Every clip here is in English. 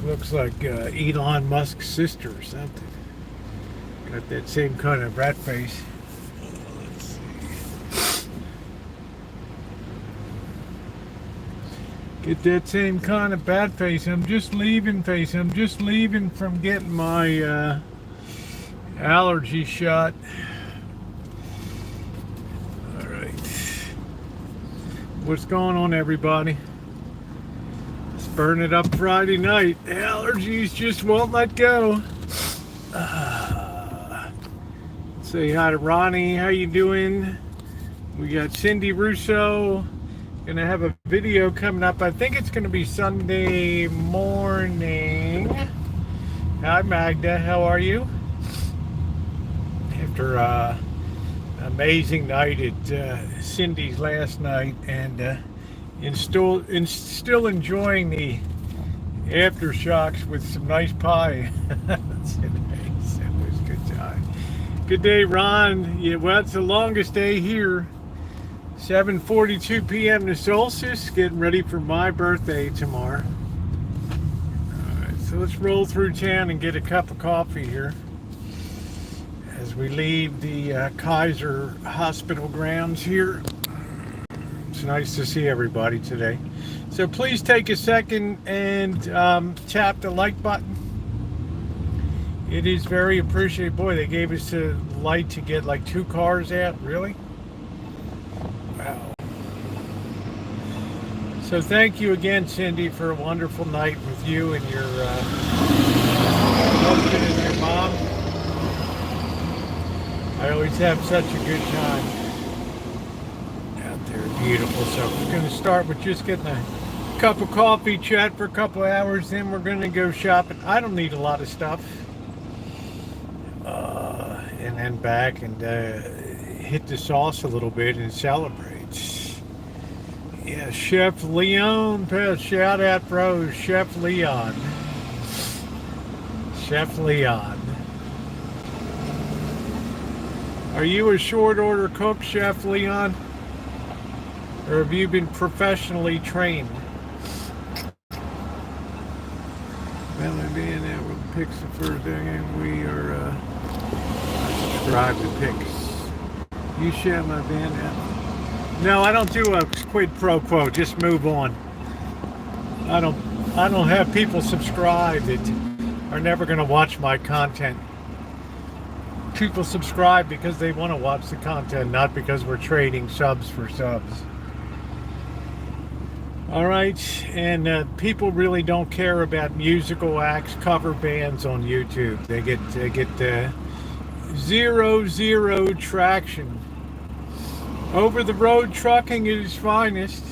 Looks like Elon Musk's sister or something. Got that same kind of rat face. Let's see. Get that same kind of bat face. I'm just leaving face. I'm just leaving from getting my allergy shot. All right. What's going on, everybody? Let's burn it up Friday night. The allergies just won't let go. Say hi to Ronnie. How you doing? We got Cindy Russo. Gonna have a video coming up. I think it's gonna be Sunday morning. Hi Magda, how are you? After an amazing night at Cindy's last night, and still enjoying the aftershocks with some nice pie. That's nice. That was a good time. Good day, Ron. Yeah, well, it's the longest day here. 7:42 p.m. to solstice. Getting ready for my birthday tomorrow. All right, so let's roll through town and get a cup of coffee here as we leave the Kaiser Hospital grounds here. It's nice to see everybody today. So please take a second and tap the like button. It is very appreciated. Boy, they gave us a light to get like 2 cars out. Really? Wow. So thank you again, Cindy, for a wonderful night with you and your husband and your mom. I always have such a good time out there. Beautiful. So we're going to start with just getting a cup of coffee, chat for a couple hours, then we're going to go shopping. I don't need a lot of stuff. And then back and hit the sauce a little bit and celebrate. Yeah, Chef Leon, shout out, bro, Chef Leon. Chef Leon. Are you a short order cook, Chef Leon? Or have you been professionally trained? Well, being that with picks the first thing, and we are subscribe to picks. You share my band out. No, I don't do a quid pro quo. Just move on. I don't have people subscribe that are never going to watch my content. People subscribe because they want to watch the content, not because we're trading subs for subs. All right, and people really don't care about musical acts, cover bands on YouTube. They get zero traction. Over the road trucking at its finest,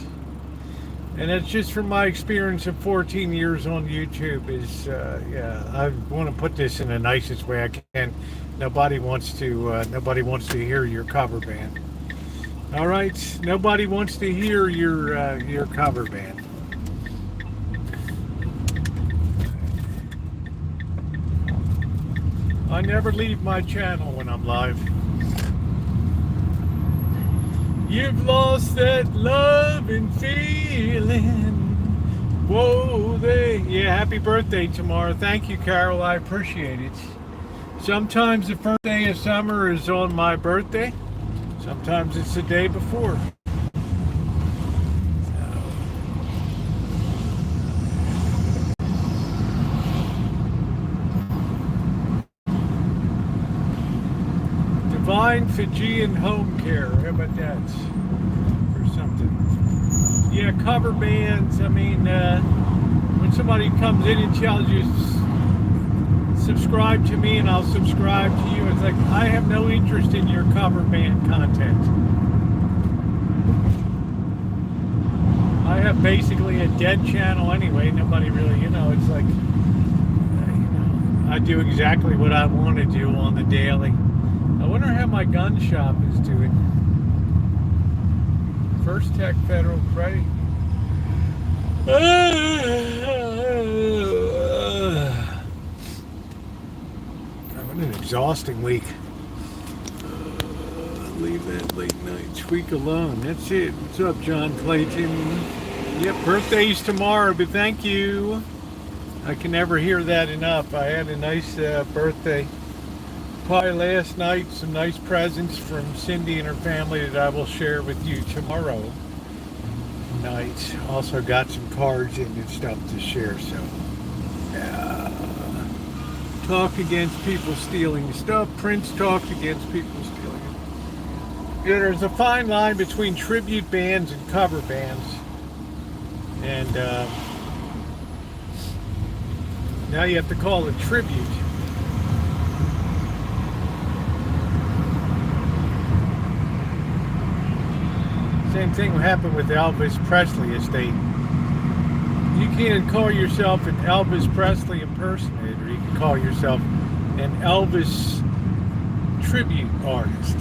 and that's just from my experience of 14 years on YouTube. Is yeah, I want to put this in the nicest way I can. Nobody wants to hear your cover band. All right, nobody wants to hear your cover band. I never leave my channel when I'm live. You've lost that love and feeling. Whoa, yeah, happy birthday tomorrow. Thank you, Carol. I appreciate it. Sometimes the first day of summer is on my birthday. Sometimes it's the day before. Divine Fijian Home Care. How about that? Or something. Yeah, cover bands. I mean, when somebody comes in and tells you subscribe to me and I'll subscribe to you, it's like, I have no interest in your cover band content. I have basically a dead channel anyway. Nobody really, it's like, I do exactly what I want to do on the daily. I wonder how my gun shop is doing. First Tech Federal Credit. What an exhausting week. Leave that late night tweak alone. That's it. What's up, John Clayton? Yep, birthday's tomorrow, but thank you. I can never hear that enough. I had a nice birthday pie last night, some nice presents from Cindy and her family that I will share with you tomorrow night. Also got some cards and stuff to share. So, talk against people stealing stuff. Prince talked against people stealing it. Yeah, there's a fine line between tribute bands and cover bands. And now you have to call it tribute. Same thing happened with the Elvis Presley estate. You can't call yourself an Elvis Presley impersonator. You can call yourself an Elvis tribute artist.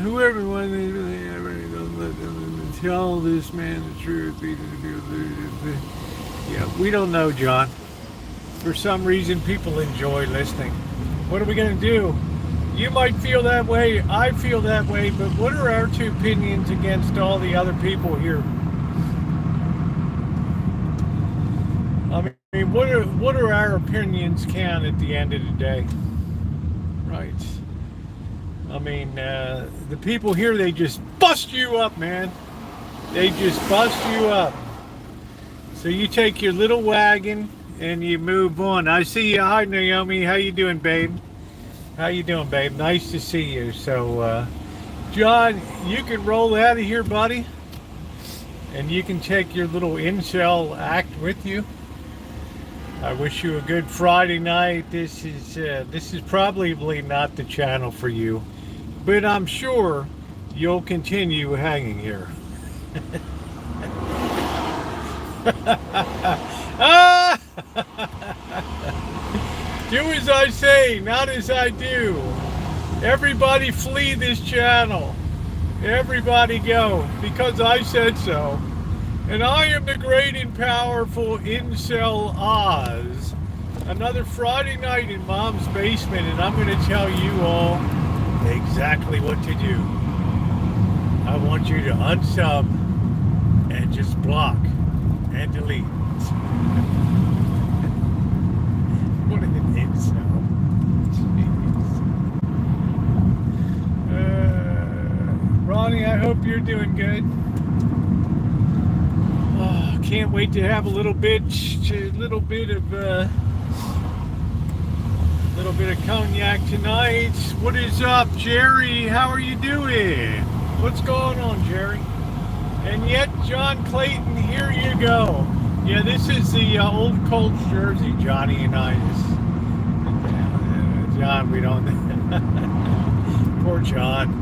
Whoever wanted to tell this man the truth. Yeah, we don't know, John. For some reason, people enjoy listening. What are we going to do? You might feel that way, I feel that way, but what are our two opinions against all the other people here? I mean, what are our opinions count at the end of the day? Right. I mean, the people here, they just bust you up, man. They just bust you up. So you take your little wagon and you move on. I see you. Hi, Naomi. How you doing, babe? How you doing, babe? Nice to see you. So, John, you can roll out of here, buddy. And you can take your little incel act with you. I wish you a good Friday night. This is probably not the channel for you, but I'm sure you'll continue hanging here. Do as I say, not as I do. Everybody flee this channel. Everybody go, because I said so. And I am the great and powerful Incel Oz. Another Friday night in Mom's basement, and I'm going to tell you all exactly what to do. I want you to unsub and just block and delete. What an incel. Jeez. Ronnie, I hope you're doing good. Oh, can't wait to have a little bit of cognac tonight. What is up, Jerry? How are you doing? What's going on, Jerry? And yet, John Clayton, here you go. Yeah, this is the old Colts jersey, Johnny and I. John, we don't. Poor John.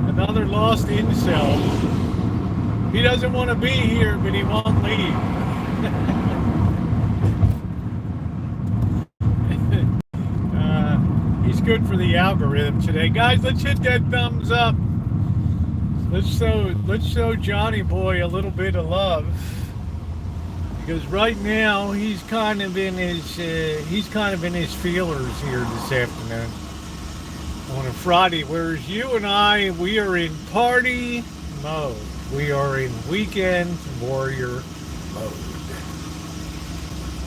Another lost incel. He doesn't want to be here, but he won't leave. He's good for the algorithm today. Guys, let's hit that thumbs up. Let's show Johnny Boy a little bit of love. Because right now he's kind of in his feelers here this afternoon on a Friday, whereas you and I, we are in party mode. We are in weekend warrior mode.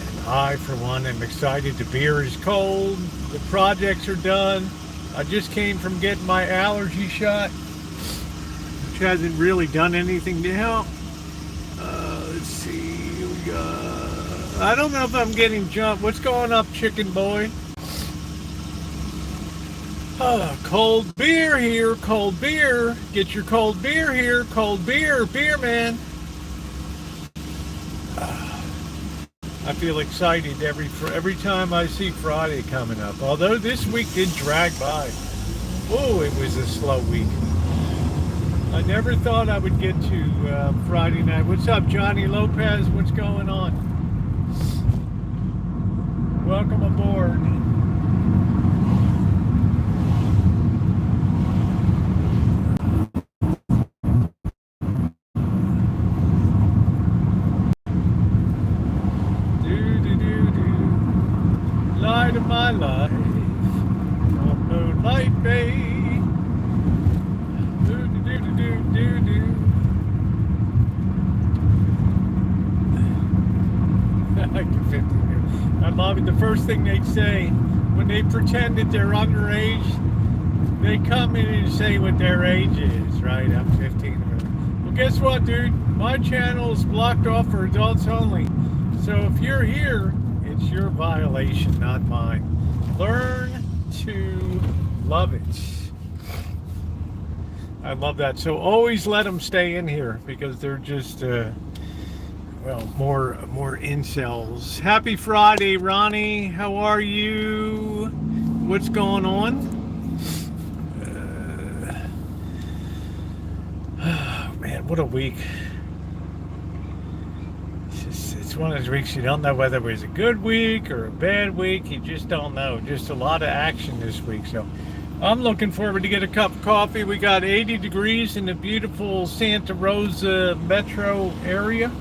And I, for one, am excited. The beer is cold. The projects are done. I just came from getting my allergy shot, which hasn't really done anything to help. Let's see. I don't know if I'm getting jumped. What's going up, chicken boy? Cold beer here, cold beer. Get your cold beer here, cold beer, beer man. I feel excited every time I see Friday coming up. Although this week did drag by. Oh, it was a slow week. I never thought I would get to Friday night. What's up, Johnny Lopez? What's going on? Welcome aboard. Light of my life, on Moonlight Bay. like the 15. I love it. The first thing they say when they pretend that they're underage, they come in and say what their age is, right? I'm 15. Well, guess what, dude? My channel is blocked off for adults only. So if you're here, it's your violation, not mine. Learn to love it. I love that. So always let them stay in here because they're just, well, more incels. Happy Friday, Ronnie. How are you? What's going on? Oh, man, what a week. It's one of those weeks you don't know whether it was a good week or a bad week. You just don't know. Just a lot of action this week. So I'm looking forward to get a cup of coffee. We got 80 degrees in the beautiful Santa Rosa metro area.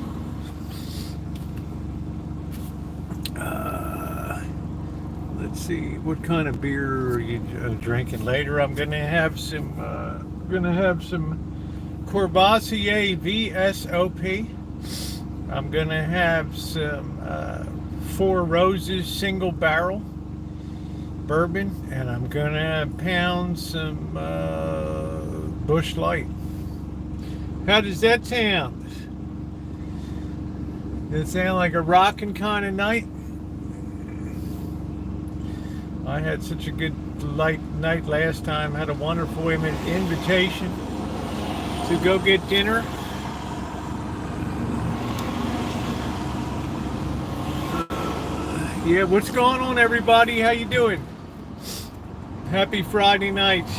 Let's see, what kind of beer are you drinking later? I'm gonna have some Courvoisier VSOP. I'm gonna have some Four Roses single barrel bourbon, and I'm gonna pound some Busch Light. How does that sound? Does it sound like a rockin' kind of night? I had such a good night last time. Had a wonderful invitation to go get dinner. Yeah, what's going on, everybody? How you doing? Happy Friday night.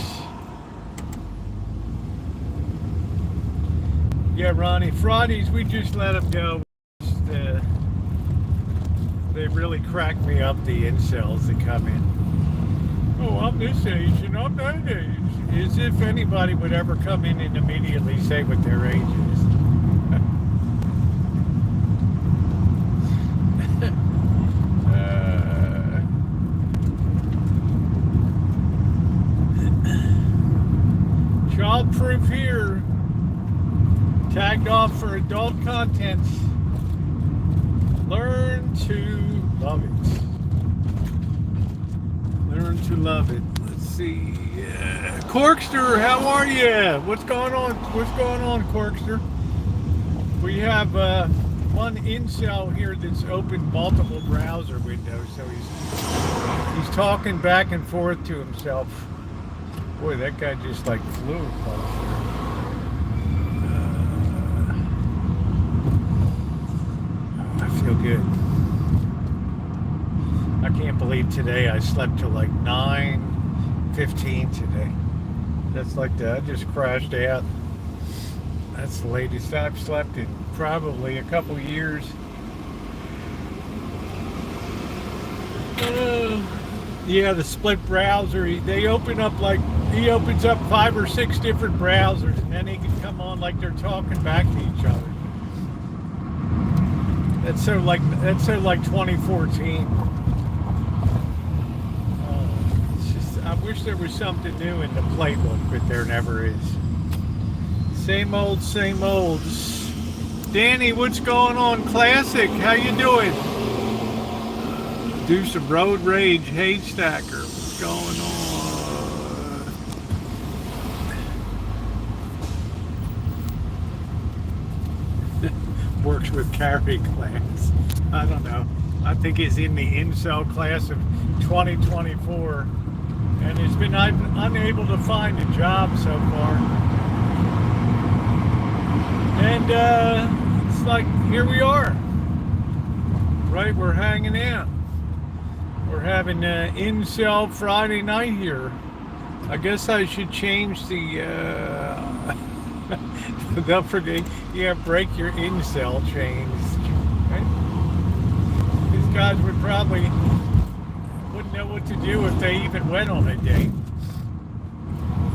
Yeah, Ronnie, Fridays we just let them go. They really crack me up, the incels that come in. Oh, I'm this age and I'm that age. As if anybody would ever come in and immediately say what their age is. Child-proof here. Tagged off for adult content. Learn to love it. Learn to love it. Let's see. Corkster, how are you? What's going on? What's going on, Corkster? We have one incel here that's opened multiple browser windows, so he's talking back and forth to himself. Boy, that guy just like flew across there. I feel good. I can't believe today I slept till like 9:15 today. That's like that. I just crashed out. That's the latest I've slept in probably a couple years. Yeah, the split browser. They open up like, he opens up 5 or 6 different browsers, and then he can come on like they're talking back to each other. That's so like 2014. It's just, I wish there was something new in the playbook, but there never is. Same old, same old. Danny, what's going on? Classic, how you doing? Do some road rage, hate stacker. What's going on? Works with carry class. I don't know. I think he's in the incel class of 2024 and has been unable to find a job so far. And it's like, here we are. Right, we're hanging out. We're having incel Friday night here. I guess I should change the don't forget, yeah, break your incel chains. Right? These guys would probably wouldn't know what to do if they even went on a date.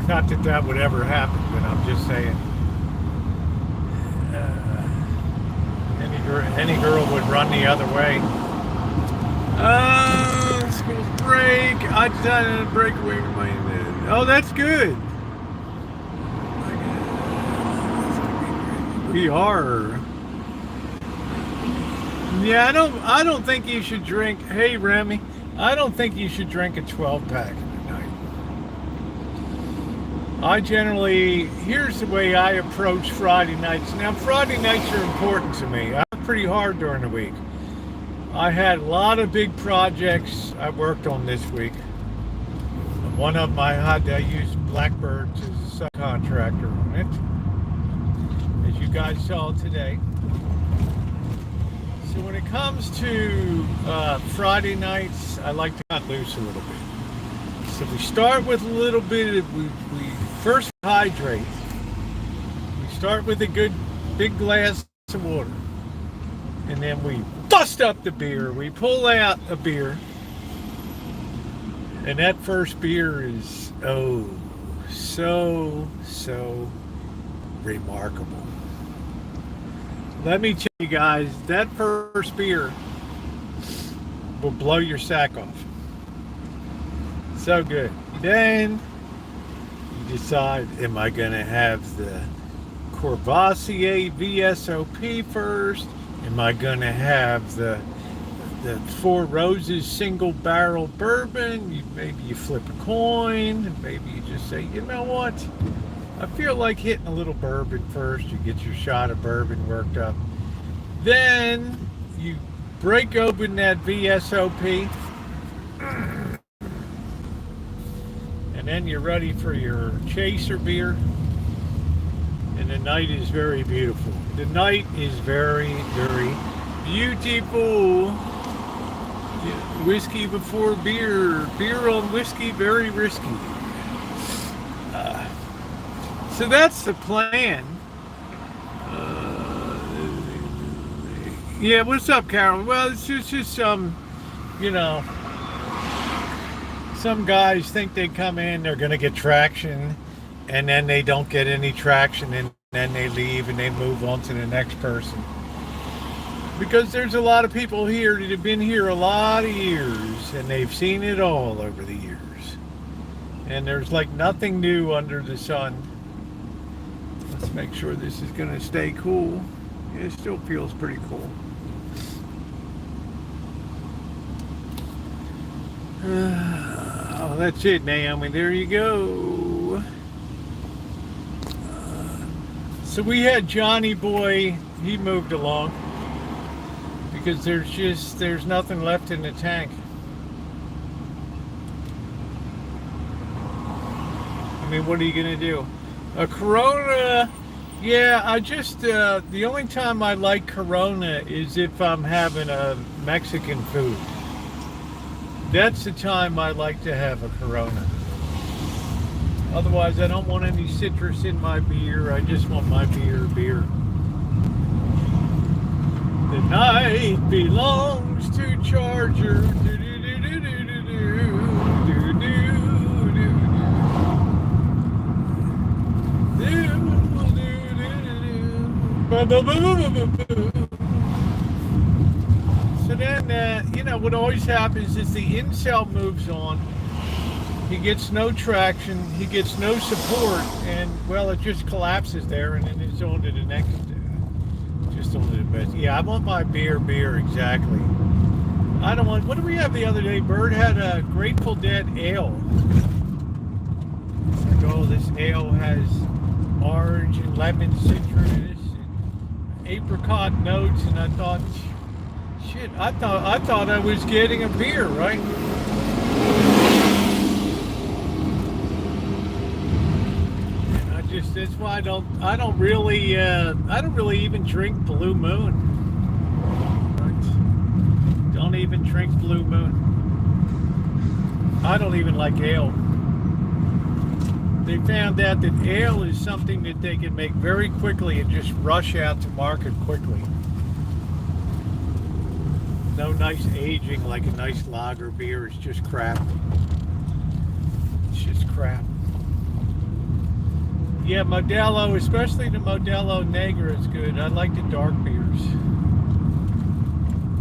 Not that that would ever happen, but I'm just saying. Any girl would run the other way. School's break. I decided to break away from my... Oh, that's good. We are. Yeah, I don't think you should drink. Hey, Remy, I don't think you should drink a 12 pack at night. I generally, here's the way I approach Friday nights. Now, Friday nights are important to me. I work pretty hard during the week. I had a lot of big projects I worked on this week. One of them I had to use Blackbird as a subcontractor on it, as you guys saw today. So when it comes to Friday nights, I like to cut loose a little bit. So we start with a little bit of, we first hydrate. We start with a good big glass of water. And then we bust up the beer. We pull out a beer. And that first beer is, oh, so remarkable. Let me tell you guys, that first beer will blow your sack off. So good. Then you decide, am I going to have the Courvoisier VSOP first? Am I going to have the Four Roses single barrel bourbon? Maybe you flip a coin, and maybe you just say, you know what? I feel like hitting a little bourbon first. You get your shot of bourbon worked up. Then you break open that VSOP. And then you're ready for your chaser beer. And the night is very beautiful. The night is very, very beautiful. Whiskey before beer. Beer on whiskey, very risky. So that's the plan. Yeah, what's up, Carol? Well, it's just some, some guys think they come in, they're going to get traction, and then they don't get any traction, and then they leave and they move on to the next person. Because there's a lot of people here that have been here a lot of years, and they've seen it all over the years. And there's like nothing new under the sun. Let's make sure this is going to stay cool. It still feels pretty cool. Oh, that's it, Naomi. There you go. So we had Johnny Boy. He moved along because there's nothing left in the tank. I mean, what are you gonna do? A Corona, yeah, the only time I like Corona is if I'm having a Mexican food. That's the time I like to have a Corona. Otherwise, I don't want any citrus in my beer. I just want my beer. The night belongs to Charger. So then, what always happens is the incel moves on. He gets no traction, he gets no support, and, well, it just collapses there, and then it's on to the next, just on to the best. Yeah, I want my beer, exactly. I don't want, what did we have the other day? Bird had a Grateful Dead ale. It's like, oh, this ale has orange and lemon citrus and apricot notes, and I thought, shit, I thought I was getting a beer, right? That's why I don't really even drink Blue Moon. Right? Don't even drink Blue Moon. I don't even like ale. They found out that ale is something that they can make very quickly and just rush out to market quickly. No nice aging like a nice lager beer. It's just crap. It's just crap. Yeah, Modelo, especially the Modelo Negra is good. I like the dark beers.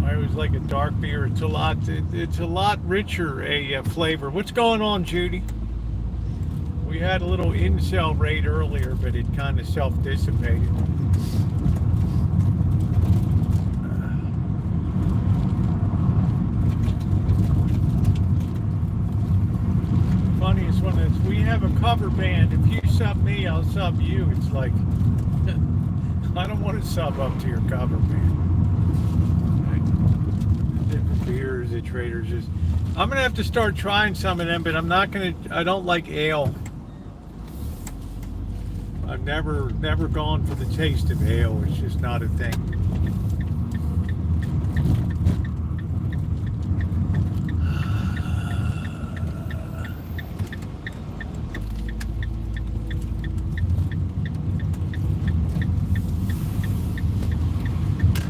I always like a dark beer. It's a lot richer a flavor. What's going on, Judy? We had a little incel raid earlier, but it kind of self-dissipated. cover band. If you sub me, I'll sub you. It's like I don't want to sub up to your cover band. Different beers at Trader Joe's. I'm gonna have to start trying some of them, but I'm not gonna. I don't like ale. I've never gone for the taste of ale. It's just not a thing.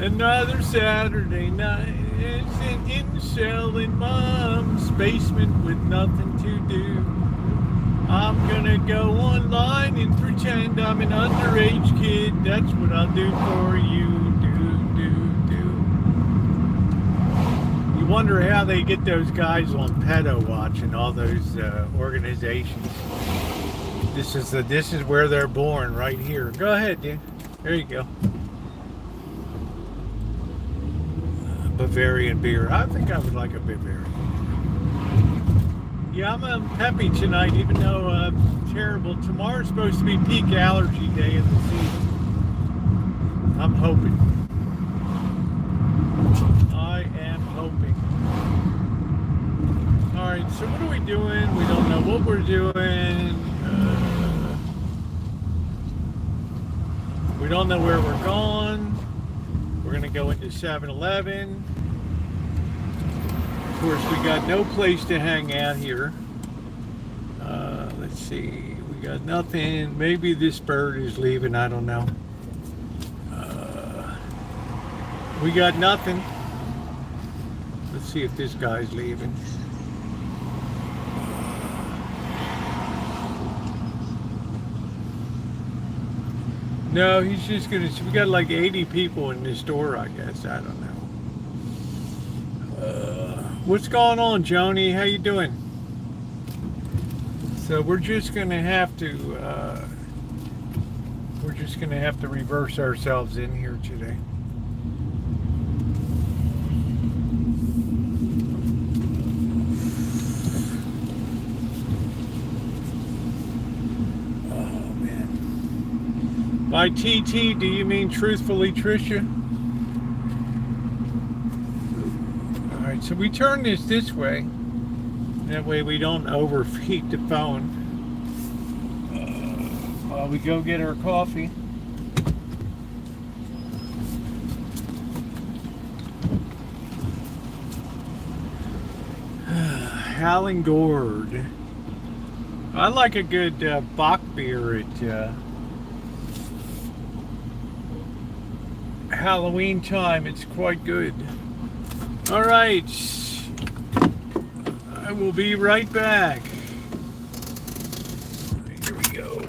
Another Saturday night in selling Mom's basement with nothing to do. I'm gonna go online and pretend I'm an underage kid. That's what I'll do for you. Do. You wonder how they get those guys on Pedo Watch and all those organizations. This is where they're born, right here. Go ahead, dude. There you go. Bavarian beer. I think I would like a Bavarian. Yeah, I'm peppy tonight, even though terrible. Tomorrow's supposed to be peak allergy day of the season. I'm hoping. I am hoping. All right, so what are we doing? We don't know what we're doing. We don't know where we're going. We're going to go into 7-Eleven. Of course, we got no place to hang out here. Let's see. We got nothing. Maybe this bird is leaving. I don't know. We got nothing. Let's see if this guy's leaving. No, he's just gonna. We got like 80 people in this store, I guess. I don't know. What's going on, Joni? How you doing? So we're just gonna have to. We're just gonna have to reverse ourselves in here today. By TT, do you mean truthfully, Tricia? All right, so we turn this way. That way we don't overheat the phone. While we go get our coffee. Howling Gourd. I like a good Bach beer at Halloween time. It's quite good. All right, I will be right back. Here we go.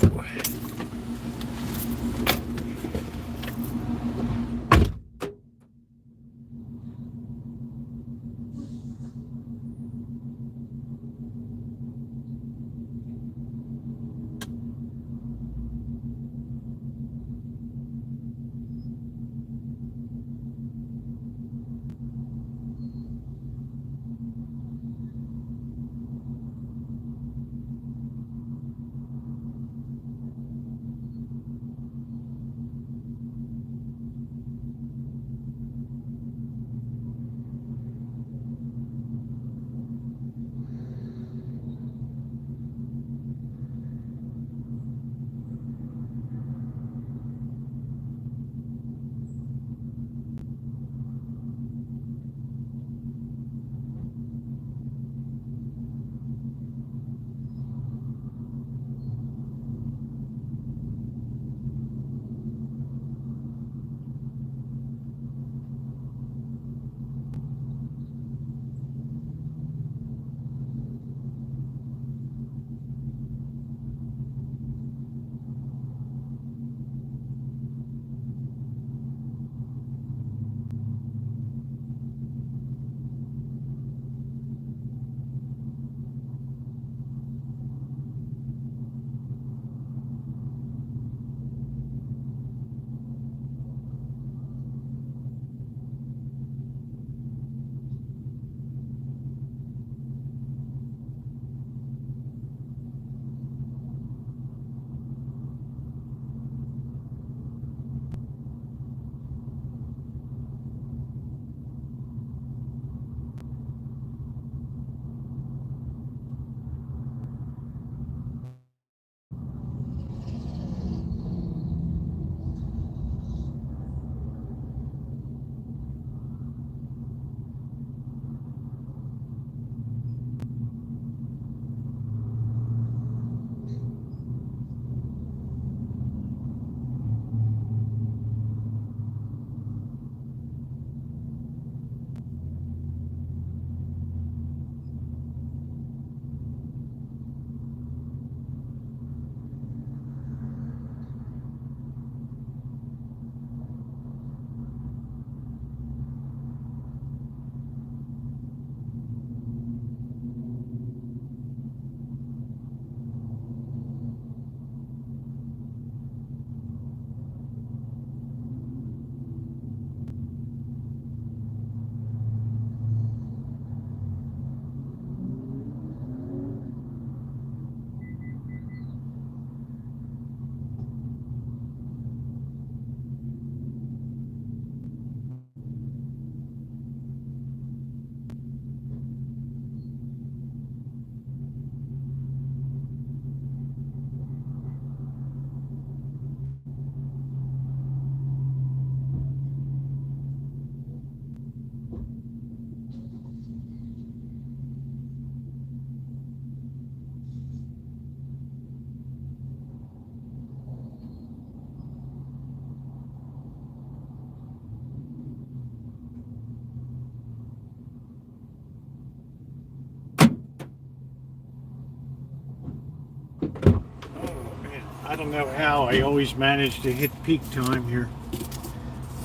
I don't know how I always manage to hit peak time here.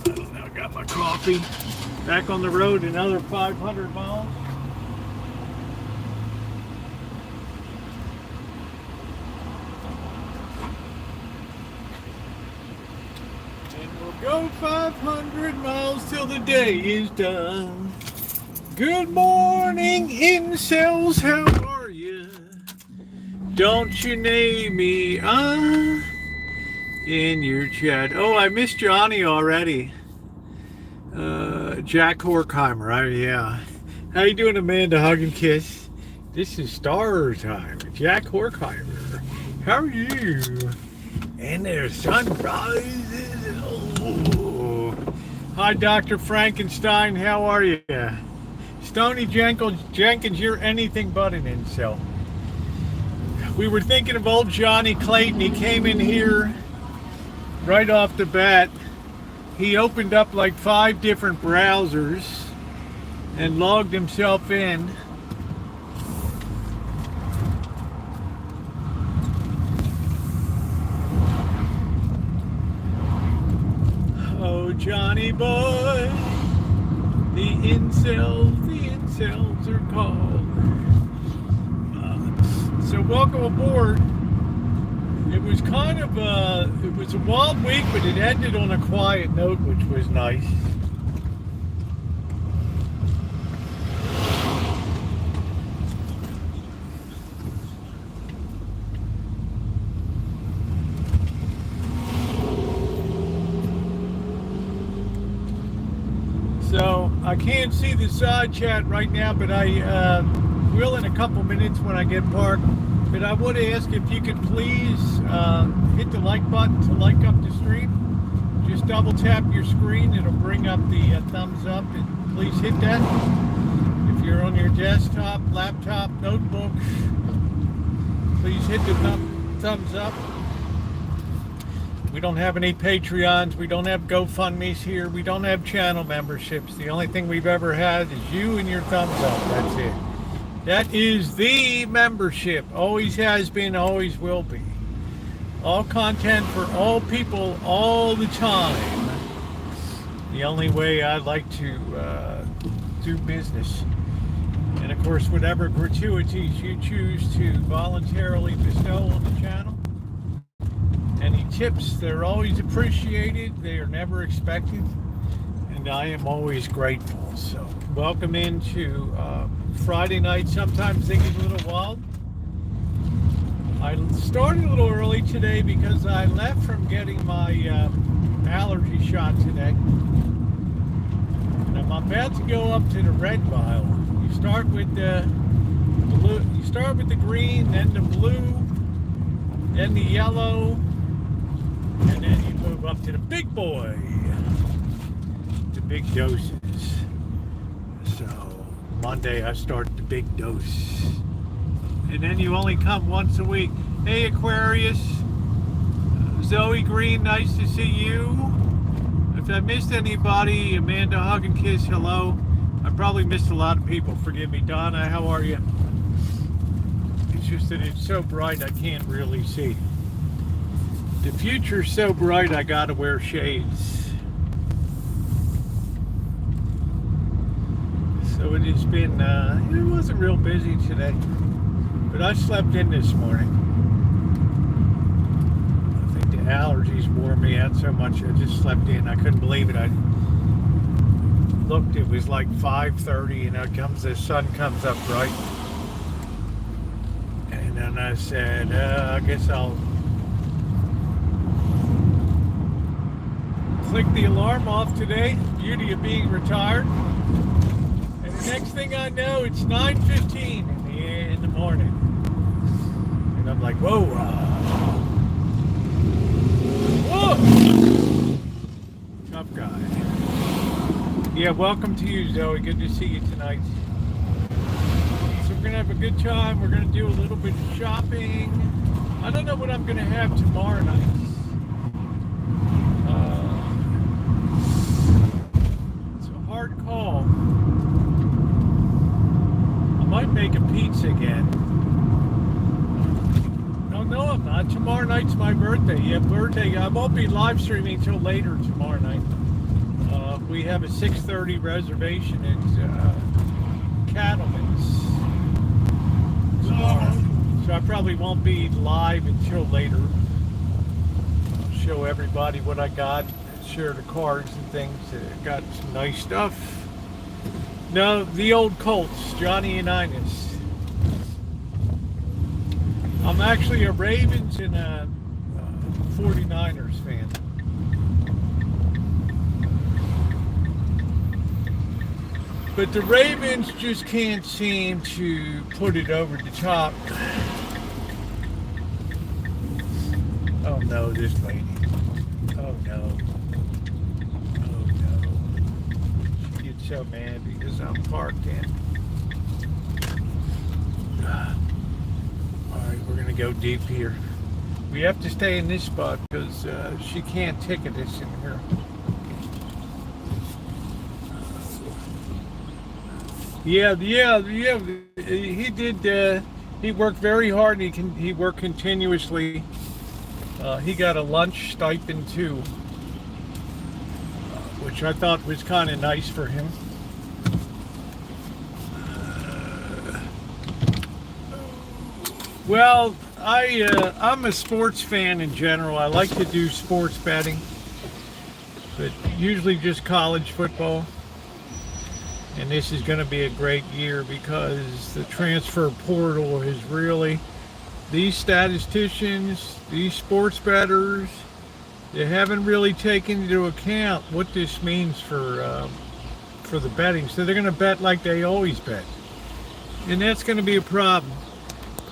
I don't know, I got my coffee. Back on the road another 500 miles. And we'll go 500 miles till the day is done. Good morning, incels, how are you? Don't you name me in your chat. Oh, I missed Johnny already. Jack Horkheimer, yeah. How you doing, Amanda? Hug and kiss. This is Star Time. Jack Horkheimer. How are you? And there's sunrises. Oh. Hi, Dr. Frankenstein. How are you? Stony Jenkins, you're anything but an incel. We were thinking of old Johnny Clayton. He came in here right off the bat. He opened up like 5 different browsers and logged himself in. Oh, Johnny boy, the incels are called. So welcome aboard. It was kind of it was a wild week, but it ended on a quiet note, which was nice. So I can't see the side chat right now, but I will in a couple minutes when I get parked. But I would ask if you could please hit the like button to like up the stream. Just double tap your screen, it'll bring up the thumbs up, and please hit that. If you're on your desktop, laptop, notebook, please hit the thumbs up. We don't have any Patreons, we don't have GoFundMes here, we don't have channel memberships. The only thing we've ever had is you and your thumbs up, that's it. That is the membership. Always has been, always will be. All content for all people, all the time. The only way I like to do business. And of course, whatever gratuities you choose to voluntarily bestow on the channel. Any tips, they're always appreciated. They are never expected. And I am always grateful. So welcome into Friday night. Sometimes they get a little wild. I started a little early today because I left from getting my allergy shot today. And I'm about to go up to the red vial. You start with the blue, you start with the green, then the blue, then the yellow, and then you move up to the big boy. The big doses. So Monday I start the big dose. And then you only come once a week. Hey Aquarius, Zoe Green, nice to see you. If I missed anybody, Amanda, hug and kiss, hello. I probably missed a lot of people, forgive me. Donna, how are you? It's just that it's so bright I can't really see. The future's so bright I gotta wear shades. So it has been, it wasn't real busy today, but I slept in this morning. I think the allergies wore me out so much I just slept in. I couldn't believe it. I looked, it was like 5:30 and out comes the sun comes up bright. And then I said, I guess I'll click the alarm off today. Beauty of being retired. And the next thing I know, it's 9:15 in the morning. And I'm like, whoa. Whoa! Tough guy. Yeah, welcome to you, Zoe. Good to see you tonight. So we're going to have a good time. We're going to do a little bit of shopping. I don't know what I'm going to have tomorrow night. It's a hard call. I might make a pizza again. I don't know Tomorrow night's my birthday. Yeah, birthday. I won't be live streaming until later tomorrow night. We have a 6:30 reservation at Cattleman's tomorrow, so I probably won't be live until later. I'll show everybody what I got, share the cards and things. Got some nice stuff. No, the old Colts, Johnny and Ines. I'm actually a Ravens and a 49ers fan. But the Ravens just can't seem to put it over the top. Oh no, this lady. Oh no. Oh no. She gets so mad because I'm parked in. Alright, we're gonna go deep here. We have to stay in this spot because she can't ticket us in here. Yeah. He did. He worked very hard. And he worked continuously. He got a lunch stipend too, which I thought was kind of nice for him. Well, I'm a sports fan in general. I like to do sports betting, but usually just college football. And this is going to be a great year because the transfer portal is really, these statisticians, these sports bettors, they haven't really taken into account what this means for the betting. So they're going to bet like they always bet. And that's going to be a problem.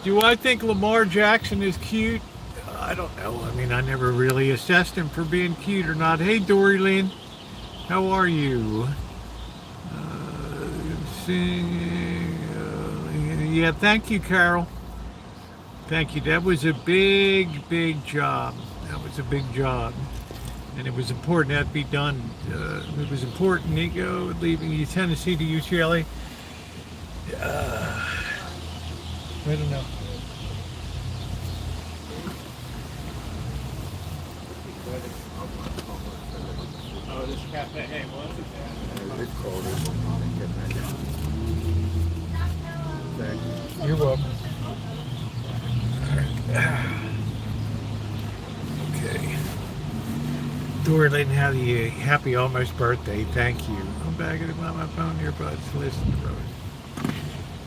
Do I think Lamar Jackson is cute? I don't know. I mean, I never really assessed him for being cute or not. Hey, Dory Lynn, how are you? Yeah, thank you, Carol. Thank you. That was a big job. That was a big job. And it was important that be done. It was important, Nico, leaving Tennessee to UCLA. I don't know. Oh, this cafe, hey, what is that? You're welcome. Okay. Dorlin, happy almost birthday. Thank you. I'm back at my phone earbuds. Listen to Rosie.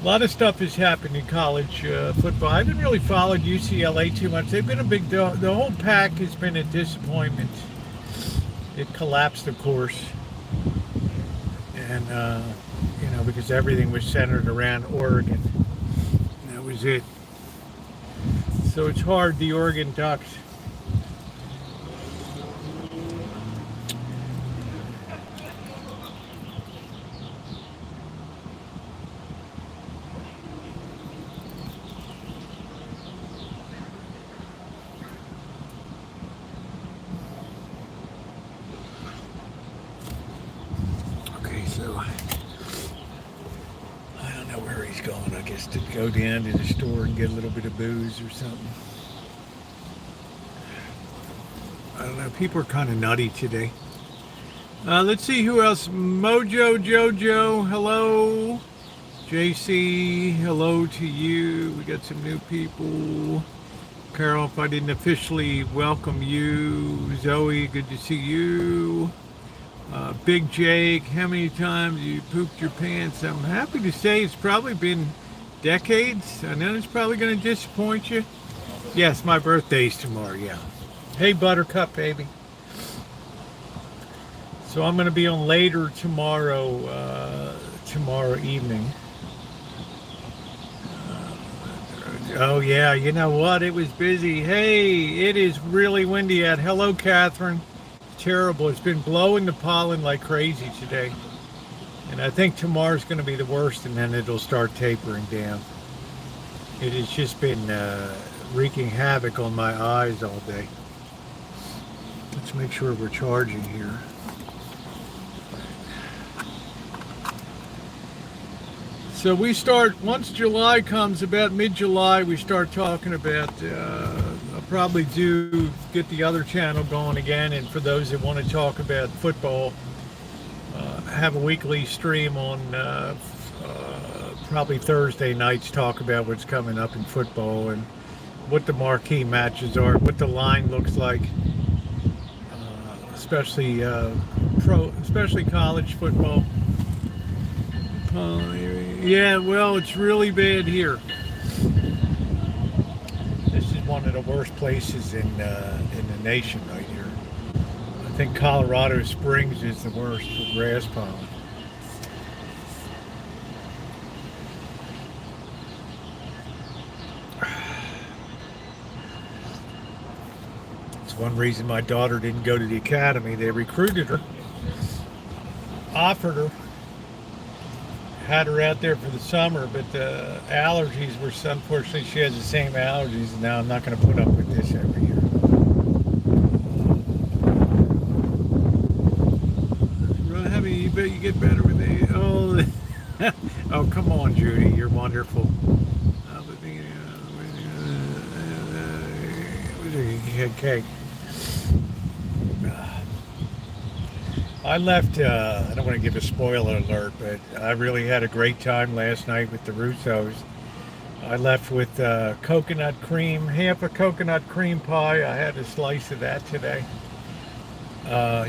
A lot of stuff has happened in college football. I didn't really follow UCLA too much. They've been a big deal. The whole pack has been a disappointment. It collapsed, of course. And, because everything was centered around Oregon. That was it. So it's hard, the Oregon Ducks. To go down to the store and get a little bit of booze or something. I don't know. People are kind of nutty today. Let's see who else. Mojo Jojo, hello. JC, hello to you. We got some new people. Carol, if I didn't officially welcome you. Zoe, good to see you. Big Jake, how many times you pooped your pants? I'm happy to say it's probably been decades. I know it's probably going to disappoint you. Yes, my birthday's tomorrow, yeah. Hey, Buttercup, baby. So I'm going to be on later tomorrow evening. Oh, yeah, you know what? It was busy. Hey, it is really windy out. Hello, Catherine. It's terrible. It's been blowing the pollen like crazy today. And I think tomorrow's going to be the worst, and then it'll start tapering down. It has just been wreaking havoc on my eyes all day. Let's make sure we're charging here. So we start, once July comes, about mid-July, we start talking about, I'll probably get the other channel going again, and for those that want to talk about football, have a weekly stream on probably Thursday nights, talk about what's coming up in football and what the marquee matches are, what the line looks like, especially especially college football. Yeah, well, it's really bad here. This is one of the worst places in the nation right here. I think Colorado Springs is the worst for grass pollen. It's one reason my daughter didn't go to the academy. They recruited her, offered her, had her out there for the summer, but the allergies were, unfortunately, she has the same allergies, and now I'm not going to put up with this every year. You get better with age. Oh, oh, come on, Judy, you're wonderful. Cake. I left, I don't want to give a spoiler alert, but I really had a great time last night with the Russos. I left with coconut cream, half a coconut cream pie. I had a slice of that today.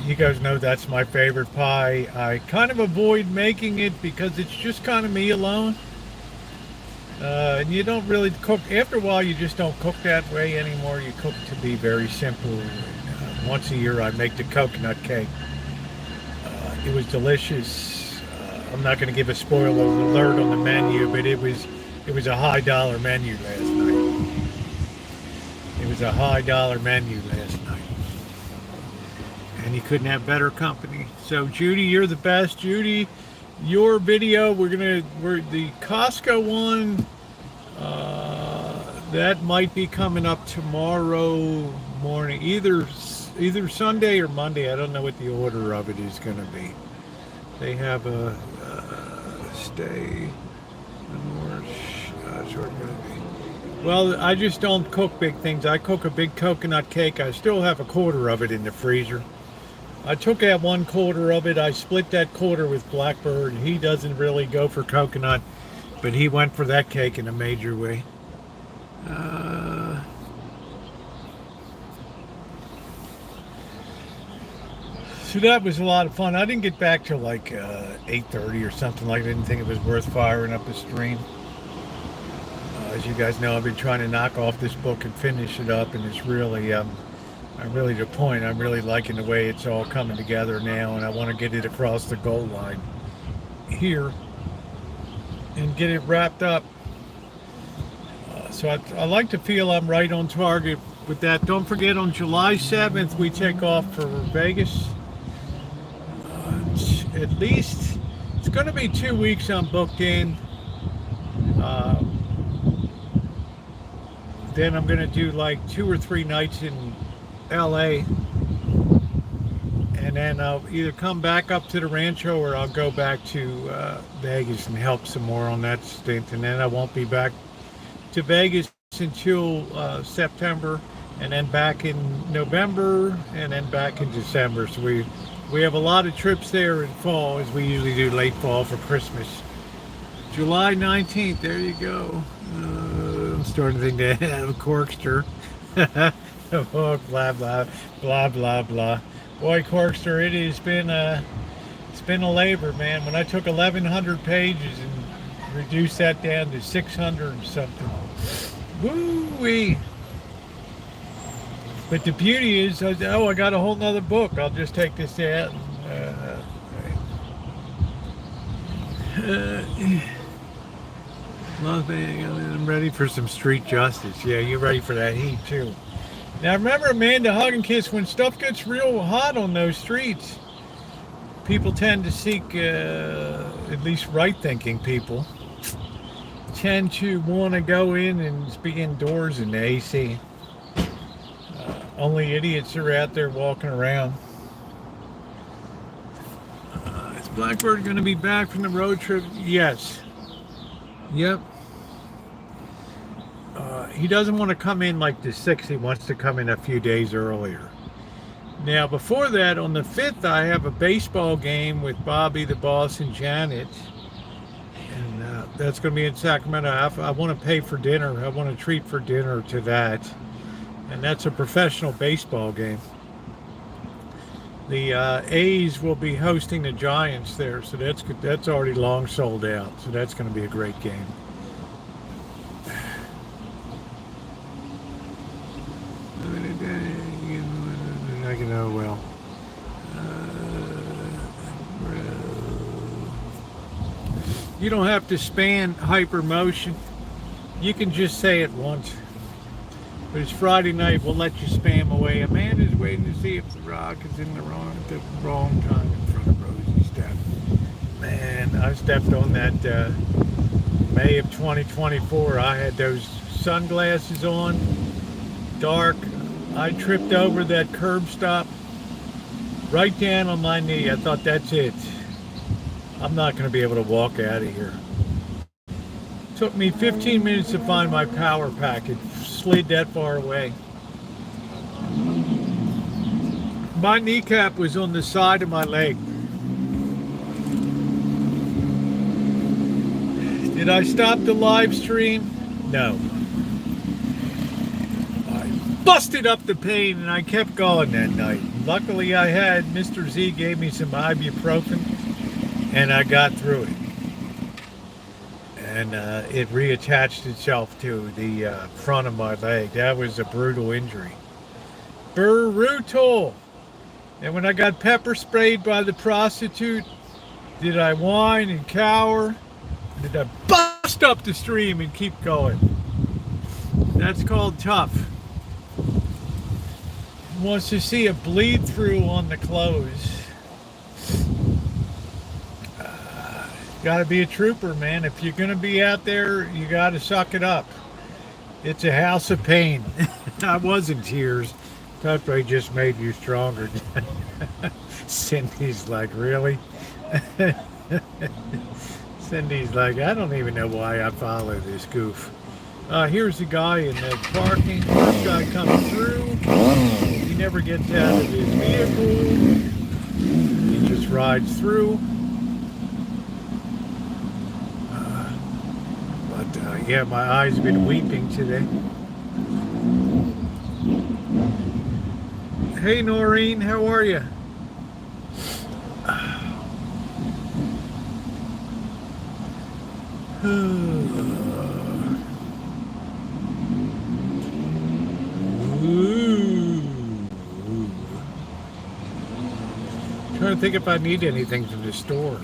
You guys know that's my favorite pie. I kind of avoid making it because it's just kind of me alone. And you don't really cook. After a while, you just don't cook that way anymore. You cook to be very simple. Once a year, I make the coconut cake. It was delicious. I'm not going to give a spoiler alert on the menu, but it was a high dollar menu last night. It was a high dollar menu last night. And you couldn't have better company. So Judy, you're the best. Judy, your video, we're the Costco one, that might be coming up tomorrow morning, either Sunday or Monday. I don't know what the order of it is going to be. They have a stay. Well, I just don't cook big things. I cook a big coconut cake. I still have a quarter of it in the freezer. I took out 1/4 of it. I split that quarter with Blackbird. He doesn't really go for coconut, but he went for that cake in a major way. So that was a lot of fun. I didn't get back till like 8:30 or something like that. I didn't think it was worth firing up the stream. As you guys know, I've been trying to knock off this book and finish it up, and it's really, I'm really to the point. I'm really liking the way it's all coming together now, and I want to get it across the goal line here and get it wrapped up. So I like to feel I'm right on target with that. Don't forget, on July 7th, we take off for Vegas. At least, it's going to be 2 weeks I'm booked in. Then I'm going to do like 2 or 3 nights in LA, and then I'll either come back up to the Rancho or I'll go back to Vegas and help some more on that stint, and then I won't be back to Vegas until September, and then back in November, and then back in December. So we have a lot of trips there in fall, as we usually do late fall for Christmas. July 19th, there you go. I'm starting to think they have a corkster. Oh, blah blah blah blah blah. Boy, Corkster, it's been a labor, man. When I took 1,100 pages and reduced that down to 600 and something, woo-wee. But the beauty is, I got a whole nother book. I'll just take this out. I'm ready for some street justice. Yeah, you're ready for that heat too. Now remember, Amanda, hug and kiss. When stuff gets real hot on those streets, people tend to seek, at least right-thinking people, tend to want to go in and be indoors in the AC. Only idiots are out there walking around. Is Blackbird going to be back from the road trip? Yes. Yep. He doesn't want to come in like the 6th. He wants to come in a few days earlier. Now, before that, on the 5th, I have a baseball game with Bobby the Boss and Janet. And that's going to be in Sacramento. I want to pay for dinner. I want to treat for dinner to that. And that's a professional baseball game. The A's will be hosting the Giants there, so that's already long sold out. So that's going to be a great game. I know well. You don't have to span hypermotion. You can just say it once. But it's Friday night. We'll let you spam away. Amanda's waiting to see if the rock is in the wrong time in front of Rosie step. Man, I stepped on that May of 2024. I had those sunglasses on, dark. I tripped over that curb stop right down on my knee. I thought, that's it. I'm not going to be able to walk out of here. Took me 15 minutes to find my power pack. It slid that far away. My kneecap was on the side of my leg. Did I stop the live stream? No. Busted up the pain and I kept going that night. Luckily I had Mr. Z gave me some ibuprofen and I got through it. And it reattached itself to the front of my leg. That was a brutal injury. Brutal! And when I got pepper sprayed by the prostitute, did I whine and cower? Did I bust up the stream and keep going? That's called tough. Wants to see a bleed through on the clothes. Got to be a trooper, man. If you're going to be out there, you got to suck it up. It's a house of pain. I was in tears. Probably just made you stronger. Cindy's like, really? Cindy's like, I don't even know why I follow this goof. Here's the guy in the parking. First guy coming through. He never gets out of his vehicle. He just rides through. Yeah, my eyes have been weeping today. Hey Noreen, how are you? Trying to think if I need anything from the store.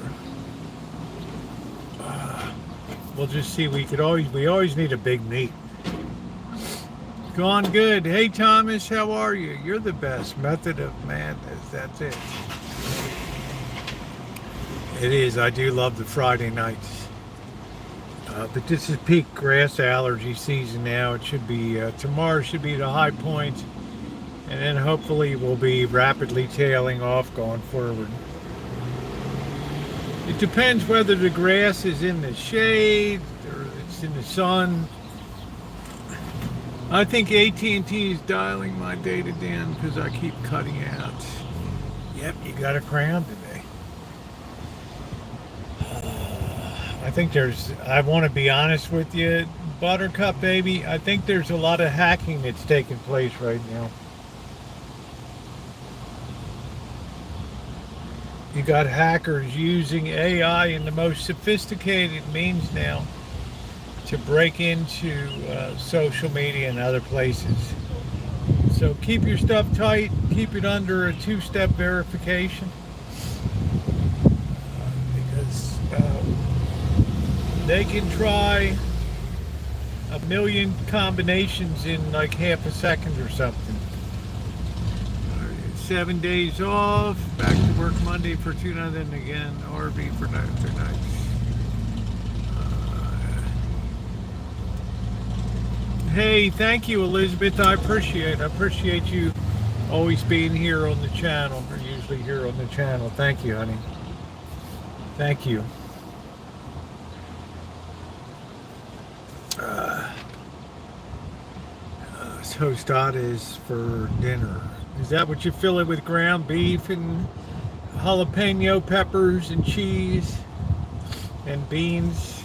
We'll just see. We always need a big meat. Gone good. Hey Thomas, how are you? You're the best. Method of madness. That's it. It is. I do love the Friday nights. But this is peak grass allergy season now. It should be tomorrow should be the high point, and then hopefully we'll be rapidly tailing off going forward. It depends whether the grass is in the shade or it's in the sun. I think AT&T is dialing my data down because I keep cutting out. Yep, you got a crown today. I want to be honest with you, Buttercup baby, I think there's a lot of hacking that's taking place right now. You got hackers using AI in the most sophisticated means now to break into social media and other places. So keep your stuff tight, keep it under a two-step verification, because they can try a million combinations in like half a second or something. 7 days off, back to work Monday for 2-0, then again RV for nights. Hey, thank you, Elizabeth. I appreciate you always being here on the channel, or usually here on the channel. Thank you, honey. Thank you. tostadas for dinner. Is that what you fill it with? Ground beef and jalapeno peppers and cheese and beans?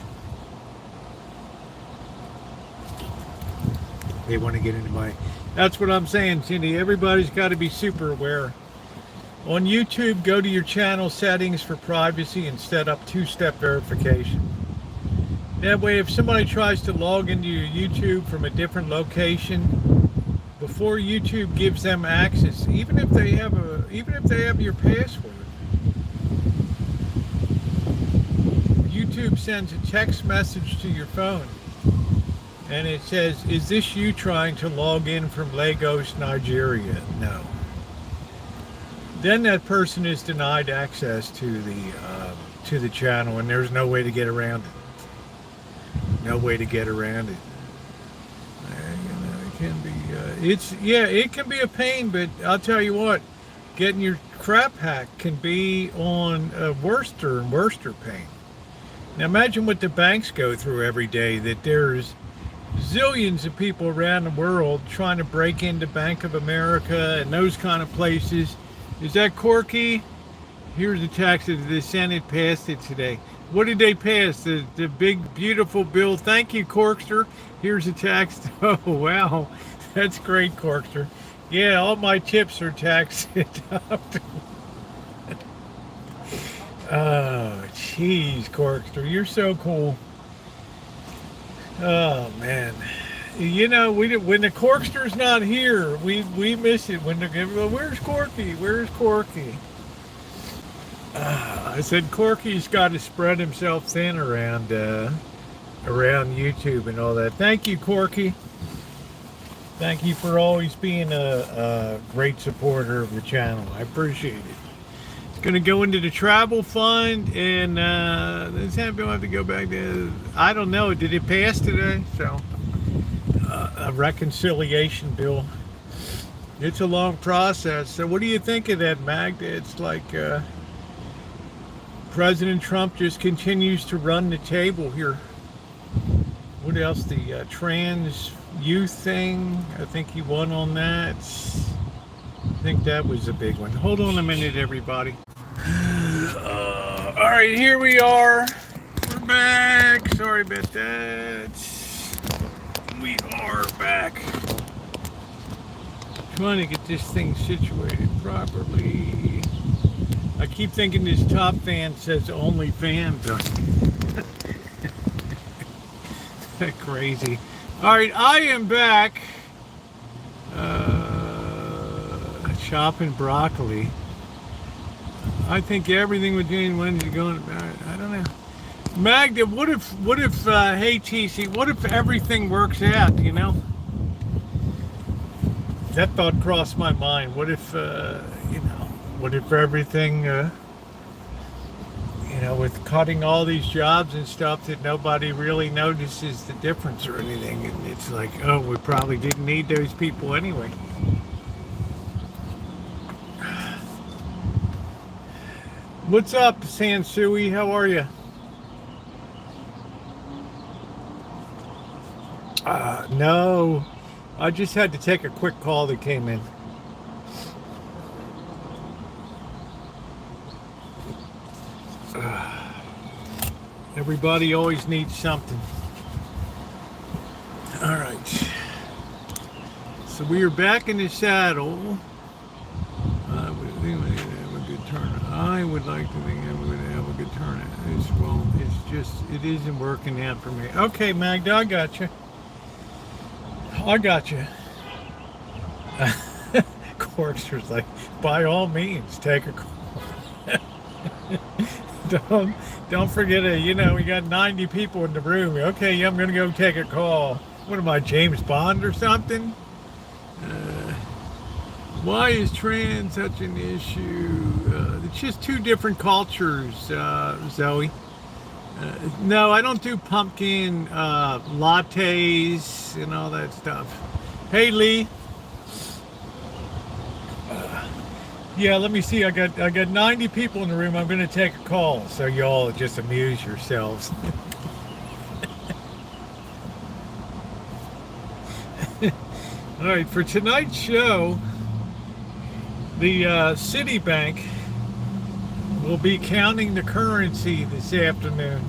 They want to get into my... That's what I'm saying, Cindy. Everybody's got to be super aware. On YouTube, go to your channel settings for privacy and set up two-step verification. That way, if somebody tries to log into your YouTube from a different location, before YouTube gives them access, even if they have your password, YouTube sends a text message to your phone, and it says, "Is this you trying to log in from Lagos, Nigeria?" No. Then that person is denied access to the channel, and there's no way to get around it. No way to get around it. It can be, it can be a pain, but I'll tell you what, getting your crap hacked can be on a worster and worster pain. Now imagine what the banks go through every day, that there's zillions of people around the world trying to break into Bank of America and those kind of places. Is that Corky? Here's the tax that the Senate passed it today. What did they pass? The big, beautiful bill. Thank you, Corkster. Here's a tax. Oh, wow. That's great, Corkster. Yeah, all my tips are tax deductible. Oh, jeez, Corkster. You're so cool. Oh, man. You know, when the Corkster's not here, we miss it. Where's Corky? Where's Corky? I said Corky's got to spread himself thin around YouTube and all that. Thank you, Corky. Thank you for always being a great supporter of the channel. I appreciate it. It's going to go into the travel fund, and this will have to go back to, I don't know, did it pass today? So, a reconciliation bill. It's a long process. So what do you think of that, Magda? It's like President Trump just continues to run the table here. What else? The trans youth thing. I think he won on that. I think that was a big one. Hold on a minute, everybody. All right, here we are. We're back. Sorry about that. We are back. Trying to get this thing situated properly. I keep thinking this top fan says only fans. Crazy. All right, I am back. Chopping broccoli. I think everything with Jane Wendy's going about it. I don't know. Magda, what if hey TC, what if everything works out, you know? That thought crossed my mind. What if, what if everything, with cutting all these jobs and stuff, that nobody really notices the difference or anything, and it's like, oh, we probably didn't need those people anyway. What's up, Sansui? How are you? No, I just had to take a quick call that came in. Everybody always needs something. All right. So we are back in the saddle. I would think we have a good turn. I would like to think I would have a good turn. It isn't working out for me. Okay, Magda, I got you. Corkster's like, by all means, take a call. Don't forget it. We got 90 people in the room. Okay, I'm gonna go take a call. What am I, James Bond or something? Why is trans such an issue? It's just two different cultures, Zoe. No, I don't do pumpkin lattes and all that stuff. Hey, Lee. Yeah, let me see. I got 90 people in the room. I'm going to take a call, so y'all just amuse yourselves. All right, for tonight's show, the Citibank will be counting the currency this afternoon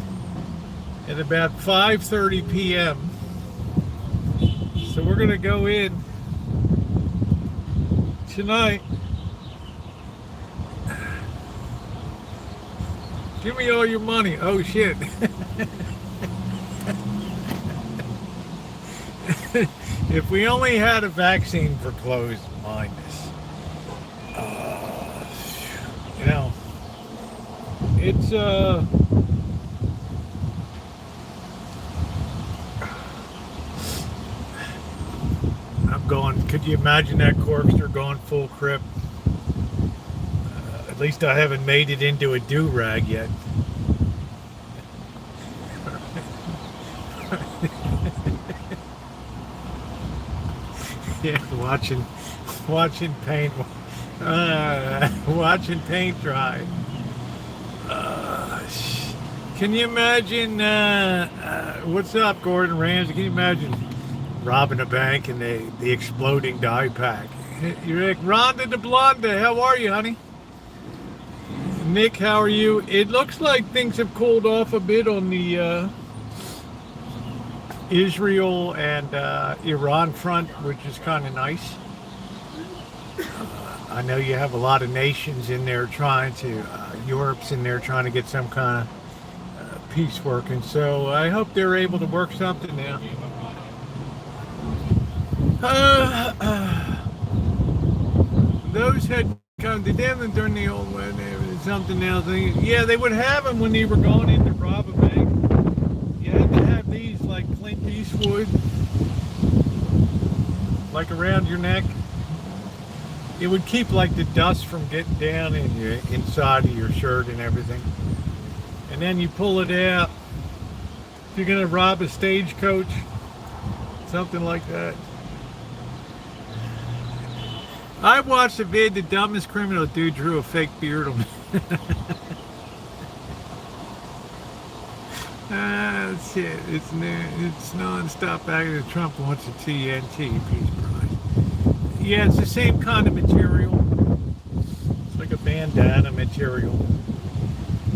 at about 5:30 p.m. So we're going to go in tonight. Give me all your money. Oh, shit. If we only had a vaccine for closed mindedness. You know, it's, I'm going, could you imagine that corpster going full crip? At least I haven't made it into a do-rag yet. Yeah, watching paint, watching paint dry. Can you imagine? What's up, Gordon Ramsay? Can you imagine robbing a bank and the exploding dye pack? You're like, Rhonda the Blonda, how are you, honey? Nick, how are you? It looks like things have cooled off a bit on the Israel and Iran front, which is kind of nice. I know you have a lot of nations in there trying to, Europe's in there trying to get some kind of peace working. So I hope they're able to work something out. Those had come to them during the old one. Something else. Yeah, they would have them when they were going in to rob a bank. You had to have these like Clint Eastwood, like around your neck. It would keep like the dust from getting down in your inside of your shirt and everything. And then you pull it out. If you're gonna rob a stagecoach, something like that. I watched a vid, the dumbest criminal dude drew a fake beard on me. That's it. It's non-stop acting. Trump wants a TNT Peace Prize. Yeah, it's the same kind of material. It's like a bandana material.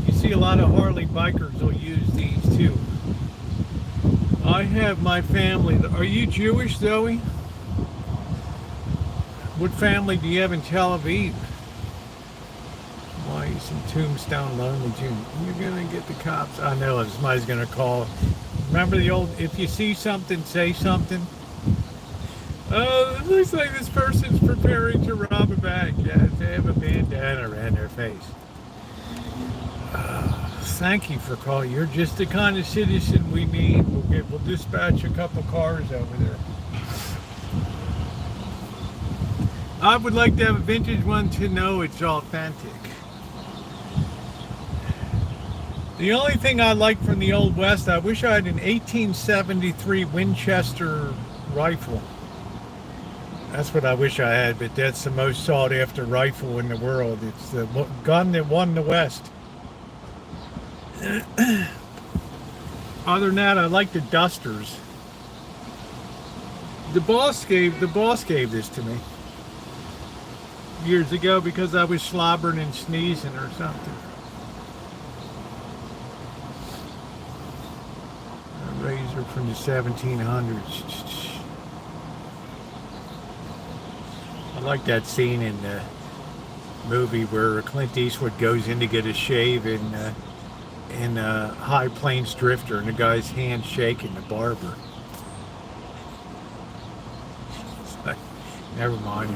You see a lot of Harley bikers will use these too. I have my family. Are you Jewish, Zoe? What family do you have in Tel Aviv? Why you some tombstone lonely June? You're gonna get the cops. I know somebody's gonna call. Remember the old, if you see something, say something. Oh, it looks like this person's preparing to rob a bank. Yeah, they have a bandana around their face. Thank you for calling. You're just the kind of citizen we need. We'll dispatch a couple cars over there. I would like to have a vintage one to know it's authentic. The only thing I like from the Old West, I wish I had an 1873 Winchester rifle. That's what I wish I had, but that's the most sought after rifle in the world. It's the gun that won the West. Other than that, I like the Dusters. The boss gave this to me years ago because I was slobbering and sneezing or something. A razor from the 1700s. I like that scene in the movie where Clint Eastwood goes in to get a shave in High Plains Drifter, and the guy's hand shaking, the barber. It's like, never mind.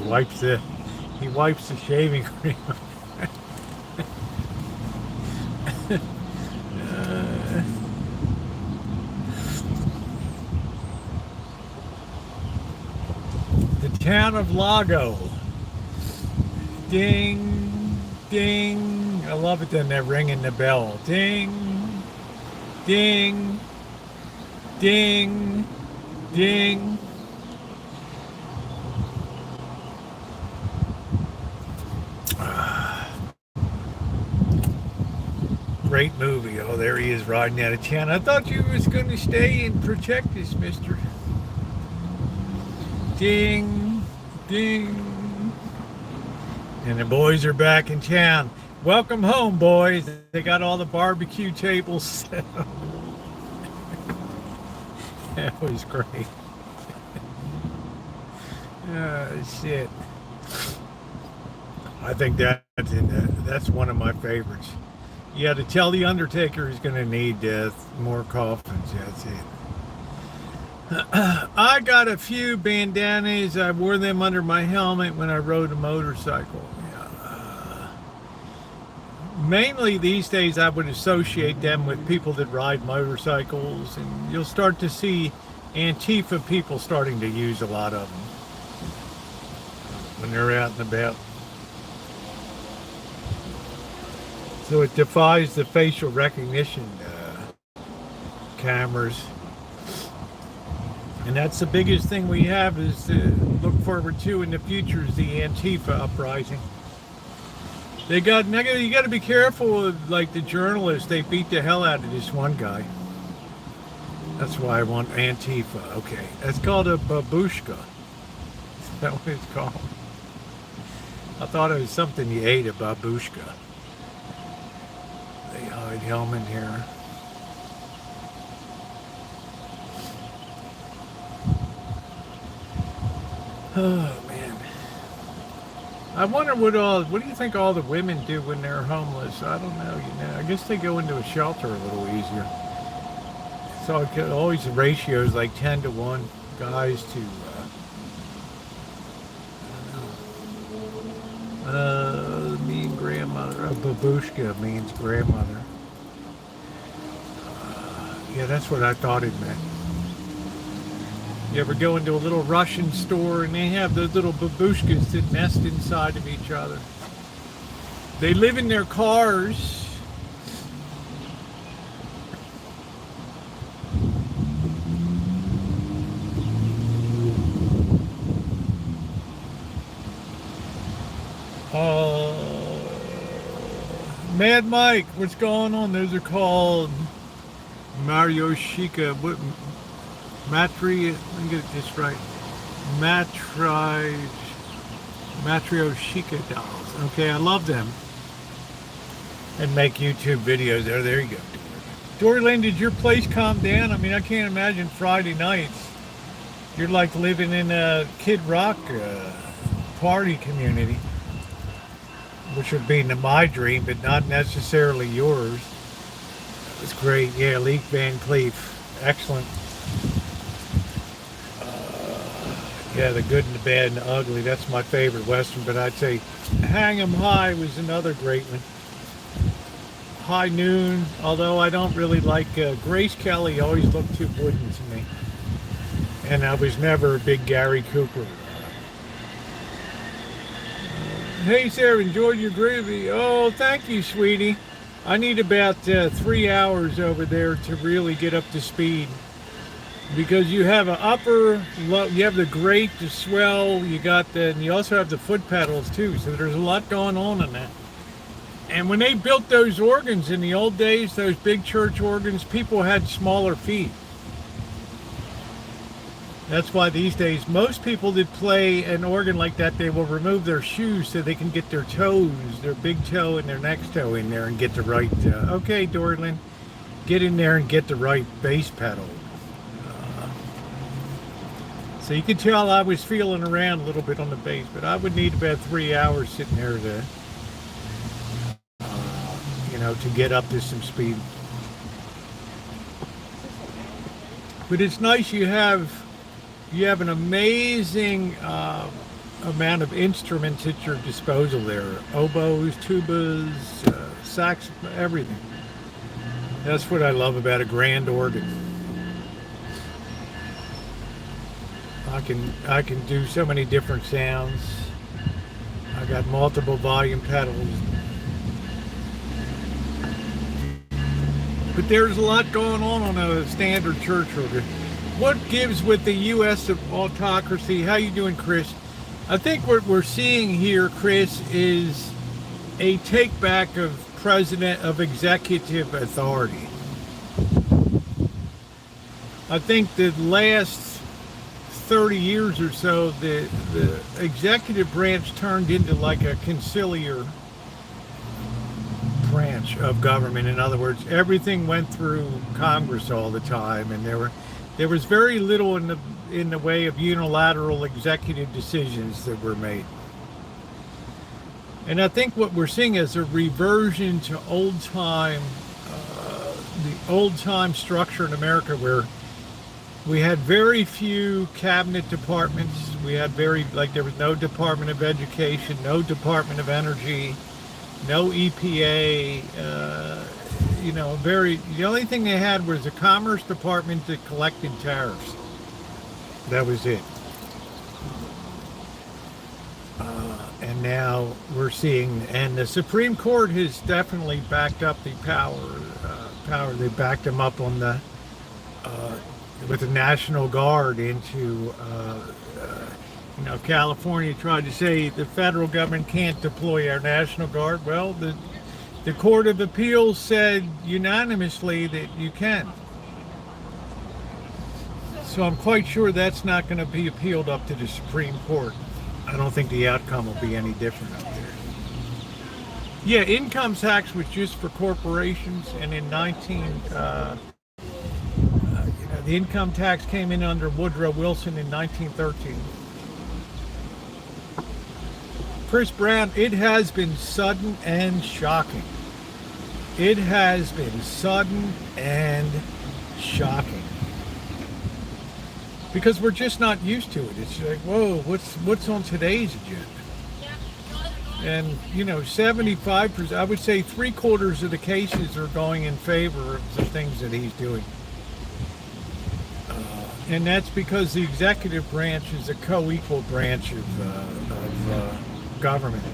He wipes the shaving cream. The town of Lago. Ding, ding. I love it then they're ringing the bell. Ding, ding, ding, ding. Great movie. Oh, there he is riding out of town. I thought you was going to stay and protect us, mister. Ding, ding. And the boys are back in town. Welcome home, boys. They got all the barbecue tables set up. That was great. Oh, shit. I think that's one of my favorites. Yeah, to tell the Undertaker he's going to need more coffins. That's it. I got a few bandanas. I wore them under my helmet when I rode a motorcycle. Mainly these days I would associate them with people that ride motorcycles, and you'll start to see Antifa people starting to use a lot of them when they're out and about. So it defies the facial recognition cameras. And that's the biggest thing we have is to look forward to in the future is the Antifa uprising. You got to be careful with, like, the journalists. They beat the hell out of this one guy. That's why I want Antifa. Okay, that's called a babushka. Is that what it's called? I thought it was something you ate, a babushka. They hide helmet here. Oh man, I wonder what do you think all the women do when they're homeless? I don't know. I guess they go into a shelter a little easier. So always the ratio is like 10-1 guys to mean grandmother. A babushka means grandmother. Yeah, that's what I thought it meant. You ever go into a little Russian store and they have those little babushkas that nest inside of each other? They live in their cars. Mad Mike, what's going on? Those are called Mario Chica. What? Let me get this right. Matryoshika dolls. Okay, I love them. And make YouTube videos there. There you go. Dorlyn, did your place calm down? I mean, I can't imagine Friday nights. You're like living in a Kid Rock party community, which would be my dream, but not necessarily yours. It was great. Yeah, Leek Van Cleef. Excellent. Yeah, the good and the bad and the ugly. That's my favorite Western, but I'd say Hang 'em High was another great one. High Noon, although I don't really like Grace Kelly, always looked too wooden to me. And I was never a big Gary Cooper. Hey Sarah, enjoyed your gravy. Oh, thank you, sweetie. I need about 3 hours over there to really get up to speed. Because you have an you have the grate, the swell, and you also have the foot pedals too. So there's a lot going on in that. And when they built those organs in the old days, those big church organs, people had smaller feet. That's why these days, most people that play an organ like that, they will remove their shoes so they can get their toes, their big toe and their next toe in there and get the right, okay, Dorlyn, get in there and get the right bass pedal. So you can tell I was feeling around a little bit on the bass, but I would need about 3 hours sitting there to get up to some speed. But it's nice you have an amazing amount of instruments at your disposal there. Oboes, tubas, sax, everything. That's what I love about a grand organ. I can do so many different sounds. I got multiple volume pedals. But there's a lot going on a standard church organ. What gives with the U.S. autocracy? How you doing, Chris? I think what we're seeing here, Chris, is a take back of executive authority. I think the last 30 years or so, the executive branch turned into like a conciliar branch of government. In other words, everything went through Congress all the time, and there was very little in the way of unilateral executive decisions that were made. And I think what we're seeing is a reversion to the old time structure in America, where we had very few cabinet departments. We had there was no Department of Education, no Department of Energy, no EPA. The only thing they had was a Commerce Department that collected tariffs. That was it. And now we're seeing, and the Supreme Court has definitely backed up the power. They backed them up on with the National Guard into, California tried to say the federal government can't deploy our National Guard. Well, the Court of Appeals said unanimously that you can. So I'm quite sure that's not going to be appealed up to the Supreme Court. I don't think the outcome will be any different up there. Yeah, income tax was just for corporations, and in the income tax came in under Woodrow Wilson in 1913. Chris Brown, it has been sudden and shocking. It has been sudden and shocking. Because we're just not used to it. It's like, whoa, what's on today's agenda? And 75%, I would say 3/4 of the cases are going in favor of the things that he's doing. And that's because the executive branch is a co-equal branch of government.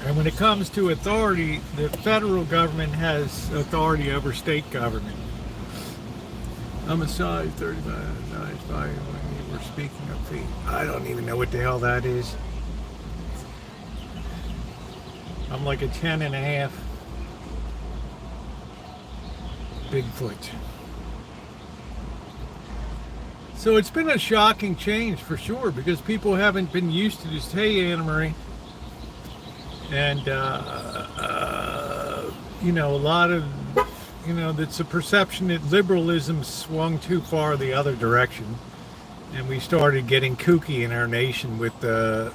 And when it comes to authority, the federal government has authority over state government. I'm a size 35, size 5 when you were speaking of feet. I don't even know what the hell that is. I'm like a 10.5. Bigfoot. So it's been a shocking change for sure, because people haven't been used to this. Hey, Anna Marie. And, a lot of, that's a perception that liberalism swung too far the other direction. And we started getting kooky in our nation with the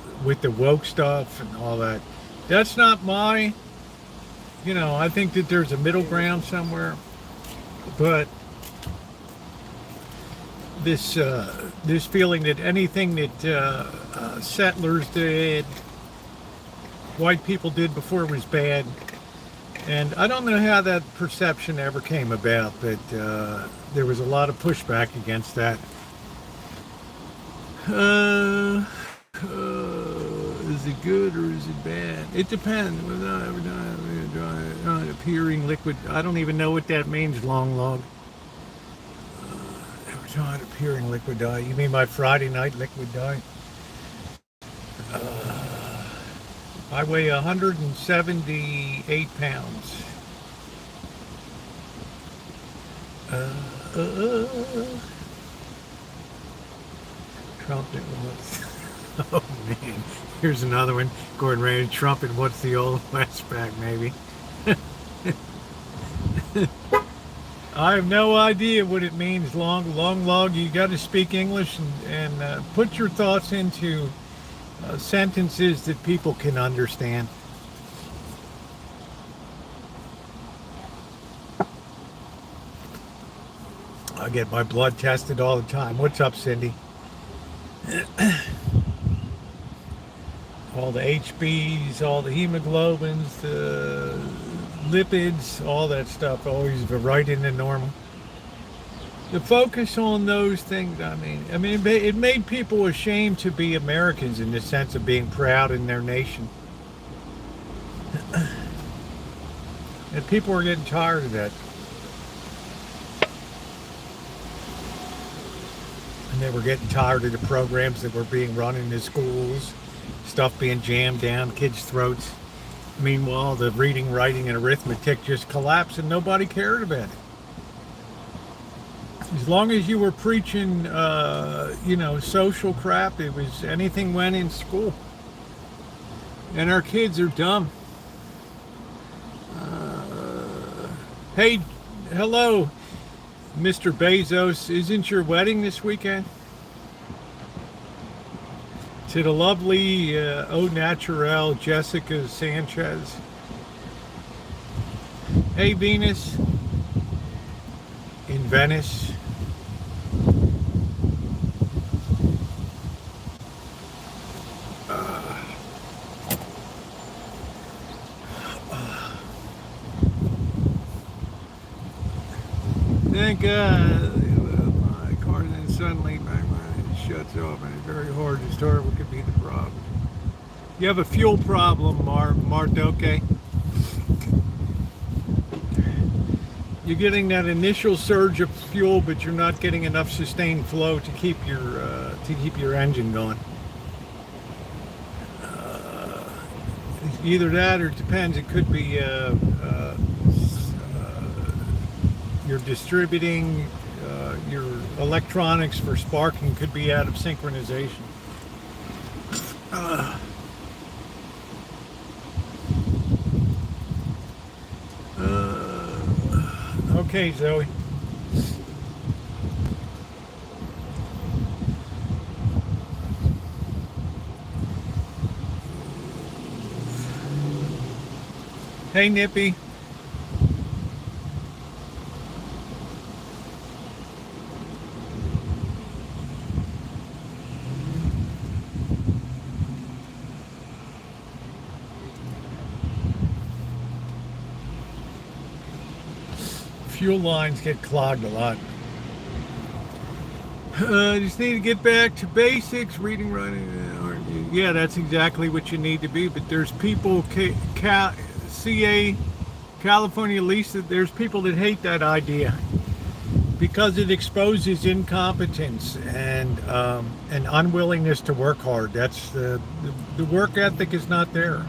woke stuff and all that. That's not I think that there's a middle ground somewhere. But this feeling that anything that settlers did, white people did before was bad. And I don't know how that perception ever came about, but there was a lot of pushback against that. Is it good or is it bad? It depends. Appearing liquid. I don't even know what that means, long log. Every time appearing liquid dye. You mean my Friday night liquid dye? I weigh 178 pounds. Trumpet, oh man, here's another one. Gordon Ramsay, trumpet, what's the old West back, maybe? I have no idea what it means, long log. You got to speak English and put your thoughts into sentences that people can understand. I get my blood tested all the time. What's up, Cindy? All the HBs, all the hemoglobins, the lipids, all that stuff, always right into normal. The focus on those things, I mean, it made people ashamed to be Americans in the sense of being proud in their nation. And people were getting tired of that. And they were getting tired of the programs that were being run in the schools, stuff being jammed down kids' throats. Meanwhile, the reading, writing, and arithmetic just collapsed and nobody cared about it. As long as you were preaching, social crap, it was anything went in school. And our kids are dumb. Hey, hello, Mr. Bezos. Isn't your wedding this weekend? To the lovely au naturel Jessica Sanchez. Hey, Venus. In Venice. Thank God my car then suddenly shuts off and it's very hard to start. What could be the problem? You have a fuel problem, Mardoke. You're getting that initial surge of fuel, but you're not getting enough sustained flow to keep your engine going. Either that, or it depends. It could be you're distributing your electronics for sparking could be out of synchronization. Okay, Zoe. Hey, Nippy. Fuel lines get clogged a lot. Just need to get back to basics, reading, writing. Yeah, that's exactly what you need to be. But there's people, CA, California Lisa, there's people that hate that idea because it exposes incompetence and unwillingness to work hard. That's the work ethic is not there.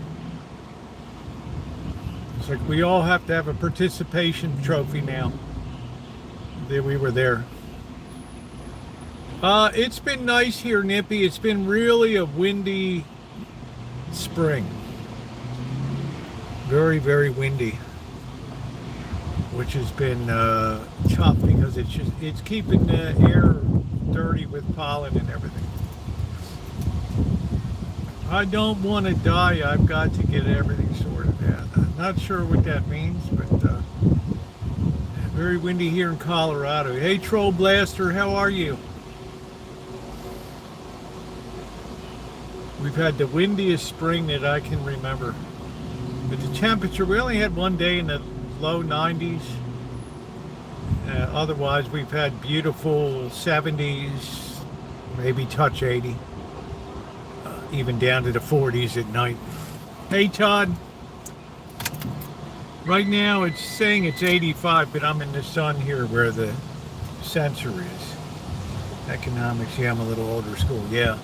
It's like we all have to have a participation trophy now that we were there. It's been nice here, Nippy. It's been really a windy spring. Very, very windy, which has been tough because it's keeping the air dirty with pollen and everything. I don't want to die. I've got to get everything sorted out. I'm not sure what that means, but very windy here in Colorado. Hey, Troll Blaster, how are you? We've had the windiest spring that I can remember. But the temperature, we only had one day in the low 90s. Otherwise, we've had beautiful 70s, maybe touch 80. Even down to the 40s at night. Hey, Todd. Right now, it's saying it's 85, but I'm in the sun here where the sensor is. Economics, yeah, I'm a little older school, yeah.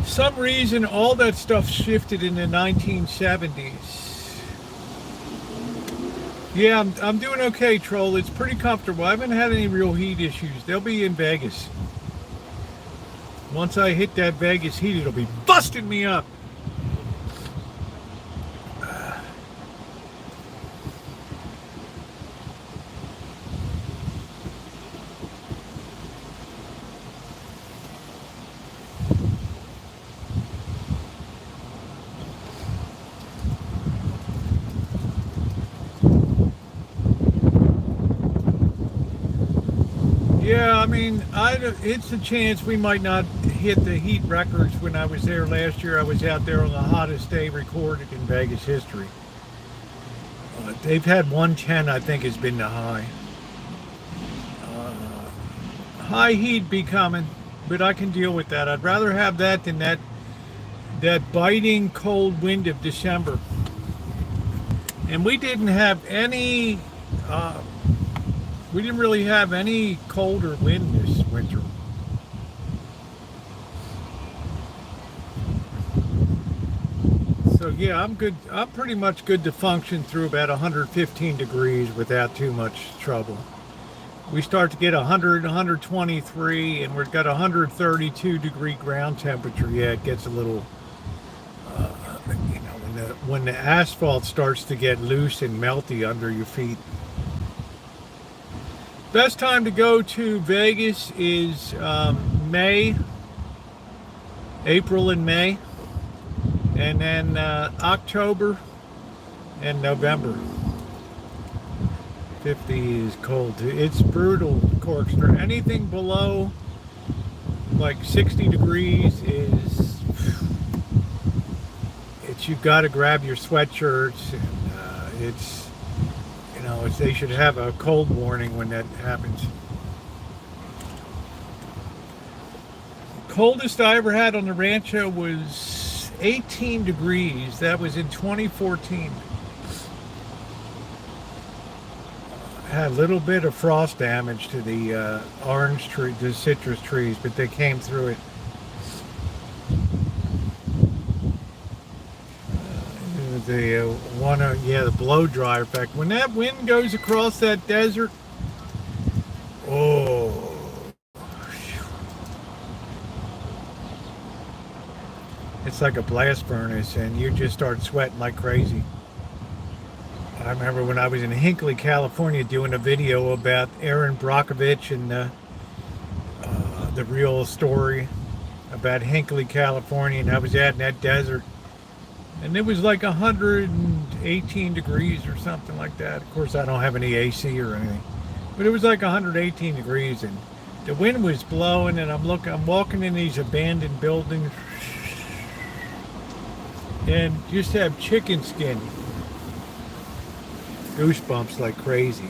Some reason all that stuff shifted in the 1970s. Yeah, I'm doing okay, Troll. It's pretty comfortable. I haven't had any real heat issues. They'll be in Vegas. Once I hit that Vegas heat, it'll be busting me up. Yeah, I mean, it's a chance we might not hit the heat records. When I was there last year, I was out there on the hottest day recorded in Vegas history. They've had 110, I think, has been the high. High heat be coming, but I can deal with that. I'd rather have that than that biting cold wind of December. And we didn't have any... we didn't really have any colder wind this winter. So yeah, I'm good. I'm pretty much good to function through about 115 degrees without too much trouble. we start to get 100, 123, and we've got 132 degree ground temperature. Yeah, it gets a little, when the asphalt starts to get loose and melty under your feet. Best time to go to Vegas is May, April and May, and then October and November. 50 is cold. It's brutal, Corkscrew. Anything below like 60 degrees is, you've got to grab your sweatshirts, and they should have a cold warning when that happens. Coldest I ever had on the Rancho was 18 degrees. That was in 2014. Had a little bit of frost damage to the orange tree, the citrus trees, but they came through it. The blow dryer effect. When that wind goes across that desert, oh, it's like a blast furnace, and you just start sweating like crazy. I remember when I was in Hinckley, California, doing a video about Aaron Brockovich and the real story about Hinckley, California, and I was out in that desert, and it was like 118 degrees or something like that. Of course, I don't have any AC or anything, but it was like 118 degrees, and the wind was blowing, and I'm walking in these abandoned buildings, and just have chicken skin goosebumps like crazy.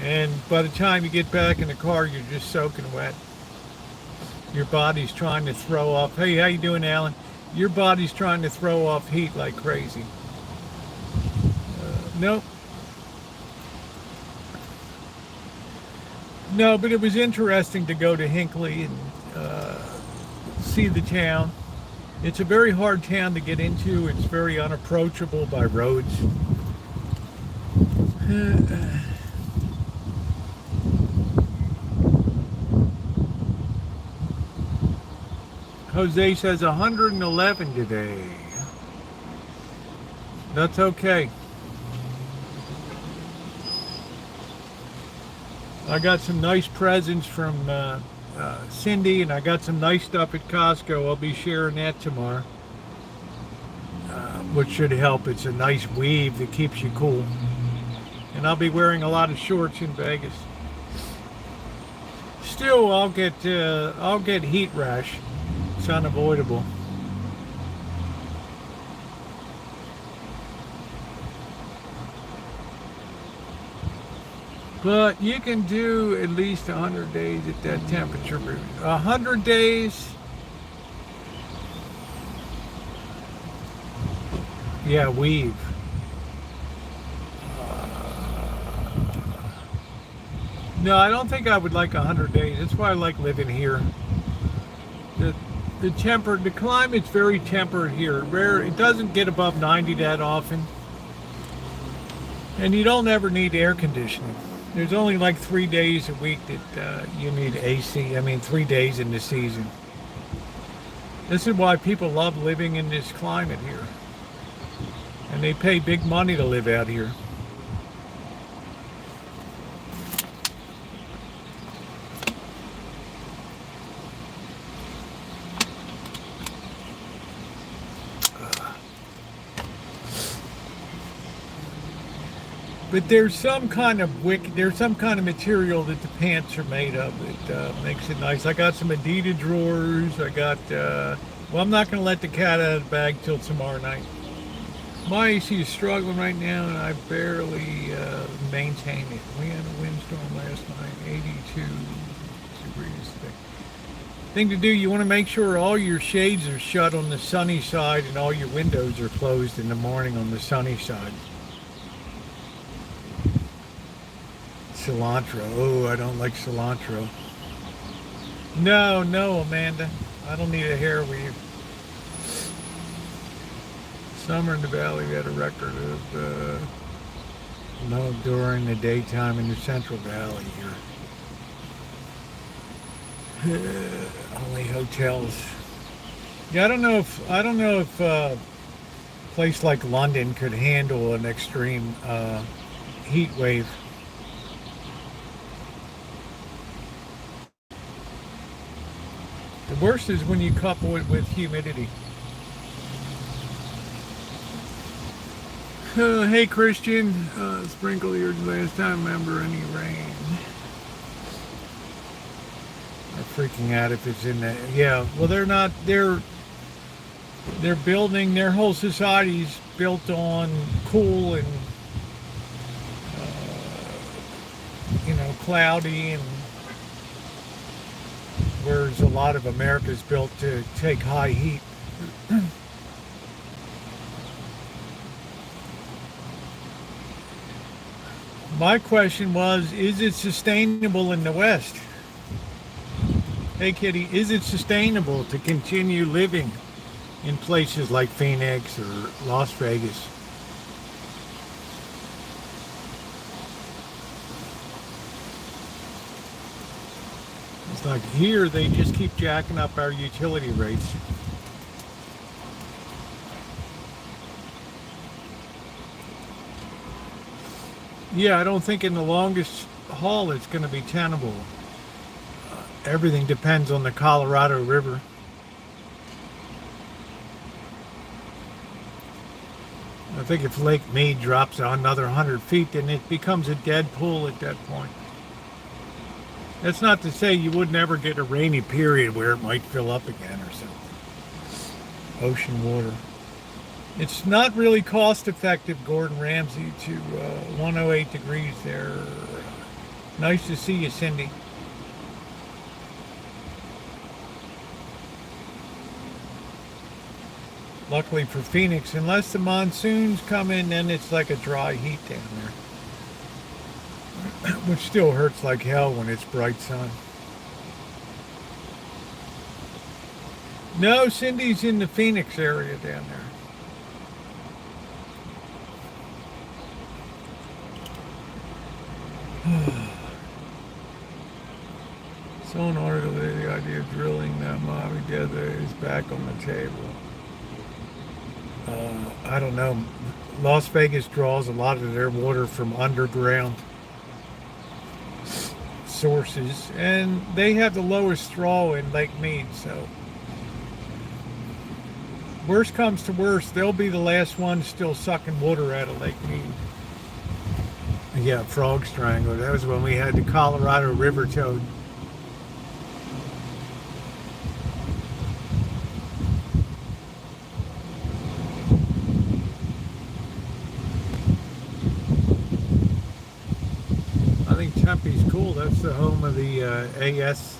And by the time you get back in the car, you're just soaking wet. Your body's trying to throw off. Hey, how you doing, Alan? Your body's trying to throw off heat like crazy. No, but it was interesting to go to Hinckley and see the town. It's a very hard town to get into. It's very unapproachable by roads. Jose says 111 today. That's okay. I got some nice presents from Cindy, and I got some nice stuff at Costco. I'll be sharing that tomorrow, which should help. It's a nice weave that keeps you cool. And I'll be wearing a lot of shorts in Vegas. Still, I'll get heat rash. It's unavoidable. But you can do at least 100 days at that temperature. 100 days. Yeah, weave. No, I don't think I would like 100 days. That's why I like living here. The climate's very temperate here. It doesn't get above 90 that often. And you don't ever need air conditioning. There's only like 3 days a week that you need AC. 3 days in the season. This is why people love living in this climate here. And they pay big money to live out here. But there's some kind of material that the pants are made of that makes it nice. I got some Adidas drawers. I got, I'm not going to let the cat out of the bag till tomorrow night. My AC is struggling right now, and I barely maintain it. We had a windstorm last night, 82 degrees today. Thing to do, you want to make sure all your shades are shut on the sunny side and all your windows are closed in the morning on the sunny side. Cilantro. Oh, I don't like cilantro. No, Amanda. I don't need a hair weave. Summer in the Valley, we had a record of during the daytime in the Central Valley here. Only hotels. Yeah, I don't know if a place like London could handle an extreme heat wave. The worst is when you couple it with humidity. Hey Christian, sprinkle your last time remember any rain. I'm freaking out if it's in there. Yeah, well they're not. They're building their whole society's built on cool and cloudy, and whereas a lot of America's built to take high heat. My question was, is it sustainable in the West? Hey Kitty, is it sustainable to continue living in places like Phoenix or Las Vegas? It's like here they just keep jacking up our utility rates. Yeah, I don't think in the longest haul it's going to be tenable. Everything depends on the Colorado River. I think if Lake Mead drops another 100 feet, then it becomes a dead pool at that point. That's not to say you would never get a rainy period where it might fill up again or something. Ocean water. It's not really cost effective, Gordon Ramsay, to 108 degrees there. Nice to see you, Cindy. Luckily for Phoenix, unless the monsoons come in, then it's like a dry heat down there, which still hurts like hell when it's bright sun. No, Cindy's in the Phoenix area down there. So in order to the idea of drilling that mob together is back on the table. I don't know. Las Vegas draws a lot of their water from underground sources, and they have the lowest draw in Lake Mead. So, worst comes to worst, they'll be the last ones still sucking water out of Lake Mead. Yeah, frog strangler. That was when we had the Colorado River toad. I think Tempe's cool. That's the home of the AS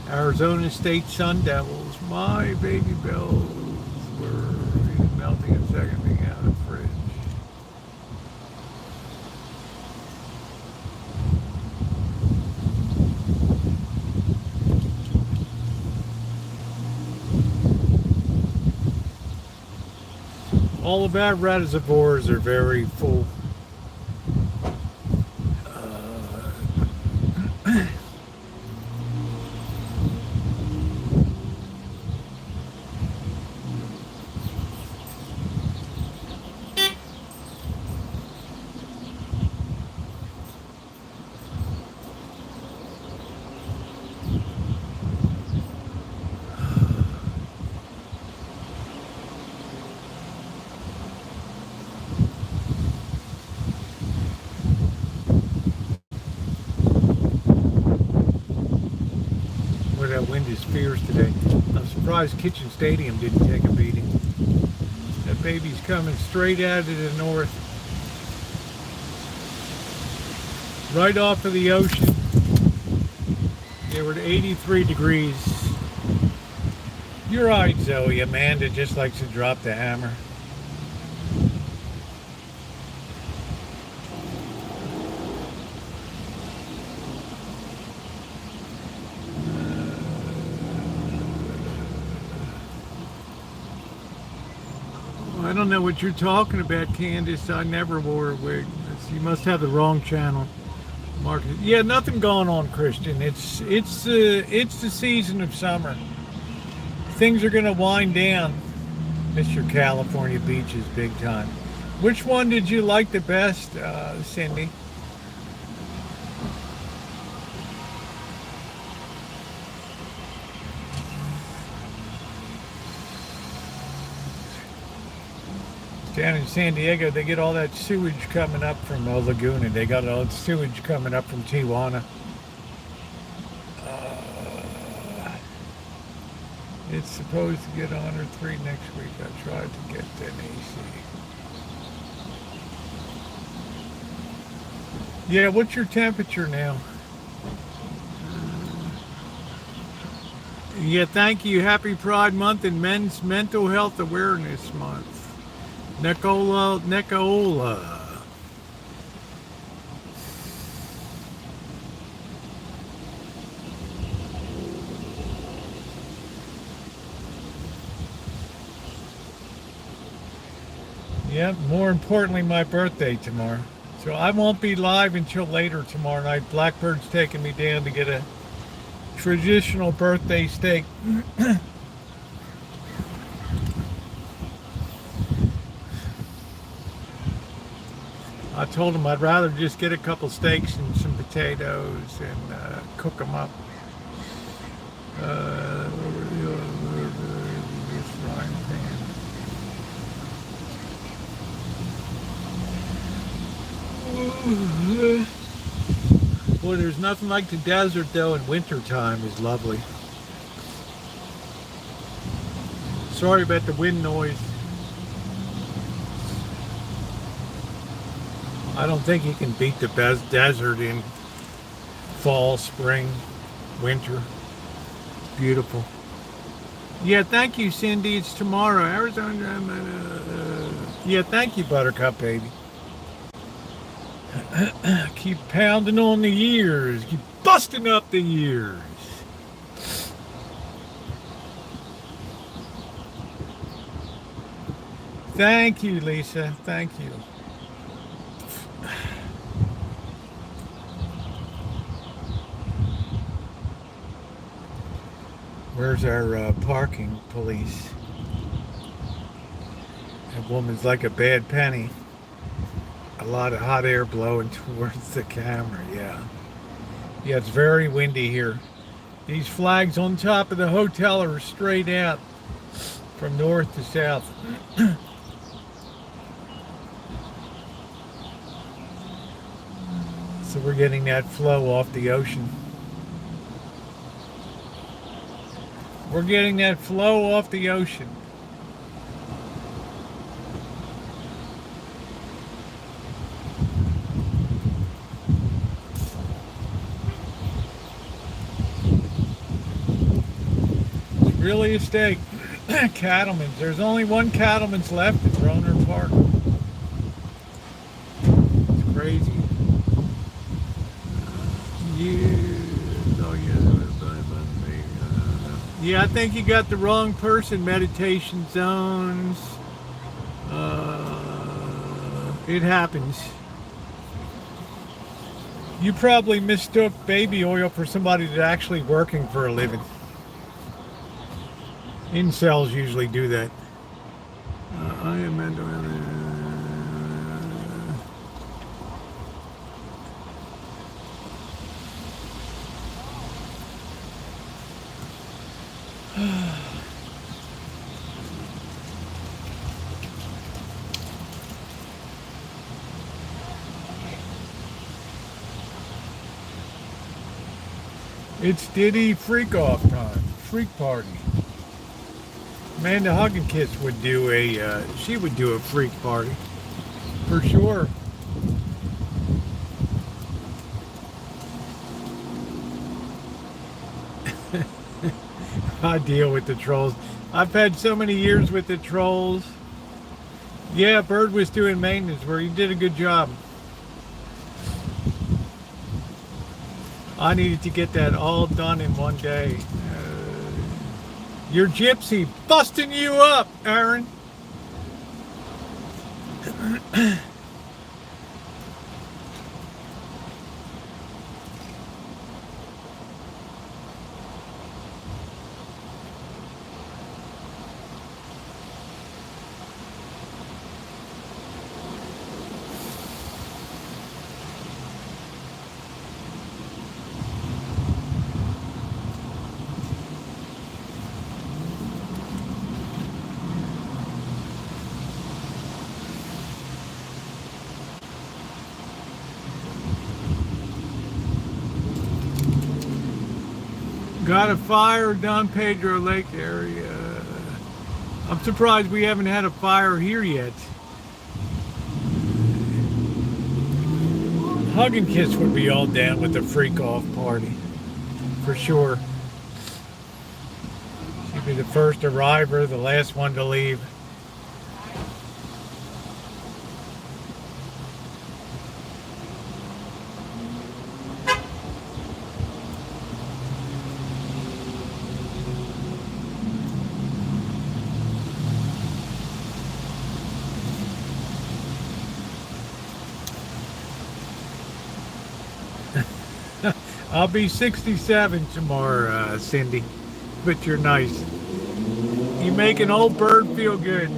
Arizona State Sun Devils. My baby bells were melting a second being out of the fridge. All of our reservoirs are very full. That wind is fierce today. I'm surprised Kitchen Stadium didn't take a beating. That baby's coming straight out of the north, right off of the ocean. They were at 83 degrees. You're right, Zoe. Amanda just likes to drop the hammer. I don't know what you're talking about, Candace. I never wore a wig. You must have the wrong channel. Market. Yeah, nothing going on, Christian. It's the season of summer. Things are gonna wind down. Miss your California beaches big time. Which one did you like the best, Cindy? Down in San Diego, they get all that sewage coming up from Laguna. They got all the sewage coming up from Tijuana. Uh, it's supposed to get 103 next week. I tried to get an AC. Yeah, what's your temperature now? Yeah, thank you. Happy Pride Month and Men's Mental Health Awareness Month. Nicola. Yep, more importantly, my birthday tomorrow. So I won't be live until later tomorrow night. Blackbird's taking me down to get a traditional birthday steak. I told him I'd rather just get a couple steaks and some potatoes and cook them up. This frying pan. Boy, there's nothing like the desert though in winter time. Is lovely. Sorry about the wind noise. I don't think you can beat the best desert in fall, spring, winter. Beautiful. Yeah, thank you, Cindy. It's tomorrow. Arizona. Yeah, thank you, Buttercup baby. Keep pounding on the ears. Keep busting up the ears. Thank you, Lisa. Thank you. Where's our parking police? That woman's like a bad penny. A lot of hot air blowing towards the camera, yeah. Yeah, it's very windy here. These flags on top of the hotel are straight out from north to south. So we're getting that flow off the ocean. We're getting that flow off the ocean. It's really a steak. Cattleman's. There's only one Cattleman's left in Roner Park. It's crazy. Yeah, I think you got the wrong person. Meditation zones. It happens. You probably mistook baby oil for somebody that's actually working for a living. Incels usually do that. I am into It's Diddy freak off time, freak party. Amanda Hugginkiss would do she would do a freak party, for sure. I deal with the trolls. I've had so many years with the trolls. Yeah, Bird was doing maintenance where he did a good job. I needed to get that all done in one day. Your gypsy busting you up, Aaron. Got a fire, Don Pedro Lake area. I'm surprised we haven't had a fire here yet. Hug and Kiss would be all down with the freak off party. For sure. She'd be the first arriver, the last one to leave. I'll be 67 tomorrow, Cindy, but you're nice. You make an old bird feel good.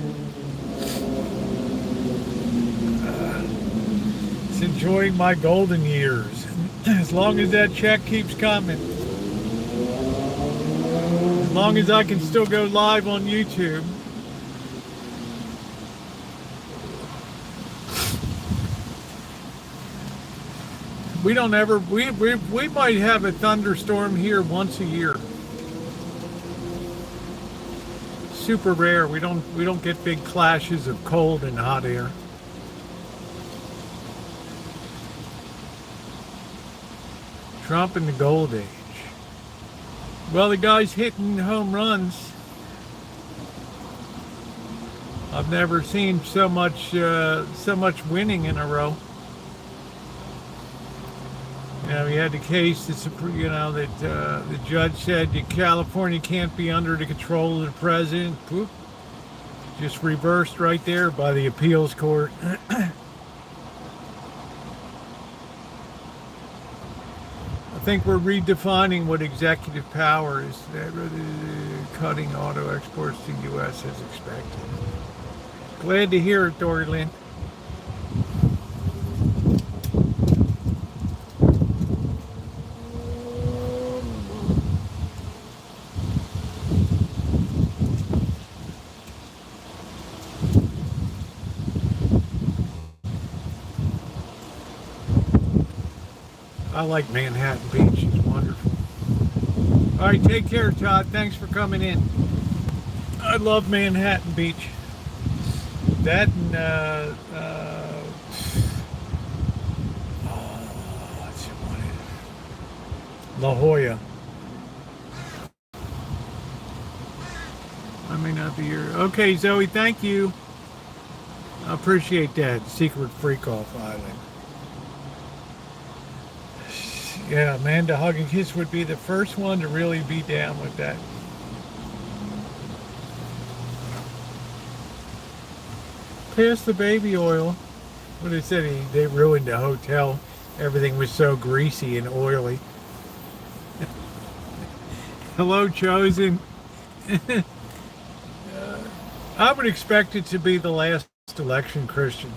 It's enjoying my golden years. As long as that check keeps coming. As long as I can still go live on YouTube. We don't ever, we might have a thunderstorm here once a year. Super rare. We don't get big clashes of cold and hot air. Trump in the gold age. Well, the guy's hitting home runs. I've never seen so much winning in a row. You know, he had the case that the judge said that California can't be under the control of the president. Whoop. Just reversed right there by the appeals court. I think we're redefining what executive power is. Cutting auto exports to the U.S. as expected. Glad to hear it, Dory Lynn. I like Manhattan Beach. It's wonderful. All right, take care, Todd. Thanks for coming in. I love Manhattan Beach. That and what's it one? La Jolla. I may not be here. Okay, Zoe, thank you. I appreciate that. Secret Freak Off Island. Yeah, Amanda Hug and Kiss would be the first one to really be down with that. Pass the baby oil. What they said, they ruined the hotel. Everything was so greasy and oily. Hello, Chosen. I would expect it to be the last election, Christian.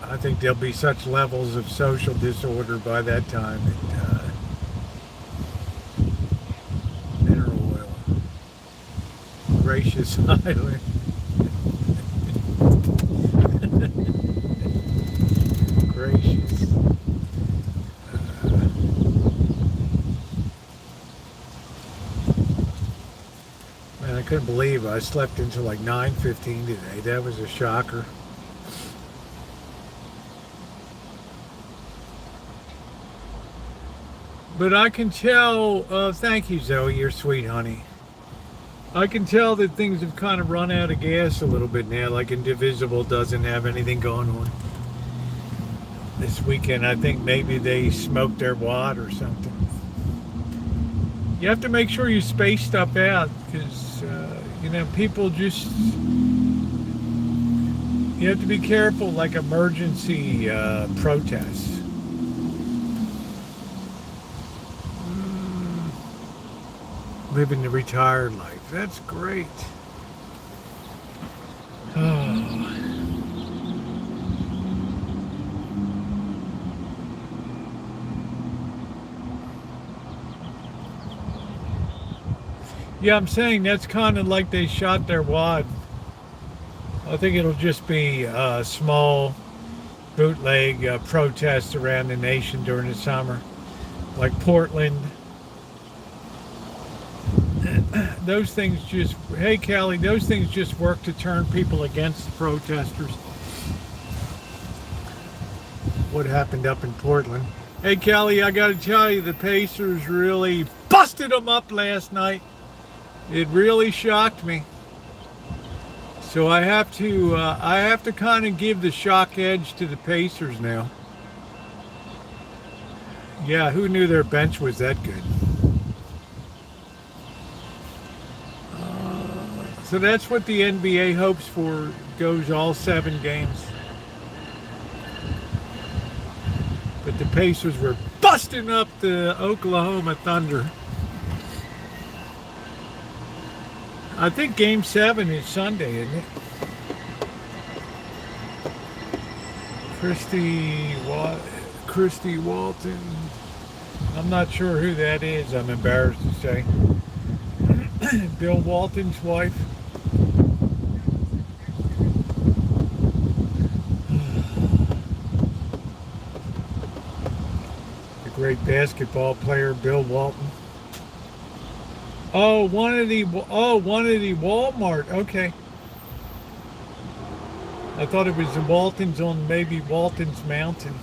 I think there'll be such levels of social disorder by that time that mineral oil. Gracious Island. Gracious. Man, I couldn't believe I slept until like 9:15 today. That was a shocker. But I can tell, thank you, Zoe, you're sweet, honey. I can tell that things have kind of run out of gas a little bit now, like Indivisible doesn't have anything going on. This weekend, I think maybe they smoked their wad or something. You have to make sure you space stuff out, because, people just, you have to be careful, like emergency protests. Living the retired life. That's great. Oh. Yeah, I'm saying that's kind of like they shot their wad. I think it'll just be small bootleg protests around the nation during the summer, like Portland. Those things just, hey Callie, those things just work to turn people against the protesters. What happened up in Portland? Hey Callie, I gotta tell you, the Pacers really busted them up last night. It really shocked me. So I have to kind of give the shock edge to the Pacers now. Yeah, who knew their bench was that good? So that's what the NBA hopes for, goes all 7 games. But the Pacers were busting up the Oklahoma Thunder. I think Game 7 is Sunday, isn't it? Christy Walton. I'm not sure who that is, I'm embarrassed to say. Bill Walton's wife. The great basketball player Bill Walton. One of the Walmart. Okay. I thought it was the Waltons on maybe Walton's Mountain.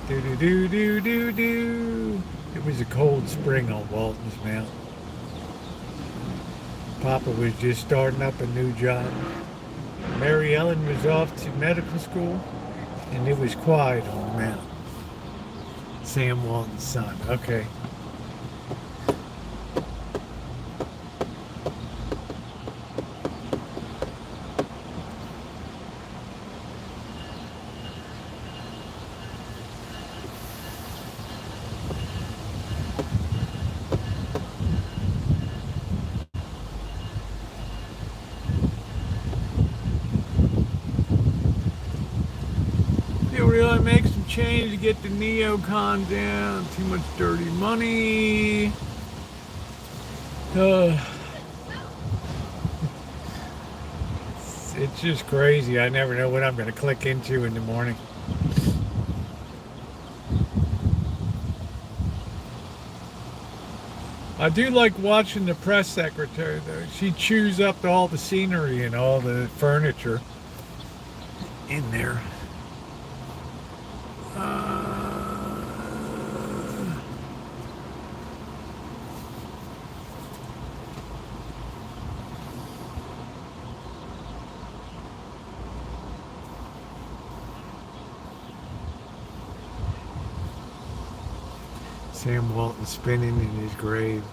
Do do do do do do. It was a cold spring on Walton's Mountain. Papa was just starting up a new job. Mary Ellen was off to medical school, and it was quiet on the mountain. Sam Walton's son. Okay. Really make some change to get the neocon down. Too much dirty money. It's just crazy. I never know what I'm going to click into in the morning. I do like watching the press secretary, though. She chews up all the scenery and all the furniture in there. Sam Walton spinning in his grave.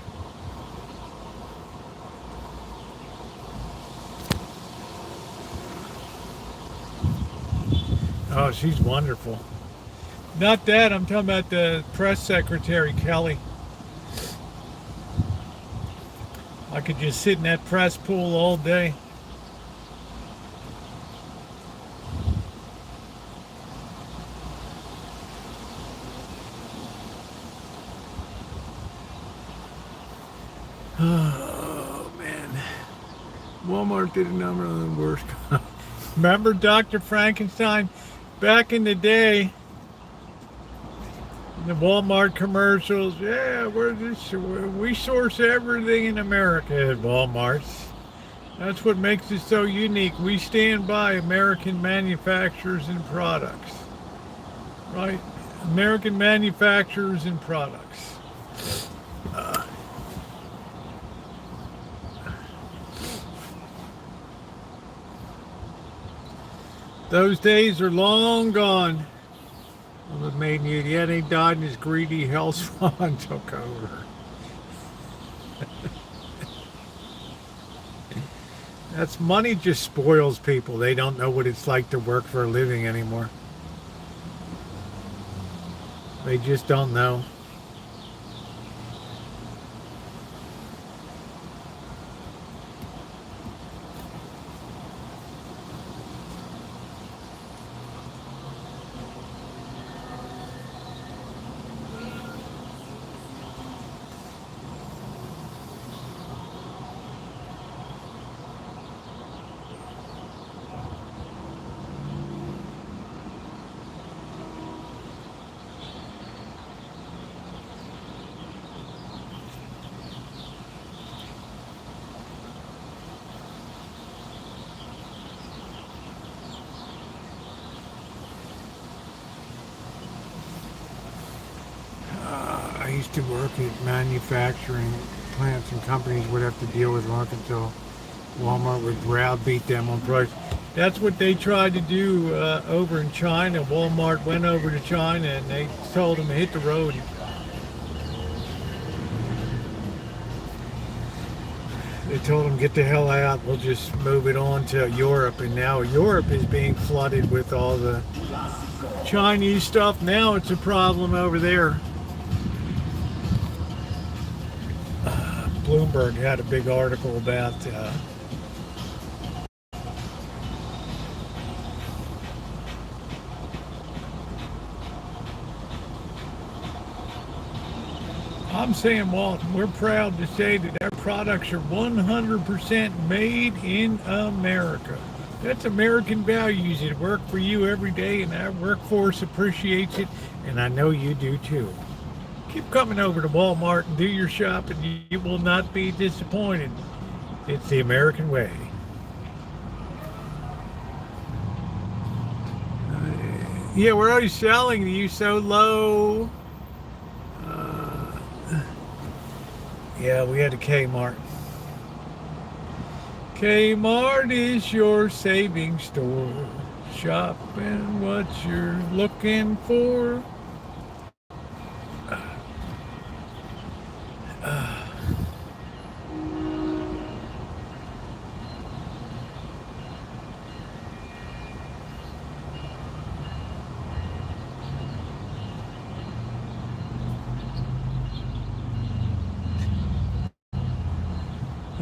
Oh, she's wonderful. Not that, I'm talking about the press secretary, Kelly. I could just sit in that press pool all day. Oh, man. Walmart did a number of the worst. Remember Dr. Frankenstein? Back in the day, the Walmart commercials, yeah, we source everything in America at Walmart's. That's what makes it so unique. We stand by American manufacturers and products. Right? American manufacturers and products. Those days are long gone. Well, it made you yet he died and his greedy health spawn took over. That's money just spoils people. They don't know what it's like to work for a living anymore. They just don't know. used to work at manufacturing plants and companies would have to deal with Arkansas. Walmart would browbeat them on price. That's what they tried to do over in China. Walmart went over to China and they told them to hit the road. They told them, get the hell out, we'll just move it on to Europe. And now Europe is being flooded with all the Chinese stuff. Now it's a problem over there. Bloomberg had a big article about I'm saying, Walton, we're proud to say that our products are 100% made in America. That's American values. It work for you every day, and our workforce appreciates it, and I know you do too. Keep coming over to Walmart and do your shopping. You will not be disappointed. It's the American way. Yeah, we're always selling to you so low. Yeah, we had a Kmart. Kmart is your saving store. Shopping what you're looking for.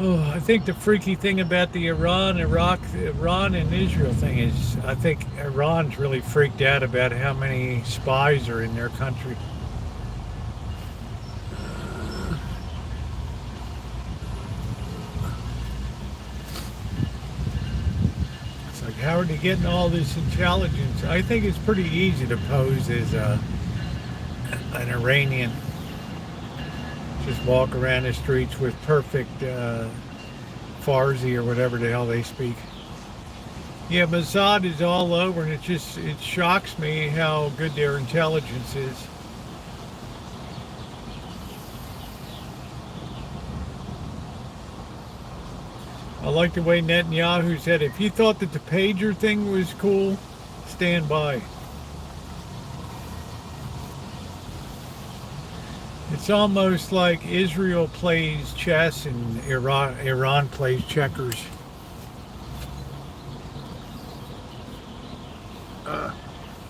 Oh, I think the freaky thing about the Iran and Israel thing is I think Iran's really freaked out about how many spies are in their country. It's like, how are they getting all this intelligence? I think it's pretty easy to pose as an Iranian. Just walk around the streets with perfect Farsi or whatever the hell they speak. Yeah, Mossad is all over, and it shocks me how good their intelligence is. I like the way Netanyahu said, if you thought that the pager thing was cool, stand by. It's almost like Israel plays chess and Iran plays checkers.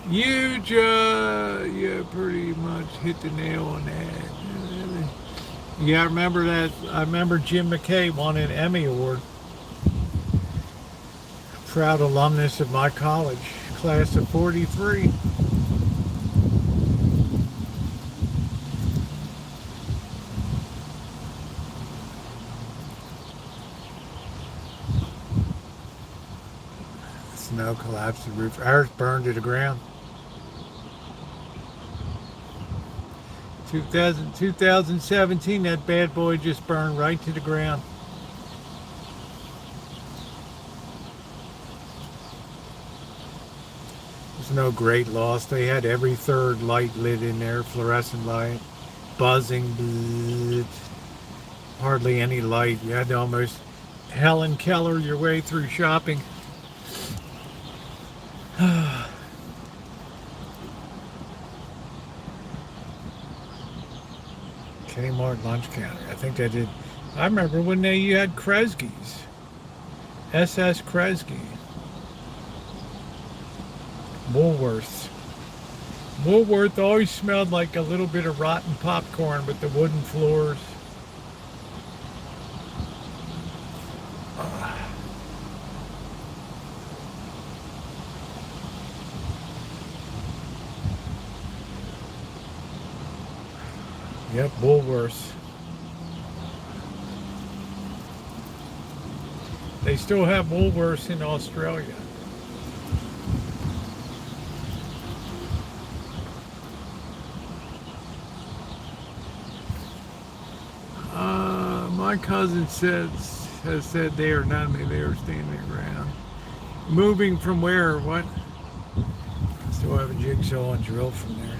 You pretty much hit the nail on that. Yeah, I remember that. I remember Jim McKay won an Emmy Award. Proud alumnus of my college, class of 43. Snow collapsed the roof. Ours burned to the ground. 2017, that bad boy just burned right to the ground. There's no great loss. They had every third light lit in there, fluorescent light, buzzing, bleh, hardly any light. You had to almost Helen Keller your way through shopping. Kmart lunch counter. I think they did. I remember when you had Kresge's. SS Kresge. Woolworths. Woolworth always smelled like a little bit of rotten popcorn with the wooden floors. Yep, Woolworths. They still have Woolworths in Australia. My cousin has said they are none of me. They are standing around. Moving from where? What? Still have a jigsaw and drill from there.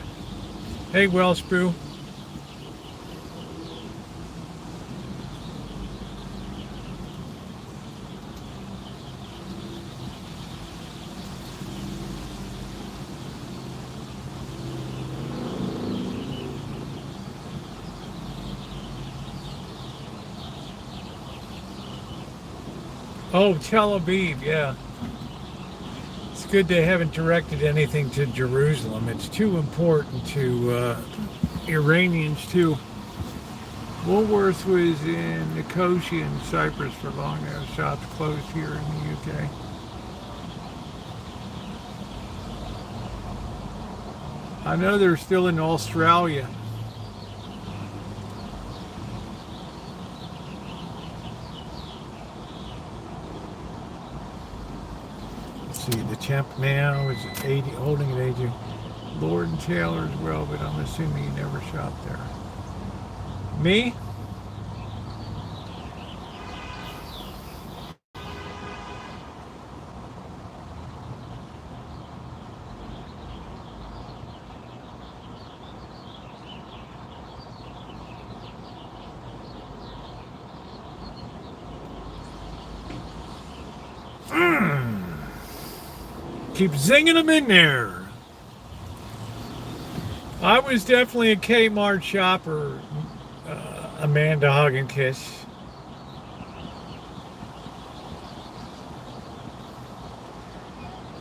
Hey, Wellsbrew. Oh, Tel Aviv, yeah. It's good they haven't directed anything to Jerusalem. It's too important to Iranians, too. Woolworth was in Nicosia in Cyprus for long now. Shops closed here in the UK. I know they're still in Australia. Let's see, the temp now is 80, holding at 80. Lord and Taylor as well, but I'm assuming you never shopped there. Me? Keep zinging them in there. I was definitely a Kmart shopper, Amanda Hug and Kiss.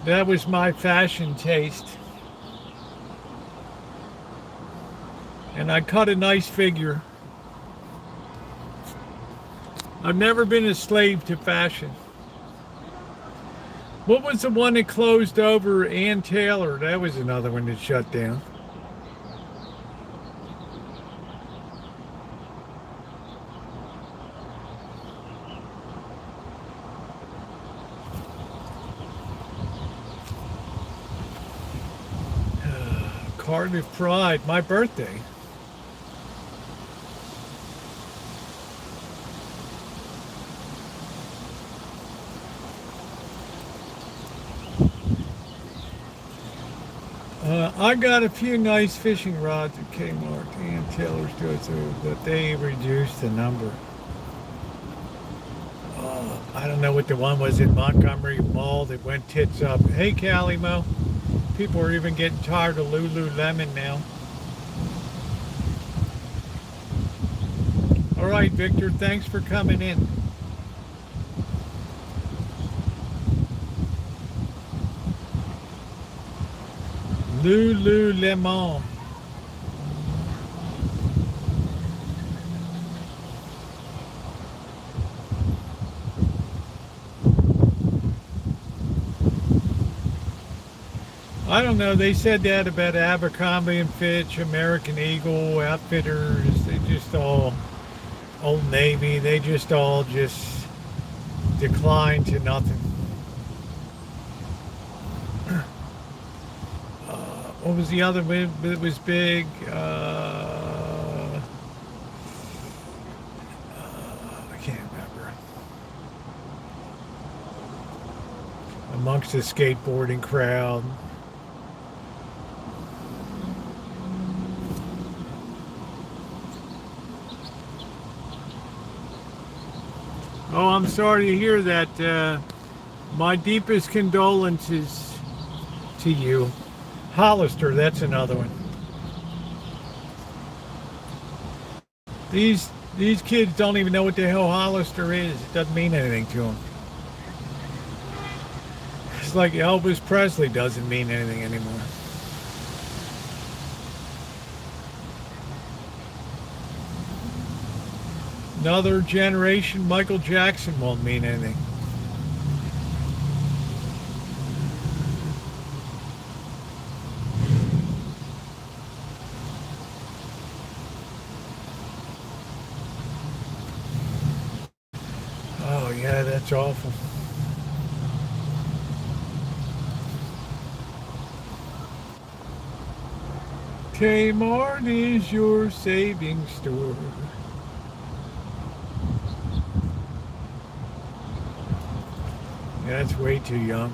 That was my fashion taste. And I cut a nice figure. I've never been a slave to fashion. What was the one that closed over? Ann Taylor. That was another one that shut down. Cardiff Pride, my birthday. I got a few nice fishing rods at Kmart and Taylor's too, but they reduced the number. I don't know what the one was in Montgomery Mall that went tits up. Hey, Callie Mo. People are even getting tired of Lululemon now. All right, Victor, thanks for coming in. Lululemon. I don't know. They said that about Abercrombie and Fitch, American Eagle, Outfitters. They just all, Old Navy. They just all just declined to nothing. What was the other one that was big? I can't remember. Amongst the skateboarding crowd. Oh, I'm sorry to hear that. My deepest condolences to you. Hollister, that's another one. These kids don't even know what the hell Hollister is. It doesn't mean anything to them. It's like Elvis Presley doesn't mean anything anymore. Another generation, Michael Jackson won't mean anything. Oh yeah, that's awful. Kmart is your saving store. That's way too young.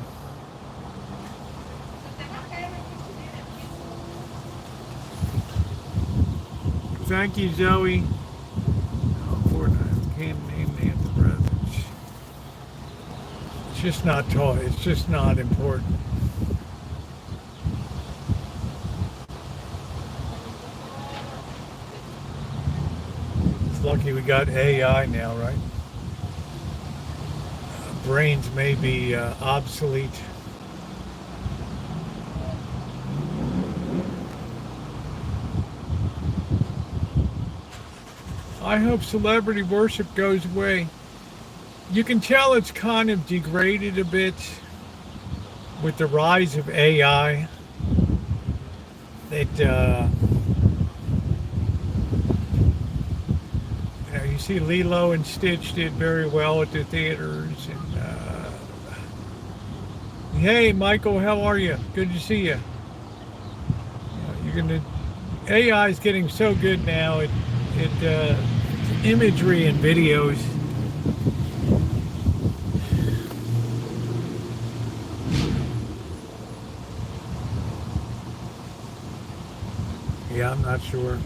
Thank you, Zoe. Can't name the brothers. It's just not taught. It's just not important. It's lucky we got AI now, right? brains may be obsolete. I hope celebrity worship goes away. You can tell it's kind of degraded a bit with the rise of AI. It, you see Lilo and Stitch did very well at the theaters. And hey, Michael, how are you? Good to see you. You're gonna AI is getting so good now. It imagery and videos. Yeah, I'm not sure.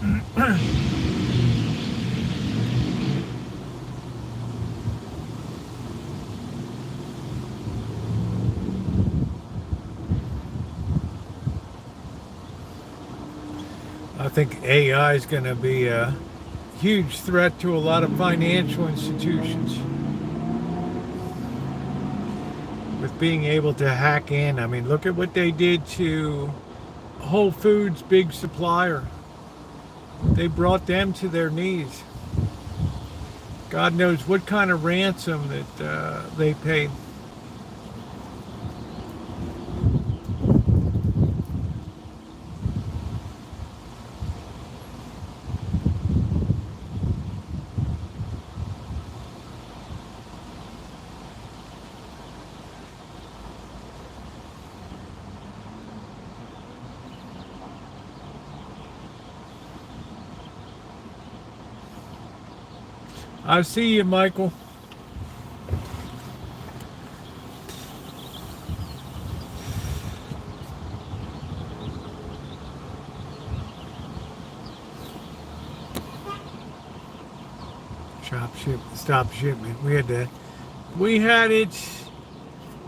I think AI is going to be a huge threat to a lot of financial institutions with being able to hack in. I mean, look at what they did to Whole Foods' big supplier. They brought them to their knees. God knows what kind of ransom that they paid. I see you, Michael. Stop shipment. We had it.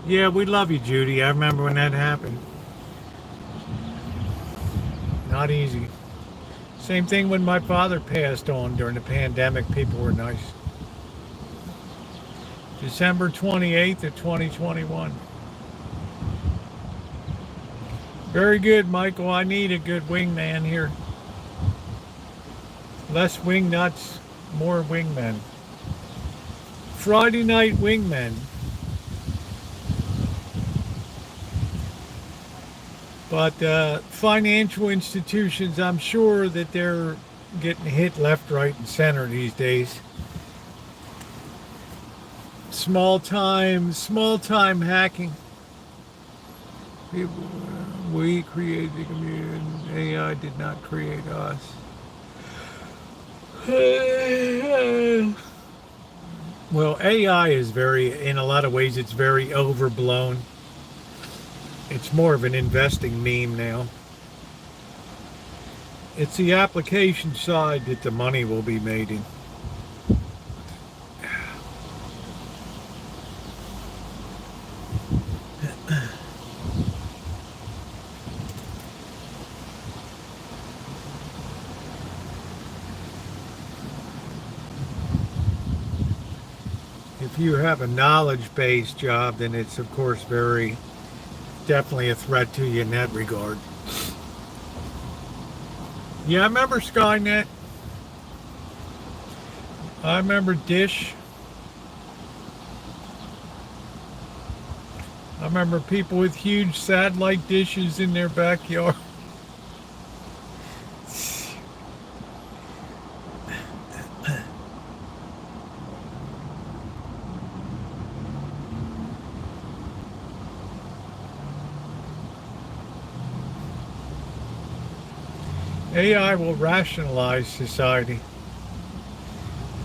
Yeah, we love you, Judy. I remember when that happened. Not easy. Same thing when my father passed on during the pandemic. People were nice. December 28th of 2021. Very good, Michael. I need a good wingman here. Less wing nuts, more wingmen. Friday night wingmen. But financial institutions, I'm sure that they're getting hit left, right, and center these days. Small time hacking. We created the community. AI did not create us. Well, AI is in a lot of ways, it's very overblown. It's more of an investing meme now. It's the application side that the money will be made in. If you have a knowledge-based job, then it's of course definitely a threat to you in that regard. Yeah, I remember Skynet. I remember Dish. I remember people with huge satellite dishes in their backyard. AI will rationalize society.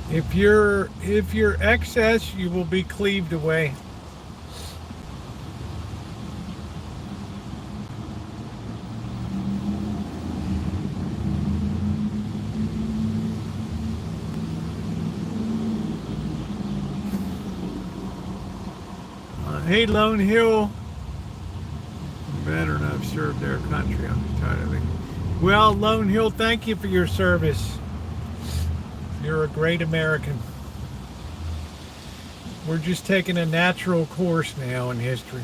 If you're excess, you will be cleaved away. Hey, Lone Hill. Veteran, I've served their country. I'm tired of it. Well, Lone Hill, thank you for your service. You're a great American. We're just taking a natural course now in history.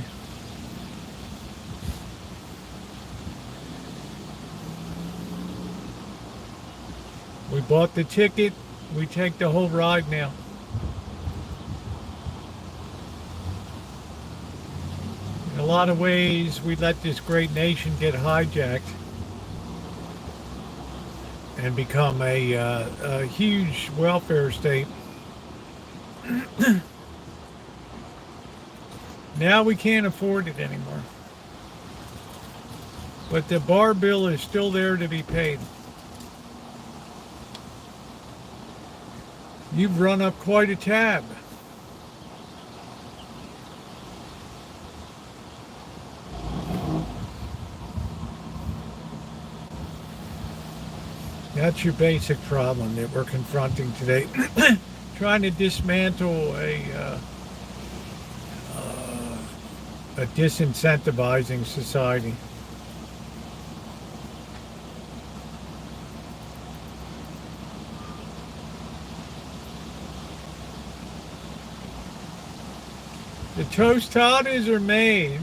We bought the ticket. We take the whole ride now. In a lot of ways, we let this great nation get hijacked and become a huge welfare state. Now we can't afford it anymore. But the bar bill is still there to be paid. You've run up quite a tab. That's your basic problem that we're confronting today. Trying to dismantle a disincentivizing society. The tostadas are made.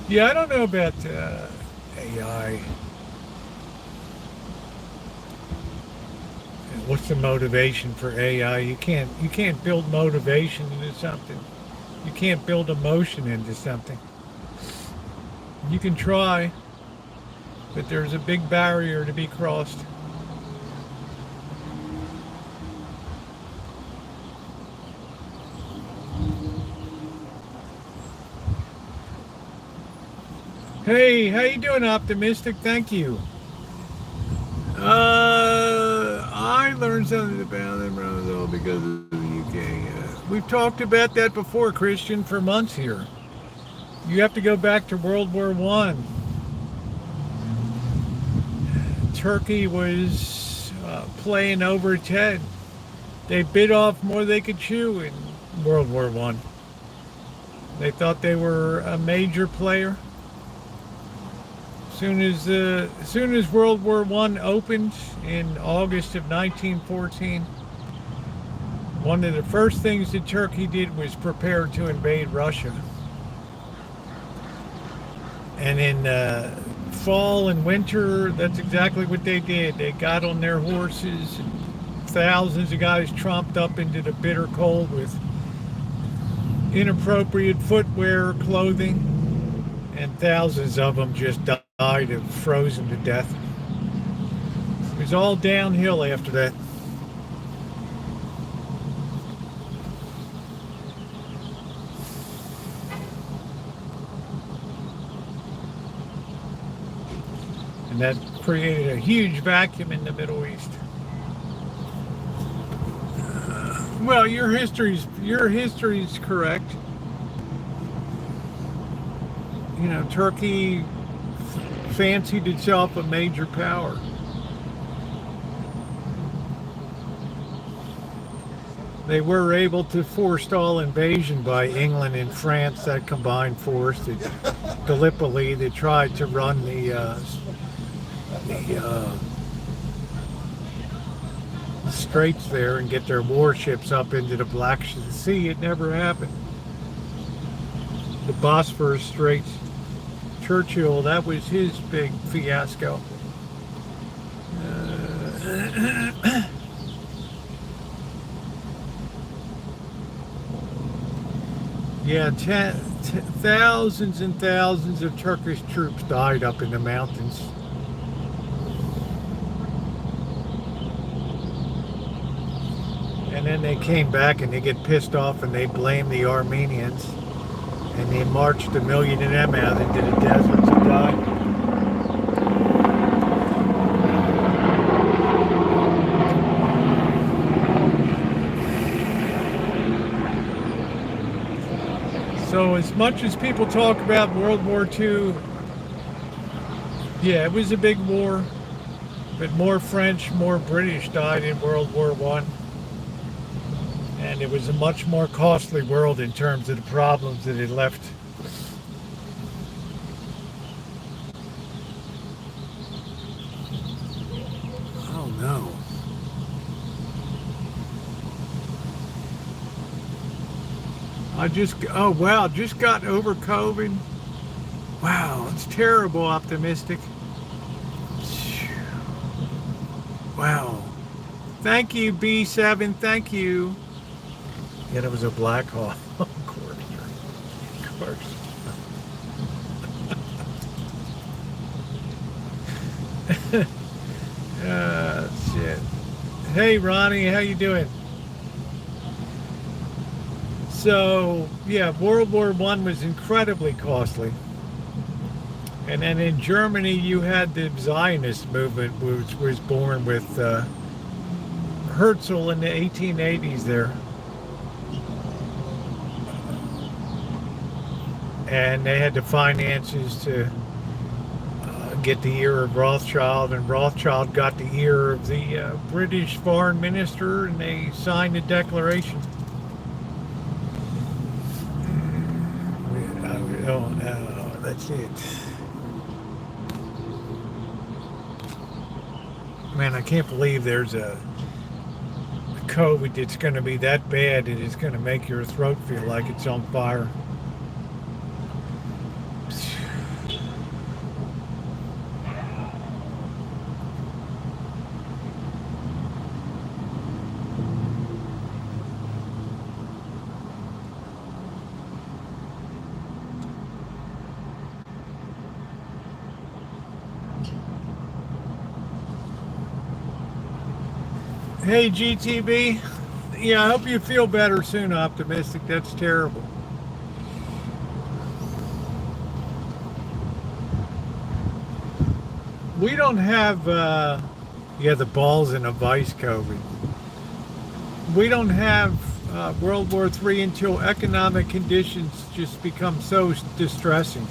Yeah, I don't know about AI. What's the motivation for AI? You can't build motivation into something. You can't build emotion into something. You can try, but there's a big barrier to be crossed. Hey, how you doing, Optimistic? Thank you. I learned something about them because of the UK. We've talked about that before, Christian, for months here. You have to go back to World War One. Turkey was playing over its head. They bit off more they could chew in World War One. They thought they were a major player. As soon as World War One opened in August of 1914, one of the first things that Turkey did was prepare to invade Russia. And in fall and winter, that's exactly what they did. They got on their horses, and thousands of guys tromped up into the bitter cold with inappropriate footwear, clothing, and thousands of them just died of frozen to death. It was all downhill after that. And that created a huge vacuum in the Middle East. Well, your history's correct. You know, Turkey fancied itself a major power. They were able to forestall invasion by England and France, that combined force, that Gallipoli, that tried to run the straits there and get their warships up into the Black Sea. It never happened. The Bosphorus Straits. Churchill, that was his big fiasco. Yeah, thousands and thousands of Turkish troops died up in the mountains. And then they came back and they get pissed off and they blame the Armenians. And they marched 1 million of them out into the deserts and died. So as much as people talk about World War II, yeah, it was a big war, but more French, more British died in World War I. And it was a much more costly world in terms of the problems that it left. Oh no. Oh wow, just got over COVID. Wow, it's terrible optimistic. Wow. Thank you, B7. Thank you. Yeah, that was a black hole. Of course. Of course. Shit. Hey, Ronnie, how you doing? So, yeah, World War One was incredibly costly. And then in Germany, you had the Zionist movement, which was born with Herzl in the 1880s there. And they had the finances to get the ear of Rothschild, and Rothschild got the ear of the British foreign minister, and they signed the declaration. Oh, no, that's it. Man, I can't believe there's a COVID that's going to be that bad that it's going to make your throat feel like it's on fire. Hey, GTB. Yeah, I hope you feel better soon, Optimistic. That's terrible. We don't have, the balls in a vice COVID. We don't have World War III until economic conditions just become so distressing.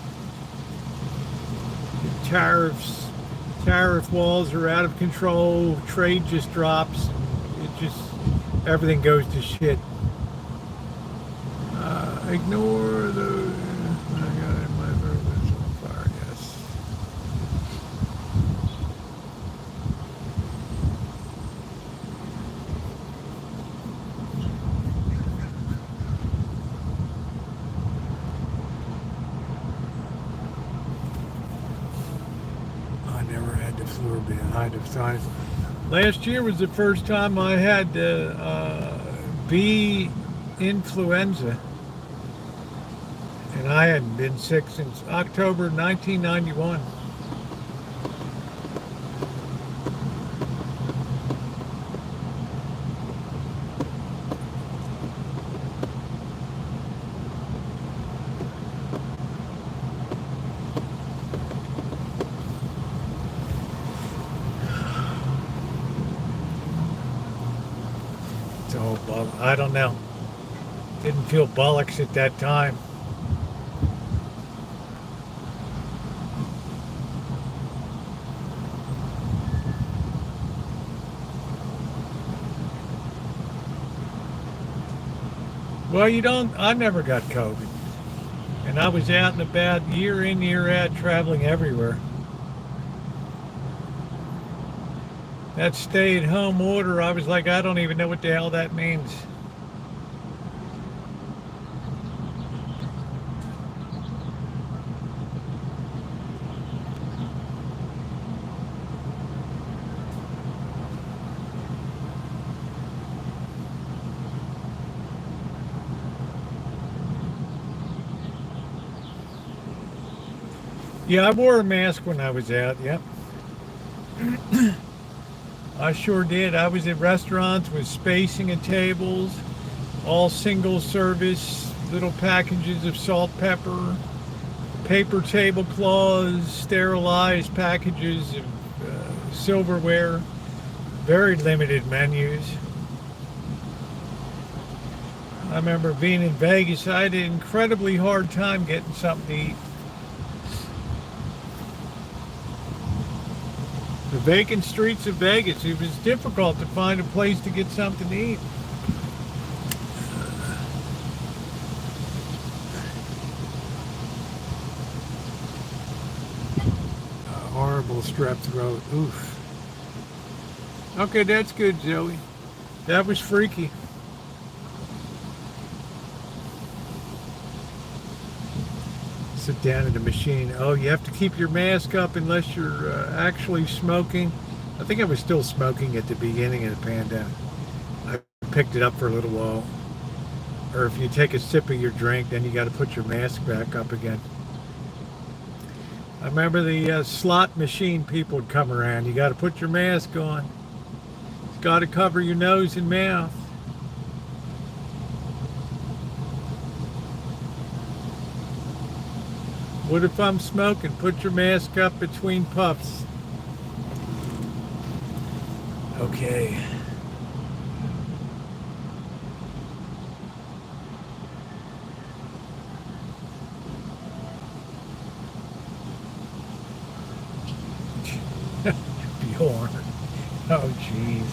Tariff walls are out of control, trade just drops, everything goes to shit. Ignore the, I got it in my throat, it's on fire, yes. I never had the flu or behind of times. Last year was the first time I had bee influenza, and I hadn't been sick since October 1991. I don't know. Didn't feel bollocks at that time. Well, I never got COVID. And I was out and about year in, year out, traveling everywhere. That stay-at-home order, I was like, I don't even know what the hell that means. Yeah, I wore a mask when I was out, yep. I sure did. I was at restaurants with spacing of tables, all single service, little packages of salt, pepper, paper tablecloths, sterilized packages of silverware, very limited menus. I remember being in Vegas, I had an incredibly hard time getting something to eat. The vacant streets of Vegas, it was difficult to find a place to get something to eat. A horrible strep throat, oof. Okay, that's good, Zoe. That was freaky. Sit down at the machine. Oh, you have to keep your mask up unless you're actually smoking. I think I was still smoking at the beginning of the pandemic. I picked it up for a little while. Or if you take a sip of your drink, then you got to put your mask back up again. I remember the slot machine people would come around. You got to put your mask on. It's got to cover your nose and mouth. What if I'm smoking? Put your mask up between puffs. Okay. Bjorn. Oh, jeez.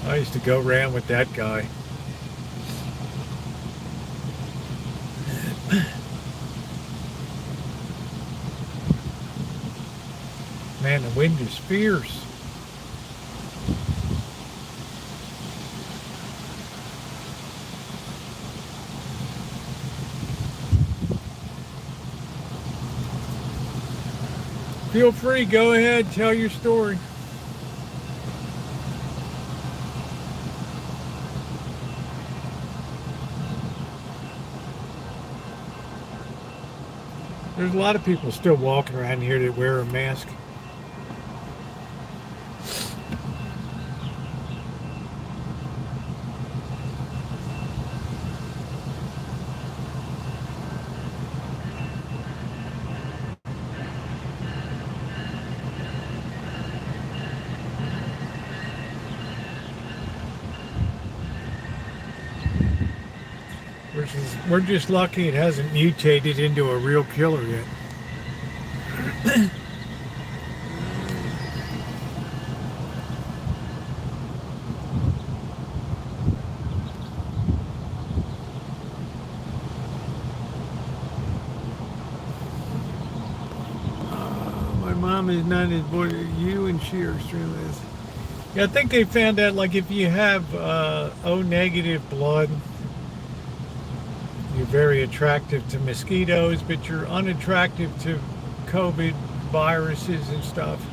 I used to go around with that guy. Man, the wind is fierce. Feel free, go ahead, tell your story. There's a lot of people still walking around here that wear a mask. We're just lucky it hasn't mutated into a real killer yet. My mom is not as bored as you, and she are extremely. Yeah, I think they found out, like, if you have O negative blood, you're very attractive to mosquitoes, but you're unattractive to COVID viruses and stuff.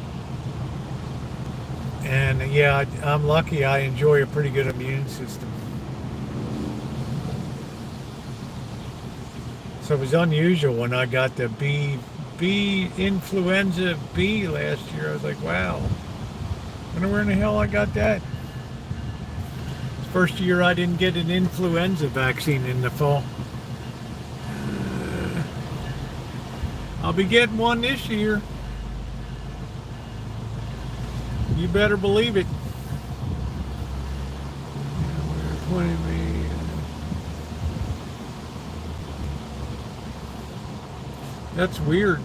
And yeah, I'm lucky. I enjoy a pretty good immune system. So it was unusual when I got the B influenza B last year. I was like, wow, I wonder where in the hell I got that. First year I didn't get an influenza vaccine in the fall. I'll be getting one this year. You better believe it. That's weird.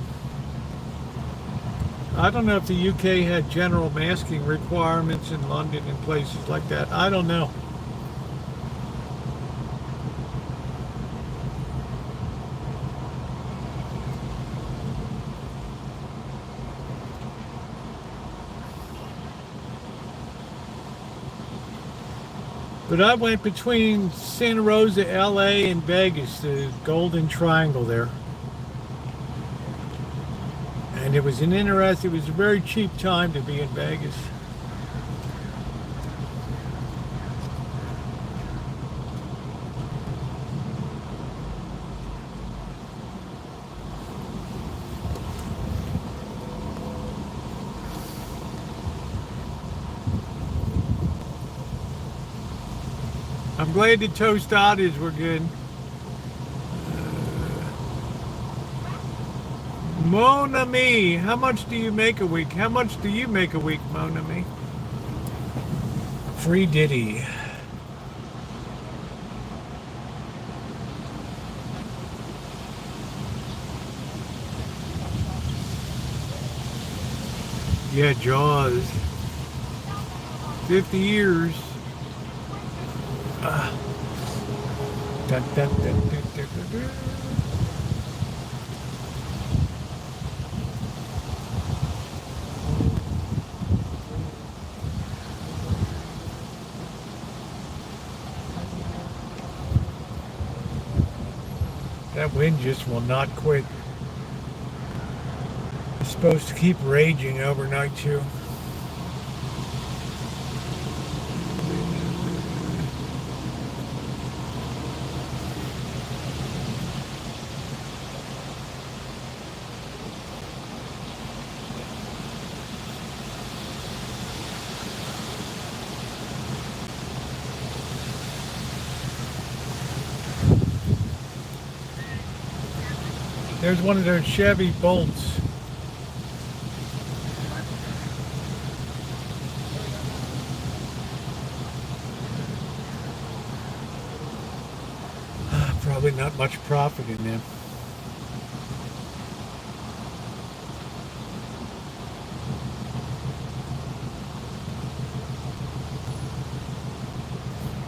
I don't know if the UK had general masking requirements in London and places like that. I don't know. But I went between Santa Rosa, LA, and Vegas, the Golden Triangle there. And it was it was a very cheap time to be in Vegas. I'm glad the tostadas were good. Mon ami, how much do you make a week? How much do you make a week, Mon ami? Free Diddy. Yeah, Jaws. 50 years. Dun, dun, dun, dun, dun, dun, dun. That wind just will not quit. It's supposed to keep raging overnight too. There's one of those Chevy Bolts. Probably not much profit in them.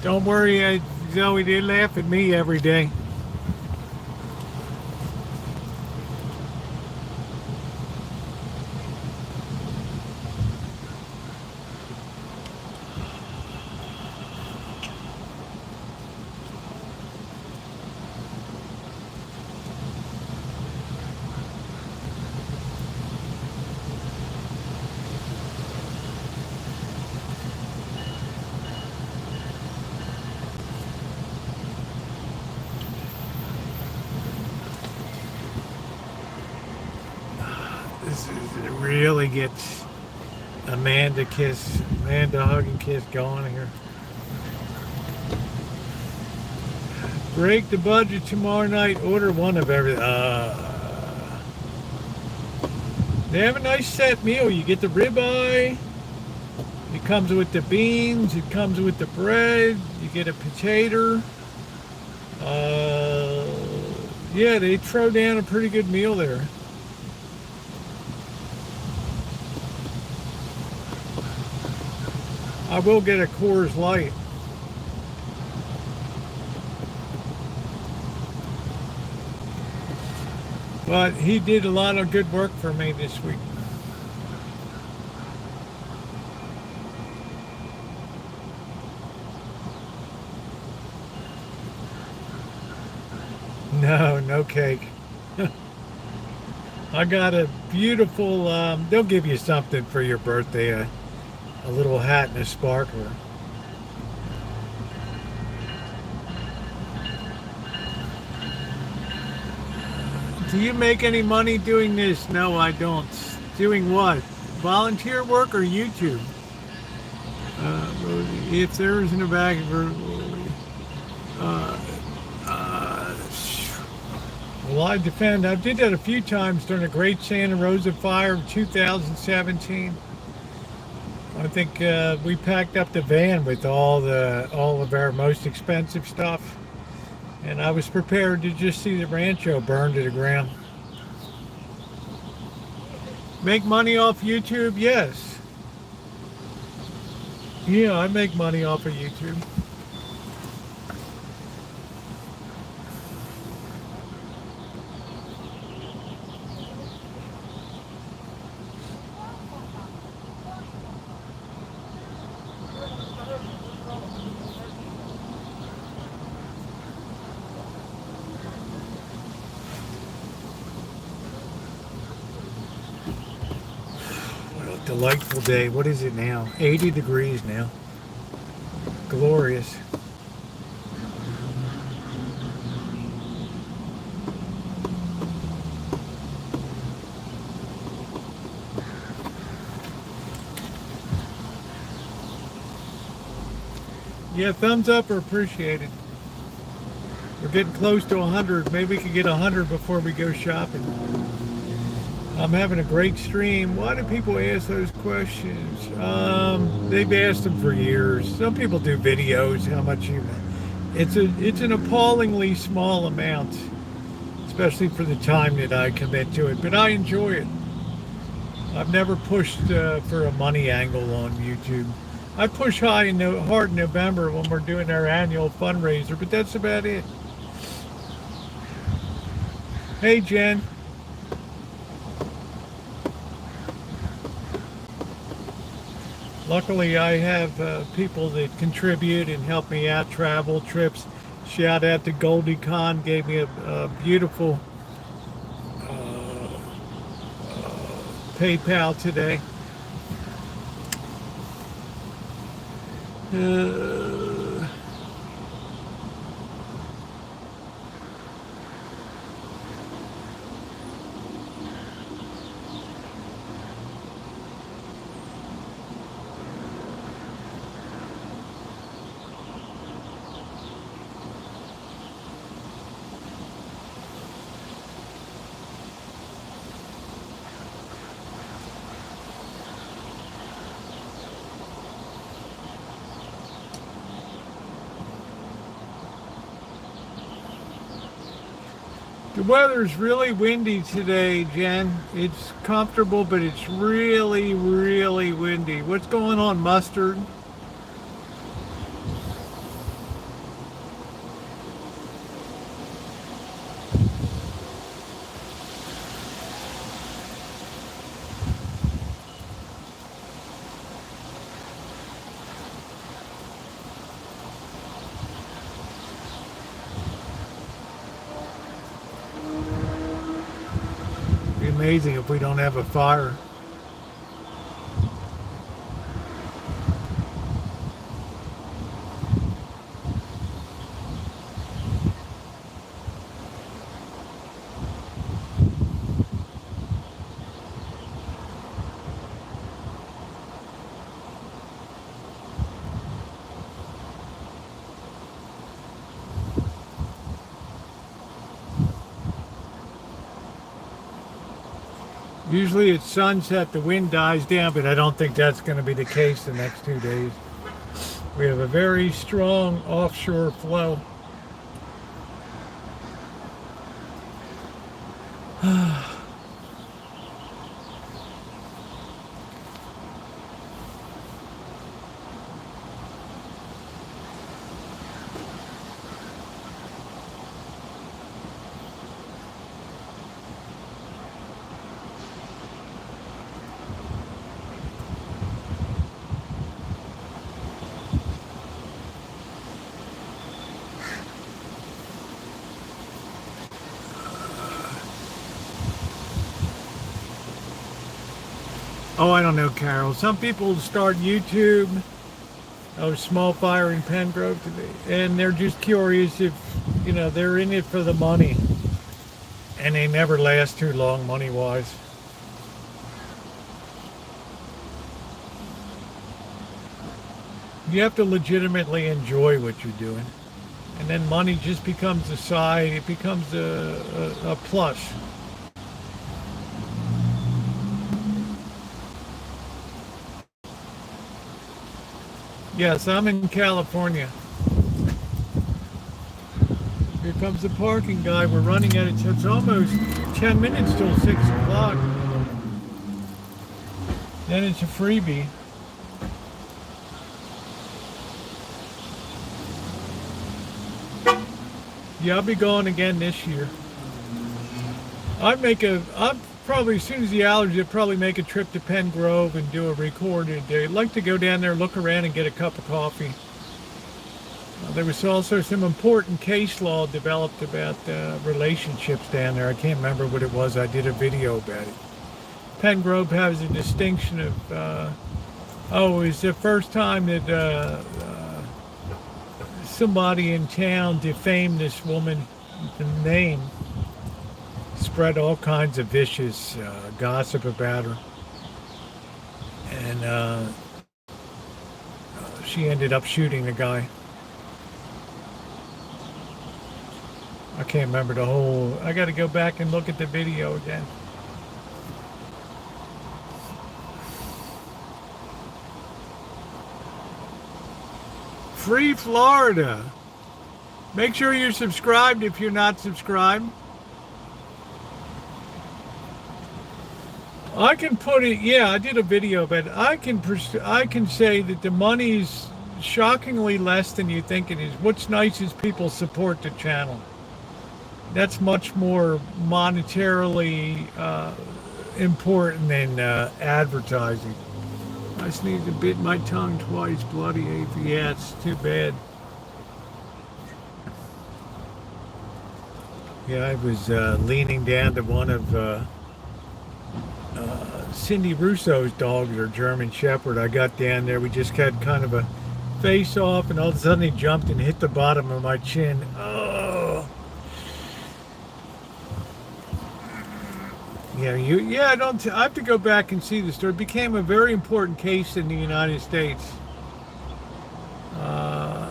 Don't worry, Zoe, they laugh at me every day. It really gets Amanda hug and kiss going here. Break the budget tomorrow night. Order one of everything. They have a nice set meal. You get the ribeye. It comes with the beans. It comes with the bread. You get a potato. Yeah, they throw down a pretty good meal there. I will get a Coors Light. But he did a lot of good work for me this week. No cake. I got a beautiful, they'll give you something for your birthday, a little hat and a sparkler. Do you make any money doing this? No, I don't. Doing what? Volunteer work or YouTube? Rosie, if there isn't a bag of well, I defend. I did that a few times during the Great Santa Rosa Fire of 2017. I think we packed up the van with all of our most expensive stuff, and I was prepared to just see the Rancho burn to the ground. Make money off YouTube? Yes. Yeah, I make money off of YouTube. Delightful day. What is it now? 80 degrees now. Glorious. Yeah, thumbs up are appreciated. We're getting close to 100. Maybe we could get 100 before we go shopping. I'm having a great stream. Why do people ask those questions? They've asked them for years. Some people do videos. How much you? It's an appallingly small amount, especially for the time that I commit to it. But I enjoy it. I've never pushed for a money angle on YouTube. I push hard in November when we're doing our annual fundraiser, but that's about it. Hey, Jen. Luckily, I have people that contribute and help me out, travel, trips. Shout out to Goldie Khan, gave me a beautiful PayPal today. Uh, The weather's really windy today, Jen. It's comfortable, but it's really, really windy. What's going on, Mustard? It'd be amazing if we don't have a fire. Usually at sunset the wind dies down, but I don't think that's going to be the case the next 2 days. We have a very strong offshore flow. Oh, I don't know, Carol. Some people start YouTube, oh, small fire in Pengrove today, and they're just curious if, they're in it for the money. And they never last too long money-wise. You have to legitimately enjoy what you're doing. And then money just becomes a side, it becomes a plus. Yes, I'm in California. Here comes the parking guy. We're running at it. It's almost 10 minutes till 6 o'clock. Then it's a freebie. Yeah, I'll be going again this year. I'd probably, as soon as the allergies, I'd probably make a trip to Pen Grove and do a recorded. I'd like to go down there, look around, and get a cup of coffee. There was also some important case law developed about relationships down there. I can't remember what it was. I did a video about it. Pen Grove has a distinction of, it's the first time that somebody in town defamed this woman's name, spread all kinds of vicious gossip about her, and she ended up shooting the guy. I can't remember the whole. I got to go back and look at the video again. Free Florida. Make sure you're subscribed if you're not subscribed. I can put it. Yeah, I did a video, but I can say that the money's shockingly less than you think it is. What's nice is people support the channel. That's much more monetarily important than advertising. I sneezed and bit my tongue twice, bloody ape. Yeah, it's too bad. Yeah, I was leaning down to one of Cindy Russo's dogs, or German Shepherd. I got down there. We just had kind of a face off, and all of a sudden he jumped and hit the bottom of my chin. Oh, yeah, yeah. I don't. I have to go back and see the story. It became a very important case in the United States. Uh,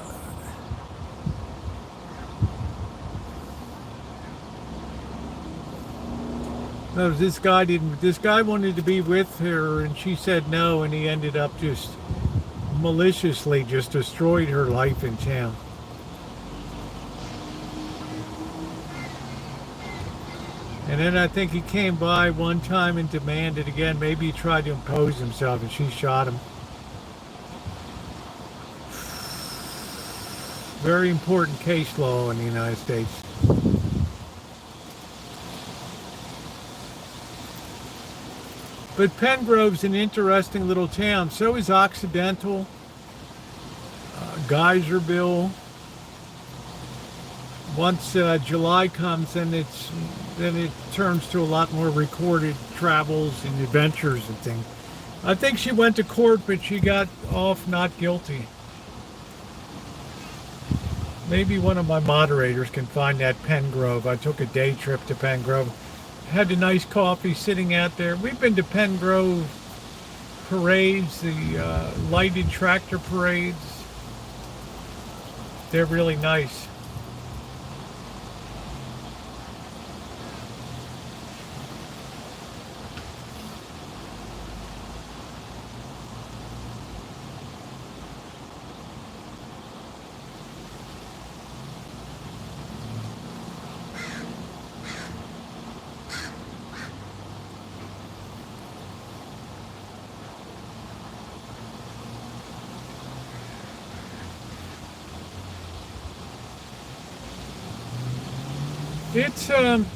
no, this guy didn't. This guy wanted to be with her, and she said no, and he ended up just maliciously just destroyed her life in town. And then I think he came by one time and demanded again. Maybe he tried to impose himself, and she shot him. Very important case law in the United States. But Pengrove's an interesting little town. So is Occidental, Geyserville. Once July comes, then it turns to a lot more recorded travels and adventures and things. I think she went to court, but she got off not guilty. Maybe one of my moderators can find that Pengrove. I took a day trip to Pengrove. Had a nice coffee sitting out there. We've been to Pengrove parades, the lighted tractor parades. They're really nice.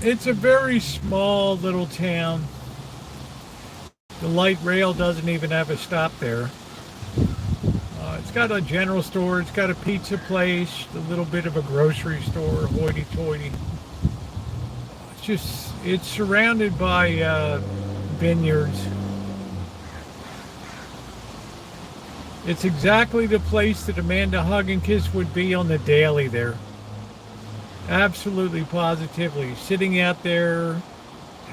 It's a very small little town. The light rail doesn't even have a stop there. It's got a general store. It's got a pizza place, a little bit of a grocery store, hoity-toity. It's surrounded by vineyards. It's exactly the place that Amanda Hug and Kiss would be on the daily there. Absolutely, positively. Sitting out there,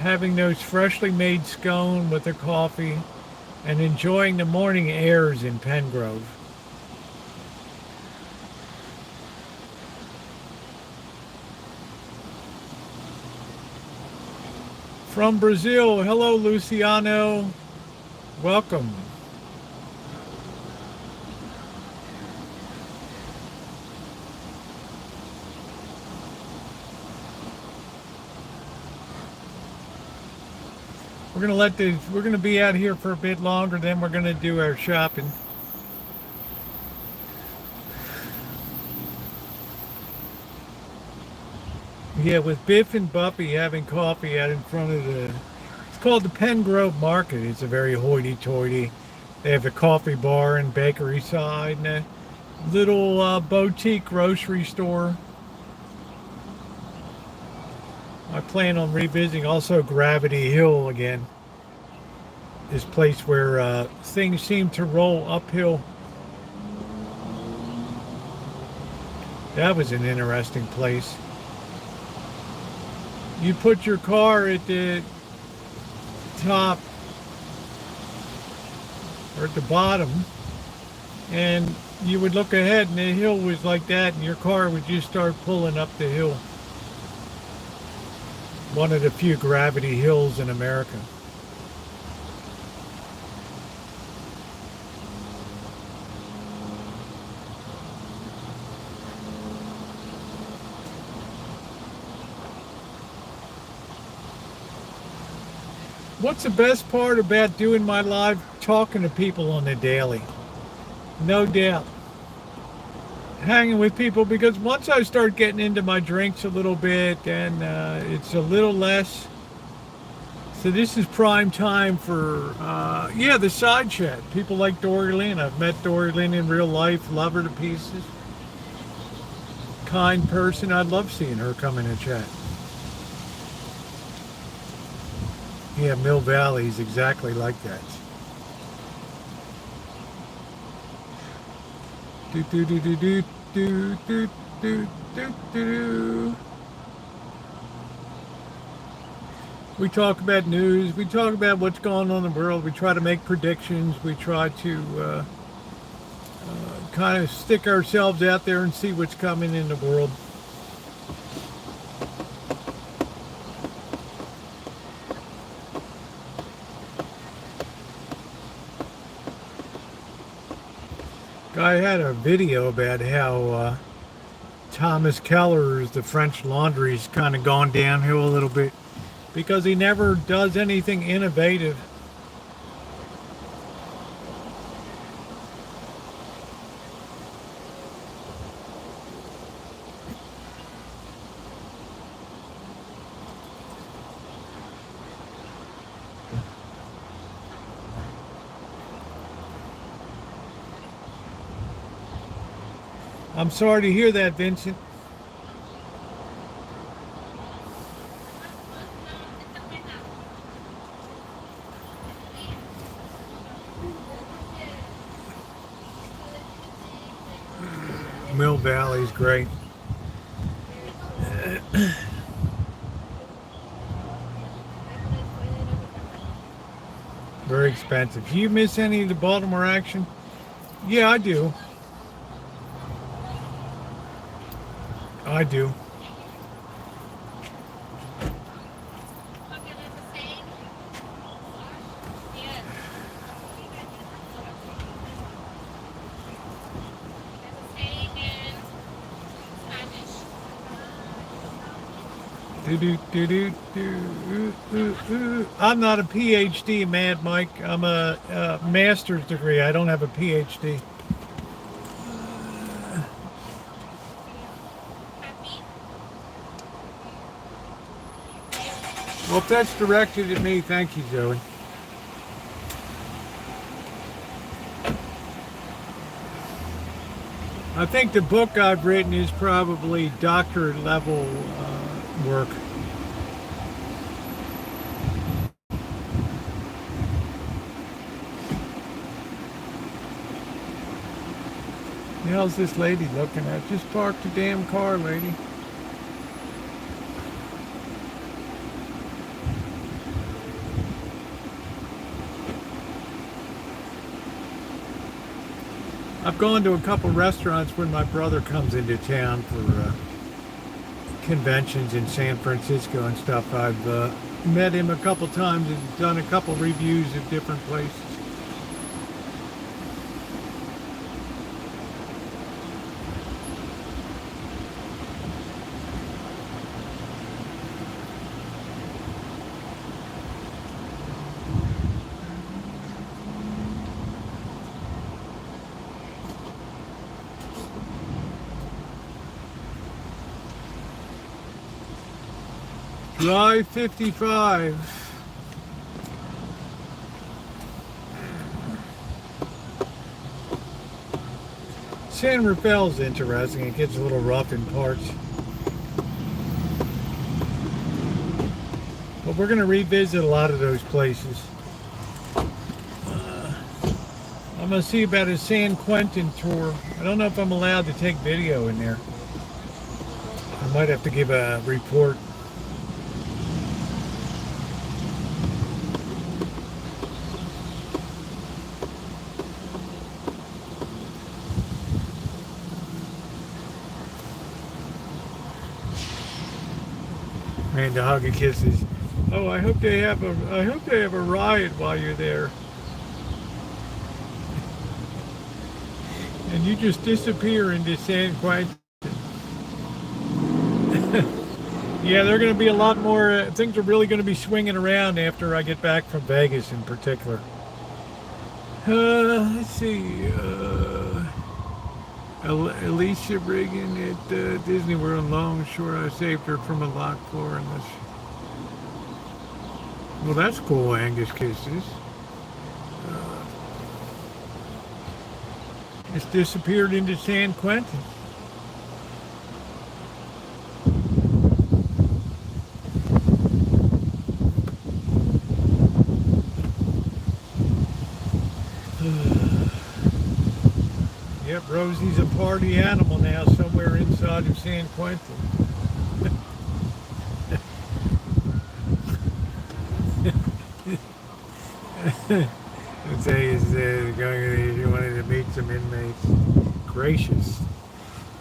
having those freshly made scone with their coffee, and enjoying the morning airs in Pengrove. From Brazil, hello Luciano. Welcome. We're gonna be out here for a bit longer, then we're gonna do our shopping. Yeah, with Biff and Buffy having coffee out in front of it's called the Pengrove Market. It's a very hoity-toity. They have a coffee bar and bakery side and a little boutique grocery store. I plan on revisiting also Gravity Hill again. This place where things seem to roll uphill. That was an interesting place. You put your car at the top or at the bottom, and you would look ahead and the hill was like that, and your car would just start pulling up the hill. One of the few gravity hills in America. What's the best part about doing my live talking to people on the daily? No doubt. Hanging with people, because once I start getting into my drinks a little bit, and it's a little less. So this is prime time for, the side chat. People like Dory Lynn. I've met Dory Lynn in real life, love her to pieces. Kind person. I'd love seeing her come in and chat. Yeah, Mill Valley is exactly like that. Do do do do do do do do do do. We talk about news. We talk about what's going on in the world. We try to make predictions. We try to kind of stick ourselves out there and see what's coming in the world. I had a video about how Thomas Keller's The French Laundry's kind of gone downhill a little bit because he never does anything innovative. I'm sorry to hear that, Vincent. Mill Valley's great. Very expensive. Do you miss any of the Baltimore action? Yeah, I do. I do. I'm not a PhD, Mad Mike. I'm a master's degree. I don't have a PhD. Well, if that's directed at me, thank you, Joey. I think the book I've written is probably doctorate level work. The hell's this lady looking at? Just parked the damn car, lady. I've gone to a couple restaurants when my brother comes into town for conventions in San Francisco and stuff. I've met him a couple times and done a couple reviews of different places. Drive 55. San Rafael's interesting. It gets a little rough in parts. But we're going to revisit a lot of those places. I'm going to see about a San Quentin tour. I don't know if I'm allowed to take video in there. I might have to give a report. Man, the hug and kisses. Oh, I hope they have a riot while you're there. And you just disappear into San Quentin. Yeah, they're going to be a lot more. Things are really going to be swinging around after I get back from Vegas, in particular. Let's see. Alicia Reagan at Disney World Longshore. I saved her from a locked floor in this. Well, that's cool, Angus Kisses. It's disappeared into San Quentin. Yep, Rosie's a party animal now somewhere inside of San Quentin. I'd say he's he wanted to meet some inmates. Gracious.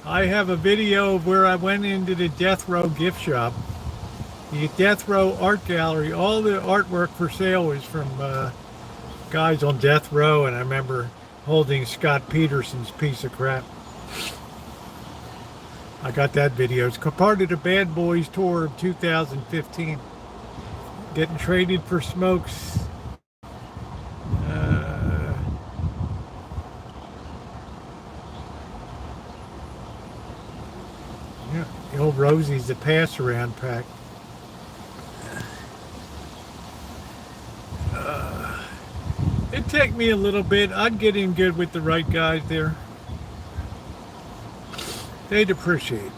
I have a video of where I went into the Death Row gift shop. The Death Row Art Gallery. All the artwork for sale was from guys on death row, and I remember holding Scott Peterson's piece of crap. I got that video. It's part of the Bad Boys tour of 2015. Getting traded for smokes. Yeah, the old Rosie's the pass-around pack. It'd take me a little bit. I'd get in good with the right guys there. They'd appreciate me.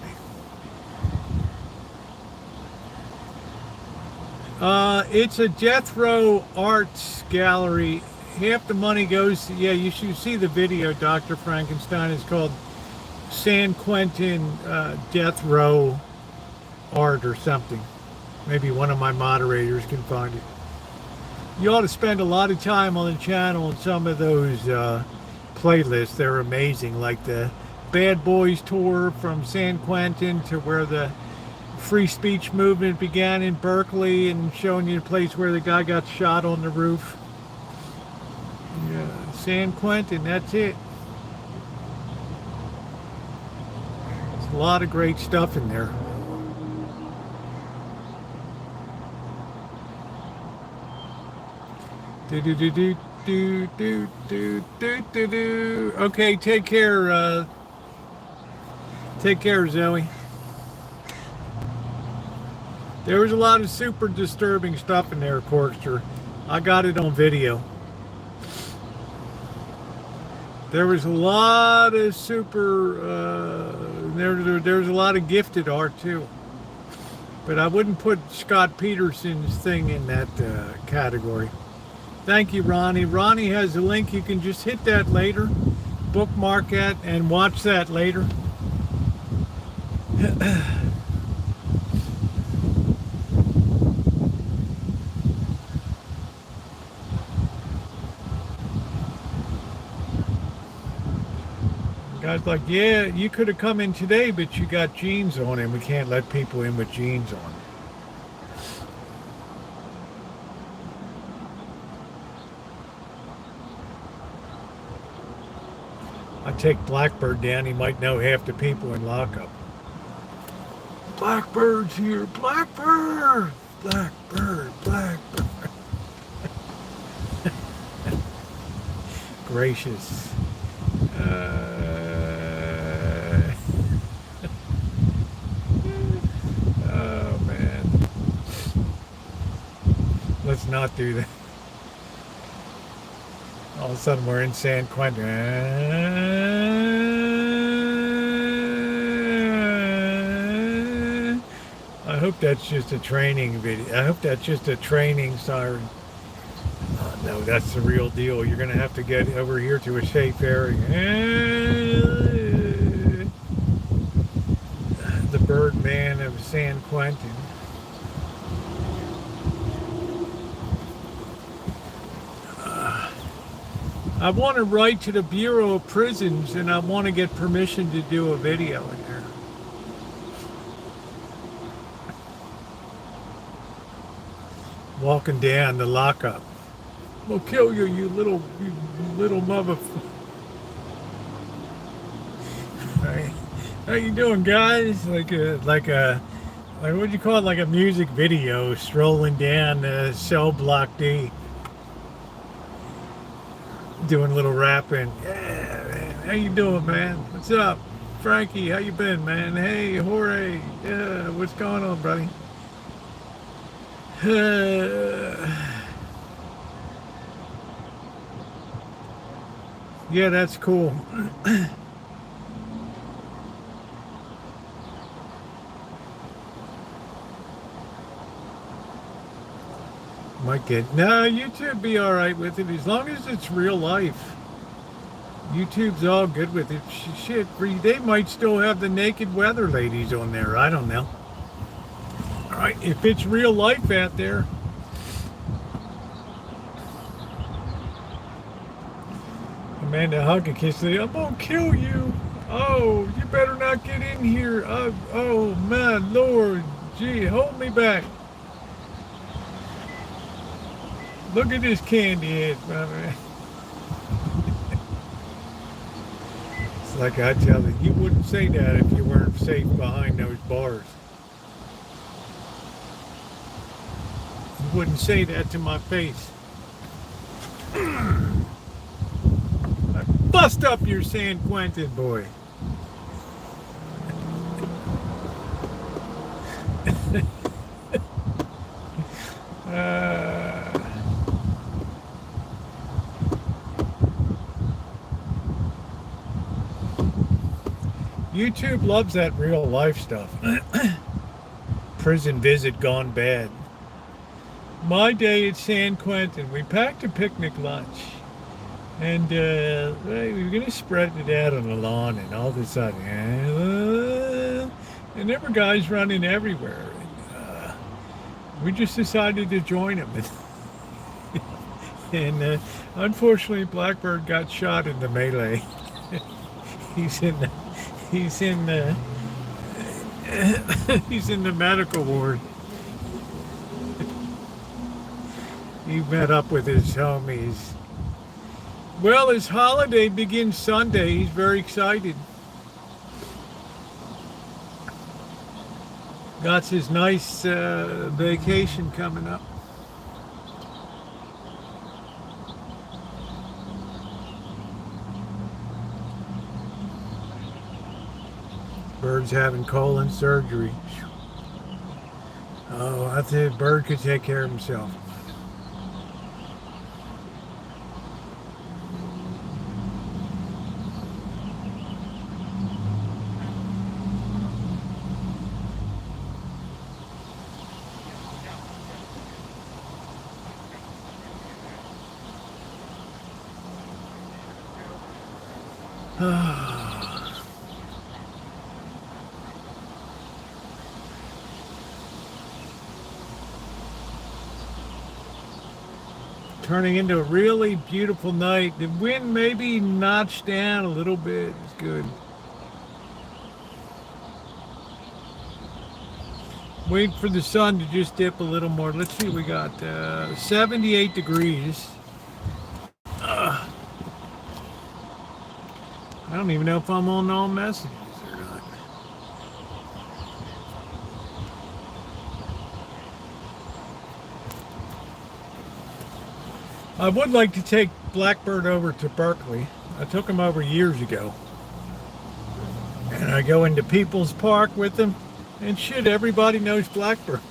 It's a death row arts gallery. Half the money goes to, yeah, you should see the video, Dr. Frankenstein. It's called San Quentin Death Row Art or something. Maybe one of my moderators can find it. You ought to spend a lot of time on the channel and some of those playlists. They're amazing, like the Bad Boys tour from San Quentin to where the free speech movement began in Berkeley, and showing you the place where the guy got shot on the roof. Yeah, San Quentin, that's it. There's a lot of great stuff in there. Okay, take care. Take care, Zoe. There was a lot of super disturbing stuff in there, Corkster. I got it on video. There was a lot of super. There's a lot of gifted art too. But I wouldn't put Scott Peterson's thing in that category. Thank you, Ronnie. Ronnie has a link. You can just hit that later, bookmark it, and watch that later. Guy's like, yeah, you could have come in today, but you got jeans on, and we can't let people in with jeans on. I take Blackbird down, he might know half the people in lockup. Blackbird's here, Blackbird! Blackbird, Blackbird. Gracious. Oh, man. Let's not do that. All of a sudden we're in San Quentin. I hope that's just a training video. I hope that's just a training siren. Oh, no, that's the real deal. You're going to have to get over here to a safe area. The Birdman of San Quentin. I want to write to the Bureau of Prisons, and I want to get permission to do a video in there. Walking down the lockup. We'll kill you, you little mother. Right. How you doing, guys? Like what do you call it? Like a music video, strolling down Cell Block D. Doing a little rapping. Yeah, man. How you doing, man? What's up? Frankie, how you been, man? Hey, Jorge. Yeah, what's going on, buddy? Yeah, that's cool. Might get, no, YouTube be all right with it as long as it's real life. YouTube's all good with it. Shit, they might still have the naked weather ladies on there. I don't know. All right, if it's real life out there. Amanda Hawkins said, I'm gonna kill you. Oh, you better not get in here. Oh, my Lord. Gee, hold me back. Look at this candy head, my man. It's like I tell you, you wouldn't say that if you weren't safe behind those bars. You wouldn't say that to my face. Bust up your San Quentin, boy. YouTube loves that real life stuff. Prison visit gone bad. My day at San Quentin, we packed a picnic lunch. And we were going to spread it out on the lawn, and all of a sudden, and there were guys running everywhere. And, we just decided to join them. And unfortunately, Blackbird got shot in the melee. He's in the medical ward. He met up with his homies. Well, his holiday begins Sunday. He's very excited. Got his nice vacation coming up. Bird's having colon surgery. Oh, I think Bird could take care of himself. Turning into a really beautiful night. The wind maybe notched down a little bit. It's good. Wait for the sun to just dip a little more. Let's see, we got 78 degrees. I don't even know if I'm on all messages or not. I would like to take Blackbird over to Berkeley. I took him over years ago. And I go into People's Park with him. And shit, everybody knows Blackbird.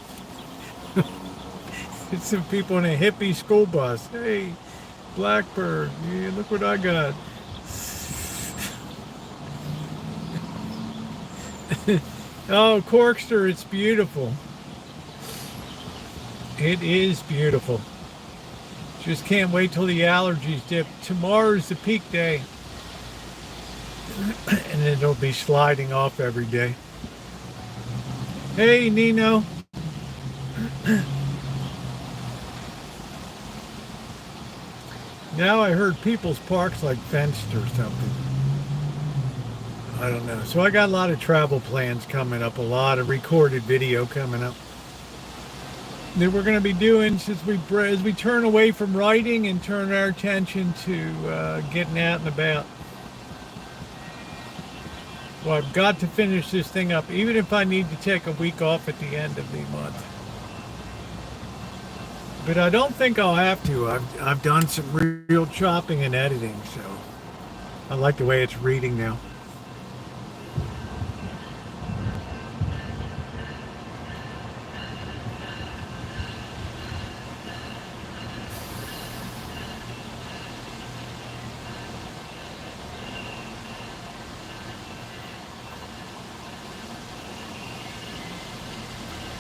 It's some people in a hippie school bus. Hey, Blackbird, yeah, look what I got. Oh, Corkster, it's beautiful. It is beautiful. Just can't wait till the allergies dip. Tomorrow's the peak day. And it'll be sliding off every day. Hey, Nino. Now I heard People's Park's like fenced or something. I don't know. So I got a lot of travel plans coming up, a lot of recorded video coming up that we're going to be doing as we turn away from writing and turn our attention to getting out and about. Well, I've got to finish this thing up, even if I need to take a week off at the end of the month. But I don't think I'll have to. I've done some real chopping and editing, so I like the way it's reading now.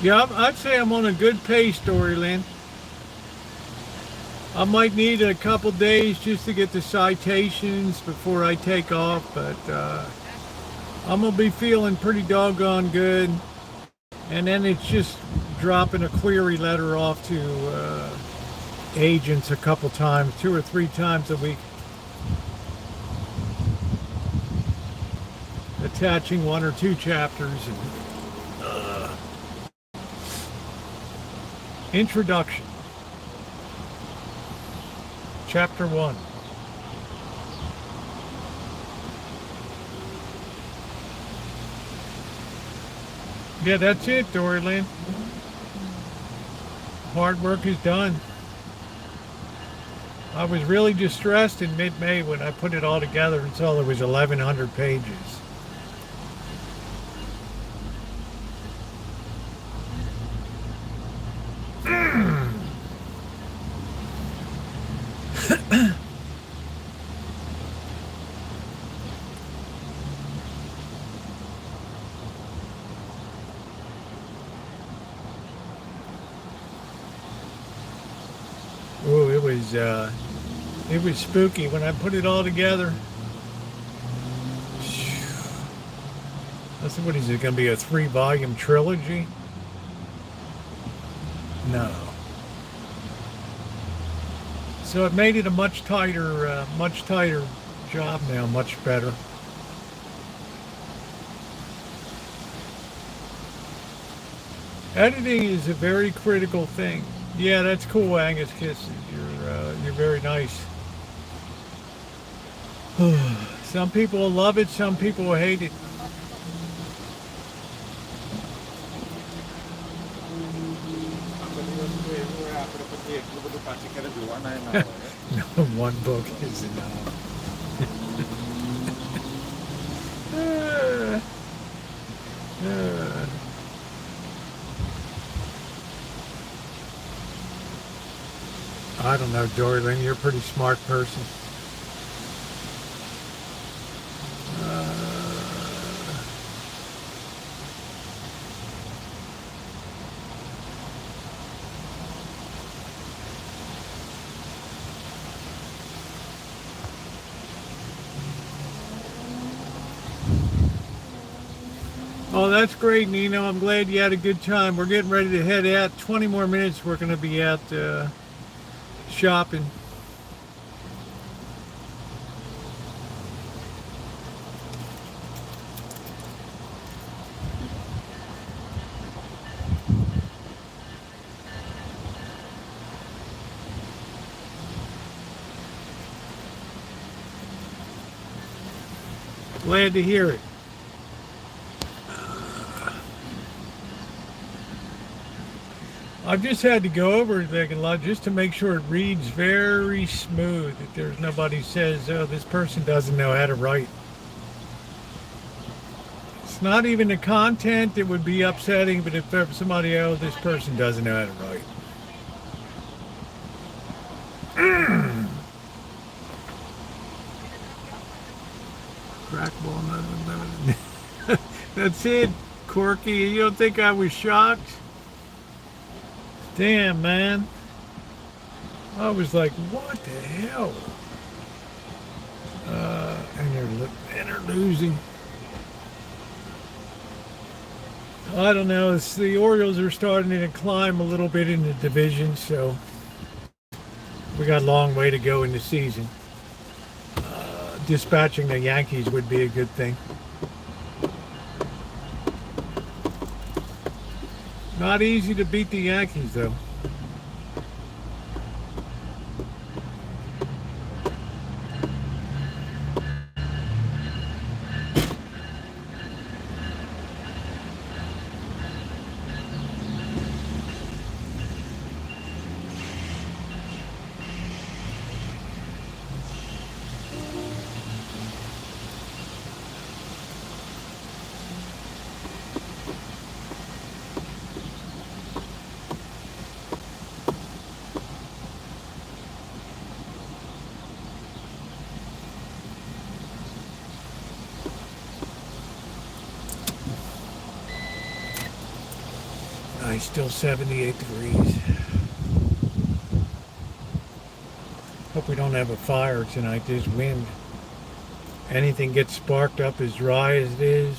Yeah, I'd say I'm on a good pace, Storyland. I might need a couple days just to get the citations before I take off, but I'm gonna be feeling pretty doggone good. And then it's just dropping a query letter off to agents a couple times, 2 or 3 times a week, attaching 1 or 2 chapters. And introduction, chapter 1. Yeah, that's it, Dory Lynn. Hard work is done. I was really distressed in mid-May when I put it all together and saw there was 1,100 pages. Oh, it was spooky when I put it all together. I said, what is it going to be, a 3-volume trilogy? No. So it made it a much tighter job now, much better. Editing is a very critical thing. Yeah, that's cool, Angus Kisses. You're very nice. Some people will love it, some people will hate it. No, one book is enough. I don't know, Dory Lynn, you're a pretty smart person. Oh, that's great, Nino. I'm glad you had a good time. We're getting ready to head out. 20 more minutes, we're going to be out shopping. Glad to hear it. I've just had to go over it a lot just to make sure it reads very smooth, that there's nobody says, oh, this person doesn't know how to write. It's not even the content that would be upsetting, but if somebody, oh, this person doesn't know how to write. Crackball. That's it, Corky. You don't think I was shocked? Damn, man. I was like, what the hell? And they're losing. I don't know. The Orioles are starting to climb a little bit in the division, so we got a long way to go in the season. Dispatching the Yankees would be a good thing. Not easy to beat the Yankees, though. Still 78 degrees. Hope we don't have a fire tonight. This wind. Anything gets sparked up as dry as it is.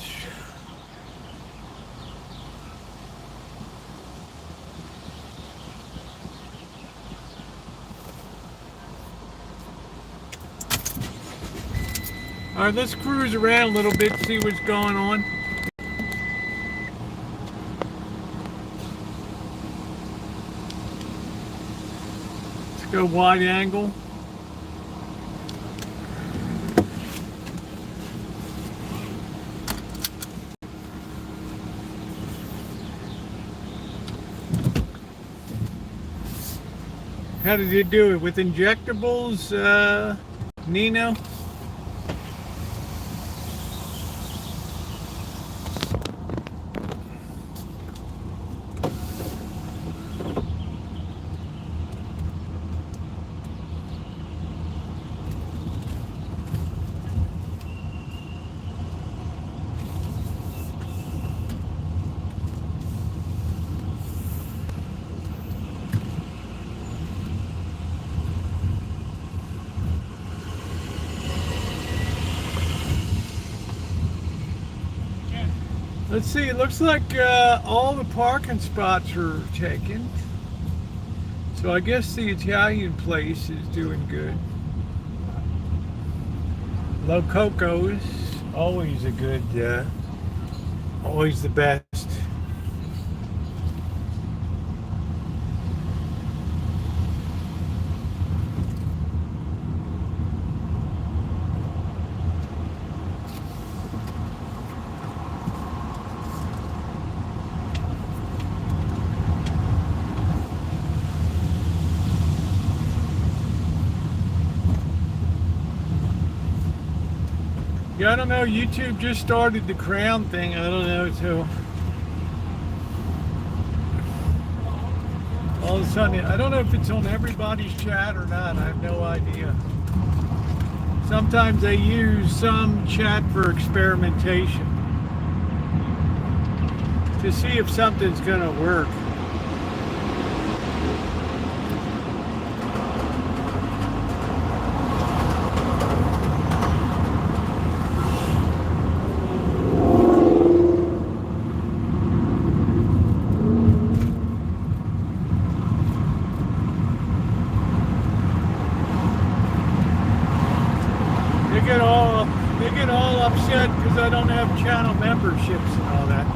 All right, let's cruise around a little bit, see what's going on. Let's go wide angle. How did you do it? With injectables, Nino? Let's see, it looks like all the parking spots are taken. So I guess the Italian place is doing good. Lo Coco's, always a good, always the best. Yeah, I don't know. YouTube just started the crown thing. I don't know. So all of a sudden, I don't know if it's on everybody's chat or not. I have no idea. Sometimes they use some chat for experimentation to see if something's going to work. They get all upset because I don't have channel memberships and all that.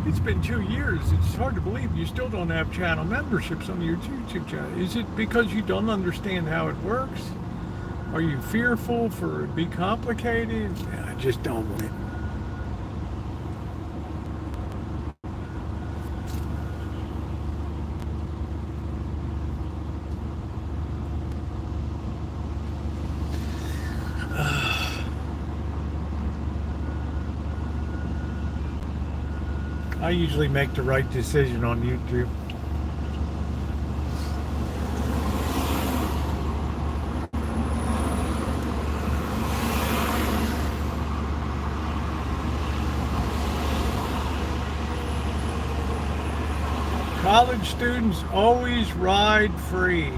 It's been 2 years. It's hard to believe you still don't have channel memberships on your YouTube channel. Is it because you don't understand how it works? Are you fearful for it to be complicated? I just don't want it. I usually make the right decision on YouTube. College students always ride free.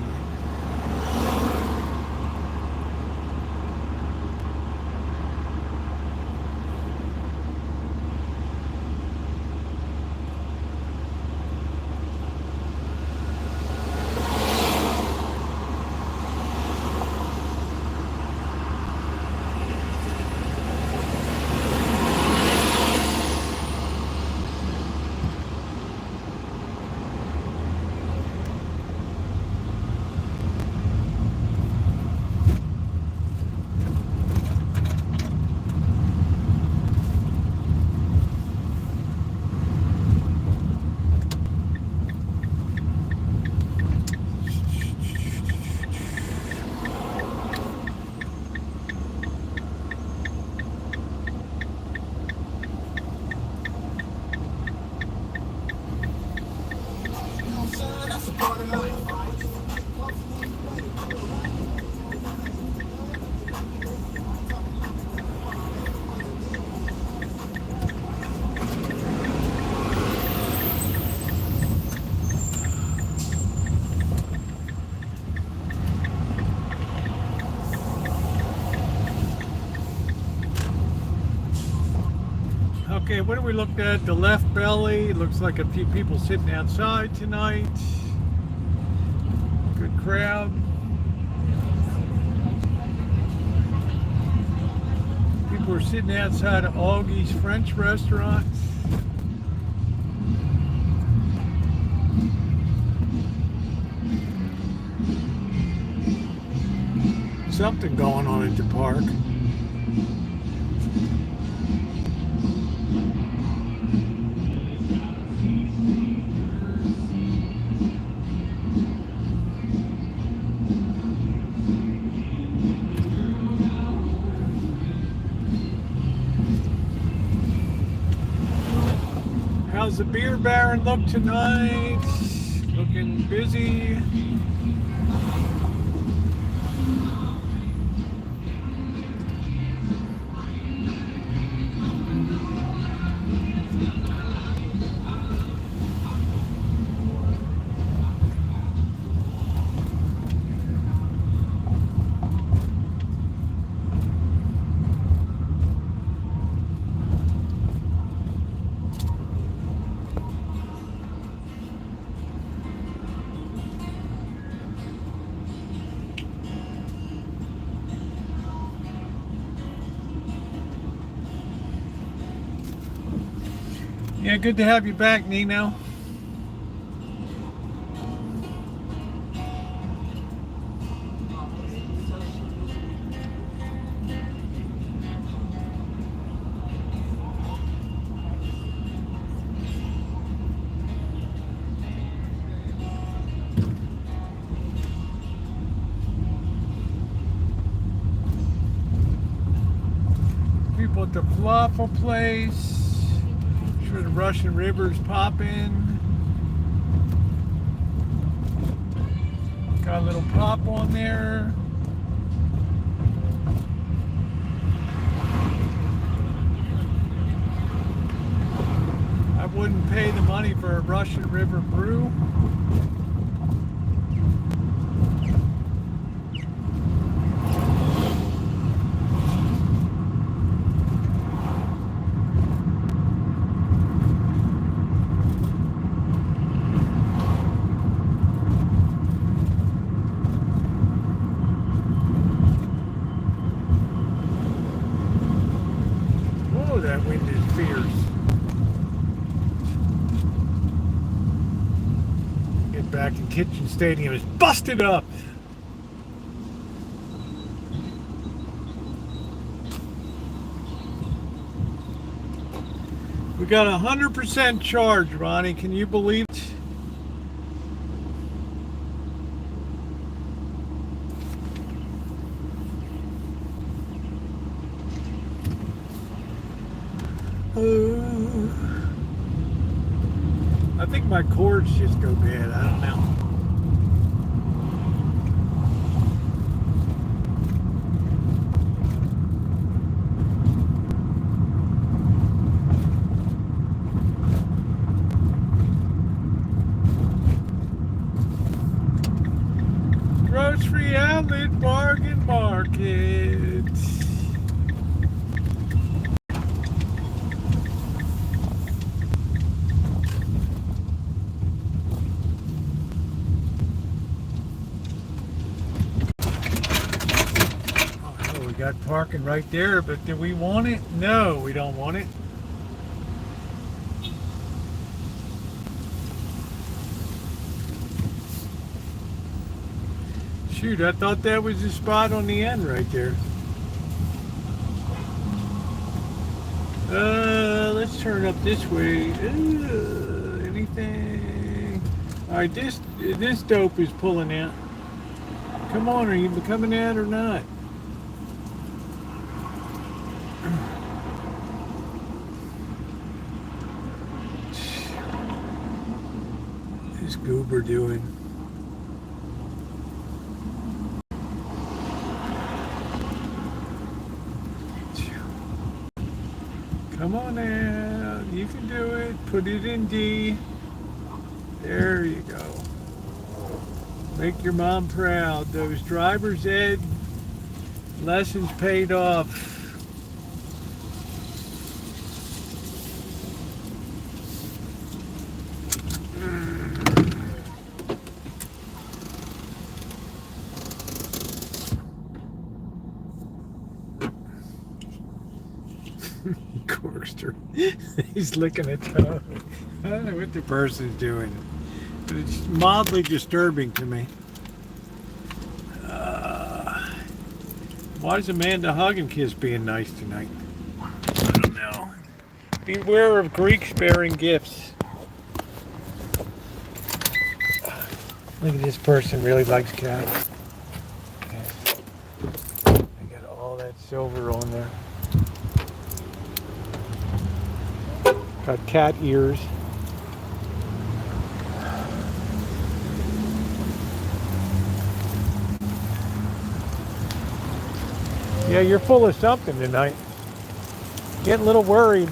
Okay, what are we looking at? The left belly. Looks like a few people sitting outside tonight. Good crowd. People are sitting outside of Augie's French restaurant. Something going on at the park. How's the beer baron look tonight? Looking busy. Yeah, good to have you back, Nino. People at the falafel place. Sure the Russian River's popping. Got a little pop on there. I wouldn't pay the money for a Russian River brew. That wind is fierce. Get back in Kitchen Stadium is busted up. We got 100% charge, Ronnie. Can you believe it? I think my cords just go bad. I don't know. Grocery outlet bargain market. Got parking right there, but do we want it? No, we don't want it. Shoot, I thought that was the spot on the end right there. Let's turn up this way. Anything? All right, this dope is pulling out. Come on, are you coming out or not? What's Goober doing? Come on out, you can do it. Put it in D. There you go. Make your mom proud. Those driver's ed lessons paid off. hamster. He's licking a toe. I don't know what the person's doing, but it's mildly disturbing to me. Why is Amanda Hug and Kiss being nice tonight? I don't know. Beware of Greeks bearing gifts. Look at this person, really likes cats. I got all that silver on there. Got cat ears. Yeah, you're full of something tonight. Getting a little worried.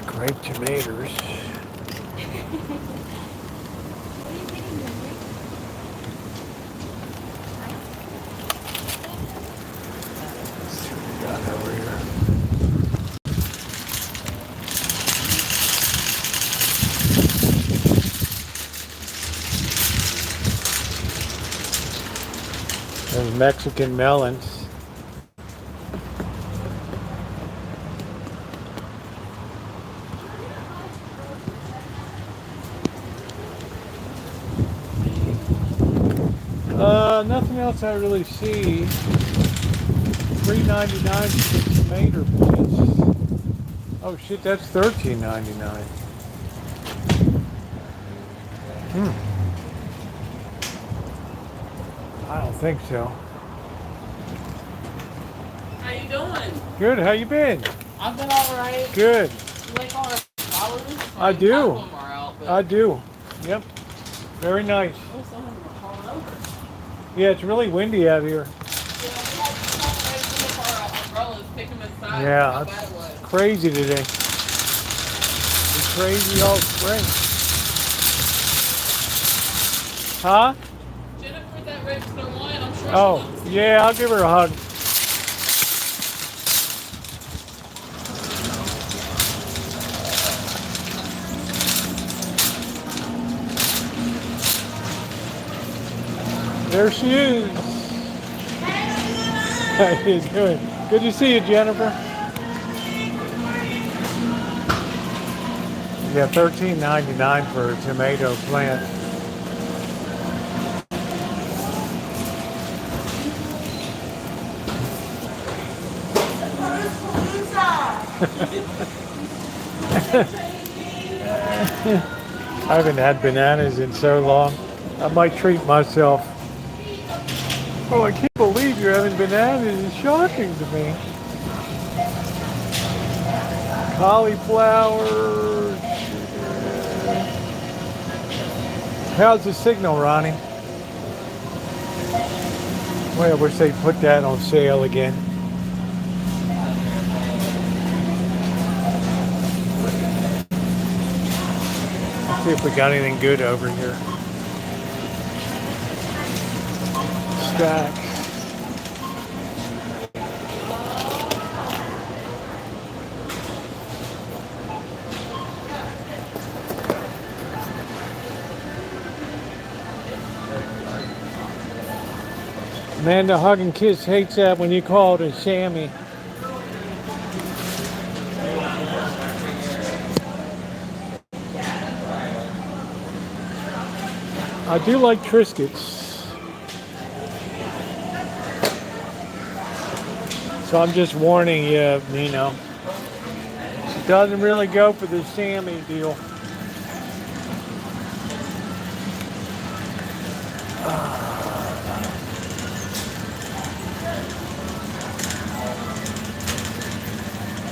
Grape tomatoes. Let's see what we got over here. There's Mexican melons. Nothing else I really see. $3.99 for tomato plants. Oh shit, that's $13.99. I don't think so. How you doing? Good. How you been? I've been all right. Good. You like all our flowers? I do. Half of them are out, but I do. Yep. Very nice. oh, some of them are falling over. Yeah, it's really windy out here. Yeah, we had to come right from our umbrellas, pick them inside. Yeah, How it's bad it was. crazy today. It's crazy all spring. Huh? Jennifer's at register one. I'm sure. Oh, yeah, I'll give her a hug. There she is. How you doing? Good to see you, Jennifer. Yeah, $13.99 for a tomato plant. I haven't had bananas in so long. I might treat myself. Oh, I can't believe you're having bananas. It's shocking to me. Cauliflower. How's the signal, Ronnie? Well, I wish they'd put that on sale again. Let's see if we got anything good over here. Stacks. Amanda Hug and Kiss hates that when you call it a Sammy. I do like Triscuits. So I'm just warning you, Nino. She doesn't really go for the Sammy deal.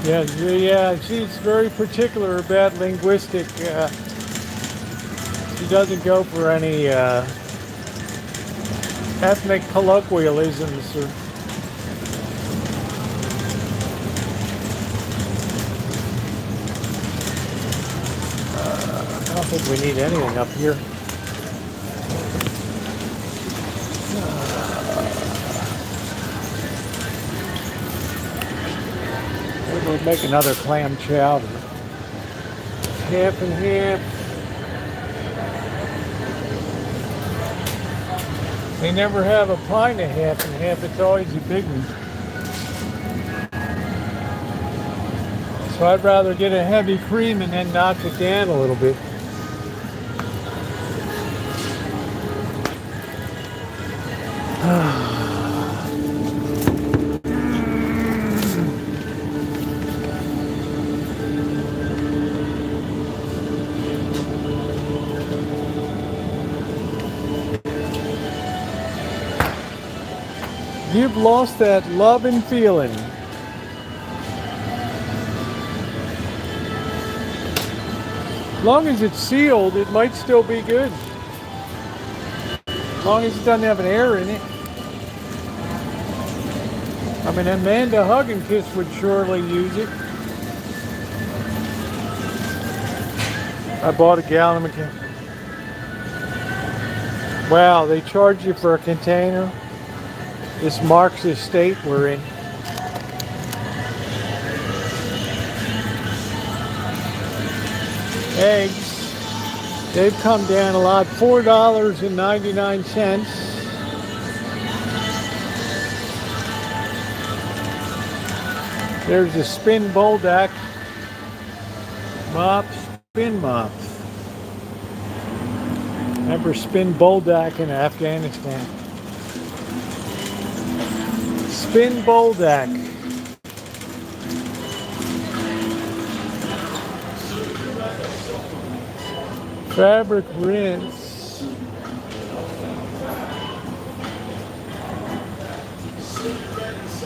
Yeah, she's very particular about linguistic. She doesn't go for any ethnic colloquialisms or. I don't think we need anything up here. We'll make another clam chowder. Half and half. They never have a pint of half and half. It's always a big one. So I'd rather get a heavy cream and then knock it down a little bit. You've lost that love and feeling. As long as it's sealed, it might still be good. As long as it doesn't have an air in it. I mean, Amanda Hug and Kiss would surely use it. I bought a gallon of container. Wow, they charge you for a container. This marks the state we're in. Eggs, they've come down a lot, $4.99. There's a spin Boldak mop, spin mop. Remember spin Boldak in Afghanistan? Spin Boldak. Fabric rinse.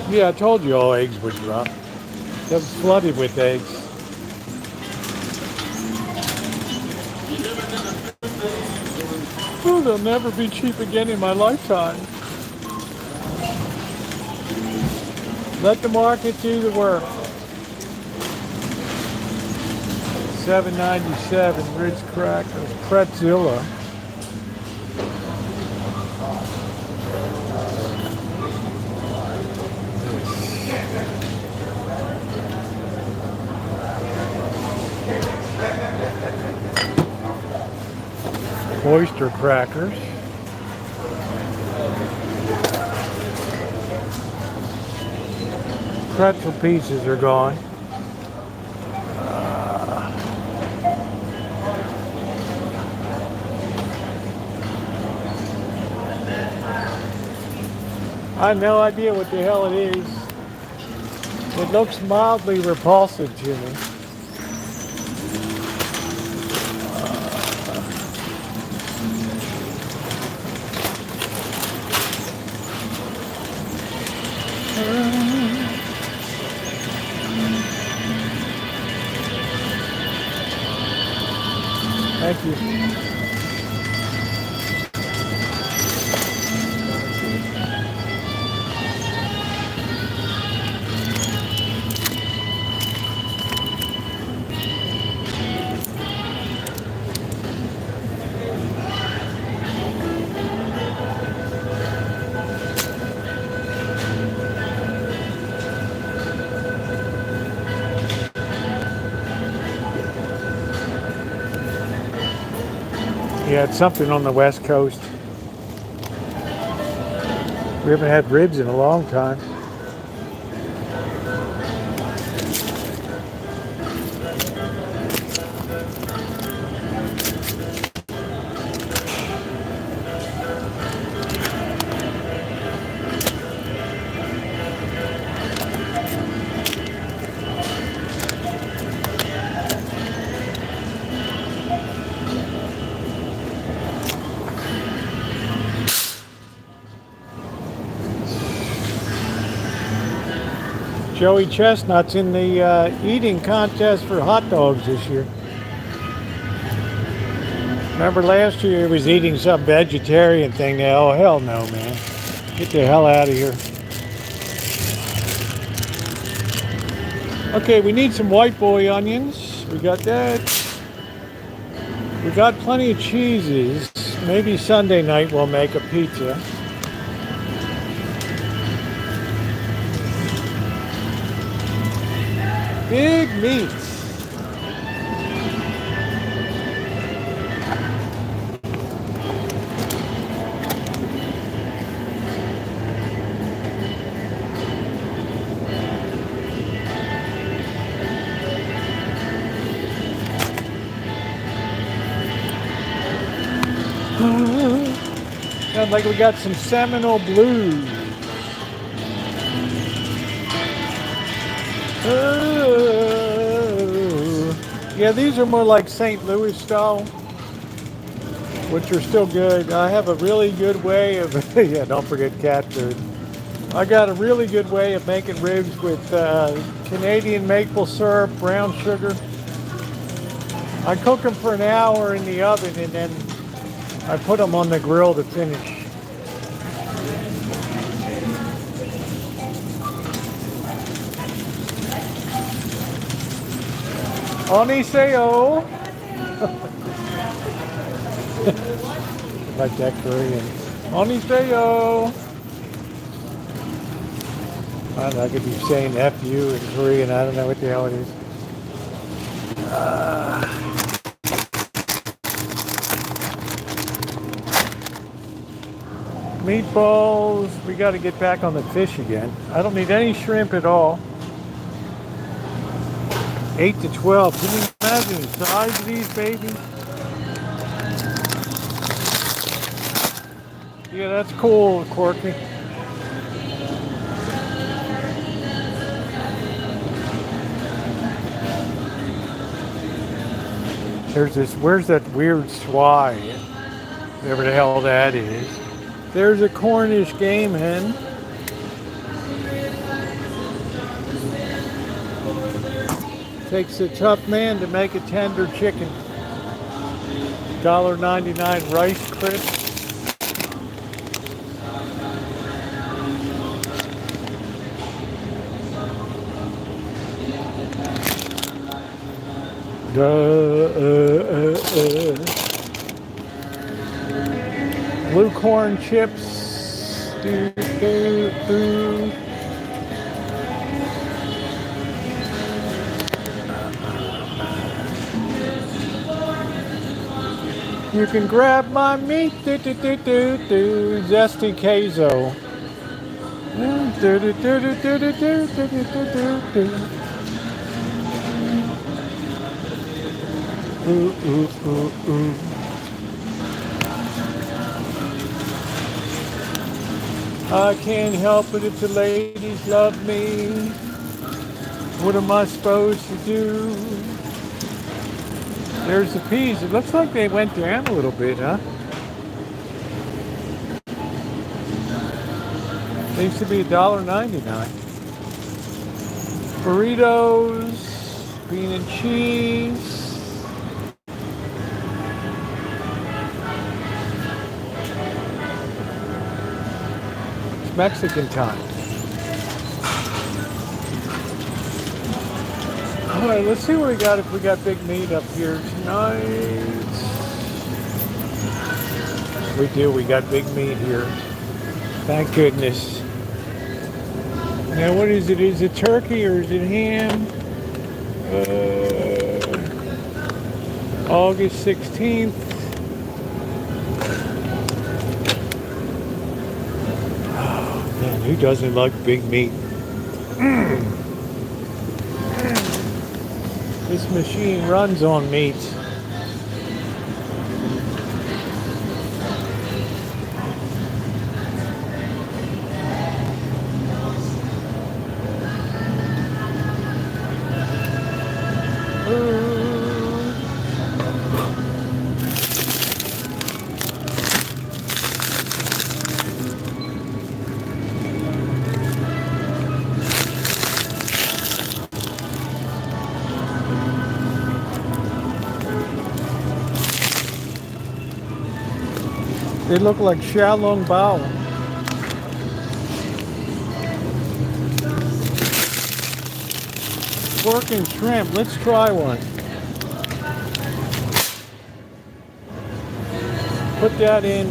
Yeah, I told you all eggs would drop. It was flooded with eggs. Oh, they'll never be cheap again in my lifetime. Let the market do the work. $7.97 Ritz crackers, Pretzilla. Oyster crackers. Pretzel pieces are gone. I have no idea what the hell it is. It looks mildly repulsive to me. Thank you. Yeah, it's something on the West Coast. We haven't had ribs in a long time. Joey Chestnut's in the eating contest for hot dogs this year. Remember last year he was eating some vegetarian thing. Oh, hell no, man. Get the hell out of here. Okay, we need some white boy onions. We got that. We got plenty of cheeses. Maybe Sunday night we'll make a pizza. Big meats. Sounds like we got some Seminole blues. Yeah, these are more like St. Louis style, which are still good. I have a really good way of, yeah, don't forget cat food. I got a really good way of making ribs with Canadian maple syrup, brown sugar. I cook them for an hour in the oven and then I put them on the grill to finish. Oniseo. Like that Korean. Oniseo. I don't know, I could be saying F you in Korean. I don't know what the hell it is. Meatballs. We got to get back on the fish again. I don't need any shrimp at all. 8 to 12. Can you imagine the size of these babies? Yeah, that's cool, Corky. There's this, where's that weird swai? Whatever the hell that is. There's a Cornish game hen. Takes a tough man to make a tender chicken. $1.99 rice crisps. Blue corn chips. You can grab my meat. Zesty queso. Ooh, ooh, ooh, ooh. I can't help it if the ladies love me. What am I supposed to do? There's the peas. It looks like they went down a little bit, huh? They used to be $1.99. Burritos, bean and cheese. It's Mexican time. All right, let's see what we got if we got big meat up here tonight. We do, we got big meat here. Thank goodness. Now what is it? Is it turkey or is it ham? August 16th. Oh man, who doesn't like big meat? This machine runs on meat. They look like Xiaolong Bao. Working shrimp. Let's try one. Put that in.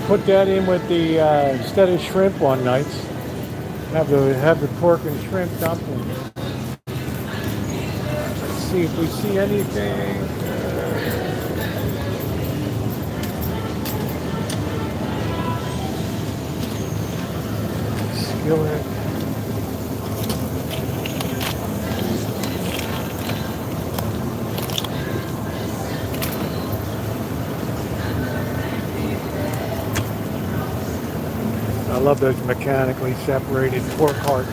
Put that in with the instead of shrimp on nights. Have the pork and shrimp dumpling. Let's see if we see anything. Skillet. I love those mechanically separated pork hearts.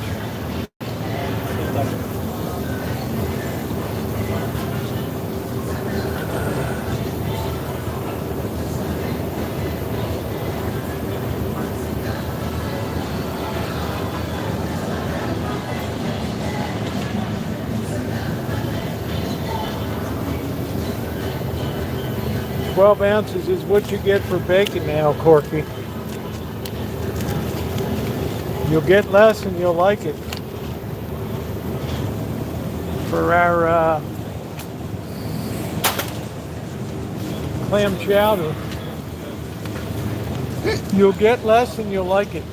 12 ounces is what you get for bacon now, Corky. You'll get less and you'll like it. For our clam chowder, you'll get less and you'll like it.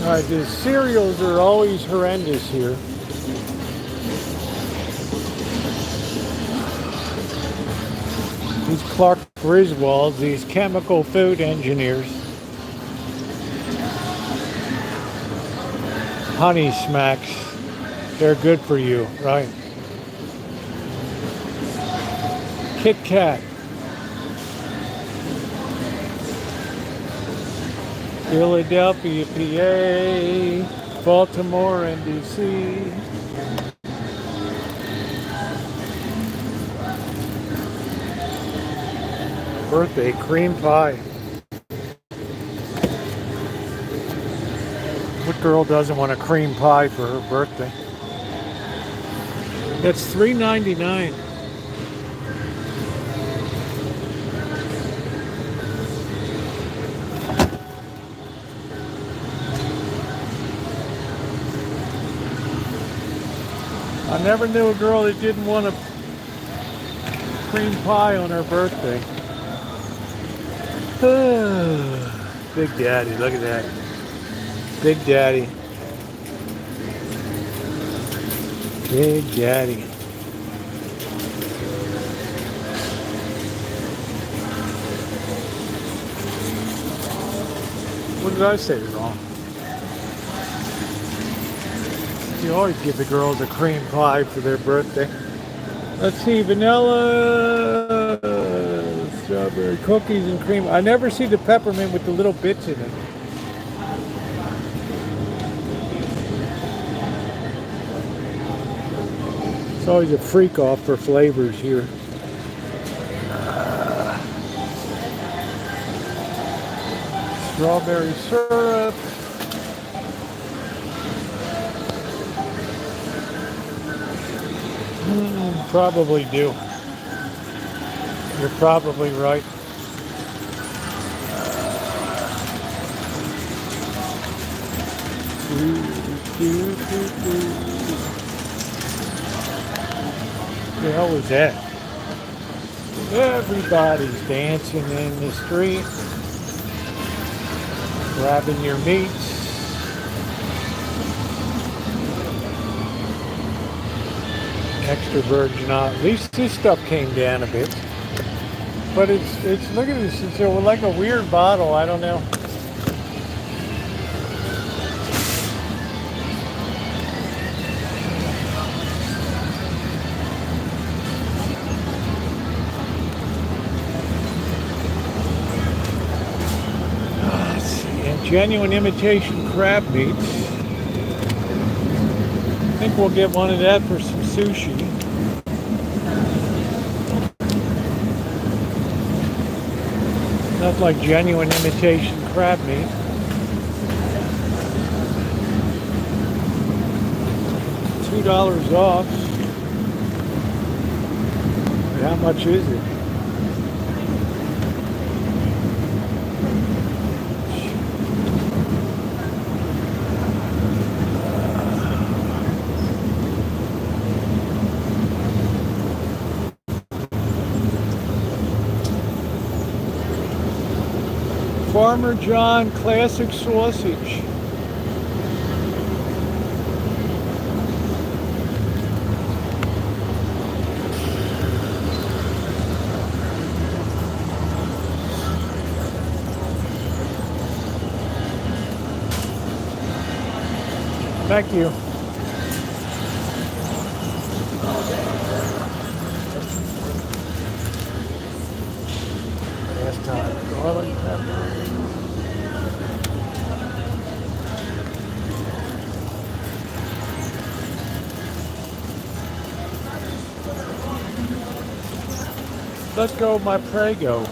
All right, the cereals are always horrendous here. These Clark Griswolds, these chemical food engineers. Honey Smacks, they're good for you, right? Kit Kat. Philadelphia, PA, Baltimore, and DC. Birthday cream pie. What girl doesn't want a cream pie for her birthday? That's $3.99. I never knew a girl that didn't want a cream pie on her birthday. Big Daddy, look at that. Big Daddy. Big Daddy. What did I say wrong? You always give the girls a cream pie for their birthday. Let's see, vanilla, strawberry cookies and cream. I never see the peppermint with the little bits in it. It's always a freak off for flavors here. Strawberry syrup. Probably do. You're probably right. What the hell was that? Everybody's dancing in the street, grabbing your meats. Extra virgin olive. At least this stuff came down a bit. But it's look at this, it's like a weird bottle, I don't know. Let's see, and genuine imitation crab meats. I think we'll get one of that for some sushi. That's like genuine imitation crab meat. $2 off. How much is it? Farmer John classic sausage. Thank you. Last time, garlic pepper. Let go of my Prego.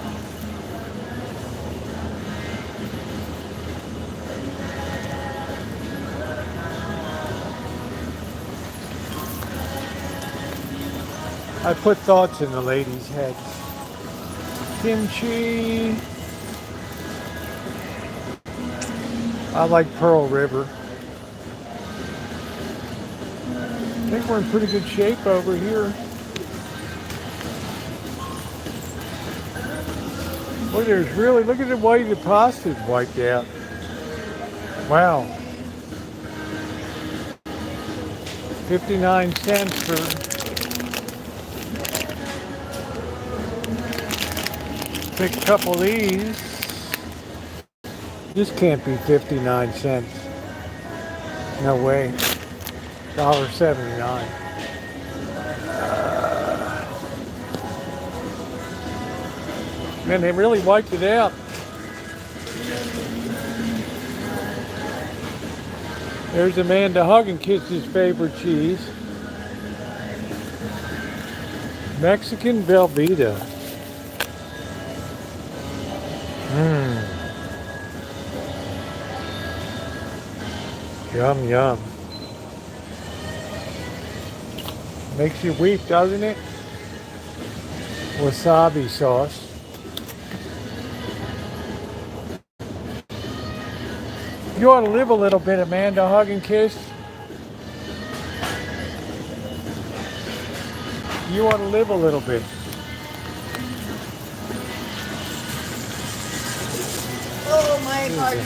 I put thoughts in the ladies' heads. Kimchi. I like Pearl River. I think we're in pretty good shape over here. Look, look at the way the pasta's wiped out. Wow. 59 cents for pick a couple of these. This can't be 59 cents. No way. $1.79. Man, they really wiped it out. There's Amanda Hugginkiss's favorite cheese. Mexican Velveeta. Yum, yum. Makes you weep, doesn't it? Wasabi sauce. You ought to live a little bit, Amanda Hugginkiss. You ought to live a little bit. Oh, my pardon.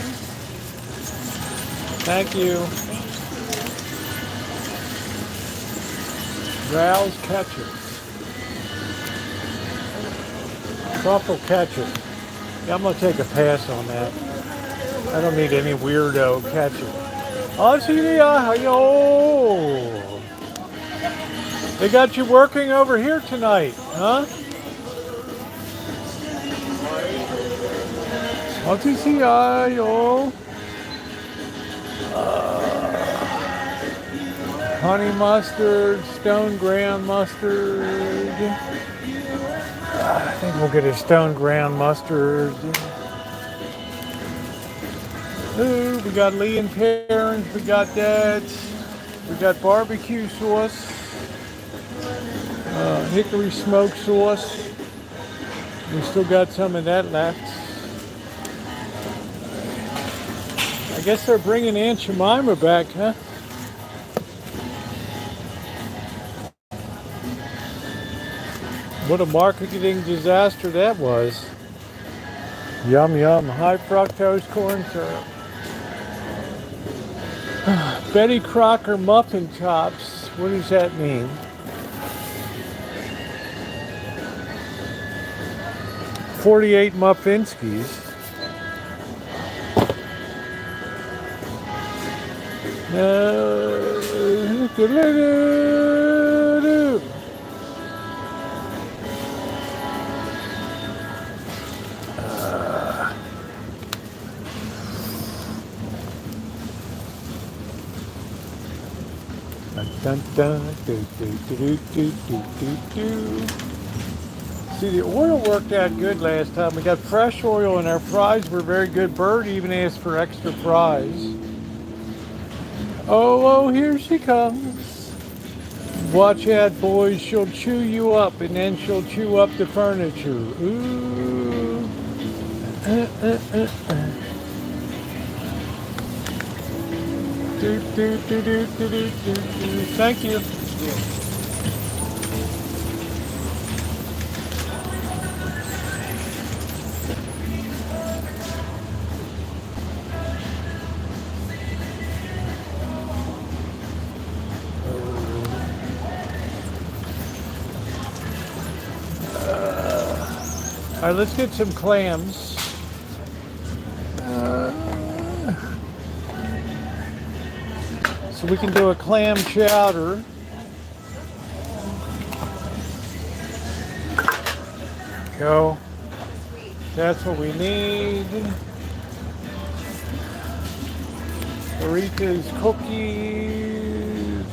Thank you. Rouse ketchup. Truffle ketchup. Yeah, I'm going to take a pass on that. I don't need any weirdo ketchup. Oh, see, they got you working over here tonight, huh? Honey mustard, stone ground mustard. I think we'll get a stone ground mustard. Ooh, we got Lee and Errands, we got that. We got barbecue sauce, hickory smoked sauce. We still got some of that left. I guess they're bringing Aunt Jemima back, huh? What a marketing disaster that was. Yum, yum. High fructose corn syrup. Betty Crocker muffin tops. What does that mean? $48 Muffinskis. Dun, dun, do, do, do, do, do, do, do. See, the oil worked out good last time. We got fresh oil and our fries were very good. Bird even asked for extra fries. Oh, here she comes. Watch out, boys. She'll chew you up and then she'll chew up the furniture. Ooh. Do, do, do, do, do, do, do. Thank you. right, let's get some clams. So we can do a clam chowder. Go. That's what we need. Rita's cookies.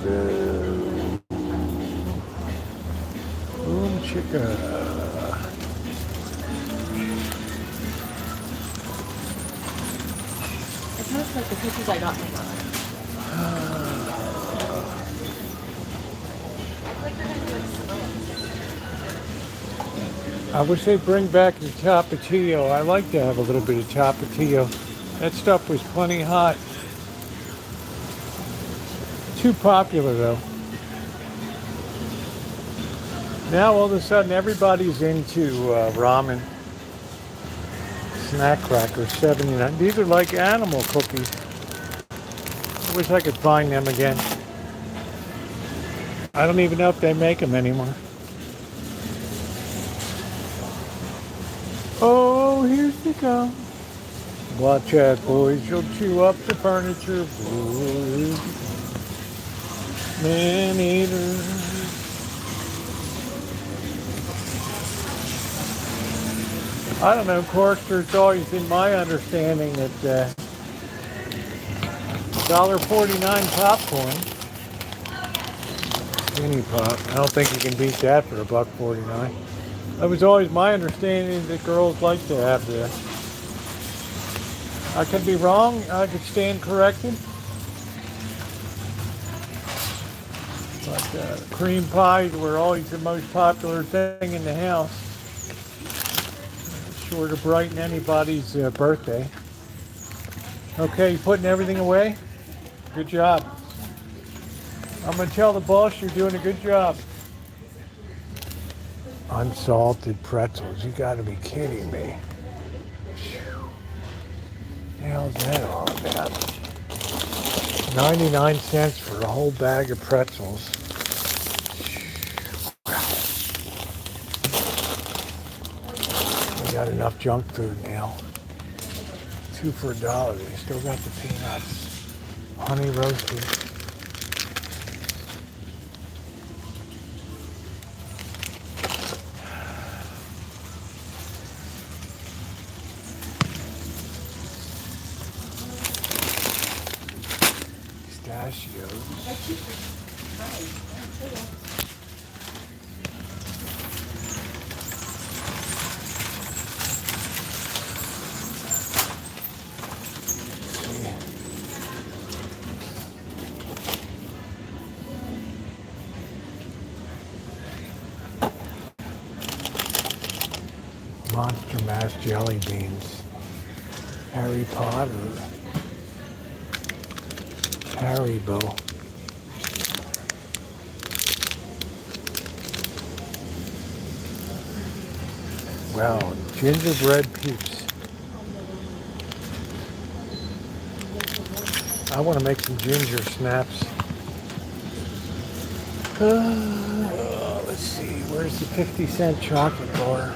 Boom chicka. It tastes like the cookies I got my brother. I wish they'd bring back the Tapatio. I like to have a little bit of Tapatio. That stuff was plenty hot. Too popular though. Now all of a sudden everybody's into ramen. Snack crackers, 79. These are like animal cookies. I wish I could find them again. I don't even know if they make them anymore. Oh, here she comes. Watch out, boys. You'll chew up the furniture, boys. Man eater. I don't know, Corkster, it's always been my understanding that $1.49 popcorn, skinny pop, I don't think you can beat that for $1.49. That was always my understanding that girls like to have this. I could be wrong, I could stand corrected. But cream pies were always the most popular thing in the house. Sure to brighten anybody's birthday. Okay, you putting everything away? Good job. I'm going to tell the boss you're doing a good job. Unsalted pretzels. You got to be kidding me. What the hell's that all about? 99 cents for a whole bag of pretzels. We got enough junk food now. 2 for $1. We still got the peanuts. Honey roasted. Pistachios. Monster Mash jelly beans. Harry Potter. Haribo. Wow, gingerbread peeps. I want to make some ginger snaps. Let's see, where's the 50-cent chocolate bar?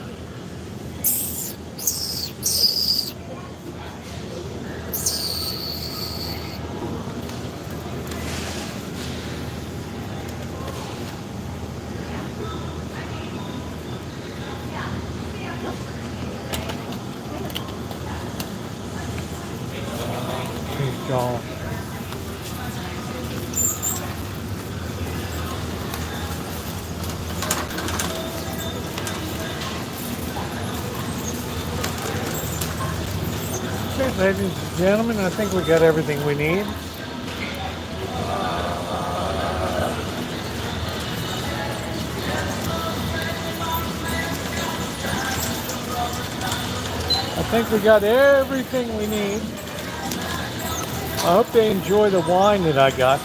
Y'all. Okay, ladies and gentlemen, I think we got everything we need. I think we got everything we need. I hope they enjoy the wine that I got.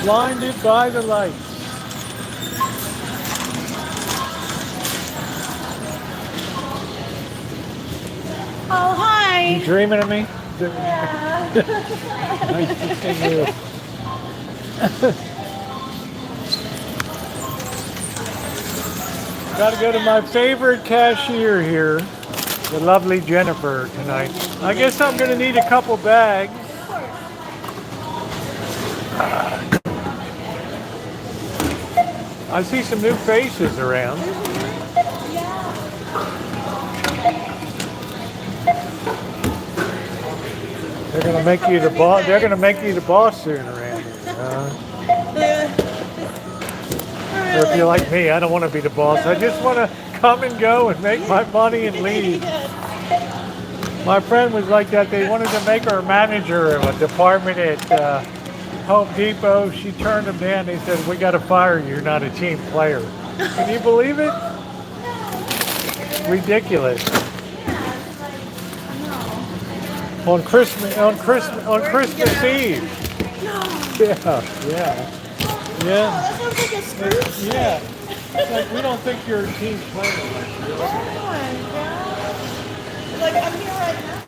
Blinded by the lights. me. dreaming of me? Yeah. Nice to see you. Got to go to my favorite cashier here, the lovely Jennifer tonight. I guess I'm going to need a couple bags. I see some new faces around. Yeah. They're going to make you the boss. They're going to make you the boss soon around here. Or if you're like me, I don't want to be the boss. I just want to come and go and make my money and leave. My friend was like that. They wanted to make her a manager of a department at Home Depot. She turned them down. They said, "We got to fire you. You're not a team player." Can you believe it? Ridiculous. On Christmas Eve. Yeah. That sounds like a Scrooge. Yeah. It's like we don't think you're a team player. Oh my god. Like, I'm here right now.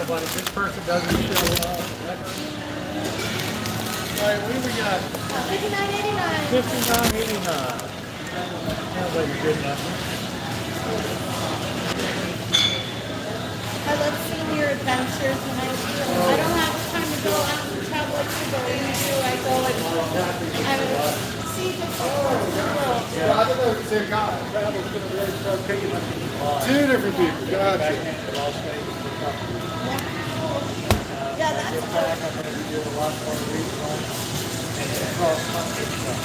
But if this person doesn't show up. All right, what do we got? $59.89. $59.89. Sounds like a good number. I love seeing your adventures when I don't have time to go out and travel like you, but when you do, I go and I see the world. Yeah, I don't know if it's the same guy. Travel's going to really start picking up. Two different people. Gotcha. Yeah, that's good. I'm going to do a lot more research and cross country stuff.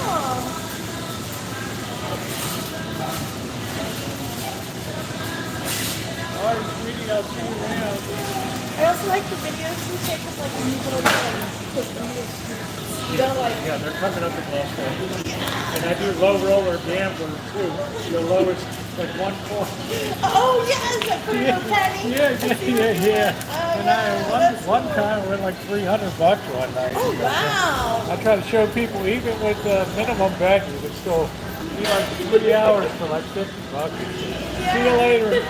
Oh. All right, sweetie, I'll see you around. I also like the videos you take of like these little videos. You know, like, Yeah, they're coming up in Las Vegas. And I do low roller gambler too. The lowest, like 1 point. oh yes, I put in a penny. Yeah. And I one time I won like $300 one night. Oh wow. I try to show people, even with minimum bet, you can still be like 3 hours for like $50. See you later.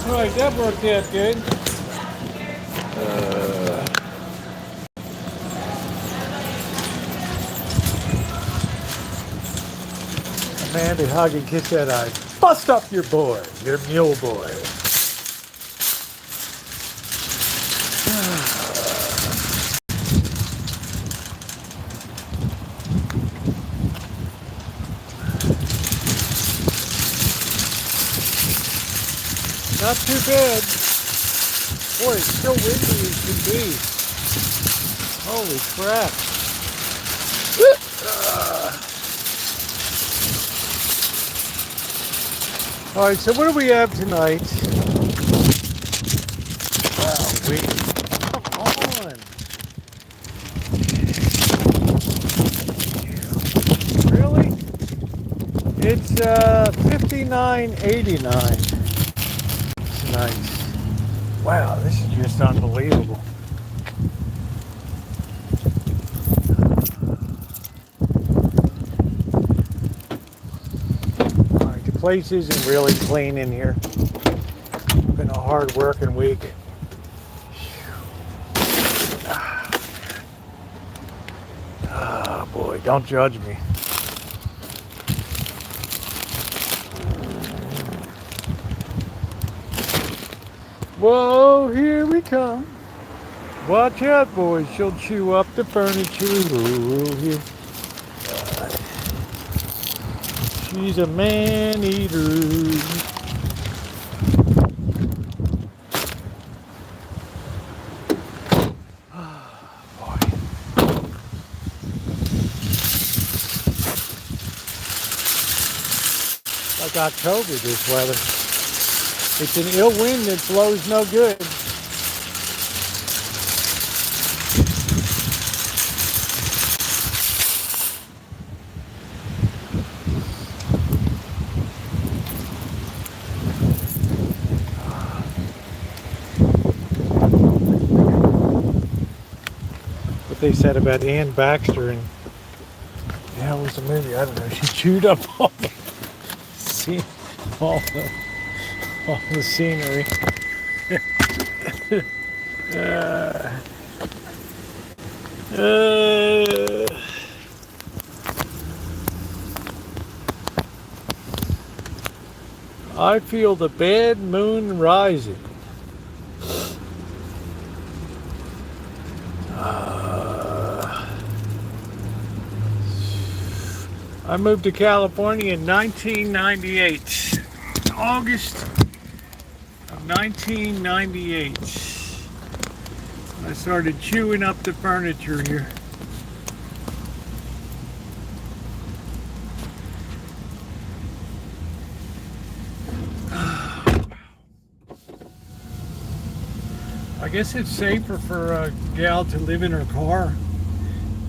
All right, that worked out good. Amanda, hug and kiss that eye. Bust up your boy, your mule boy. Not too bad. Boy, it's still windy as can be. Holy crap. All right, so what do we have tonight? Wow, come on. Really? It's $59.89. Nice. Wow, this is just unbelievable. All right, the place isn't really clean in here. It's been a hard working week. Oh boy, don't judge me. Whoa, here we come. Watch out, boys. She'll chew up the furniture. Ooh, here. She's a man-eater. Boy. Like October, this weather. It's an ill wind that blows no good. what they said about Ann Baxter and yeah, it was a movie. I don't know. She chewed up all the scene, all the, all the scenery. uh, uh, I feel the bad moon rising. I moved to California in 1998. August of 1998. I started chewing up the furniture here. I guess it's safer for a gal to live in her car.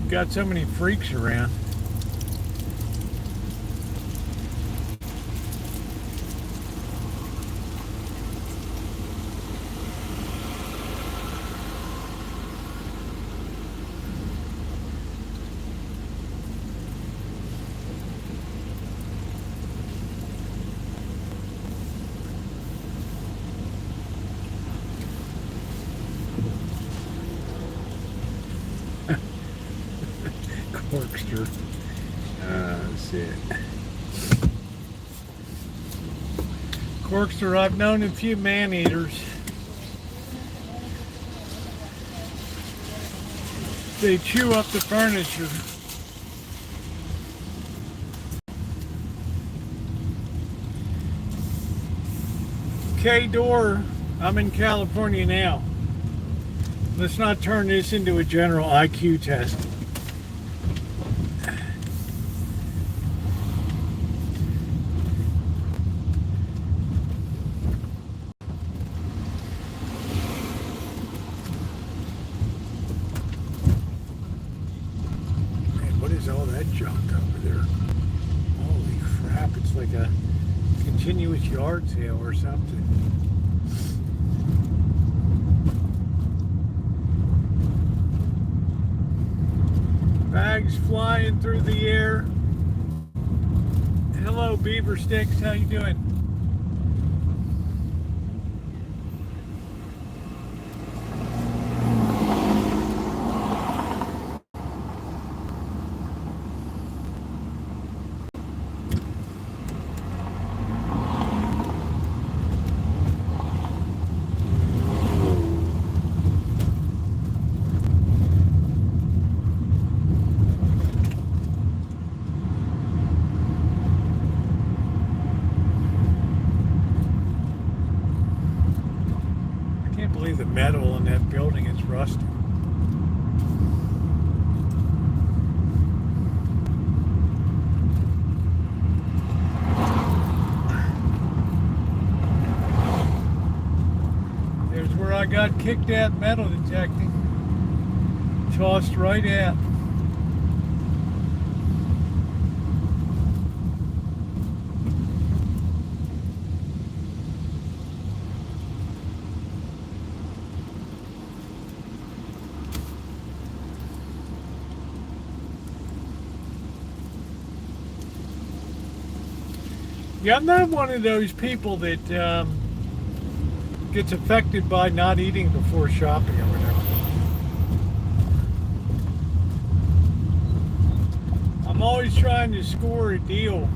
You've got so many freaks around. Corkster. That's it. Corkster, I've known a few man-eaters. They chew up the furniture. K-Door, I'm in California now. Let's not turn this into a general IQ test. All that junk over there. Holy crap, it's like a continuous yard sale or something. Bags flying through the air. Hello, Beaver Sticks, how you doing? The metal in that building is rusty. There's where I got kicked at metal detecting. Tossed right out. Yeah, I'm not one of those people that gets affected by not eating before shopping or whatever. I'm always trying to score a deal.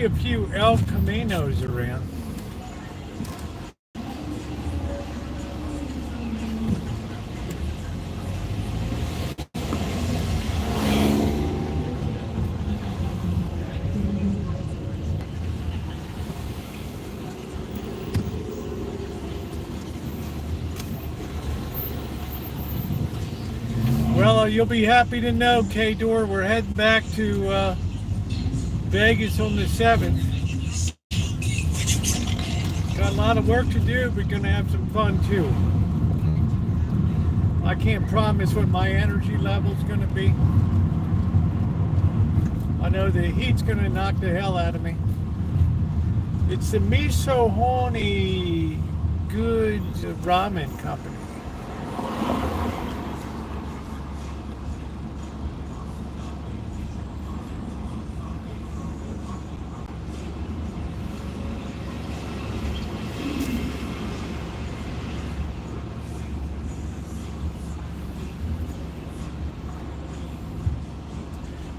see a few El Caminos around. Well, you'll be happy to know, K-Door, we're heading back to Vegas on the 7th. Got a lot of work to do, but gonna have some fun too. I can't promise what my energy level's gonna be. I know the heat's gonna knock the hell out of me. It's the Miscellaneous Goods Ramen Company.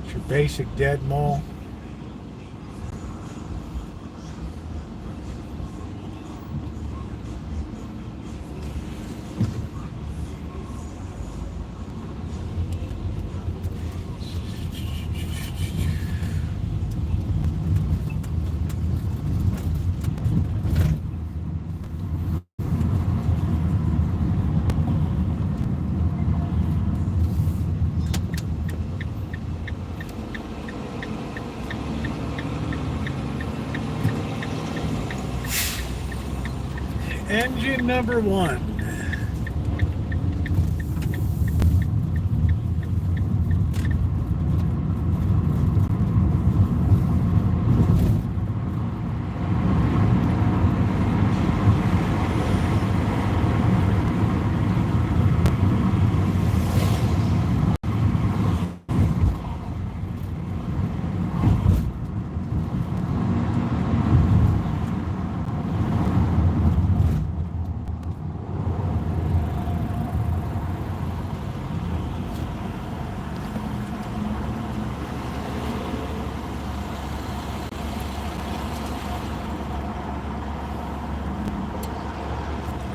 It's your basic dead mall. Engine number 1.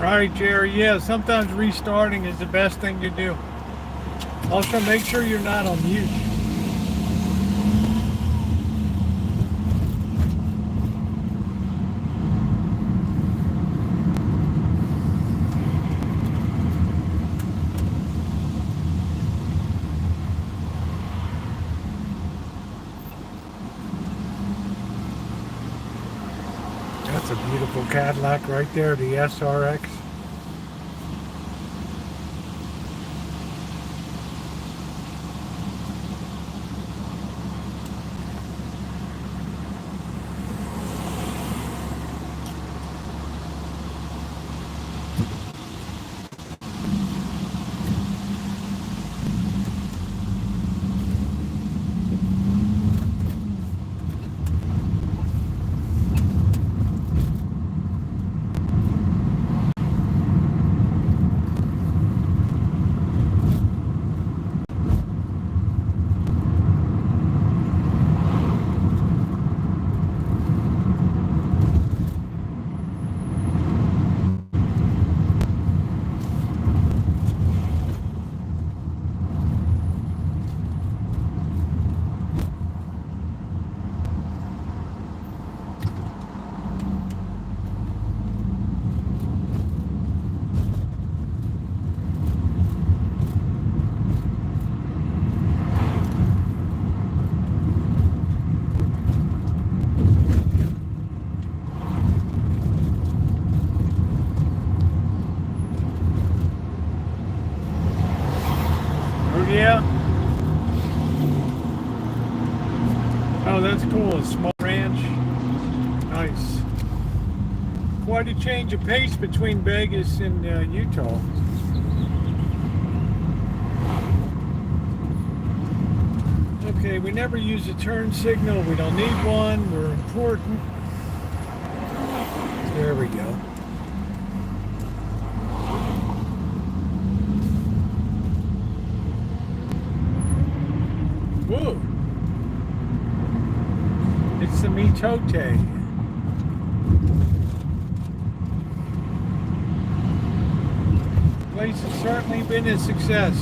All right, Jerry. Yeah, sometimes restarting is the best thing to do. Also, make sure you're not on mute. That's a beautiful Cadillac right there, the SRX. Yeah. Oh, that's cool. A small ranch. Nice. Quite a change of pace between Vegas and Utah. Okay, we never use a turn signal. We don't need one. We're important. There we go. Whoa. It's the Tote. Place has certainly been a success.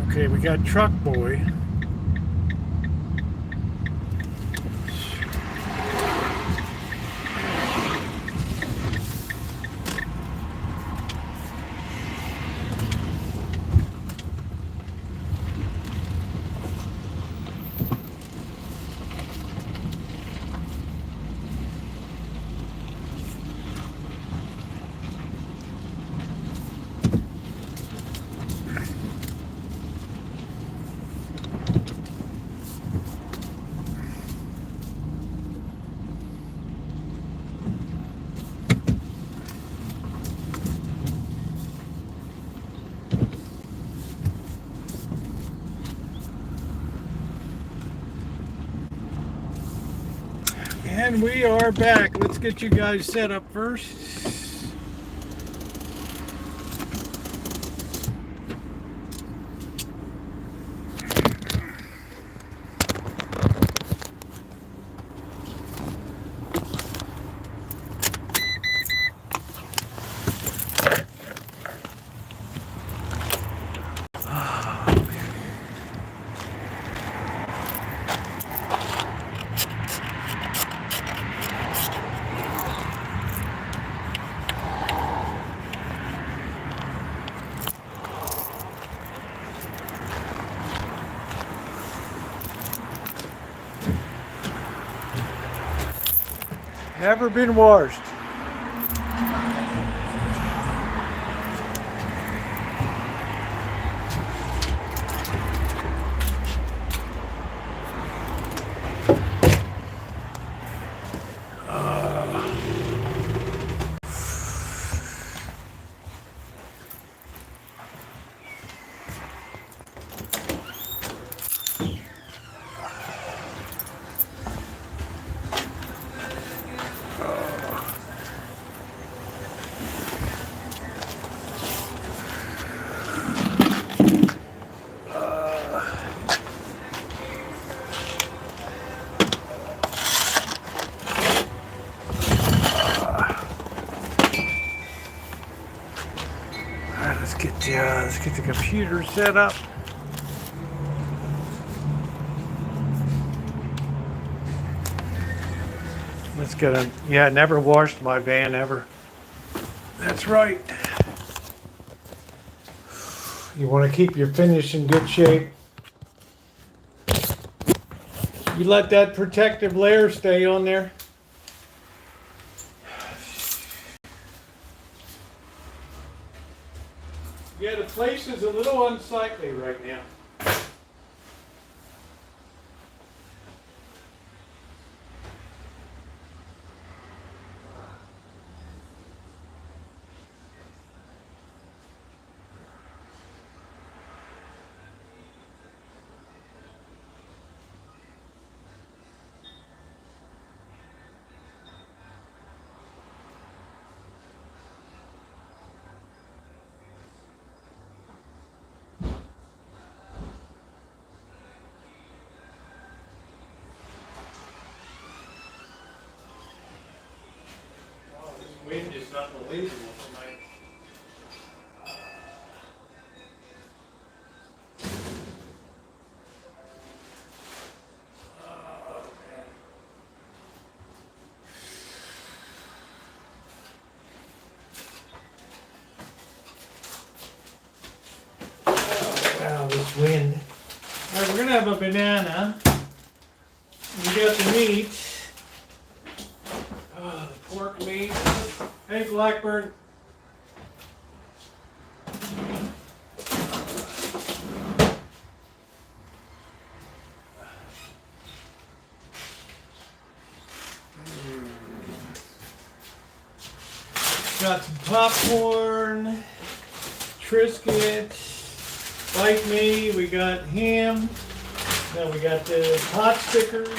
Okay, we got Truck Boy. And we are back. Let's get you guys set up first. Never been washed. Let's get the computer set up. Let's get a, yeah, never washed my van ever. That's right. You want to keep your finish in good shape. You let that protective layer stay on there. Yeah, the place is a little unsightly right now. Wind is unbelievable tonight. Wow, this we're gonna have a banana. We got the meat. Oh, the pork meat. Hey, Blackbird. Got some popcorn, Triscuits, like me. We got ham. Then we got the pot stickers,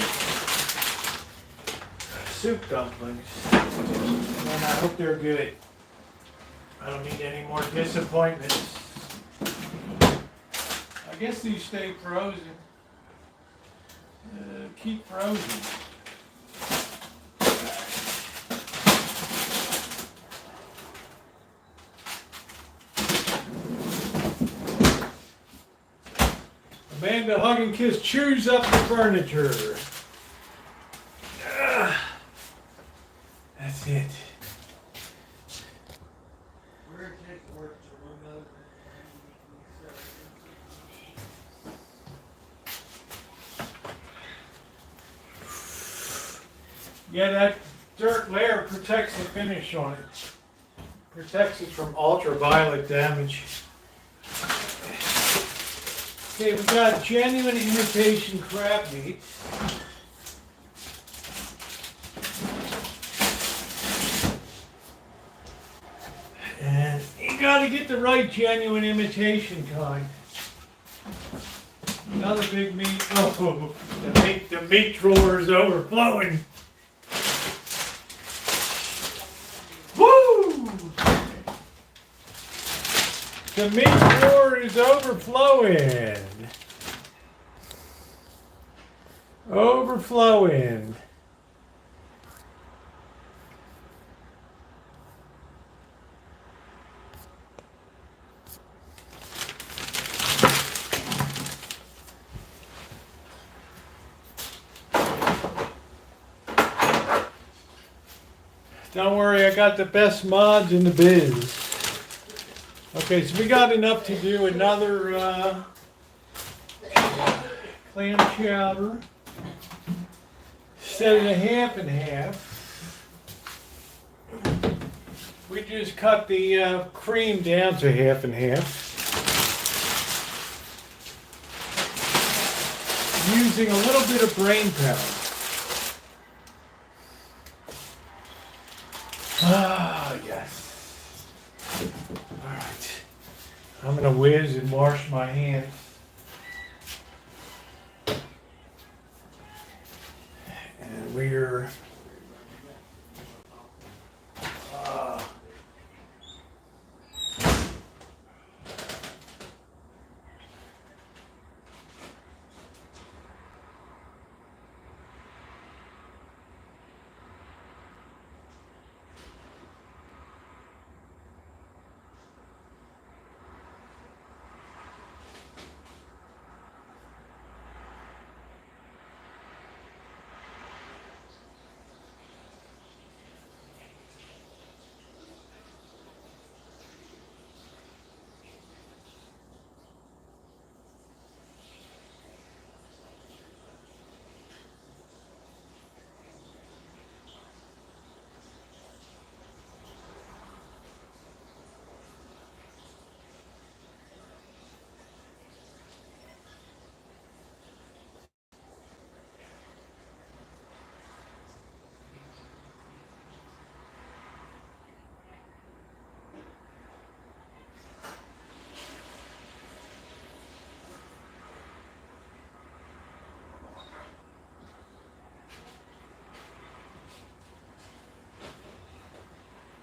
soup dumplings, and I hope they're good. I don't need any more disappointments. I guess these stay frozen. Keep frozen. Amanda Hug and Kiss chews up the furniture. That's it. Yeah, that dirt layer protects the finish on it. Protects it from ultraviolet damage. Okay, we got genuine imitation crab meat. And you gotta get the right genuine imitation kind. Another big meat. Oh, the meat drawer is overflowing. Woo! The meat drawer is overflowing. Overflowing. Don't worry, I got the best mods in the biz. Okay, so we got enough to do another clam chowder. Set it a half and half. We just cut the cream down to half and half. Using a little bit of brain power. Ah, yes. All right. I'm going to whiz and wash my hands. And we're...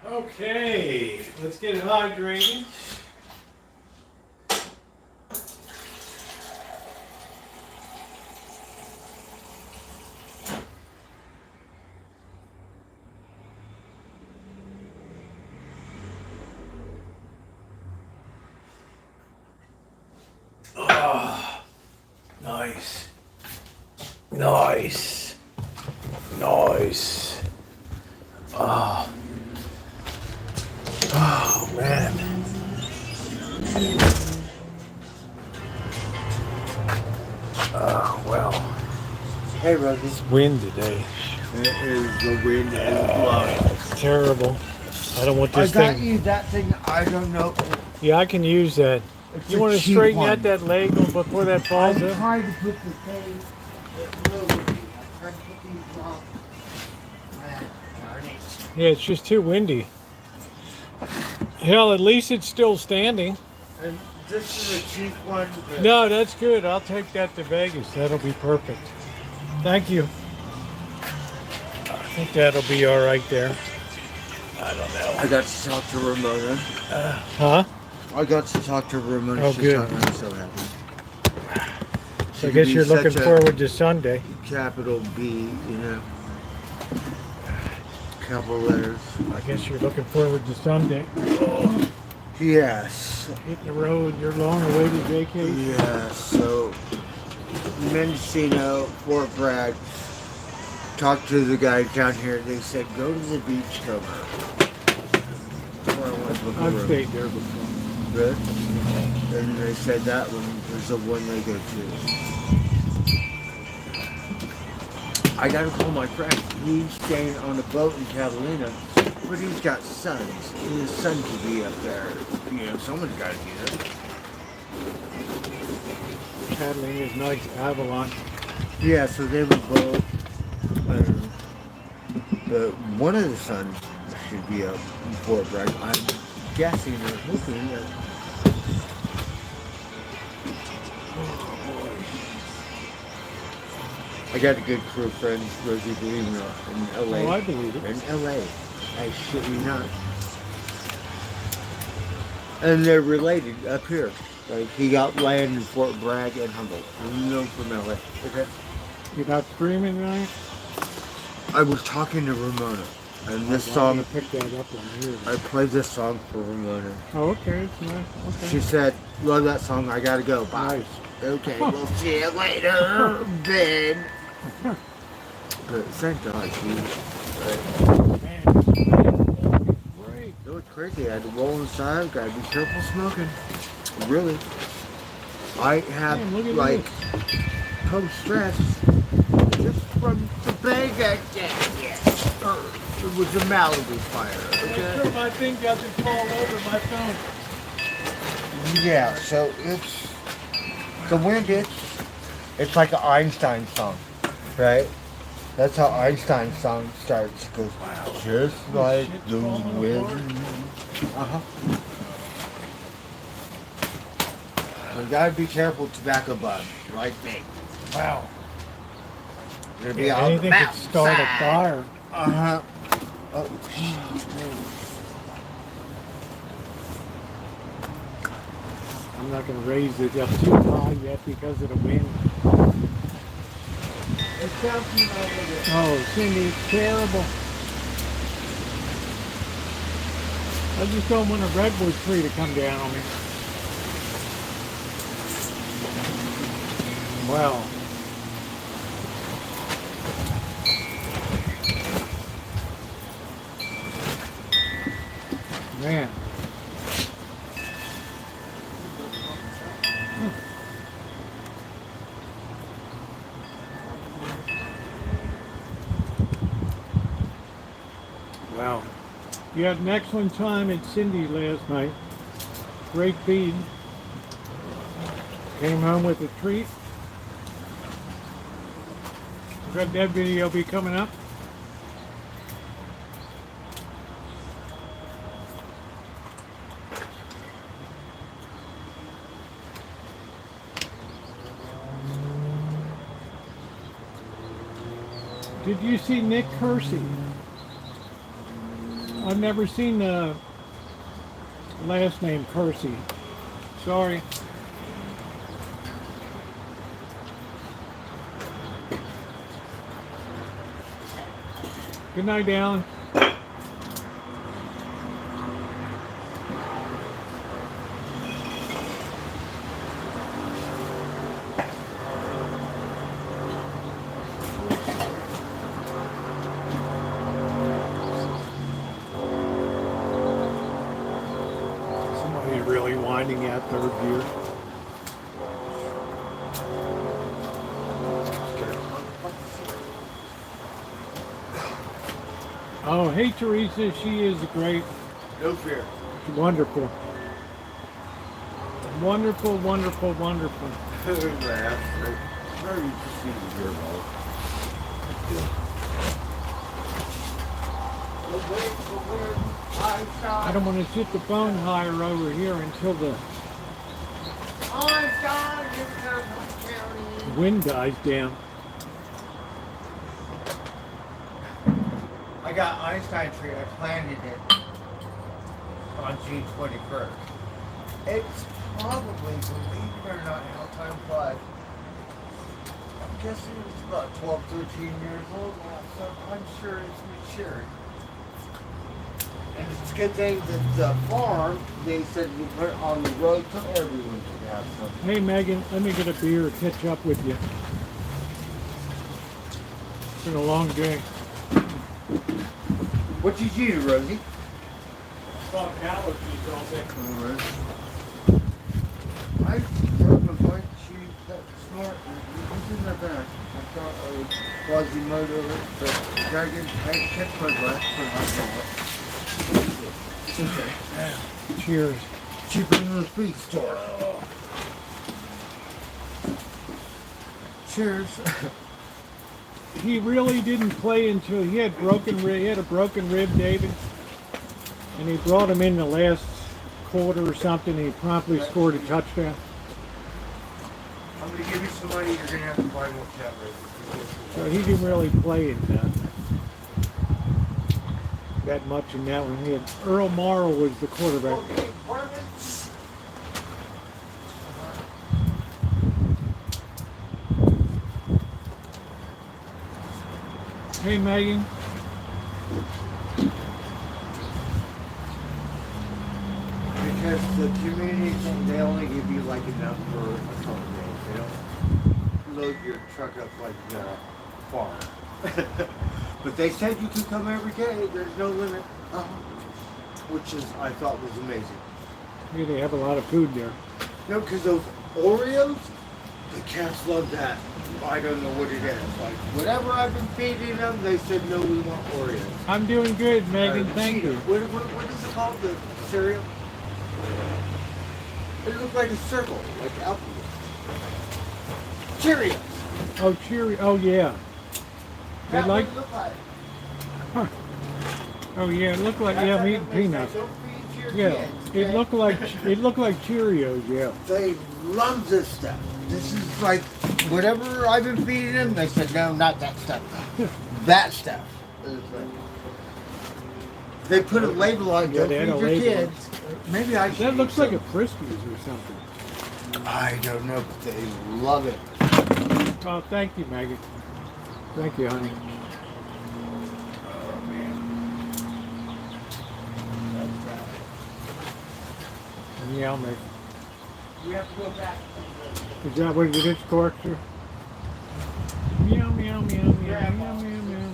Okay, let's get hydrated. Oh, nice. Nice. Nice. Oh. Oh, man. Hey, Rosie. It's wind today. It is the wind is blowing. It's terrible. I don't want I this got thing. you that thing. I don't know. Yeah, I can use that. It's You a want to cheap straighten one. out that leg before that I falls up? tried to put the thing. It's real windy. I tried to put these off. Man, darn it. Yeah, it's just too windy. Hell, at least it's still standing. And this is a cheap one. But No, that's good. I'll take that to Vegas. That'll be perfect. Thank you. I think that'll be all right there. I don't know. I got to talk to Ramona. Huh? I got to talk to Ramona. Oh, She's good. I'm so happy. So I guess you're looking forward to Sunday. Capital B, you know. Couple letters. I guess you're looking forward to Sunday. Yes. Hitting the road, your long-awaited vacation. Yeah, so Mendocino, Fort Bragg, talked to the guys down here. They said, go to the beach cover. I've stayed there before. Really? And they said that one was the one they go to. I gotta call my friend. He's staying on a boat in Catalina, but he's got sons. His son could be up there. You know, someone's gotta be there. Catalina's nice. Avalon. Yeah, so they were both. But one of the sons should be up in Fort Bragg. I'm guessing or hoping that. I got a good crew of friends, Rosie, believe me, in LA. Oh, I believe it. In LA. I shit you not. And they're related up here. Like, he got land in Fort Bragg and Humboldt. You know from LA. Okay. You're not streaming tonight? I was talking to Ramona, and this I'm song, gonna pick that up on here. I played this song for Ramona. Oh, okay. It's nice. Okay. She said, love that song, I gotta go, bye. Nice. Okay, we'll see you later, Ben. But thank God, Man, it's great. it was crazy. I had to roll inside, gotta be careful smoking. Really. I have, Man, look at like, post-stress just from the bag I it was a Malibu fire, Make sure my thing doesn't fall over my phone. Yeah, so it's the wind. It's like an Einstein song, right? That's how Einstein's song starts. It goes, just like Shit's the falling wind. You gotta be careful, tobacco bud, like me. Wow. It'll be Yeah, on the anything could start a mountainside. fire. Oh, I'm not going to raise it up too high yet because of the wind. it sounds familiar. Oh, Cindy, it's terrible. I just don't want a redwood tree to come down on me. Wow. Man. Wow. You had an excellent time at Cindy's last night. Great feed. Came home with a treat. Could that video be coming up? Did you see Nick Kersey? I've never seen the last name Kersey. Sorry. Good night, Alan. Somebody really winding out third gear. Oh, hey Teresa, she is great, No fear. wonderful, wonderful, wonderful, wonderful. Very interesting to hear about. I don't want to sit the phone higher over here until the wind dies down. I got Einstein tree. I planted it on June 21st. It's probably, believe it or not, how time flies. I'm guessing it's about 12, 13 years old now, so I'm sure it's matured. And it's a good thing that the farm, they said we put it on the road so everyone could have some. Hey Megan, let me get a beer and catch up with you. It's been a long day. What did you do, Rosie? About allergies all day. I drove a bike, she that smart, it in the back. I thought I was Quasimodo, but Dragon, I kept my breath, but I saw it. Okay. Cheers. Cheaper than the food store. Cheers. He really didn't play until he had he had a broken rib, David, and he brought him in the last quarter or something. And he promptly scored a touchdown. I'm going to give you some money, you're going to have to buy more cat races. So he didn't really play in that much in that one. He had Earl Morrow was the quarterback. Okay, apartments. Hey Megan. Because the community thing, they only give you like enough for a couple days. They don't load your truck up like the farm. But they said you can come every day. There's no limit. Which is, I thought was amazing. Yeah, they have a lot of food there. No, because those Oreos, the cats love that. I don't know what it is. Like, whatever I've been feeding them, they said, no, we want Oreos. I'm doing good, Megan. Thank you. What is it called, the cereal? It looked like a circle, like apple. Cheerios. Oh, Cheerio. Oh, yeah. They That's like. what it looked like. Huh. Oh, yeah. It looked like I'm eating peanuts. Don't feed your Yeah. kids, It okay? looked like Cheerios. Yeah. They love this stuff. This is like whatever I've been feeding them. They said no, not that stuff. That stuff. They put a label on. Yeah, Don't they feed had a your label. kids. Maybe I should. That looks eat like some. a Friskies or something. I don't know, but they love it. Oh, thank you, Megan. Thank you, honey. Oh man. Yeah, I'll make. We have to go back. Is that what it is, Corkscrew? Meow, meow, meow, meow, meow, meow, meow, meow.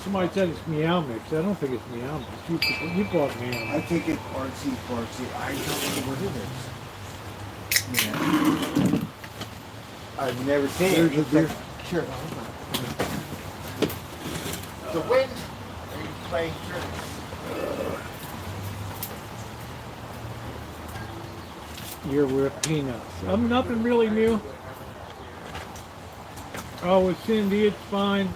Somebody said it's Meow Mix. I don't think it's Meow Mix. You bought Meow I Mix. think it's artsy. I don't know what it is. Yeah. I've never seen There's it. your It's beer. like, sure. The wind. Are you playing church? You're with peanuts. Nothing really new. Oh, with Cindy, it's fine.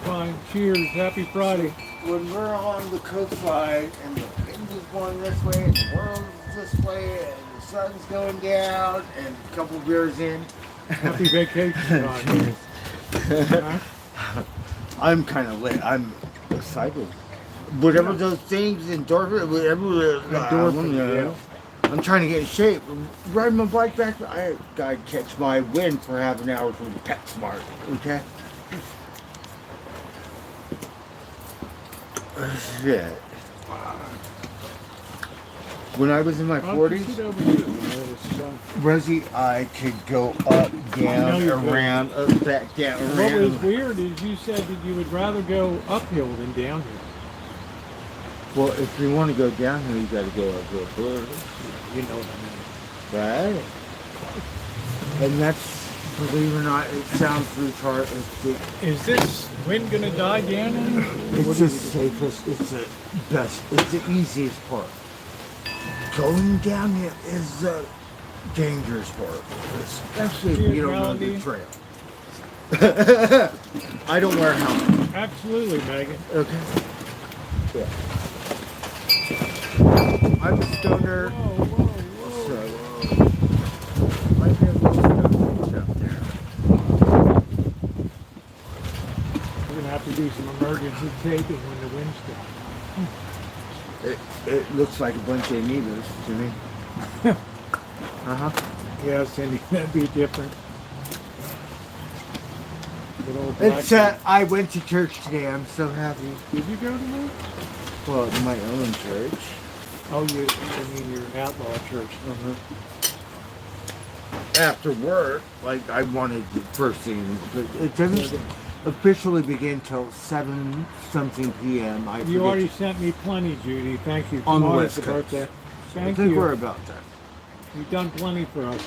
Fine. Cheers. Happy Friday. When we're on the coastline and the wind is going this way and the world is this way and the sun's going down and a couple beers in. Happy vacation time. Huh? I'm kind of lit. I'm excited. Whatever those things, endorphin, whatever. Endorphin, I'm trying to get in shape. Riding my bike back, I gotta catch my wind for half an hour from PetSmart. Okay. Shit. When I was in my 40s, Sit over here. It's, Rosie, I could go up, down, you could. around, up, back, down, What was around. weird is you said that you would rather go uphill than downhill. Well, if you want to go downhill, you got to go up real far. You know what I mean. Right? And that's, believe it or not, it sounds retarded. Is this wind gonna die down? It's the safest, it's the best, it's the easiest part. Going down it is the dangerous part, especially if you don't know the trail. I don't wear a helmet. Absolutely, Megan. Okay. Yeah. I'm a stoner. Whoa. So, might be a little stoners out there. We're gonna have to do some emergency taping when the wind stops. It looks like a bunch of amoebas to me. Uh-huh. Yeah, Cindy, that'd be different. Good old It's, Blackbird. I went to church today. I'm so happy. Did you go to that? Well, my own church. Oh, I mean your outlaw church. Uh-huh. After work, like I wanted the first thing, but it doesn't officially begin till 7-something p.m. I You forget. already sent me plenty, Judy. Thank you. On the Tomorrow's West the Coast. birthday. I Thank think you. we're about that. You've done plenty for us.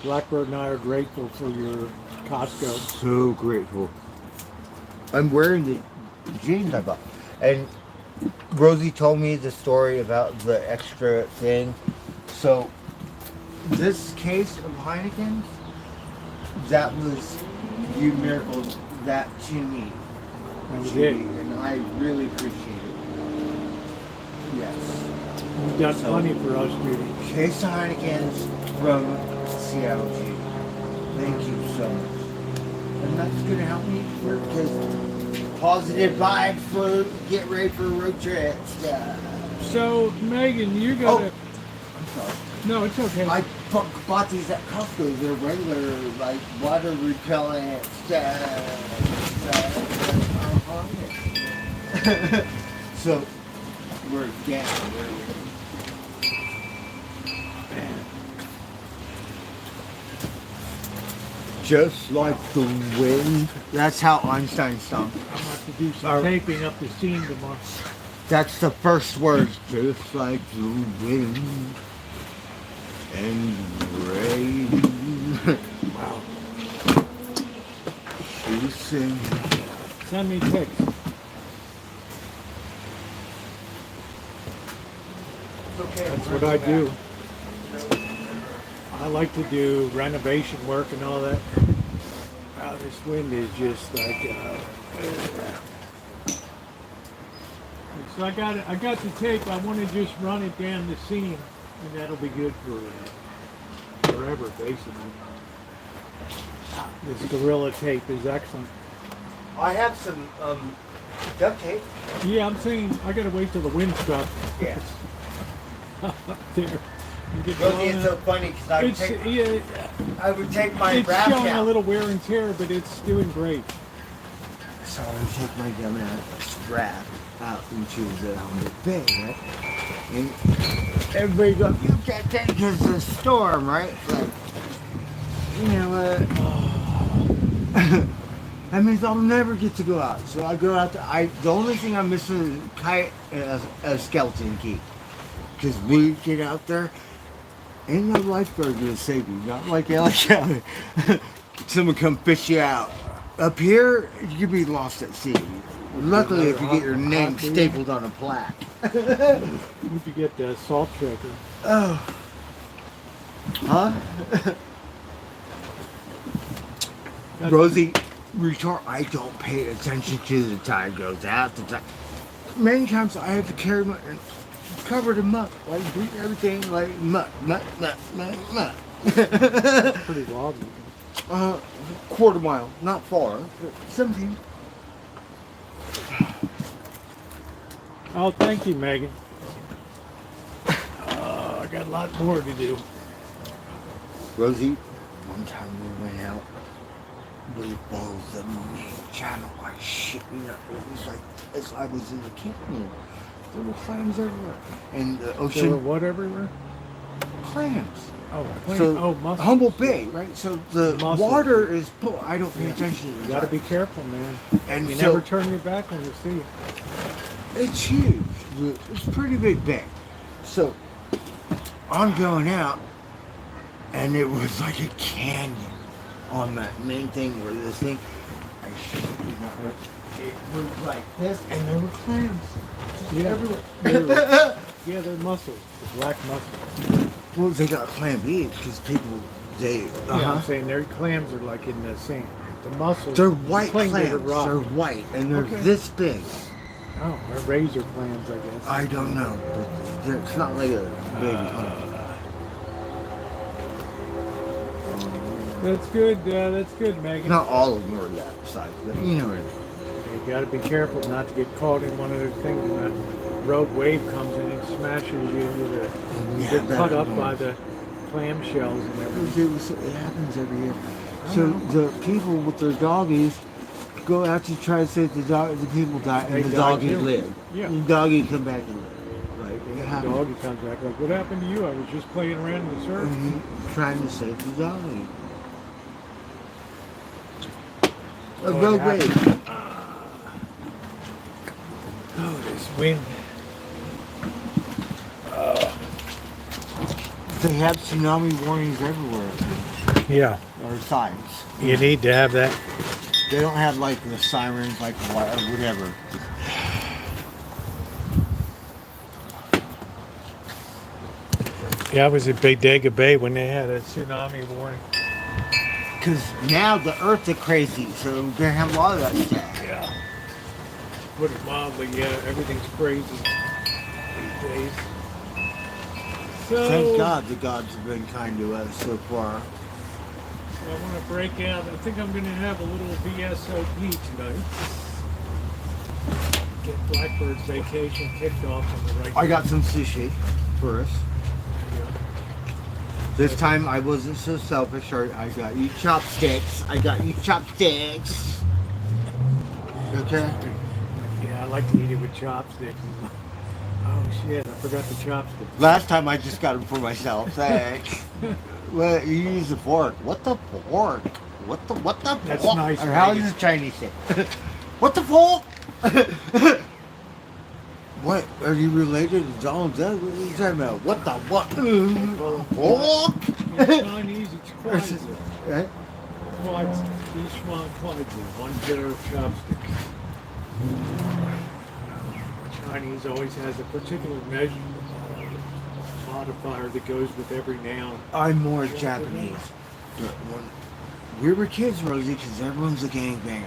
Blackbird and I are grateful for your Costco. So grateful. I'm wearing the jeans I bought. And Rosie told me the story about the extra thing. So, this case of Heineken, that was, you miracled that to me. That was To it. me, and I really appreciate it. Yes. You've done plenty for us, Judy. Case of Heineken's from CLG. Thank you so much. And that's going to help me because positive vibes for get ready for a road trip. Yeah. So, Megan, you got to... I'm sorry. No, it's okay. I bought these at Costco. They're regular, like water repellent So, we're down. Just like the wind. That's how Einstein sung. I'm going to have to do some taping up the scene tomorrow. That's the first words. Just like the wind and rain. Wow. She sings. Send me pics. That's what I do. I like to do renovation work and all that. Wow, this wind is just like... So I got the tape. I want to just run it down the seam, and that'll be good for forever, basically. This Gorilla tape is excellent. I have some duct tape. Yeah, I'm saying I gotta wait till the wind stops. Yes. There. You get Rosie, blown it's so out. funny because I would take my It's wrap showing a out. little wear and tear, but it's doing great. So I would take my dumb ass wrap out into the bay, right? And everybody go, you can't take it because the storm, right? Like, you know what? That means I'll never get to go out. So I go out. The only thing I'm missing is a kite and a skeleton key. Because we get out there, ain't no lifeguard gonna save you. Not like LA County. Someone come fish you out. Up here, you could be lost at sea. Luckily, if you get your name stapled on a plaque. Where'd you get the salt shaker? Oh. Huh? Rosie, I don't pay attention to the tide goes out. The tide. Many times I have to carry my covered in muck, like do everything like muck. Pretty wobbly. Quarter mile, not far, but something. Oh, thank you, Megan. I got a lot more to do. Rosie, one time we went out, we followed the main channel. I shit me up. It was like as I was in the canyon. There were clams everywhere, and the There were ocean what everywhere? clams. Oh, So mussels. Humboldt Bay, right? So the Mussels. water is full. I don't pay attention to You the gotta tide. be careful, man. And You so never turn your back when you see it. it's huge. It's a pretty big bay. So I'm going out, and it was like a canyon on that main thing where this thing. I shit you not. It was like this, and there were clams just Yeah. everywhere. Yeah, they're mussels, the black mussels. Well, they got clam beads because people they. Yeah, I'm saying their clams are like in the same. The mussels. They're white cling to the clams. rock. They're white, and they're Okay. this big. Oh, they're razor clams, I guess. I don't know, but it's not like a big clam. That's good. That's good, Megan. Not all of them are that size, but you know what I mean. You got to be careful not to get caught in one of those things when that rogue wave comes in and smashes you. You get cut up by the clam shells and everything. It happens every year. So the people with their doggies go out to try to save the dog. The people die, and They the die doggy too. live. Yeah. The doggy come back and live. Right? It The happens. doggy comes back like, what happened to you? I was just playing around in the surf. Trying to save the doggy. A Oh, it rogue happens. wave. Oh, this wind. They have tsunami warnings everywhere, Yeah, or signs. you need to have that. They don't have like the sirens, like whatever. Yeah, I was at Bodega Bay when they had a tsunami warning. Because now the earth is crazy, so they have a lot of that stuff. Yeah. Put it mildly, yeah, everything's crazy these days. So, Thank God the gods have been kind to us so far. I want to break out. I think I'm going to have a little VSOP tonight. Get Blackbird's vacation kicked off on the right. I got some sushi for us. This time I wasn't so selfish. I got you chopsticks. Okay? Yeah, I like to eat it with chopsticks. Oh shit, I forgot the chopsticks. Last time I just got them for myself. Thanks. Well, you use the fork. What the fork? What the fork? That's nice, Or how Megan. does the Chinese say? What the fork? What? Are you related to Donald Duck? What are you talking about? What the what? Fork? In Chinese, it's Kwanzaa. Right? Kwanzaa. Each one Kwanzaa. One pair of chopsticks. Chinese always has a particular measure modifier that goes with every noun. I'm more Japanese. But when we were kids, Rosie, because everyone's a gangbanger.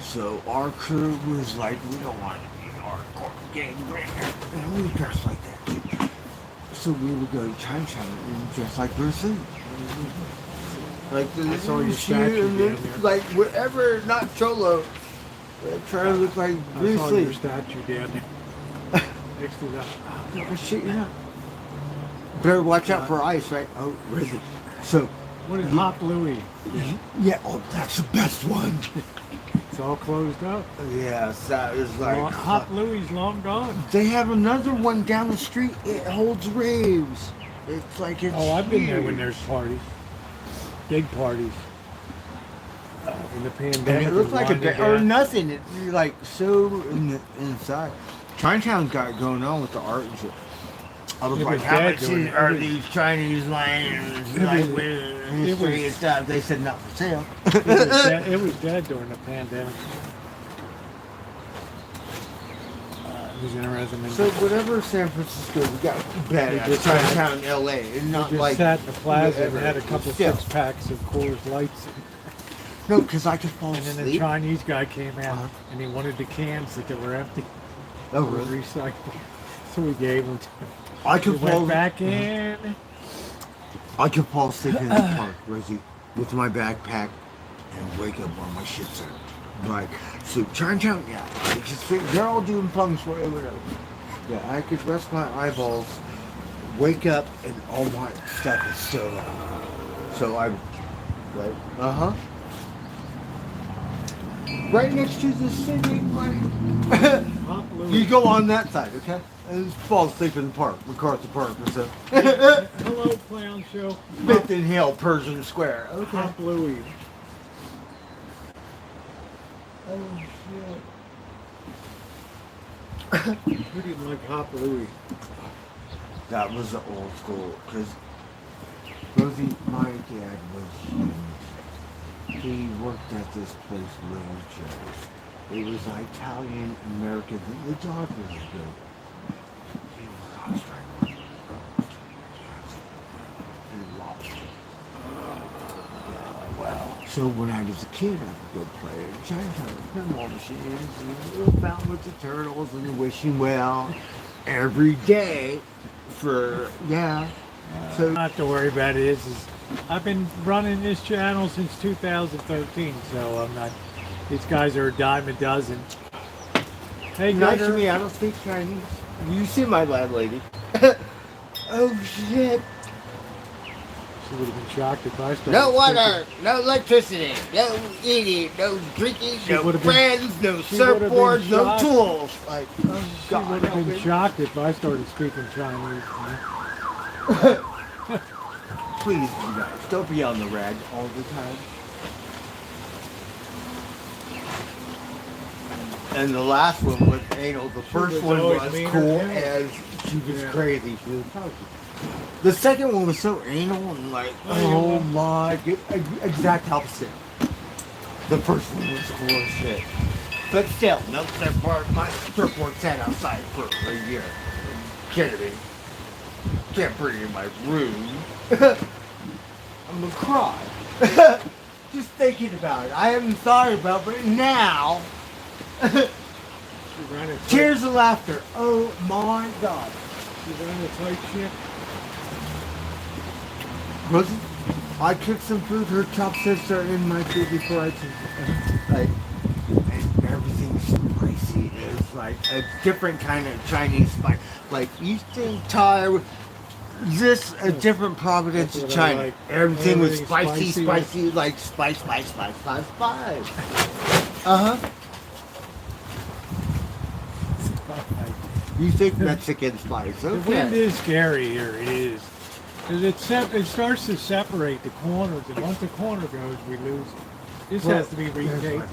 So our crew was like, we don't want to be hardcore gangbanger. And we dressed like that too. So we would go to Chinatown and dress like Bruce Lee. Like the saw your statue and then, down there. like whatever, not Cholo. Trying to look like I Bruce saw Lee. your statue down there. Next to that. Oh, shit, yeah. Better watch out for ice, right? Oh, where is it? So, What is Hop Louie? yeah, oh, that's the best one. It's all closed up. Yes, that is like. Hop Louie's long gone. They have another one down the street. It holds raves. It's like it's. Oh, I've been there when huge. there's parties. Big parties. In the pandemic. And it looks like a winding bit or down. nothing. It's like so inside. Chinatown got it going on with the art and shit. I was It like, was how dead much during- are it was- these Chinese lands It like was- with it history was- and stuff? They said not for sale. It was dead during the pandemic. It was interesting. So whatever San Francisco, we got bad We at just Chinatown, LA, and We not just like sat in the plaza and whatever. had a couple Still. 6-packs of Coors Lights. No, because I could fall And then the asleep. Chinese guy came out Uh-huh. and he wanted the cans that were empty. Oh, Were really? recycled. So we gave them to him. I We could fall. went back in. I could fall asleep in the park, Rosie, with my backpack, and wake up while my shit's out. Right. So Chinatown, yeah, it's just, they're all doing feng shui or whatever. Yeah, I could rest my eyeballs, wake up, and all my stuff is still out. So I, right, right next to the city, right? Hop You Louie. go on that side, okay? And just fall asleep in the park, MacArthur Park or so. Hello, clown show. Fifth and Hill, Persian Square. Okay. Hop Louie. Oh, Who didn't like Hop Louie? That was the old school. Because Rosie, my dad was he worked at this place, Rancho. It was Italian American. The dog was good. He was Australian. He lost it. Well, so when I was a kid, I would go play in Chinatown, pinball machines, and little fountain with the turtles, and wishing well every day for So Not to worry about it is I've been running this channel since 2013, so I'm not. These guys are a dime a dozen. Hey, nice to Gunner. me. I don't speak Chinese. You see my landlady? Oh shit! She would have been shocked if I started. No water, no electricity, no eating, no drinking, She no would've been- friends, no she would've been surfboards, no shocked. tools. Like, oh She God, would have help been me. shocked if I started speaking Chinese. Man. Please, you guys, don't be on the rag all the time. And the last one was anal. The first was one always was meaner, cool too. as she was Yeah. crazy. She was talking. The second one was so anal and like, Oh, oh my, exact opposite. The first one was cool as shit. But still, no surfboard. My surfboard sat outside for a year. Kidding me? Can't bring it in my room. I'm gonna cry. Just thinking about it. I haven't thought about it, but now, She ran a tight, tears of laughter. Oh my God. she ran a tight ship. Rosie, I cooked some food. Her chopsticks are in my food before I took it. Like, and everything's spicy. It's like a different kind of Chinese spice. Like Eastern Thai, this a different providence That's of what I China. like. Everything was Everything's spicy, spicy. spicy, like spice. Uh-huh. You think Mexican spice, The wind okay. is scary here. It is. Because it starts to separate the corners, and once the corner goes, we lose it. This has to be retaped.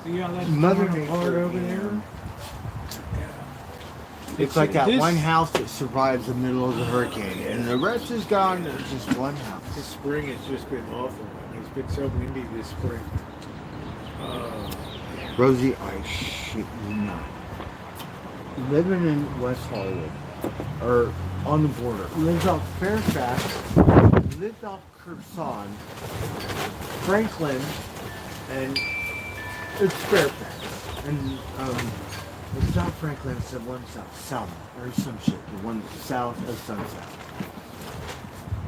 See how that's Mother torn apart Nature, over yeah. there? It's like that This- one house that survives the middle of the hurricane, and the rest is gone. There's just one This house. spring has just been awful. It's been so windy this spring. Rosie, I shit you not. Living in West Hollywood, or on the border, lives off Fairfax, lived off Curzon, Franklin, and it's Fairfax. And it's not Franklin, it's the one south, Selma, or some shit, the one south of Sunset.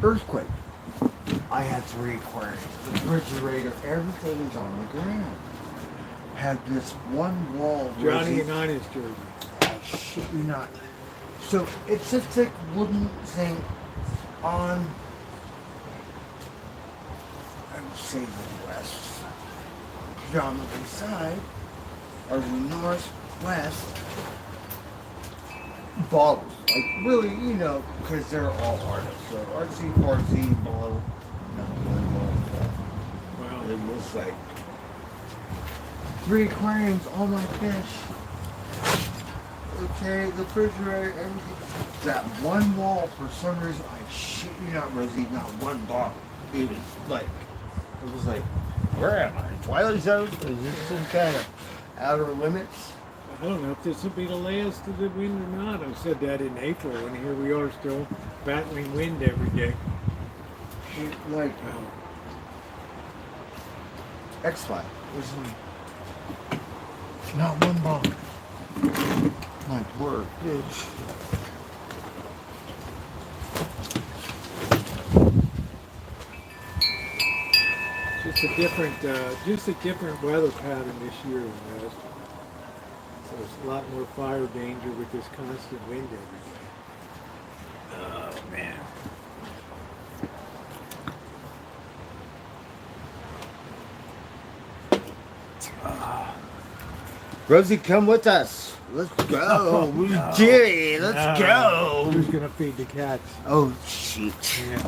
Earthquake. I had 3 aquariums, the refrigerator, everything's on the ground. Had this one wall. Johnny Rosie, Unitas jersey. I shit you not. So it's a thick wooden thing on, I would say the west, predominantly side, or the northwest bottles. Like really, you know, because they're all artists. So artsy, fartsy, bottle. Wow. It was like 3 aquariums, all my fish. Okay, the refrigerator, everything. That one wall, for some reason, I shit you not, Rosie, not one bottle. It was like, where am I? Twilight Zone? Is this some kind of outer limits? I don't know if this will be the last of the wind or not. I said that in April, and here we are still battling wind every day. Like, X-Files. Not one bottle. My word, bitch. Just a different weather pattern this year than last year. So there's a lot more fire danger with this constant wind every day. Oh man. Rosie, come with us. Let's go. No. Jerry, let's No. go. Who's gonna feed the cats? Oh, shit. Yeah.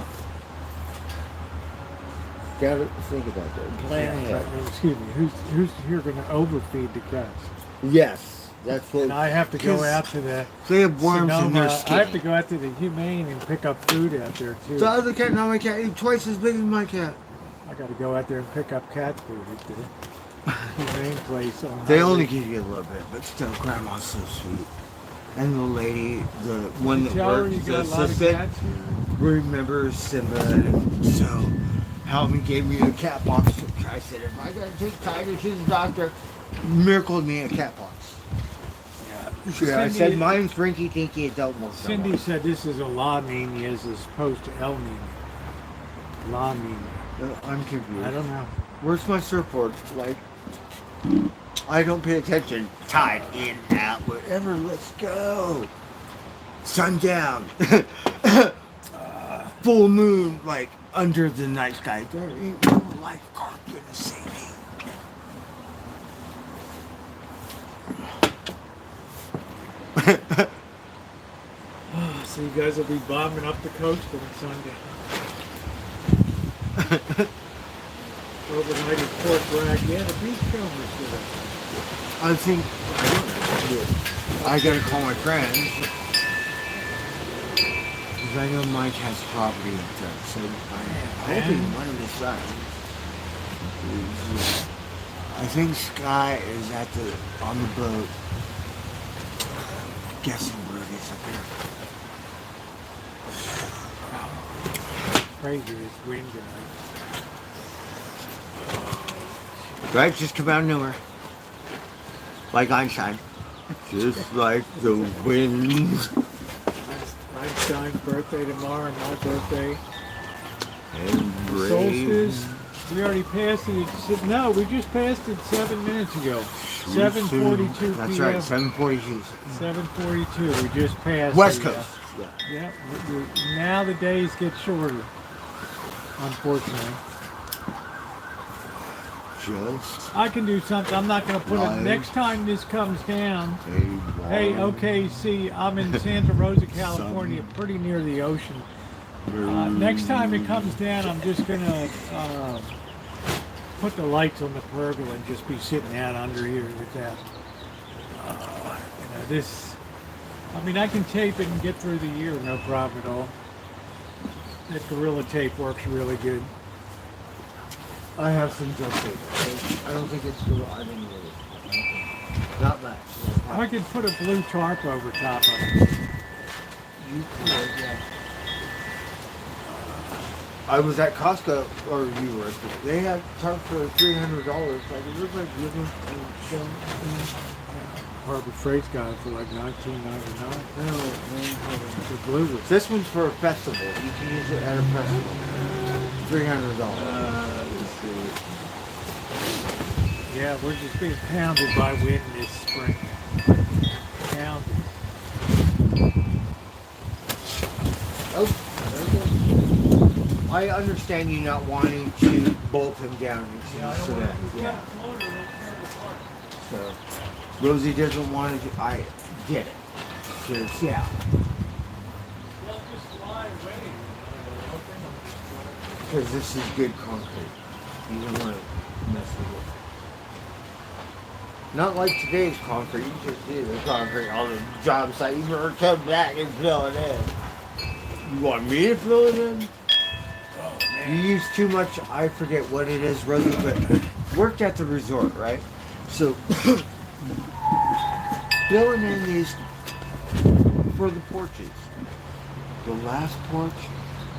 Gotta think about that. Plan ahead. Excuse me. Who's here gonna overfeed the cats? Yes. That's what. And I have to go 'cause out to the They have worms in their Sonoma. skin. I have to go out to the Humane and pick up food out there too. The other cat, not my cat, is twice as big as my cat. I got to go out there and pick up cat food at the Humane place. On They Highway. only give you a little bit, but still, Grandma's so sweet. And the lady, the one that Tell her you works, the got a lot of assistant, cats here. remembers Simba, and so helped me, gave me a cat box. I said, if I gotta take Tiger to the doctor, miracled me a cat box. Yeah, I said mine's Rinky Tinky, it don't work. Cindy said this is a La Nina as opposed to El Nina. La Nina. I'm confused. I don't know. Where's my surfboard? Like, I don't pay attention. Tide in, out, whatever. Let's go. Sundown. Full moon, like under the night sky. There ain't no lifeguard gonna save me. So you guys will be bombing up the coast on Sunday. Overnight at Fort Bragg. Yeah, the beachcombers did it. I think I gotta call my friends because I know Mike has property up there, so I'm hoping one of his sons. I think Sky is on the boat. Guessing where it is up here. Crazy this wind tonight. Right, just come out of nowhere. Like Einstein. Just like the wind. Einstein's birthday tomorrow and my birthday. And rain. Solstice. We already passed it. No, we just passed it 7 minutes ago. 7:42 p.m. That's right, 7:42. 7:42. We just passed. West the, Coast. Yeah. Now the days get shorter. Unfortunately. Just I can do something. I'm not going to put it. Right. Next time this comes down. a Hey, warm okay, see, I'm in Santa Rosa, California, pretty near the ocean. Next time it comes down, I'm just going to put the lights on the pergola and just be sitting out under here with that. This, I mean, I can tape it and get through the year, no problem at all. That Gorilla Tape works really good. I have some duct tape. I don't think it's good. I didn't really. Not much. I could put a blue tarp over top of it. You could, yeah. I was at Costco, or you were. They had tarp for $300. Like, everybody giving Harbor Freight's got it for like $19.99. No, The blue one. this one's for a festival. You can use it at a festival. $300. Yeah, we're just being pounded by wind this spring. Pounded. Oh, okay. I understand you not wanting to bolt him down into cement. Yeah. So, Rosie doesn't want to. I get it. Because, yeah. Because this is good concrete. You don't want to mess with it. Not like today's concrete. You just do the concrete on the job site. You better come back and fill it in. You want me to fill it in? You use too much, I forget what it is, Rosie, but worked at the resort, right? So, filling in these for the porches. The last porch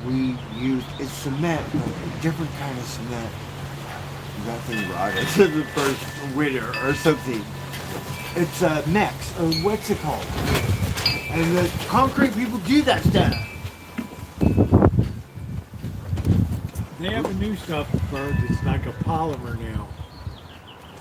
we used is cement, but a different kind of cement. That thing rotted the first winter or something. It's Mex, or what's it called? And the concrete people do that stuff. They have a new stuff, Bird, it's like a polymer now.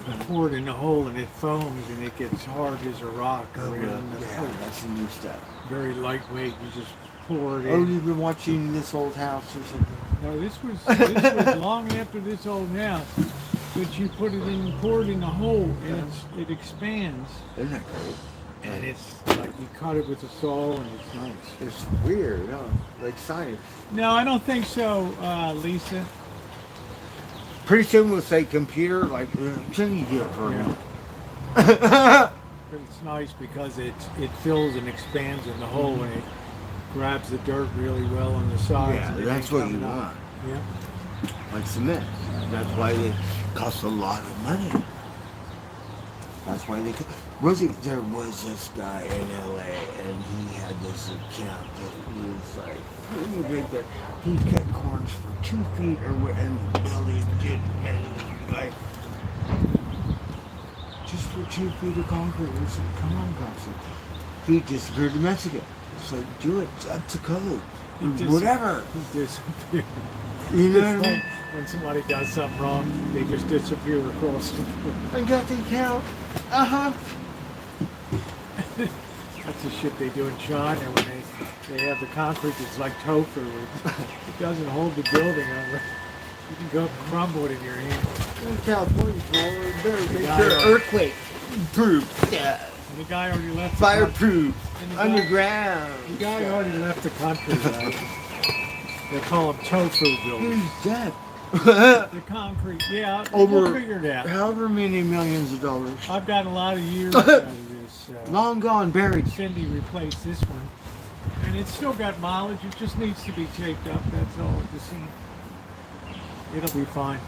You pour it in the hole and it foams and it gets hard as a rock around the Yeah, hole. that's the new stuff. Very lightweight, you just pour it Oh, in. you've been watching This Old House or something? No, this was long after this old house. But you put it in, pour it in the hole and it expands. Isn't that great? And it's like you cut it with a saw and it's nice. It's weird, huh? Like science. No, I don't think so, Lisa. Pretty soon we'll say computer, like, can you do it for me? Yeah. it's nice because it fills and expands in the hole and it grabs the dirt really well on the sides. Yeah, and it that's ain't what you coming up. want. Yeah. Like cement. That's why they cost a lot of money. That's why they. Rosie, there was this guy in LA, and he had this account that was like pretty big. That he cut corners for 2 feet, and the building did, and like just for 2 feet of concrete. We said, "Come on, Gobson." He disappeared to Mexico. It's like, do it. It's up to code. Whatever. He disappeared. You know It's what I mean? like when somebody does something wrong, they just disappear across the floor. I got the account. Uh-huh. That's the shit they do in China when they have the concrete that's like tofu. It doesn't hold the building over. You can go crumble it in your hand. In California, very make guy sure on- earthquake proof. Yeah. And the guy already left. the country. Fireproof. And the guy- Underground. The guy already left the country. They call them tofu buildings. Who's dead? The concrete, yeah, Over- we'll figure it out. However many millions of dollars. I've got a lot of years out of this. Long gone, buried. Cindy replaced this one, and it's still got mileage. It just needs to be taped up. That's all. It'll be fine.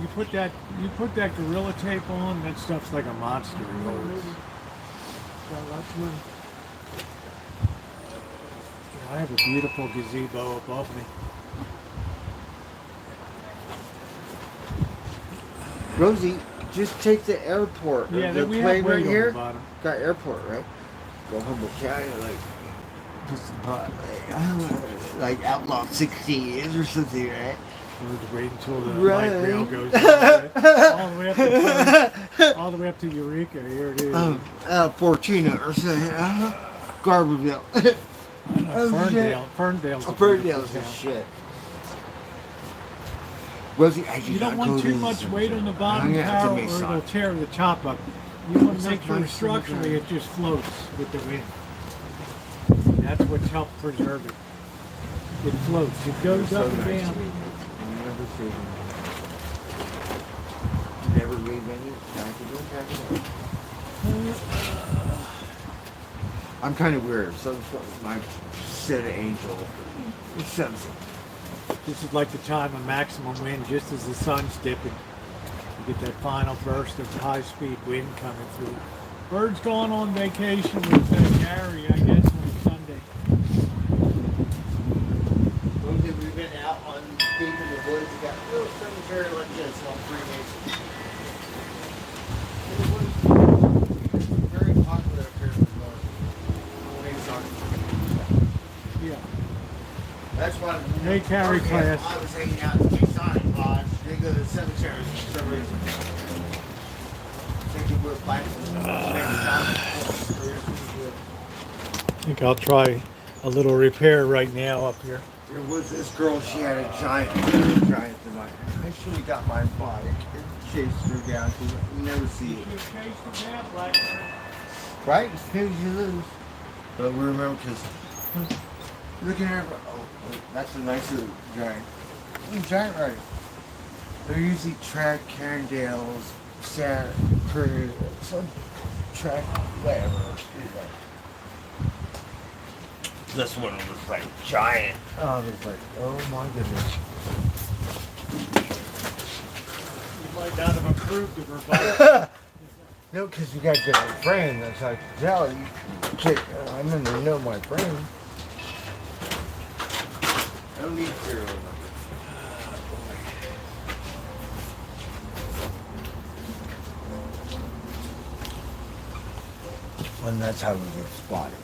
You put that Gorilla Tape on. That stuff's like a monster. It holds. I have a beautiful gazebo above me. Rosie, just take the airport. Yeah, the we have plane weight right on here. the bottom. Got airport, right? Go Humboldt County, like just about like outlaw 60 years or something, right? We'll just wait until the Right. light rail goes all the way up to Eureka. Here it is. Fortuna or something. Garberville. Ferndale's a Ferndale's beautiful a town. shit. Rosie, I You don't want too much weight on the bottom tower or it'll tear the top up. You want to make sure structurally it just floats with the wind. That's what's helped preserve it. It floats. It goes up and down. Never see them. Never leave any. I'm kind of weird. So my set of angel. It's something. This is like the time of maximum wind, just as the sun's dipping. You get that final burst of high-speed wind coming through. Bird's gone on vacation with Gary, I guess, on Sunday. We've been out on deep in the woods. We got little cemetery like this on Freemason. Very popular up here in the north. Yeah. That's why. Hey, Carrie class. I was hanging out in the Masonic Lodge. They go to the cemetery for some reason. Thinking we're fighting. I think I'll try a little repair right now up here. There was this girl, she had a giant device. I should have got my bike and chased her down. You never see it. Right? As soon as you lose. But we remember because looking at her, oh, wait, that's a nicer giant. Giant right. They're usually track Carindales, Santa Cruz, some track, whatever. This one was like giant. Oh, it was like, oh my goodness. You might not have approved of her bike. No, because you got different frame. That's how I can tell. You check, I remember you know my frame. I don't need serial number. And that's how we get spotted.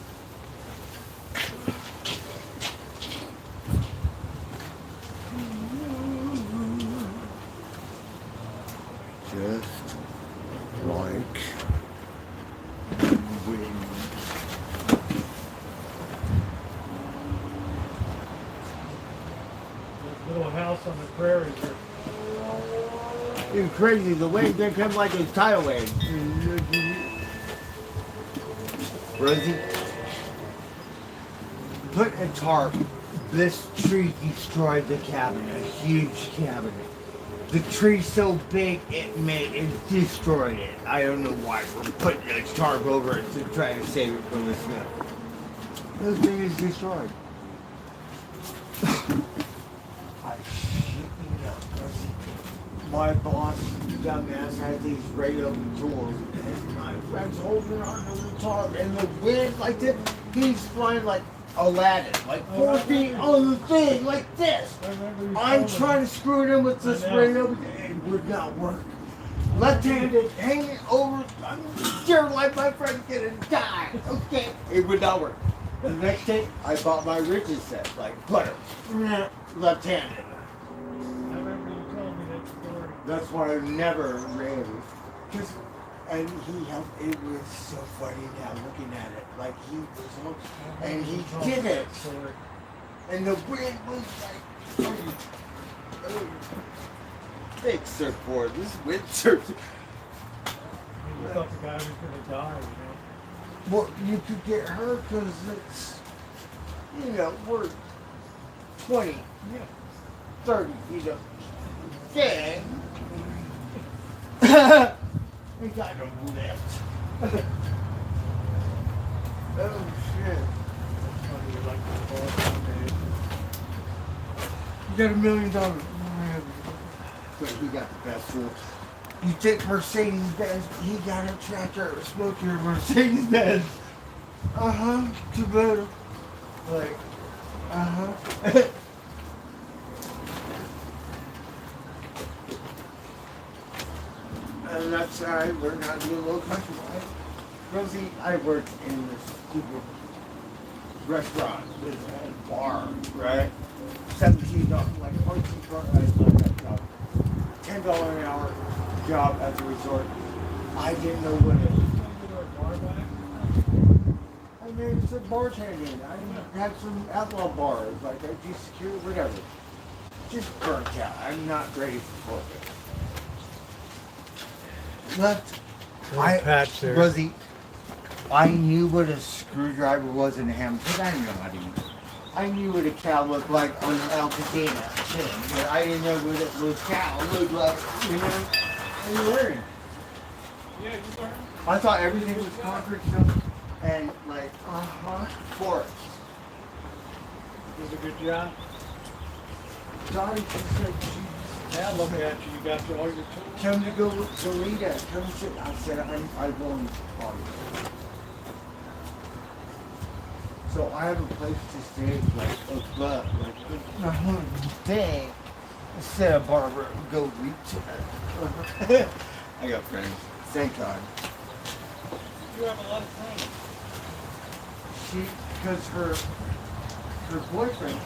Just like wind. Little house on the prairie here. It's crazy. The wave didn't come like a tidal wave. Rosie, put a tarp. This tree destroyed the cabinet, a huge cabinet. the tree's so big it destroyed it. I don't know why we're putting a tarp over it to try to save it from the snow. This thing is destroyed. I shit you not. My boss, dumbass, had these right open doors, and my friend's holding onto the tarp, and the wind like this, he's flying like Aladdin, like 4 feet on the thing, like this. I'm trying to screw it in with this right open, and it would not work. Left-handed, hanging over, I'm scared like my friend's gonna die. Okay, it would not work. The next day, I bought my Ridges set, like butter, left-handed. I remember you told me that story. That's why I never ran it. And he helped. It was so funny now looking at it. Like he was, and he did it. And the wind was like, big surfboard. This wind surf. You thought the guy was gonna die, you know? Well, you could get hurt because it's, we're 20, 30 feet up. Yeah. We got no lift. Oh shit. That's funny, you like the ball someday. You got $1 million. But he got the best tool. You take Mercedes-Benz, he got a tractor, smoke your Mercedes-Benz. Kubota. Like, And that's how I learned how to do a little country life. Rosie, I worked in this stupid restaurant with a bar, right? $17, like 14 bucks. I love that job. $10 an hour job at the resort. I didn't know what it was. I mean, it's a bartending. I had some outlaw bars, like I do security, whatever. Just burnt out. I'm not ready for corporate. Left. Patch there. Rosie, I knew what a screwdriver was in a hammer because I didn't know how to use it. I knew what a cow looked like on an El Cadena thing, but I didn't know what a cow looked like. Are you learning? Yeah, you learned. I thought everything was concrete stuff and like, forest. Did a good job. Dottie just said, Now look at you, you got all your tools. come to go to Rita, come sit. I said, I won't party. So I have a place to stay, like a club, like my whole thing. Instead of Barbara, go reach. I got friends. Thank God. You have a lot of friends. Because her boyfriend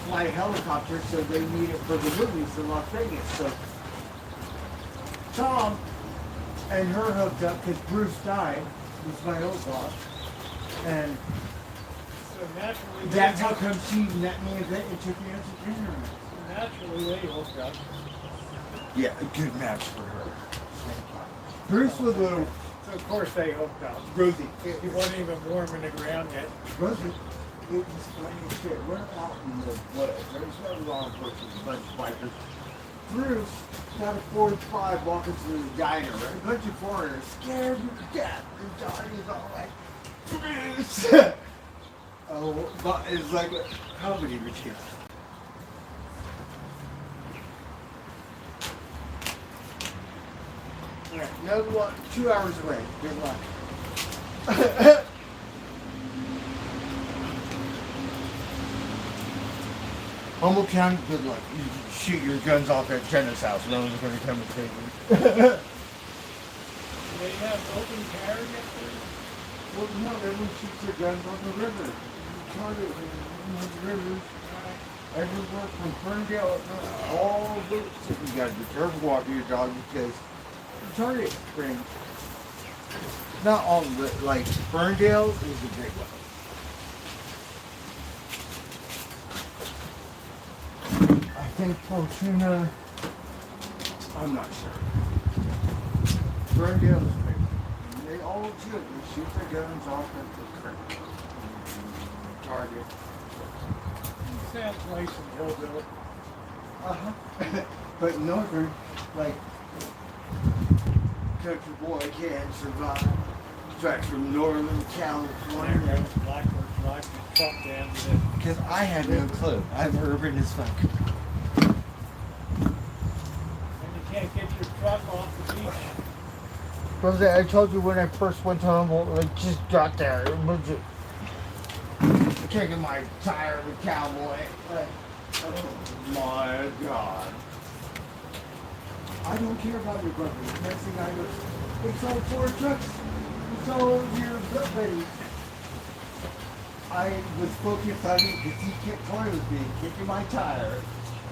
fly a helicopter, so they need it for the movies in Las Vegas. So Tom and her hooked up because Bruce died, was my old boss, and So naturally, that's how come she met me and took me out to dinner. naturally they hooked up. Yeah, a good match for her. Bruce was a little So of course they hooked up. Rosie. You wasn't even warm in the ground yet. Rosie, it was funny as shit. We're out in the woods. There's no law enforcement, a bunch of bikers. Bruce got a 45 walking through the diner, right? A bunch of foreigners scared to death. And Johnny's all like, Bruce! Oh, but it's like a comedy routine. Yeah, no luck. 2 hours away. Good luck. Humboldt County, good luck. You shoot your guns off at Jenna's house. No one's going to come and take you. Do they have open carry up there? Well, no, everyone shoots their guns on the river. Charter and the rivers. Everywhere from Ferndale all the. You got to be careful walking your dog because Target Spring. Not all of it. Like Ferndale is a big one. I think Fortuna. I'm not sure. Ferndale is big. And they all do. They shoot their guns off at the creek. Target. Sounds nice and hillbilly. Uh-huh. But northern, like, country boy can't survive. Tracks from northern California. Blackbird drive the truck down to the Because I had no clue. I'm urban as fuck. and you can't get your truck off the beach. Rosa, I told you when I first went home, like, just got there. It was just kicking my tire of a cowboy. Like, oh my God. I don't care about your brother. The next thing I know, they sold 4 trucks. They sold your buddy. I was focused on him because he kept toying with me, kicking my tire.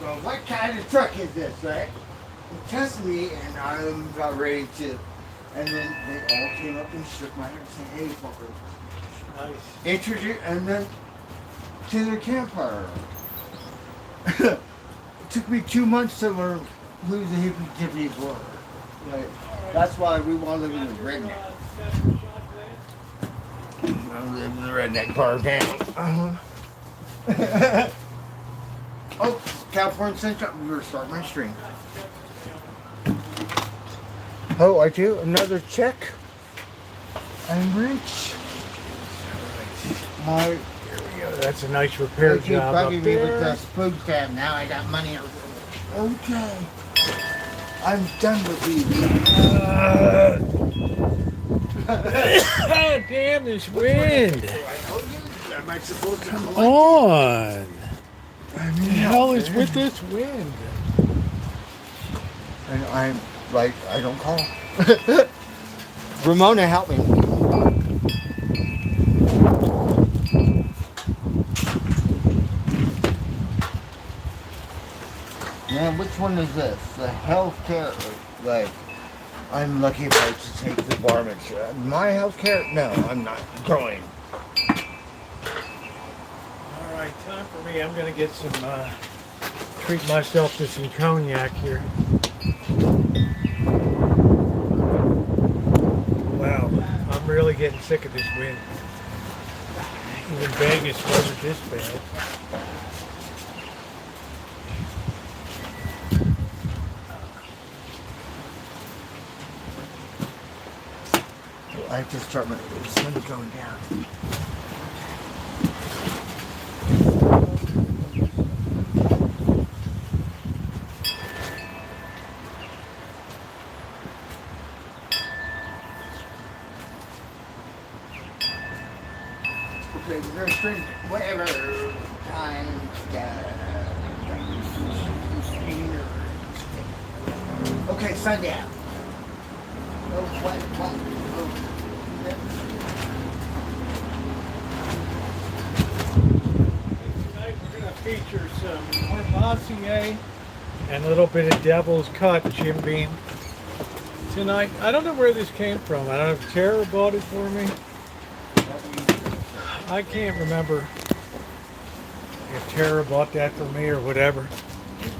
Well, what kind of truck is this, right? He tested me, and I am about ready to. And then they all came up and shook my hand and said, "Hey, fucker." Nice. Introduce, and then to the campfire. It took me 2 months to learn who the hippie were. Like, that's why we want to live in the redneck. I live in the redneck part of town. Uh-huh. Oh, California Central. We're gonna start my stream. Oh, I do another check. I'm rich. My Here we go. That's a nice repair they keep job up bugging me with there. the food stamp. Now I got money. Okay. I'm done with these. Damn this wind! Am I supposed to Come on! I What mean, the hell is with this wind? And I'm like, I don't call. Ramona, help me. Man, which one is this? The healthcare, like, I'm lucky if I to take the varmint. My healthcare? No, I'm not going. All right, time for me. I'm gonna get some, treat myself to some cognac here. Wow, I'm really getting sick of this wind. Even Vegas wasn't this bad. I have to start my sun going down. Okay, we're gonna stream whatever time. Okay, sundown. Oh, what? Tonight we're going to feature some Rosieokelly and a little bit of Devil's Cut Jim Beam. Tonight, I don't know where this came from. I don't know if Tara bought it for me. I can't remember if Tara bought that for me or whatever.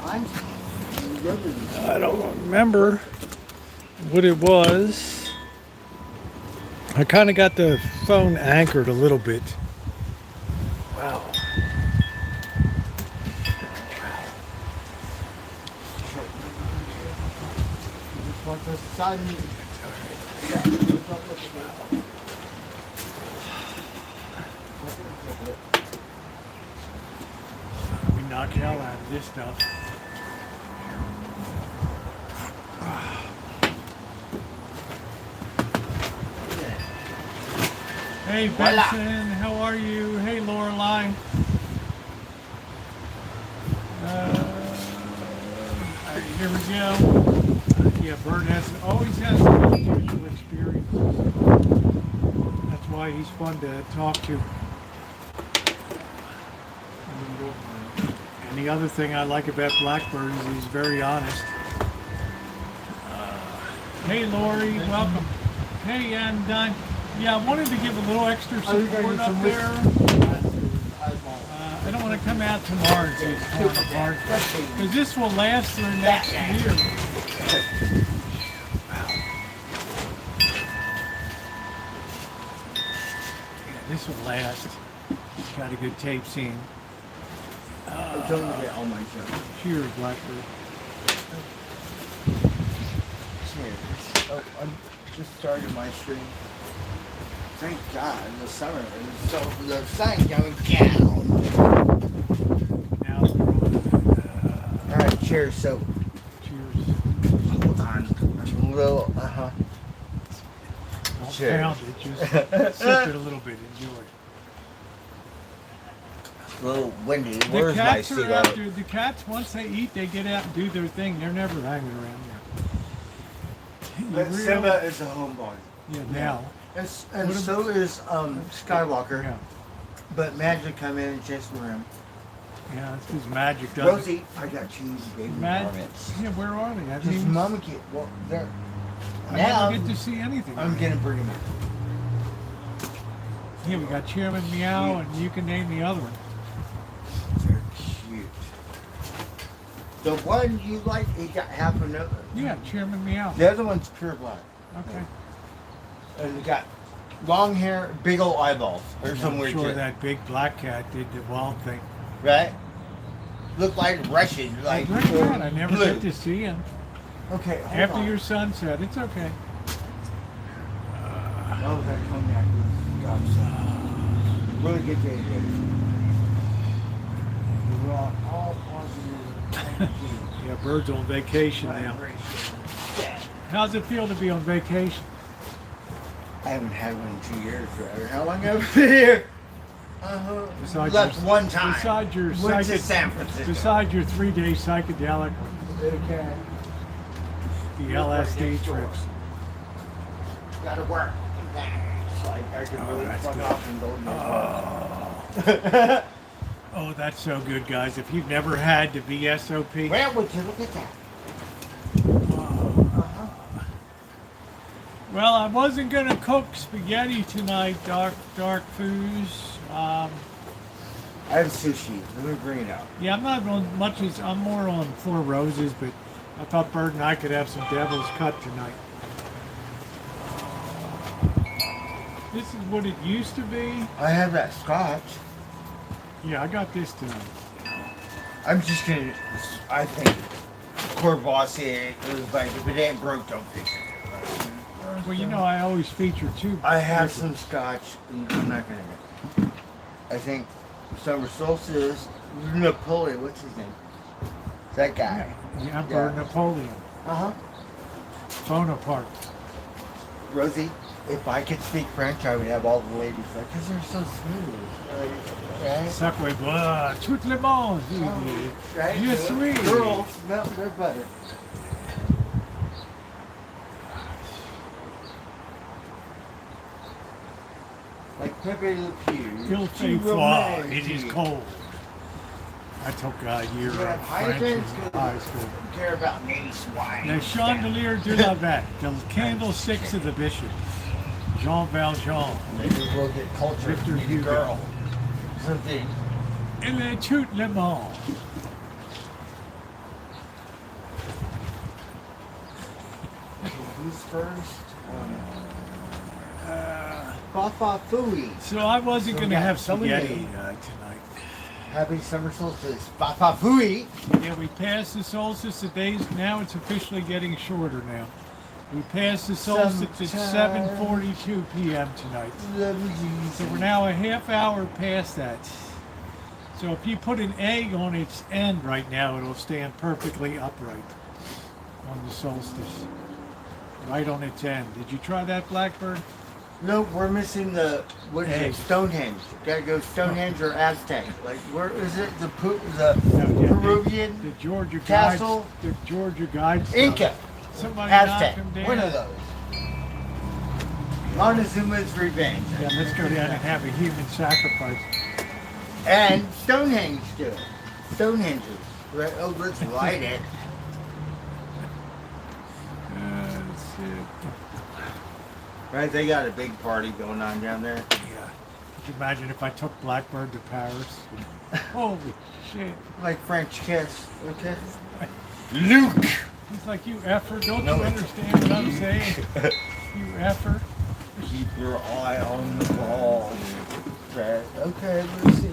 I don't remember what it was. I kind of got the phone anchored a little bit. Wow. Want the sun. We knock the hell out of this stuff. Hey Benson, how are you? Hey Lorelei. Here we go. Yeah, Bert always has some unusual experiences. That's why he's fun to talk to. And the other thing I like about Blackbird is he's very honest. Hey Lori, welcome. Hey, and yeah, I wanted to give a little extra support up there. I don't want to come out tomorrow and say it's torn apart, because this will last through next year. Yeah, this will last. It's got a good tape scene. I'm trying to get all my stuff. Cheers, Blackbird. Cheers. Oh, I'm just starting my stream. Thank God, the summer is so the sun going down. Now we're on, Alright, cheers. So, cheers. hold on. I'm a little, Don't Cheers. pound it, just sip it a little bit, enjoy. a little windy. The Where's my cats are cigar? after, the cats, once they eat, they get out and do their thing. They're never hanging around there. But You Simba is a homebody. Yeah, now. And What so is Skywalker. Yeah, But Magic come in and chase him around. yeah, it's because Magic does Rosie, I got cheese, baby. Magic. Marmots. Yeah, where are they? I Just mean, mama kid. Well, they're. I Now never get to see anything. I'm gonna bring them in. Yeah, we got Chairman Meow, and you can name the other one. They're cute. The one you like, he got half a nose. Yeah, Chairman Meow. The other one's pure black. Okay. And he got long hair, big old eyeballs, or some I'm weird sure shit. that big black cat did the wild thing. Right? Look like Russian, like. Great cat. I never blue. get to see him. Okay. hold After on. your sunset, it's okay. Oh, that cognac was really good day, We're all positive. Yeah, Bird's on vacation now. How's it feel to be on vacation? I haven't had one in 2 years, forever. How long have I been here? Besides Left your- one time. Besides your Went to psychic, San Francisco. besides your 3-day psychedelic, Okay. the LSD trips. Gotta work. Like I can really that's fuck good. off and go to the Oh, that's so good, guys. If you've never had the VSOP, Well, would you look at that? well, I wasn't gonna cook spaghetti tonight, dark foods. I have sushi. Let me bring it out. Yeah, I'm not on much as I'm more on Four Roses, but I thought Bird and I could have some devil's cut tonight. This is what it used to be. I have that scotch. Yeah, I got this tonight. I'm just gonna. I think Courvoisier is like, if it ain't broke, don't fix it. Well, you know, I always feature two. I have some scotch. And I'm not gonna get. I think summer solstice. Napoleon. What's his name? That guy. Yeah, Bird Napoleon. Uh huh. Bonaparte. Rosie, if I could speak French, I would have all the ladies like, because they're so smooth. Right? Sacre bleu, tout le monde. Right? Je suis. Girls, no, they're butter. Like Pepe Le Pew. Il fait froid. It is cold. I took a year Yeah, of French in hydrants high school. don't care about nice wine. Le chandelier de la vette, the candlesticks of the bishop, Jean Valjean, Maybe we'll get culture. Victor Need a Hugo. girl. Something. et le tout le monde. Who's first? Fafa Fooey. So I wasn't So going we to got have somebody- spaghetti tonight. Happy summer solstice. Fafa Fooey. Yeah, we passed the solstice. The days now it's officially getting shorter now. We passed the solstice at Sometime. 7:42 p.m. tonight. So we're now a half hour past that. So if you put an egg on its end right now, it'll stand perfectly upright on the solstice. Right on its end. Did you try that, Blackbird? No, we're missing the what is Egg. it? Stonehenge. Gotta go Stonehenge or Aztec. Like where is it? The No, yeah, Peruvian The Georgia Castle? Guides. The Georgia Guides. Inca. Somebody knocked Aztec. him down. One of those. Montezuma's Revenge. Yeah, let's go down and have a human sacrifice. And Stonehenge do it. Stonehenges. Right? Oh, let's light it. That's it. Right? They got a big party going on down there. Yeah. Could you imagine if I took Blackbird to Paris? Holy shit. Like French kiss. Okay. Luke. He's like, you effer, don't No, you it- understand what I'm saying? You effer. Keep your eye on the ball. Right. Okay, let's see.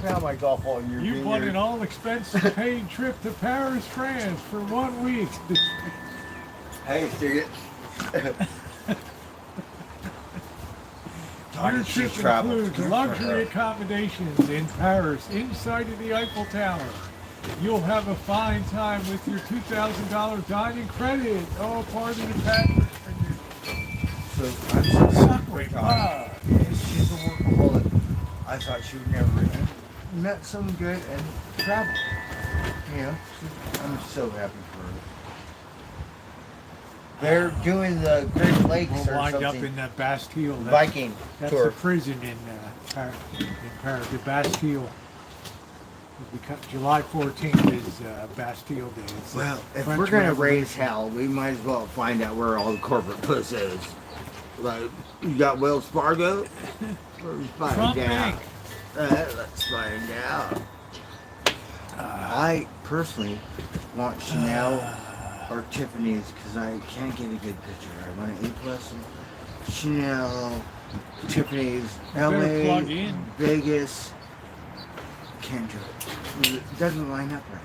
Now my golf ball in your You bought finger. an all expenses paid trip to Paris, France for 1 week. Hey, see it. Your trip includes luxury accommodations in Paris, inside of the Eiffel Tower. You'll have a fine time with your $2,000 dining credit. Oh, pardon the package. So I'm so Subway God. bar. She's a workaholic. I thought she would never met someone good and travel. You know, I'm so happy for her. They're doing the Great Lakes We'll or wind up something. in the Bastille. Viking That's tour. the prison in Paris. The Bastille. July 14th is Bastille Day. It's the Well, if French we're gonna Revolution. raise hell, we might as well find out where all the corporate puss is. Like, you got Wells Fargo? Let's find Trump out. Bank. Let's find out. I personally want Chanel or Tiffany's because I can't get a good picture. I want an A+. Chanel, Tiffany's, better plug LA, in. Vegas. Can't do it. It doesn't line up right.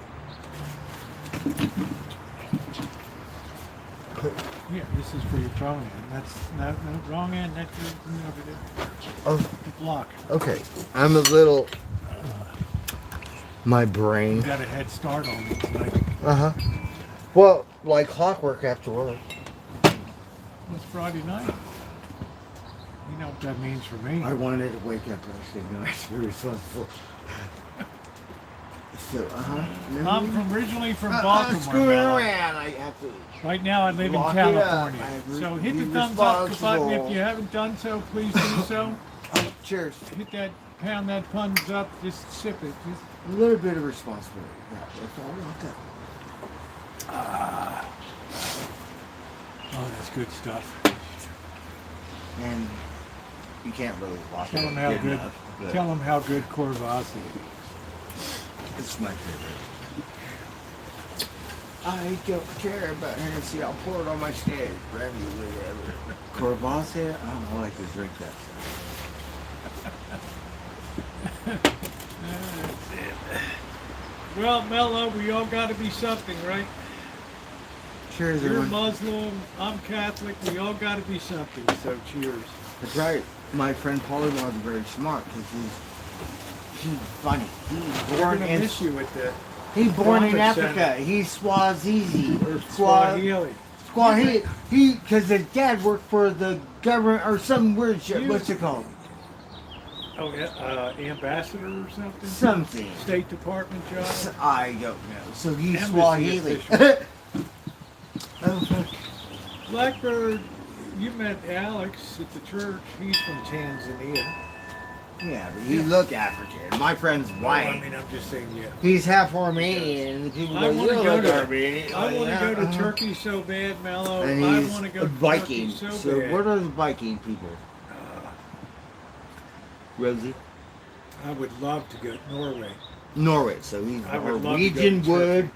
Yeah, this is for your phone end. That's not wrong end. That's your Oh, block. okay. I'm a little. My You brain. got a head start on it tonight. Uh huh. Well, like clockwork after work. It's Friday night. You know what that means for me. I wanted to wake up last night to be responsible. So, I'm originally from Baltimore. Screwing Mel. around. I have to. Right now I live Lock in it up. California. I So agree. hit the Be thumbs up button responsible. if you haven't done so. Please do so. Oh, cheers. Hit that, pound that thumbs up. Just sip it. Just A little bit of responsibility. Yeah, that's all I want that. oh, that's good stuff. And you can't really lock Tell it them up how good good. enough, but Tell them how good Corvasse is. it's my favorite. I don't care about Hennessy. I'll pour it on my steak. Brandy, whatever. Corvasse? I don't like to drink that stuff. Well, Mello, we all got to be something, right? Cheers, You're everyone. Muslim, I'm Catholic. We all got to be something. So cheers. That's right. My friend Paulie was very smart because he's funny. He's We're born gonna in miss you at the he's born in Prophet Africa. Center. He's Swazizi or Swahili. Swahili. He because his dad worked for the government or some weird shit. What's it called? Oh, yeah, ambassador or something? Something. State Department job. I don't know. So he's Embassy Swahili. official. Oh, fuck. Blackbird, you met Alex at the church. He's from Tanzania. Yeah, but he look African. My friend's I white. mean, I'm just saying, yeah. He's half Armenian, and the people I go, wanna you go look to- Armenian. I want to go to Uh-huh. Turkey so bad, Mello. And I he's want to go a to Viking. Turkey so So bad. what are the Viking people? Rosie? I would love to go to Norway. Norway. So he's I would love to go to Norwegian Turkey. wood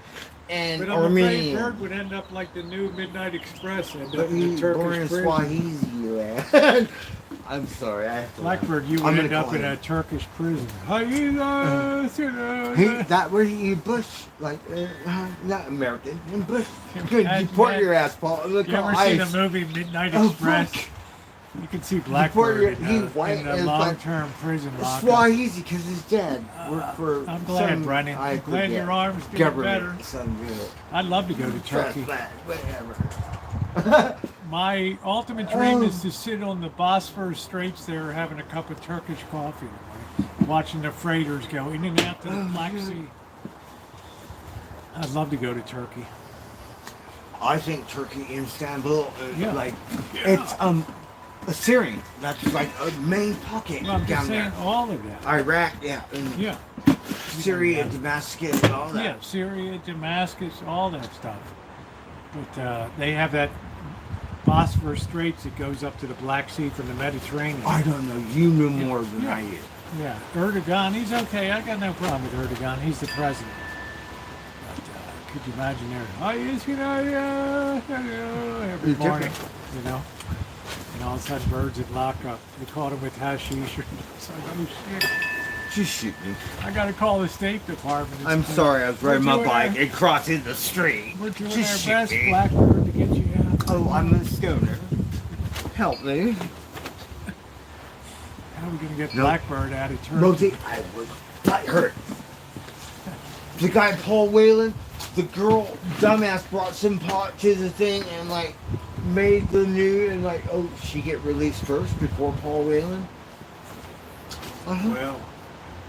and But I'm afraid Armenian. Bird would end up like the new Midnight Express, end But up in the he's born in Turkish prison. Swahili land. I'm sorry, I have to laugh. Blackbird, you I'm would end gonna up call in him. a Turkish prison. He, that where he Bush, like, not American, in Bush. Good, Imagine deport that. your ass, Paul. Look You how ever seen the ice. movie Midnight Oh, Express? fuck. You can see Deport Blackbird your- in, he a, white in a and long-term prison lockup. Swahili, because his dad worked for I'm glad, some, Brennan. I I'm glad forget, your arm's doing better. government, some good. I'd love to go to Turkey. Whatever. My ultimate dream Oh. is to sit on the Bosphorus Straits there having a cup of Turkish coffee in the morning, watching the freighters go in and out to the Black Sea. I'd love to go to Turkey. I think Turkey, Istanbul, Yeah. like, it's Syrian. That's like a main pocket Well, I'm just down saying there. all of that. Iraq, yeah, and Yeah. Syria, Damascus, and all that. Yeah, Syria, Damascus, all that stuff. But they have that Bosphorus Straits that goes up to the Black Sea from the Mediterranean. I don't know. You know more than Yeah. I do. Yeah, Erdogan, he's okay. I got no problem with Erdogan. He's the president. But could you imagine there? Oh, yes, every He's morning, different. you know. And all of a sudden, birds would lock up. They caught him with hashish. It's like, oh shit. Just shoot me. I gotta call the state department. I'm sorry, I was riding We're my doing bike our- and crossing the street. We're doing Just our best, shoot me. Blackbird, to get you out. Oh, I'm a stoner. Help me. How are we gonna get Nope. Blackbird out of turn? Rosie, I was butt hurt. The guy Paul Whalen, the girl dumbass brought some pot to the thing and like made the news and like, oh, she get released first before Paul Whalen. Uh-huh. Well,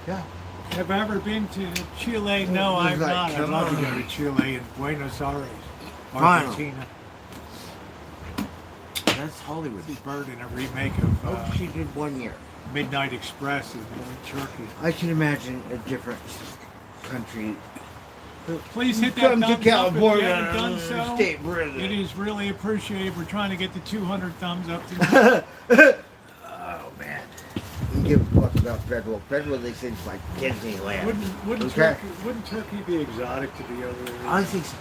Yeah. have I ever been to Chile? No, It was I've like, not. I'd come love to on. go to Chile and Buenos Aires, Finally. Argentina. That's Hollywood. This bird in a remake of Oh, she did 1 year. Midnight Express in Turkey. I can imagine a different country. Please hit that Come to thumbs up if you California, haven't done so. state prison. It is really appreciated. We're trying to get the 200 thumbs up tonight. Oh man! You give a fuck about federal. Federal, they say it's like Disneyland. Okay. Wouldn't Turkey be exotic to the other? I think so.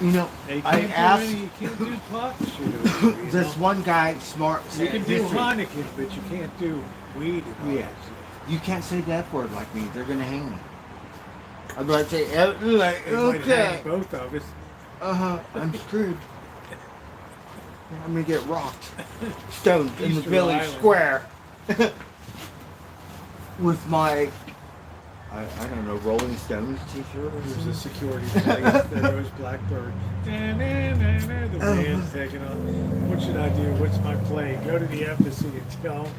You know, They I can't asked do any, you can't do pot shooting. You this know? one guy, smart. You can do this- Heineken, but you can't do weed. And all Yeah. that shit. You can't say that word like me. They're gonna hang me. I'd like to say, like, They might okay. hang both of us. I'm screwed. I'm gonna get rocked, stoned in the Easter village Island. square with my, I don't know, Rolling Stones t-shirt. Or There's a something. security police. There goes Blackbird. The band's taking on. What should I do? What's my play? Go to the embassy and tell them.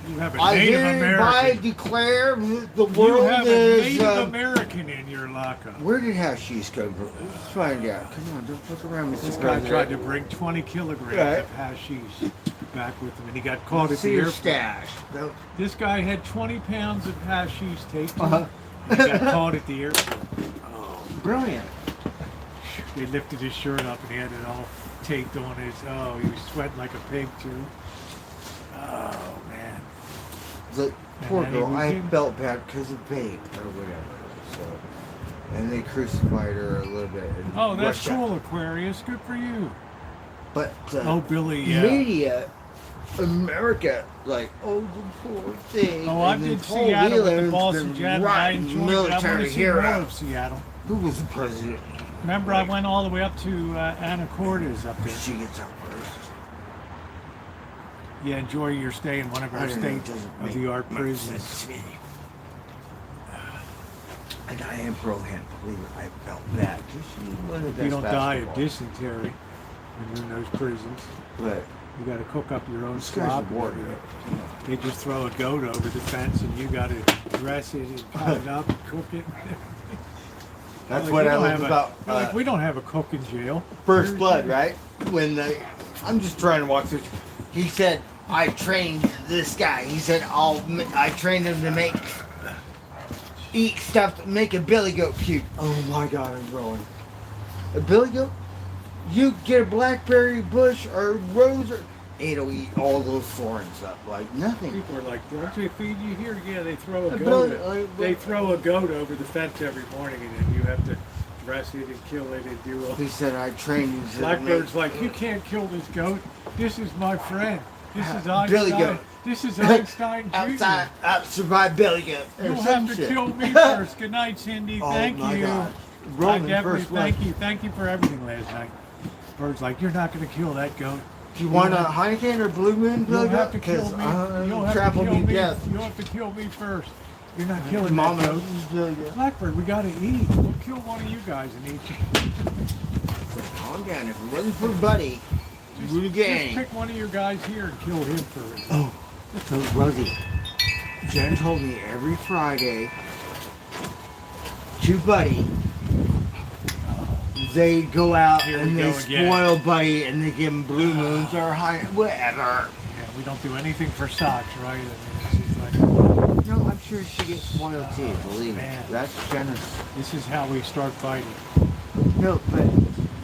You have a I Native hereby American. declare that the You world have a is. Native American in your lockup. Where did hashish come from? Let's find out. Come on, don't fuck around with This this guy guy. tried to bring 20 kilograms Right. of hashish back with him, and he got caught at See the your airport. stash. No. This guy had 20 pounds of hashish taped to Uh-huh. him. and He got caught at the airport. Oh, Brilliant. they lifted his shirt up and he had it all taped on his. Oh, he was sweating like a pig too. Oh man. The poor then girl, he I became- felt bad because of vape or whatever. So, and they crucified her a little bit. In Oh, that's Russia. cool, Aquarius. Good for you. But Oh, Billy. Yeah. media, America, like, oh, the poor thing. Oh, I and then did Paul Seattle with the Wheeler's Boston been Jet. I writing enjoyed it. I want military to see more hero. of Seattle. Who was the president? Remember, I went all the way up to Anacortes up there. She gets out first. Yeah, enjoy your stay in one of I our don't know, it state doesn't of make the art much prisons. sense to me. And I am pro-hemp, believe it. I felt that. She's one of the best You don't die of basketball. dysentery when you're in those prisons. But You got to cook up your own this guy's slop. a warrior. They just throw a goat over the fence, and you got to dress it and cut it up and cook it. That's Like, what we I don't love have about They're like, we don't have a cook in jail. First Blood, right? When I'm just trying to walk through. He said, I trained this guy. He said, I trained him to eat stuff, make a billy goat puke. Oh my God, I'm growing. A billy goat? You get a blackberry bush or rose, or it'll eat all those thorns up like nothing. People are like, don't they feed you here? Yeah, they throw a A goat. billy- They throw a goat over the fence every morning, and then you have to dress it and kill it and do all. He said, I trained him to Blackbird's make- like, you can't kill this goat. This is my friend. This is Billy Einstein. goat. This is Einstein Jr. outside, survive billy goat. or You'll some have to shit. kill me first. Good night, Cindy. Oh Thank my you. God. I Roman definitely first blood. thank you. Thank you for everything last night. Bird's like, you're not going to kill that goat. Do you want a Heineken or Blue Moon You'll billy have goat? to kill me. You'll have to trample kill me me. death. You'll have to kill me first. You're not killing Mama, that goat. billy goat. Blackbird, we got to eat. We'll kill one of you guys and eat you. Calm down. If it wasn't for Buddy, you would have Just gained. pick one of your guys here and kill him first. Oh, so Rosie, Jen told me every Friday to Buddy, they go out Here we and they go again. spoil Buddy and they give him Blue Moons or high, whatever. Yeah, we don't do anything for socks, right? I mean, it's just like, No, I'm sure she gets spoiled too, believe me. man. That's generous. this is how we start fighting. No, but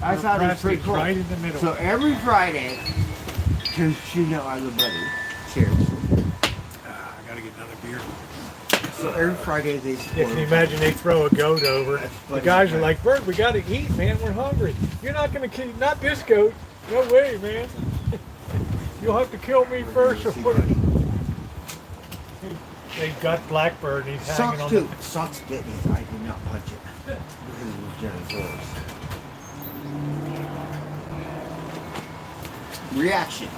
I We're thought it was pressed pretty it cool. right in the middle. So every Friday, because you know I love Buddy. Cheers. I gotta get another beer. So every Friday they If spoil. you imagine they throw a goat over, That's the funny. guys are like, Bert, we gotta eat, man. We're hungry. You're not gonna kill, not this goat. No way, man. You'll have to kill me first. Or what? They've got Blackbird. And he's hanging Socks on too. the. Socks bit me. I did not punch it because it was Jennifer's. Reaction.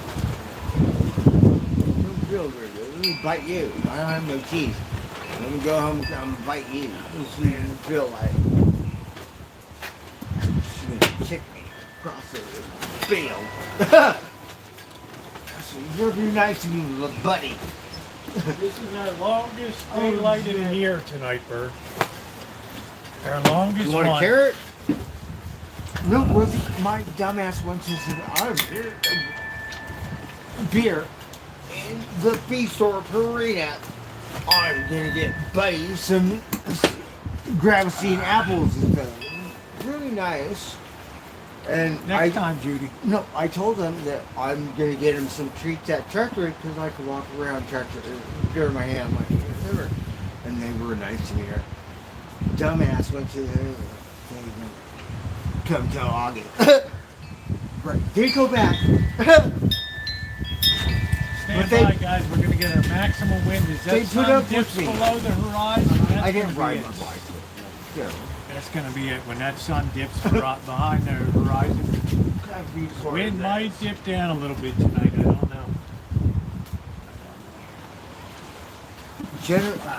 Real weird. Let me bite you. I don't have no teeth. Let me go home and bite you. Let's see what you feel like. She's gonna kick me across the field. So you're be nice to me, little buddy. This is our longest daylight in a year tonight, Bird. Our longest You want a one. carrot? No, Rosie, my dumbass went to some beer in the feed store Purina. I'm gonna get Buddy some Gravity apples and stuff. Really nice. And Next time, Judy. No, I told them that I'm gonna get him some treats at Tractor because I could walk around Tractor during my hand like whatever. And they were nice to me. Dumbass went to the come till August. Right. They go back. Stand they- by, guys. We're going to get our maximum wind. As They that put sun up dips with me. below the horizon, that's I didn't gonna ride be my it. bike. Yeah. That's going to be it. When that sun dips behind the horizon, wind might dip down a little bit tonight. I don't know.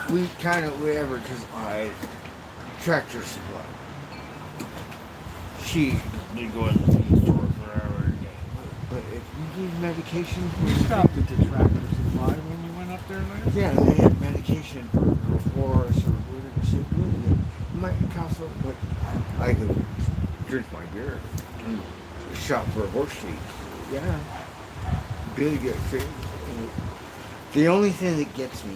We kind of whatever because I Tractor Supply. She did go in the food store forever and day. But if you need medication, We stopped at the Tractor Supply when you went up there last. yeah, they had medication for us or whatever. So really good. It might cost a but I could drink my beer and shop for a horse feed. Yeah, really good food. The only thing that gets me.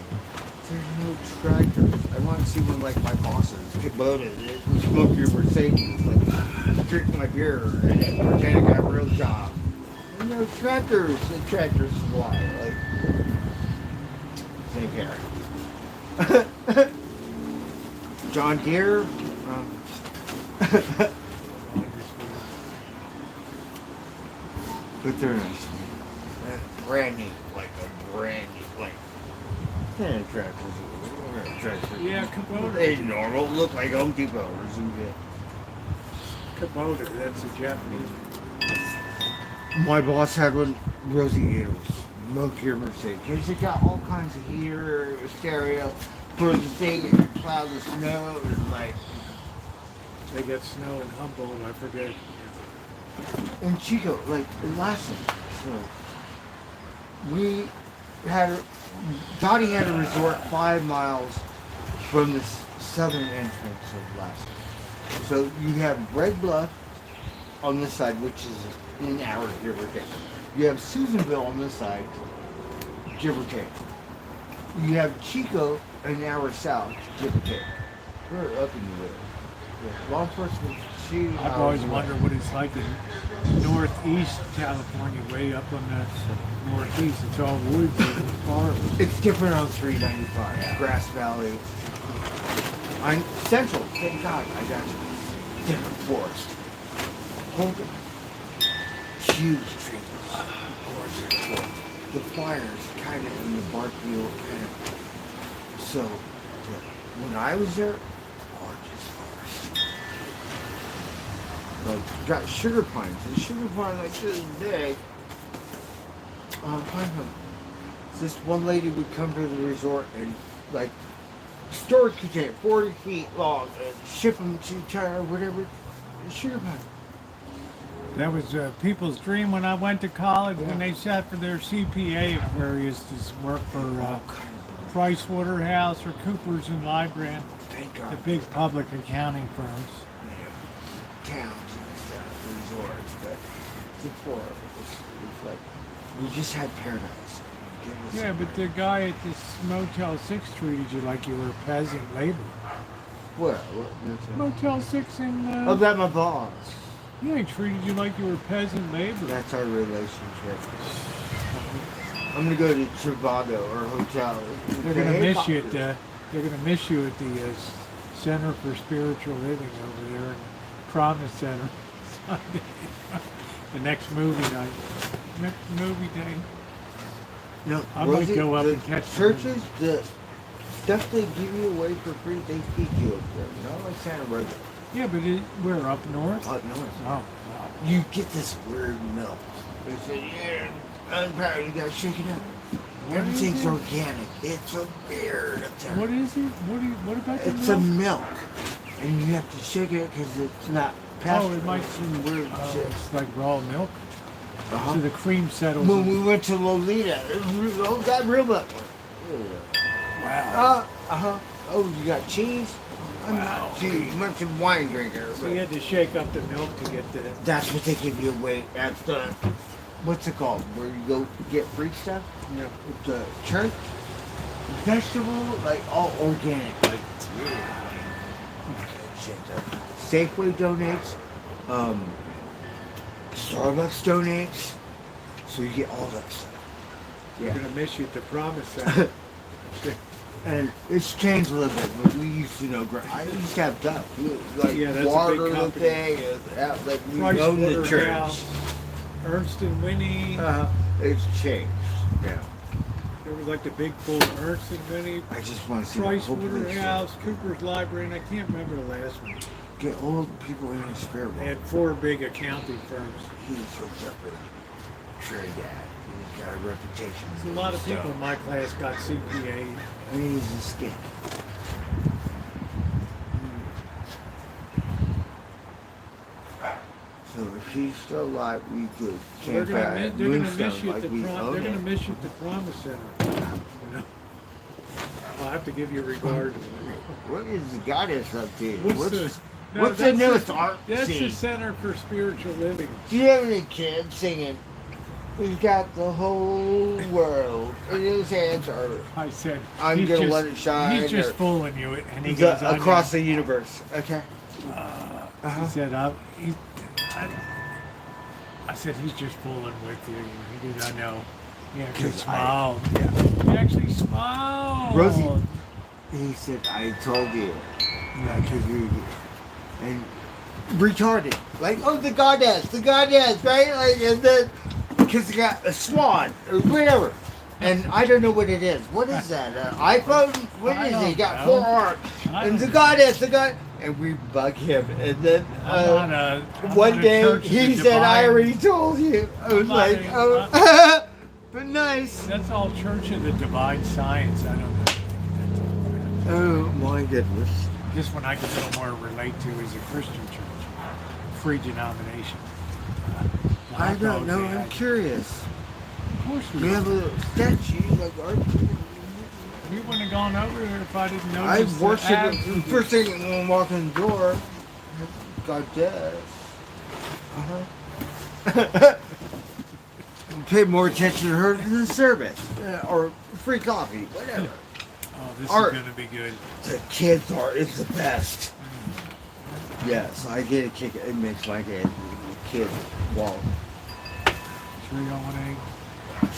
There's no tractors. I want to see one like my bosses. Kubota, smoke your Mercedes, like drink my beer and pretend I got a real job. There's no tractors at Tractor Supply. Like, same here. John Deere. But they're nice. Brand new, like a brand new, like. Kind of tractors. Yeah, Kubota. They normal, look like Home Depot or something. Kubota, that's a Japanese. My boss had one, Rosie, it was smoke your Mercedes. It got all kinds of heater, stereo, for the thing and plow the snow and like. They got snow in Humboldt, I forget. In Chico, like last time, so we had Dottie had a resort 5 miles from the southern entrance of Alaska. So you have Red Bluff on this side, which is an hour, give or take. You have Susanville on this side, give or take. You have Chico an hour south, give or take. We're up in the middle. Yeah. Law enforcement, I've always wondered what it's like in northeast California, way up on the northeast. It's all woods and forest. It's different on 395, Yeah. Grass Valley. I'm central, thank God, I got you. Different forest. Holden. Huge trees. Gorgeous forest. The fires kind of in the bark field, kind of. So, when I was there, gorgeous forest. Like, got sugar pines. The sugar pine like this big. Pine Hub. This one lady would come to the resort and like storage container 40 feet long and ship them to China or whatever. Sugar pine. That was people's dream when I went to college, when they sat for their CPA at various to work for Price Waterhouse or Coopers and Lybrand, Thank God. the big public accounting firms. Towns and stuff, resorts, but before it's like we just had paradise. Yeah, but the guy at this Motel 6 treated you like you were peasant labor. What? Motel 6 in... Oh, that my boss. Yeah, he treated you like you were peasant labor. That's our relationship. I'm gonna go to Trivago or hotel. They're gonna miss you at the. They're gonna miss you at the Center for Spiritual Living over there in Promise Center Sunday. The next movie night, next movie day. No, I might Rosie, go up the and catch the churches. The stuff they give you away for free, they feed you up there. Not like Santa Rosa. Yeah, but we're up north. Up north. Oh, wow. You get this weird milk. They say, yeah, unpowered, you gotta shake it up. What is Everything's it? organic. It's so weird up there. What is it? What about the It's milk? a milk. And you have to shake it because it's not Oh, it might some weird shit. it's like raw milk. Uh-huh. So the cream settles. When in- we went to Lolita, oh, got real milk. Wow. Oh, you got cheese? I'm Wow. not cheese. Much of wine drinker. So you had to shake up the milk to get the. That's what they give you away at the, what's it called? Where you go get free stuff? Yeah. The church? Vegetable, like all organic. Like, shit. Safeway donates. Starbucks donates. So you get all that stuff. We're gonna miss you at the promise center. And it's changed a little bit, but we used to know. I used to have duck, like Yeah, that's a water big the company. thing, like we Price own the Waterhouse, church. Ernst and Winnie. It's changed. Yeah. There was like the big full Ernst and Winnie, I just want to see Price the whole picture. Waterhouse, Cooper's Library, and I can't remember the last one. Get old people in the spirit They world. had 4 big accounting firms. He's hooked up with Trinidad. He's got a reputation. A lot of people in my class got CPA. I mean, he's a skin. So if he's still alive, we could They're camp gonna, at they're gonna Moonstone miss you at like the we own they're gonna it. miss you at the Promise Center. You know? I'll have to give you regard. What is the goddess up to? What's the what's the that's newest art That's the scene? Center for Spiritual Living. Do you have any kids singing? He's got the whole world in his hands, or I said, I'm he's gonna just, let it shine, He's just or- fooling you, and he goes across the universe. Okay. He said, I said he's just fooling with you. He did. I know. He actually 'Cause smiled. He actually smiled. Rosie. He said, I told you. Yeah, Because you and retarded. Like, oh, the goddess, right? Like, and then, because you got a swan, or whatever. And I don't know what it is. What is that? iPhone? What I is it? don't You got know. 4 arms. I And don't the goddess, and we bug him. And then I'm one on a day church of he the said, I divine- already told you. I was I'm not like, a- oh, but nice. That's all Church of the Divine Science. I don't know. Oh my goodness. This one I can a little more relate to is a Christian church, free denomination. I I'll don't go know. with I'm that. curious. Of course we We have do. a statue like art. We wouldn't have gone over there if I didn't know. I worship it. The first thing when I walk in the door, God does. Pay more attention to her than the service, or free coffee, whatever. Oh, this Art. is going to be good. The kids' art is the best. Yes, I get a kick. It makes my day. Kid walk. Sure you don't want egg?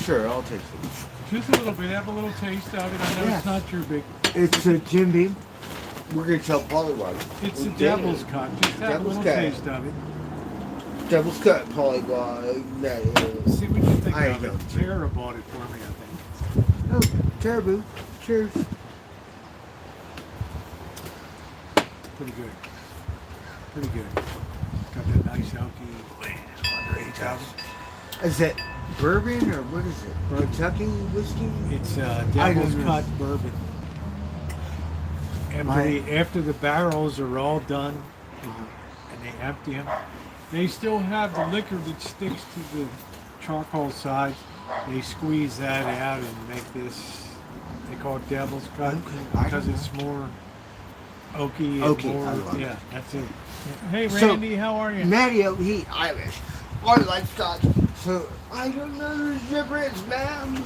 Sure, I'll take some. Just a little bit. Have a little taste of it. I know Yeah. it's not your big. It's a Jim Beam. We're gonna tell Pollywog. It's We're a devil's doing cut. Just have Devil's a little cut. taste of it. Devil's cut Pollywog. That is. See what you think I of it. don't. Tara bought it for me, I think. Oh, Caribou. Cheers. Pretty good. Pretty good. Got that nice oaky under 8,000. Is it bourbon or what is it? Kentucky whiskey? It's I devil's don't know. cut bourbon. After the barrels are all done and they empty them, they still have the liquor that sticks to the charcoal sides. They squeeze that out and make this. They call it devil's cut Okay, because it's more oaky. And Oaky, more, I love yeah, it. that's it. Hey So, Randy, how are you? Matteo, he Irish. I like Scotch. So I don't know the difference, man.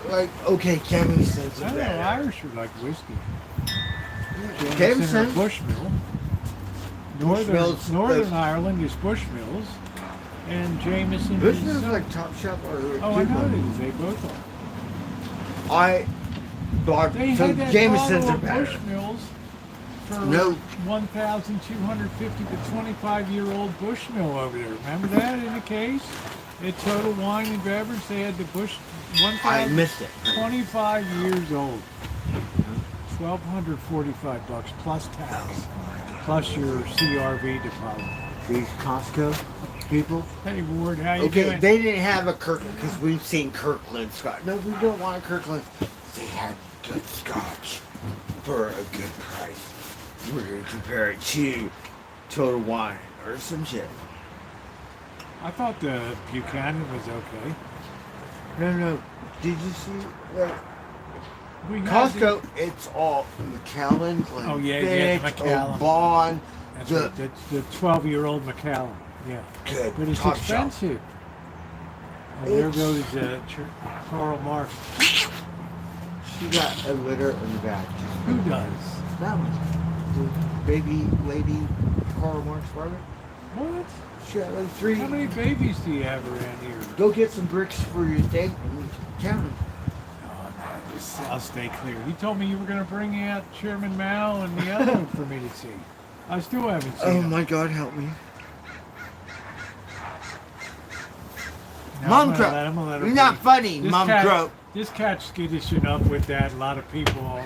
Like, okay, Jameson's I a know better. Irish are like whiskey. Jameson Jameson. or Bushmill. Bushmills, Northern like- Ireland is Bushmills, and Jameson This is. is like Top Shop or Oh, I know Cuba. it is. They both are. I bought They so had that Jameson's bottle are of better. Bushmills for No. 1,250 to 25-year-old Bushmill over there. Remember that in the case? At Total Wine and Beverage, they had the Bush I missed it. 25 years old. $1,245 plus tax, plus your CRV deposit. These Costco people. Hey Ward, how you Okay, doing? they didn't have a Kirkland because we've seen Kirkland Scotch. No, we don't want a Kirkland. They had good Scotch for a good price. We're gonna compare it to Total Wine or some shit. I thought the Buchanan was okay. No. Did you see like We had Costco? It's all Macallan, Glenfiddich, Oh, yeah, Macallan. Bond. That's The right, the 12-year-old Macallan. Yeah, good but it's top shelf. expensive. And there It's- goes Karl Marx. She got a litter in the back. Who does? That one. The baby lady Karl Marx brother. What? She got like 3. How many babies do you have around here? Go get some bricks for your thing and count them. Oh, no, I'll stay clear. He told me you were going to bring out Chairman Mao and the other one for me to see. I still haven't seen Oh him. my God, help me. No, Mom I'm gonna let him You're not be. funny, This Mom cat- Crow. This cat's skittish enough with that. A lot of people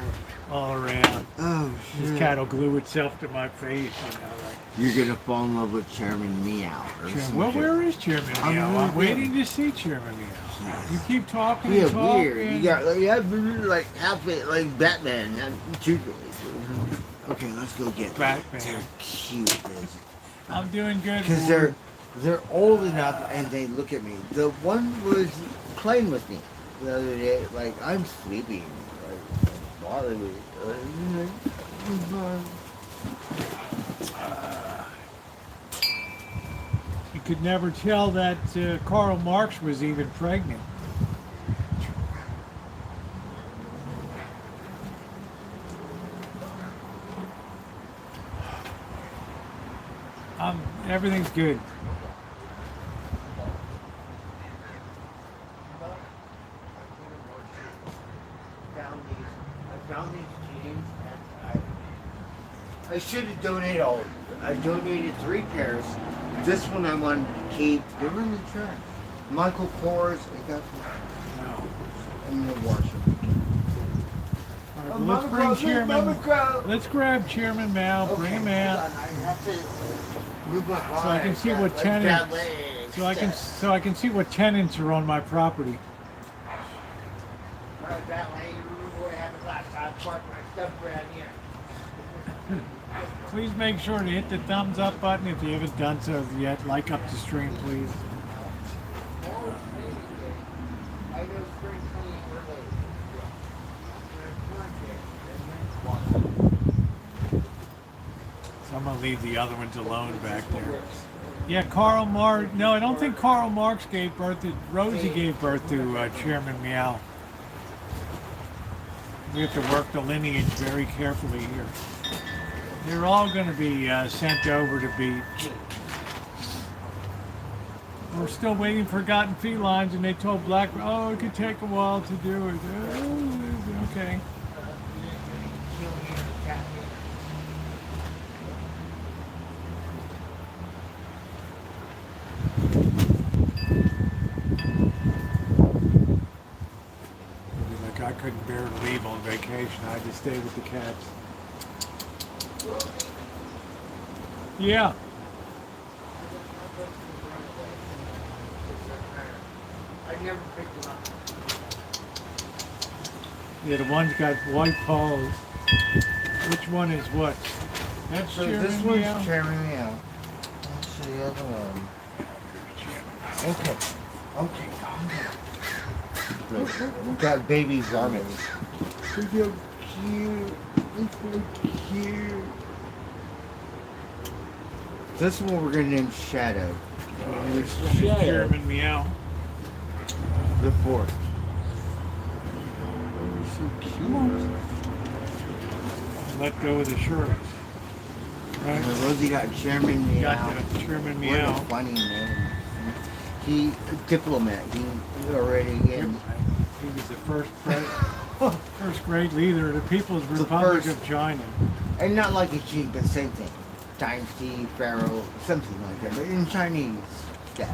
all around. Oh This shit. cat will glue itself to my face. You're gonna fall in love with Chairman Meow. Or some Well, shit. where is Chairman I'm Meow? really I'm waiting to see Chairman Meow. You keep talking Yeah, and talking. weird. You got like outfit like Batman. Okay, let's go get them. Batman. They're cute. I'm doing good. Because they're old enough and they look at me. The one was playing with me the other day. Like I'm sleeping. Like bother me. You could never tell that Karl Marx was even pregnant. Everything's good. I found these jeans and I should have donated all of them. I donated 3 pairs. This one I wanted to keep. They were in the trash. Michael Kors, I got No. in the washer. All right, well, let's bring Chairman. Crow. Let's grab Chairman Mao. Bring him out. I have to move my So I can see what tenants. So I can see what tenants are on my property. Please make sure to hit the thumbs up button if you haven't done so yet. Like up the stream, please. So I'm gonna leave the other ones alone back there. Yeah, Karl Marx. No, I don't think Karl Marx gave birth to. Rosie gave birth to Chairman Meow. We have to work the lineage very carefully here. They're all going to be sent over to be. We're still waiting for Forgotten Felines, and they told Blackbird, oh, it could take a while to do it. Oh, okay. Like I couldn't bear to leave on vacation. I had to stay with the cats. Yeah. I never picked them up. Yeah, the one's got white paws. Which one is what? That's So Chairman this one's Meow. Chairman Meow. What's the other one? Okay. Okay, calm down. Got baby garments. Look how cute. Look how cute. This one we're gonna name Shadow. Chairman Meow. The 4th. Come on. Let go of the shirts. Right? And Rosie got Chairman Meow. Got the Chairman What a Meow. funny name. He diplomat. He already in. He was the first great leader of the People's The Republic first. of China. And not like a king, but same thing. Dynasty, pharaoh, something like that. But in Chinese, yeah.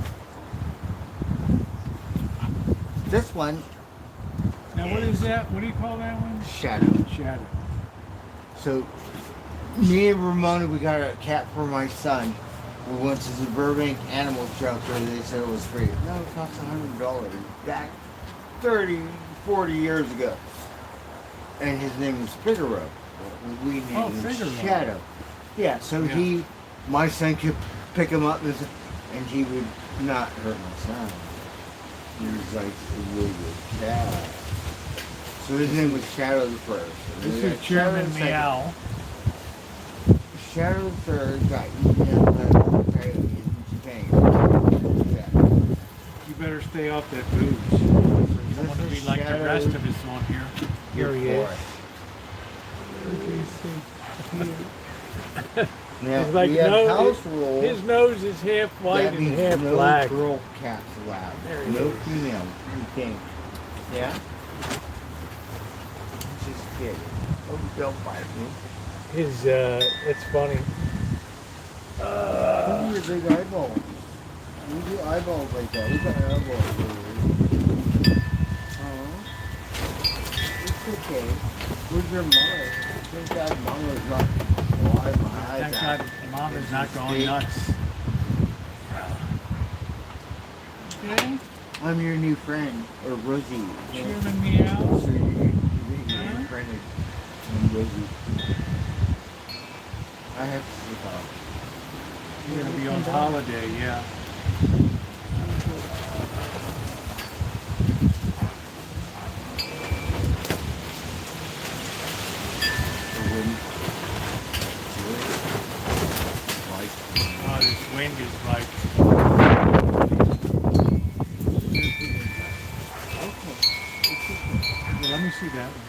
This one, Now what is that? What do you call that one? Shadow. Shadow. So me and Ramona, we got a cat for my son. We went to the Burbank Animal Shelter. They said it was free. No, it cost $100 back 30, 40 years ago. And his name was Figaro. We named him Figaro. Shadow. Yeah, so Yeah. my son could pick him up and he would not hurt my son. He was like a really good cat. So his name was Shadow the First. This We is got Shadow Chairman the Second. Meow. Shadow the Third got eaten up by coyotes in Japan. Yeah. You better stay off that booze. You don't want to be like the Shadow. rest of us on here. Here he is. Now, It's like we have no- house rules. His nose is half white That and means half no black. girl cats allowed. There he No is. female. You think? Yeah? Just kidding. Oh, don't bite me. It's funny. Look at your big eyeballs. You do eyeballs like that. Look at eyeballs. It's okay. Where's your mother? Thank God mama's not alive. My eyes Thank out. God Mom is not going Big. nuts. Okay. I'm your new friend, or Rosie. Chairman Meow. So you're your friend and Rosie. I have to sleep off. You're gonna be on holiday, yeah. Oh, this wind is like. Well, let me see that one.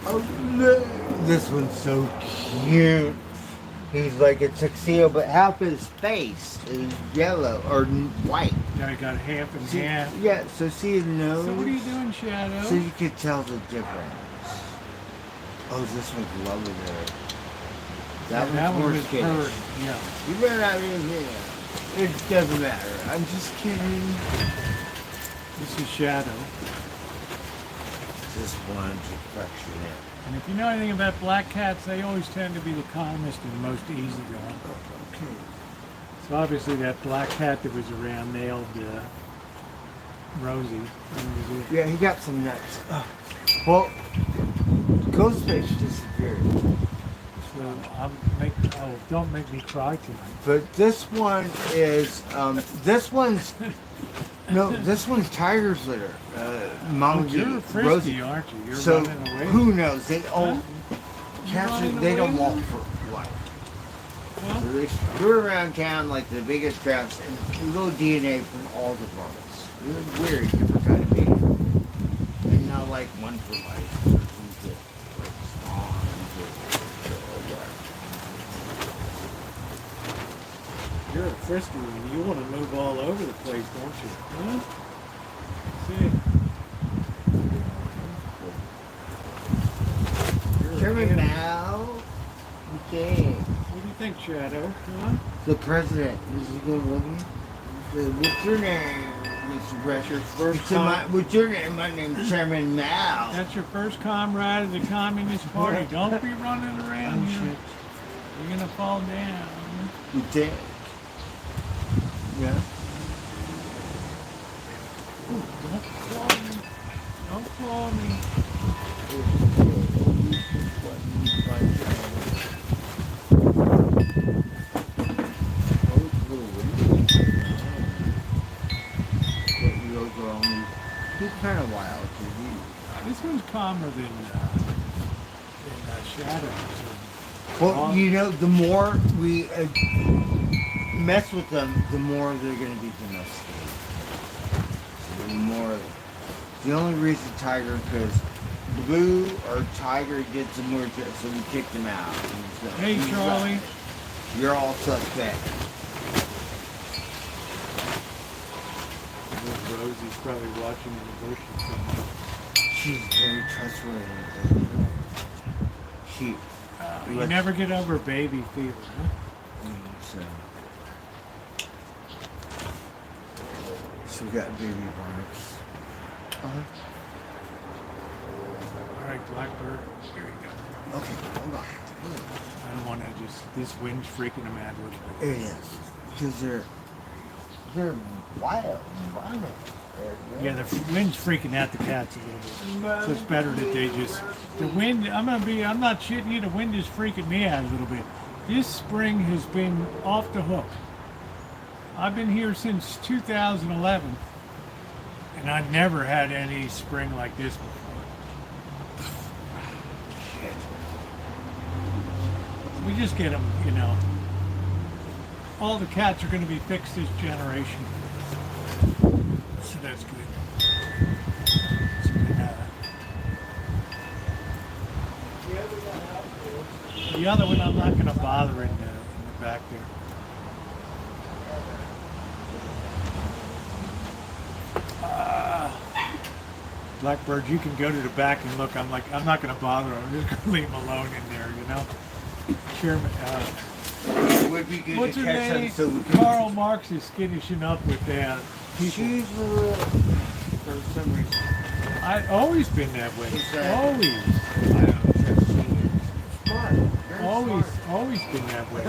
Oh, look. This one's so cute. He's like a tuxedo, but half his face is yellow or white. Now you got half and See, half. yeah, so see his nose? So what are you doing, Shadow? So you could tell the difference. Oh, this one's lovely there. That one more was skittish. purring. Yeah. You better not even hear that. It doesn't matter. I'm just kidding. This is Shadow. This one's affectionate. And if you know anything about black cats, they always tend to be the calmest and most easygoing. Okay. So obviously that black cat that was around nailed Rosie. Yeah, he got some nuts. Well, Ghostface disappeared. So don't make me cry tonight. But this one is, this one's Tiger's litter. Mama You're frisky, Rosie. aren't you? You're So running away. who knows? They all Huh? cats running they don't away? walk for life. Well, So they screw around town like the biggest crowds and little DNA from all the brothers. It's weird, different kind of baby. And not like one for life. Who's it? Oh, you're a frisky one. You want to move all over the place, don't you? Huh? See? You're a Chairman animal. Mao. Okay. What do you think, Shadow? Huh? The president. Is he going to love me? He said, what's your name, Mr. Pressure? What's your name? My name's Chairman Mao. That's your first comrade of the Communist Party. Don't be running around here. You're gonna fall down. You think? Yeah. Ooh, don't claw me. Don't claw me. He's kind of wild. This one's calmer than Shadow. Well, you know, the more we mess with them, the more they're going to be domesticated. So the more. The only reason Tiger, because Blue or Tiger did some weird shit, so we kicked him out. So Hey, he's Charlie. out. You're all suspect. Rosie's probably watching in the bush or something. She's very trustworthy. She. You never get over baby fever, huh? So. So we got baby barks. All right, Blackbird. Here Okay, hold on. I don't want to just, this wind's freaking them out a little bit. It is. Because they're wild and violent. Yeah, the wind's freaking out the cats a little bit. So it's better that they just, the wind, I'm not shitting you, the wind is freaking me out a little bit. This spring has been off the hook. I've been here since 2011, and I never had any spring like this before. Shit. We just get them, you know. All the cats are going to be fixed this generation. So that's good. So, the other one I'm not going to bother in the back there. Blackbird, you can go to the back and look. I'm not going to bother. I'm just going to leave them alone in there, you know. Chairman, It would be good what's to her catch them name? so we can. Karl Marx is finishing up with that. She's for some reason. I've always been that way. Exactly. Smart. Very Always smart. been that way.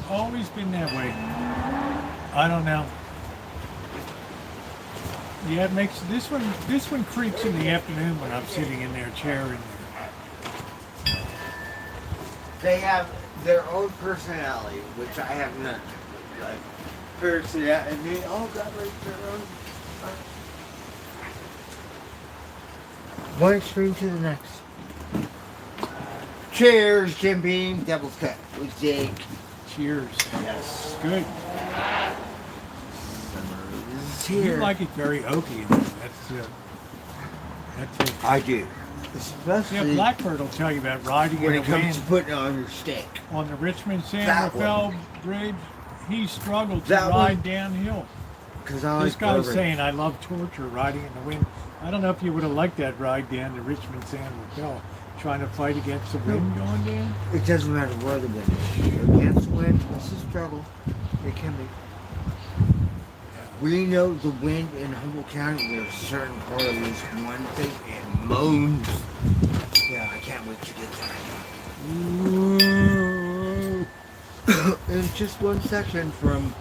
Always been that way. I don't know. Yeah, it makes this one creaks in the afternoon when I'm sitting in their chair in there. They have their own personality, which I have none. Like personality, and they all got like their own. One extreme to the next. Cheers, Jim Beam, Devil's Cut with Jake. Cheers. Yes. Good. Summer is You here. like it very oaky. That's it. I do. Yeah, Especially Blackbird will tell you about riding when in it the comes wind to putting it on your steak. on the Richmond-San That Rafael Bridge. He struggled to That ride one- downhill. Because I This like guy's bourbon. saying, I love torture riding in the wind. I don't know if you would have liked that ride down to Richmond San Rafael, trying to fight against the wind going down. It doesn't matter where the wind is. Against wind, it's a struggle. It can be. We know the wind in Humboldt County, there's a certain part of this one thing, it moans. Yeah, I can't wait to get there. It's just one section from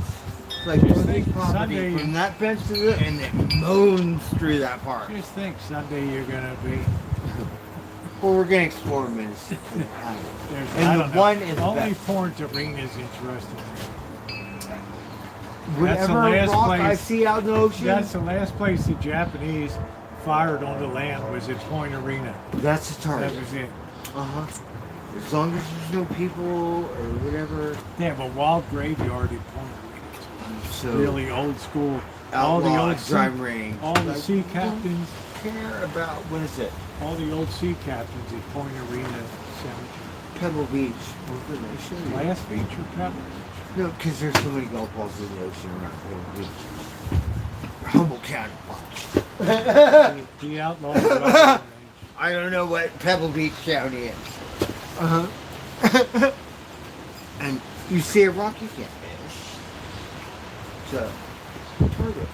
like Just one think, big property, Sunday- from that bench to the, and it moans through that park. Just think, Sunday you're gonna be. Well, we're gonna explore Minnesota. There's, And I the don't know. one is Only best. Torrance Arena is interesting. Whatever last rock I place- see out in the ocean, That's the last place the Japanese fired on the land was at Point Arena. that's the target. That was it. Uh-huh. As long as there's no people or whatever. They have a wild graveyard at Point Arena. So Really old school. All the old sea, dry rain. all the Like, sea we captains, don't care about what is it? all the old sea captains at Point Arena Cemetery. Pebble Beach. What did they show you? Last Beach or Pebble? No, because there's so many golf balls in the ocean around Pebble Beach. Humboldt County. The outlaw. Range. I don't know what Pebble Beach County is. Uh-huh. And you see a rock, you can't fish. So, target.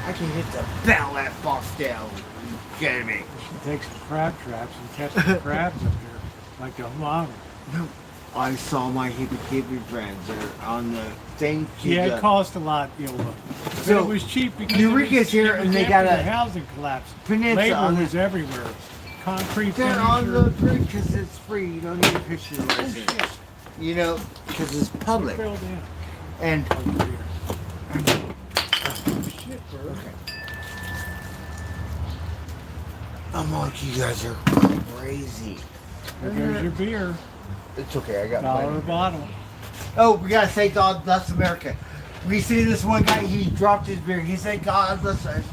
I can hit the bell that falls down. You kidding me? She takes the crab traps and catches the crabs up there like a mom. No. I saw my hippie friends that are on the thing. to Yeah, the it cost a lot, you know, but So, it was cheap because Eureka's here it was and they after got the a housing collapse. peninsula Labor on was the- everywhere. Concrete They're on the furniture. bridge because it's free. You don't need a picture Oh, license. shit. You know, because it's public. Filled in. And Oh, dear. Oh, shit, bro. I'm like, you guys are crazy. There goes your beer. It's okay, I got $1 a mine. bottle. Oh, we gotta say God bless America. We see this one guy, he dropped his beer. He said God bless us.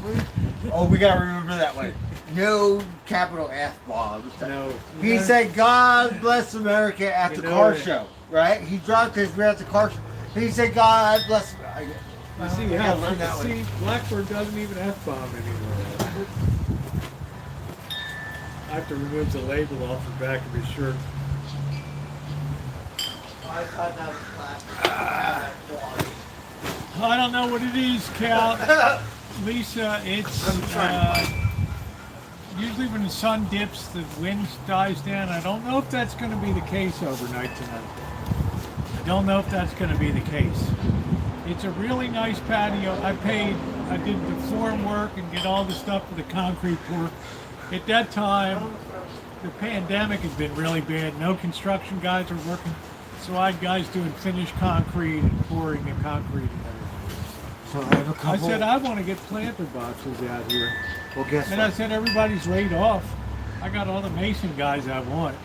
Oh, we gotta remember that one. No capital F bombs. No. He said God bless America at You the know car it. show, right? He dropped his beer at the car show. He said God bless America. You see, I how, gotta learn that one. see, Blackbird doesn't even F-bomb anymore. I have to remove the label off the back of his shirt. I thought that was classic. I don't know what it is, Cal. Lisa, it's usually when the sun dips, the wind dies down. I don't know if that's going to be the case overnight tonight. I don't know if that's going to be the case. It's a really nice patio. I did the form work and did all the stuff for the concrete pour. At that time, the pandemic had been really bad. No construction guys were working. So I had guys doing finished concrete and pouring the concrete and everything. So I have a I couple. said, I want to get planter boxes out here. Well, guess And I what? said, everybody's laid off. I got all the mason guys I want.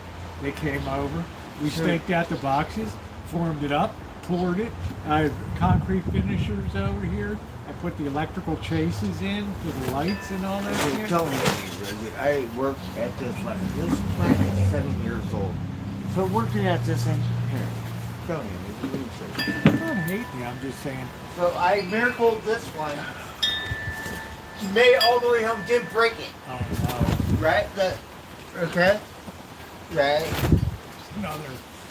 They came over. We Sure. staked out the boxes, formed it up, poured it. I have concrete finishers over here. I put the electrical chases in for the lights and all that Okay, shit. tell me, Rosie, I worked at this plant at 7 years old. So working at this thing, here, tell me, what do you say? I don't hate me, I'm just saying. So I miracled this one. Made it all the way home, didn't break it. Oh no. Right? Okay? Right?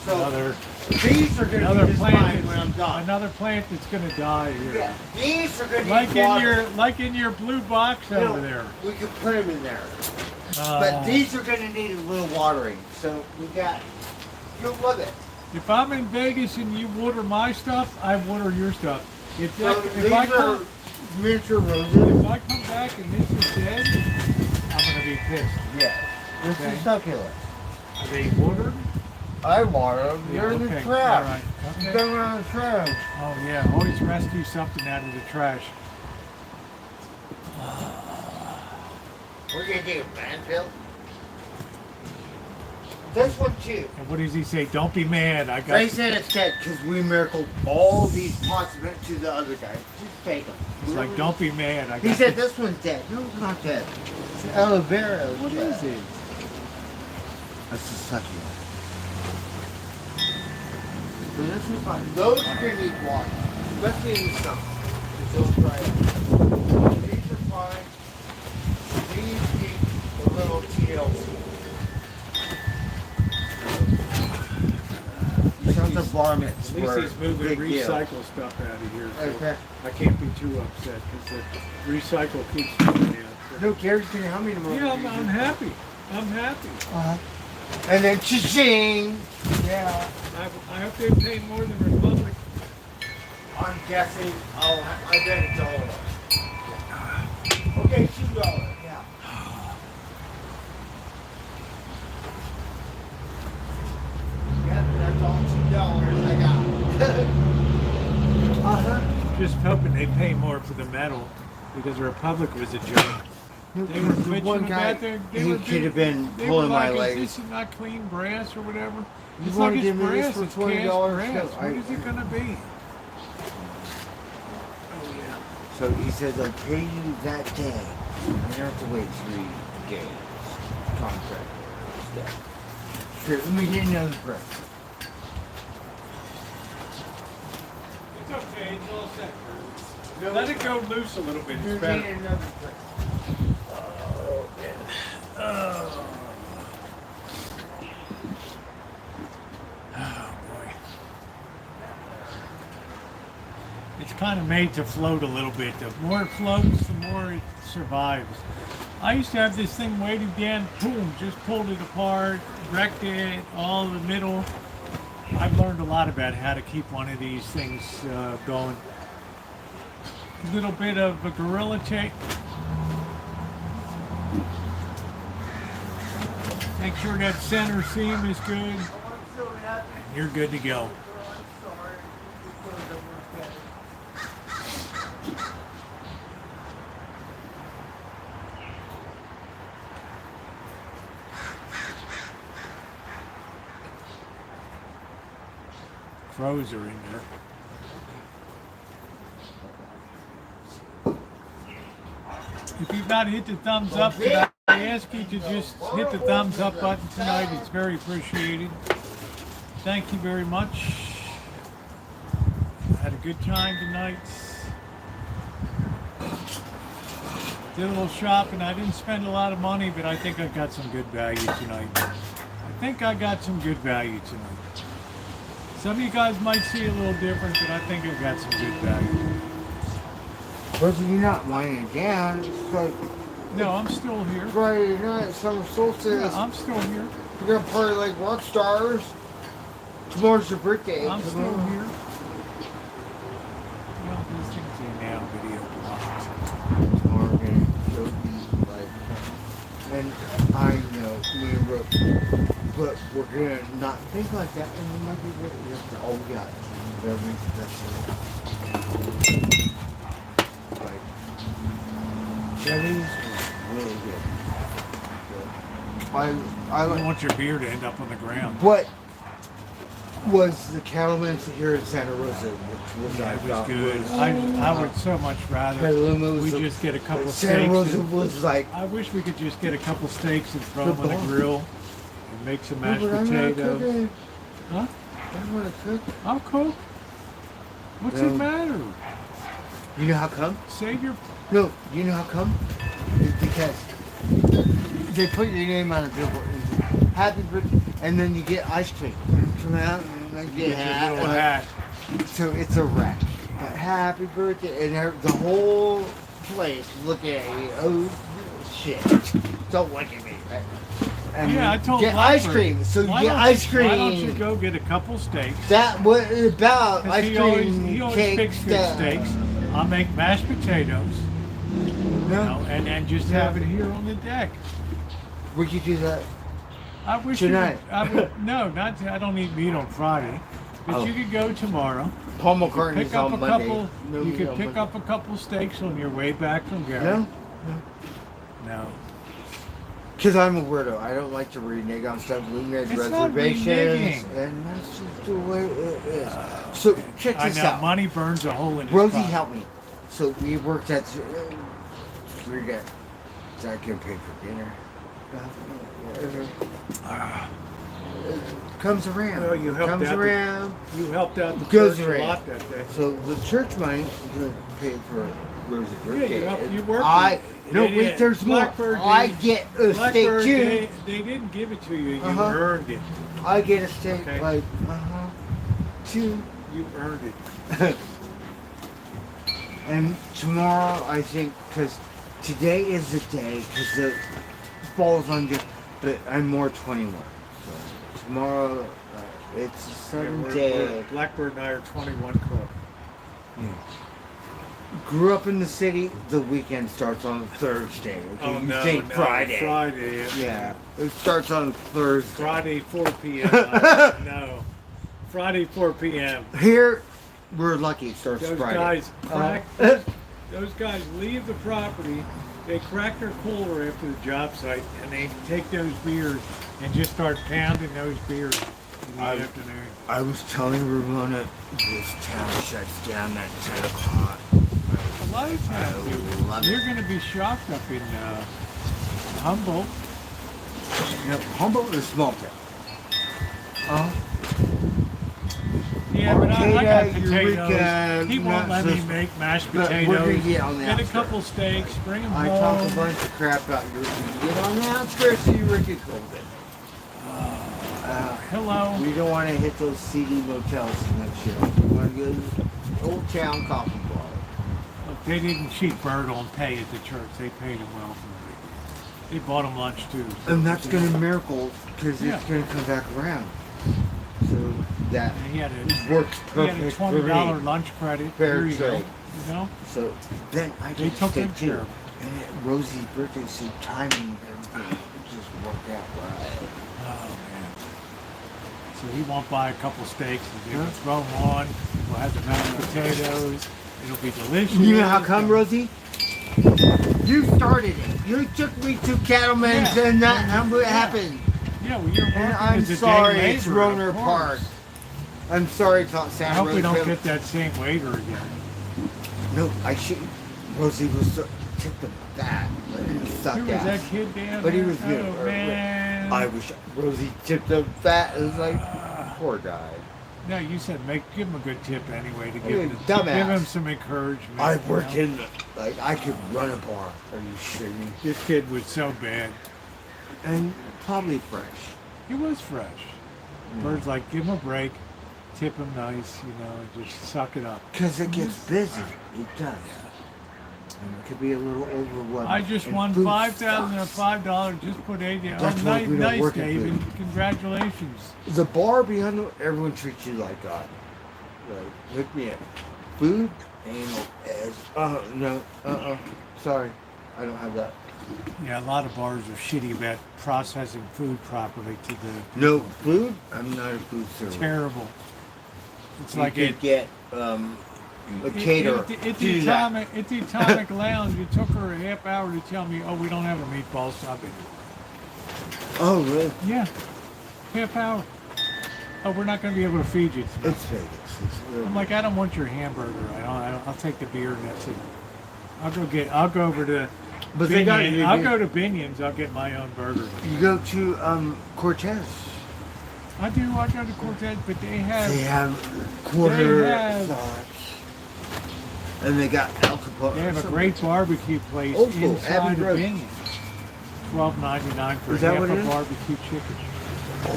So these are going to another be just plant fine that's- when I'm done. Another plant that's gonna die here. Yeah, these are going to Like need water. like in your blue box over there. We could put them in there. But these are going to need a little watering. So we got, you'll love it. If I'm in Vegas and you water my stuff, I water your stuff. If, So that, these if, I are come, miniature roses. if I come back and this is dead, I'm gonna be pissed. Yeah. This Okay. is succulent. Are they watered? I water them. Yeah, They're in the okay, trash. all right, okay. They're around the trash. Oh yeah, always rescue something out of the trash. What are you gonna do, man, Bill? This one too. And what does he say? Don't be mad. I got. They said it's dead because we miracled all these pots and went to the other guy. Just fake them. It's like, don't be mad. I got. He said this one's dead. No, it's not dead. It's aloe vera. What is it? That's a succulent. So this is fine. Those are gonna need water, especially in the summer. It's all dry up. These are fine. These need a little TLC. Sounds like varmints At least were he's moving big deal. recycle stuff out of here. So Okay. I can't be too upset because the recycle keeps coming out. No, Gary's gonna help me tomorrow. Yeah, I'm happy. I'm happy. And then cha-ching! Yeah. I hope they pay more than Republic. I'm guessing. I bet it's $1. Okay, $2. Yeah. Yep, that's all $2 I got. Just hoping they pay more for the metal because the Republic was a joke. They were The one bitching guy, about their. he could have been They pulling were my like, legs. is this not clean brass or whatever? You It's wanna like give it's me this brass. for It's $20? cast brass. So What is it gonna be? Oh yeah. So he said they'll pay you that day. You don't have to wait 3 days. Contract. Sure, let me get another breath. It's okay. It's all set. Let it go loose a little bit. It's You're better. getting another breath. Oh man. Oh. Oh boy. It's kind of made to float a little bit. The more it floats, the more it survives. I used to have this thing weighted down, boom, just pulled it apart, wrecked it, all the middle. I've learned a lot about how to keep one of these things going. A little bit of a gorilla tape. Make sure that center seam is good. You're good to go. Crows are in there. If you've not hit the thumbs up tonight, I ask you to just hit the thumbs up button tonight. It's very appreciated. Thank you very much. Had a good time tonight. Did a little shopping. I didn't spend a lot of money, but I think I got some good value tonight. Some of you guys might see a little different, but I think I got some good value. But you're not winding down. It's like No, I'm still here. Friday night, summer solstice. Yeah, I'm still here. We're gonna party like rock stars. Tomorrow's your birthday. I'm still Tomorrow. here. Well, these things are now video blocked. Tomorrow we're gonna go eat like, and I know me and Brooke, but we're gonna not think like that, and we might be really that's all we got. That's like Chevys is really good. I I don't want your beer to end up on the ground. what was the cattleman's here in Santa Rosa, which was Yeah, I it was thought good. was, I would so much rather Petaluma was we the- just get a couple Santa steaks. Rosa And, was like I wish we could just get a couple steaks and throw The them on the bomb. grill and make some mashed but I'm not potatoes. cooking. Huh? I want to cook. I'll cook. What's No. it matter? You know how come? Save your. No, you know how come? It's because they put your name on a billboard. Happy birthday, and then you get ice cream. Come out and then Get get your hat. little hat. So it's a wreck. But happy birthday, and the whole place looking at you. Oh shit! Don't look at me. Right? And Yeah, I told get Blackbird, ice cream. So you why get don't ice cream. Why don't you go get a couple steaks? That what it's about 'Cause ice he cream, always cake picks good stuff. steaks. I'll make mashed potatoes, you No, know, and just Yeah. have it here on the deck. we could do that. I wish Tonight. I would, no, not. I don't eat meat on Friday, but Oh. you could go tomorrow. Paul McCartney's Pick up on a Monday. couple. No You meat could on pick Monday. up a couple steaks on your way back from Gary. No, No. because I'm a weirdo. I don't like to renege on stuff. We made It's not reservations, reneging. and that's just the way it is. So check I this know out. money burns a hole in his Rosie pocket. helped me. So we worked at we got so I can pay for dinner. It comes around. Well, you helped comes out the- around. You helped out the Goes church a around. lot that day. So the church money is going to pay for Rosie's birthday. you worked I it. no They wait. did. There's more. Blackbird, I they- get a steak Blackbird, too. they didn't give it to you. You Uh-huh. earned it. I get a steak Okay. like two. You earned it. And tomorrow, I think, because today is the day, because the falls under, but I'm more 21. So tomorrow, it's a sudden day. Blackbird and I are 21 club. Grew up in the city, the weekend starts on Thursday. Okay? Oh You no, think no, Friday. Friday. Yeah, it starts on Thursday. Friday 4 p.m. No. Friday 4 p.m. Here, we're lucky it starts Those Friday. guys Uh, crack. Those guys leave the property. They crack their cooler after the job site, and they take those beers and just start pounding those beers in the afternoon. I was telling Ramona, this town shuts down at 10 o'clock. A lot of I times, love you're it. going to be shocked up in Humboldt. You know, Humboldt is small town. Yeah, but I got Arcata, potatoes. Eureka, He won't let me Nonsense. make mashed But potatoes. we're gonna get on the Get a outskirts. couple steaks, bring them I home. talk a bunch of crap about Eureka. Get on the outskirts of Eureka Golden. Hello. We don't want to hit those seedy motels and that shit. We want to go to the Old Town Coffee Bar. Look, they didn't cheat Bird on pay at the church. They paid him well for it. They bought him lunch too. And that's going to miracle because Yeah. it's going to come back around. So that And he had a works he had a perfect for $20 me. lunch credit. Fair Here you go. trade. You know? So then I They get took steak good care too. of And at Rosie's birthday, so timing everything just worked out right. Oh man. So he won't buy a couple steaks and Huh? we'll throw them on. We'll have the mashed potatoes. It'll be delicious. You know how come, Rosie? You started it. You took me to Cattleman's Yeah. and that what Yeah. happened. Yeah, well, you're working And I'm as a day sorry, it's laborer, of Roner course. Park. I'm sorry, it's not I Santa hope we Rosa. don't get that same waiter again. No, I should. Rosie was so, took the bat, but he Who sucked was ass. that kid down But he there? was good. Oh, man. I wish Rosie tipped the bat. It was like, poor guy. No, you said give him a good tip anyway to You give him, dumbass. give him some encouragement. I you worked know? in the, like, I could run a bar. Are you shitting me? This kid was so bad. And probably fresh. He was fresh. Bird's like, give him a break, tip him nice, you know, and just suck it up. Because it gets busy. It does. and it could be a little overwhelming. I just And won food $5,005. Just put 80. Oh, That's why nice, we don't nice, work at David. food. Congratulations. The bar behind everyone treats you like God. Like, look me up. Food, anal, as. No, sorry. I don't have that. Yeah, a lot of bars are shitty about processing food properly to the No food? I'm not a food server. terrible. It's You like could it. get a caterer. At do the that. Atomic Lounge, it took her a half hour to tell me, oh, we don't have a meatball sub anymore. Oh, really? Yeah, half hour. Oh, we're not going to be able to feed you tonight. It's Vegas. I'm like, I don't want your hamburger. I'll take the beer and that's it. I'll go over to. But they got Binion. I'll go to Binion's. I'll get my own burger. You go to Cortez. I do. I go to Cortez, but they have quarter They have- sauce. And they got Al Capone. they have a great barbecue place Old school, inside Abbey of Road. Binion's. $12.99 for Is that half what a it is? barbecue chicken.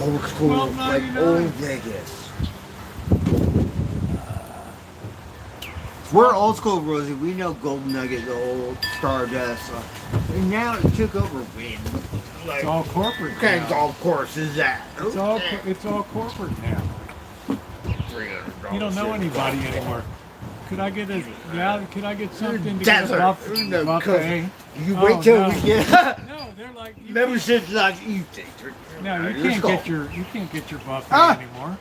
Old school, like $12.99. old Vegas. We're old school, Rosie. We know Golden Nugget, the old Stardust. And now it took over Wynn. Like, It's all corporate what kind of now. golf course is that? It's all corporate now. You don't know anybody anymore. Could I get something to get a buffet? No, buffet? You Oh, wait till no. we get No, they're like you membership's not easy. No, you Let's can't go. get your buffet Ah! anymore.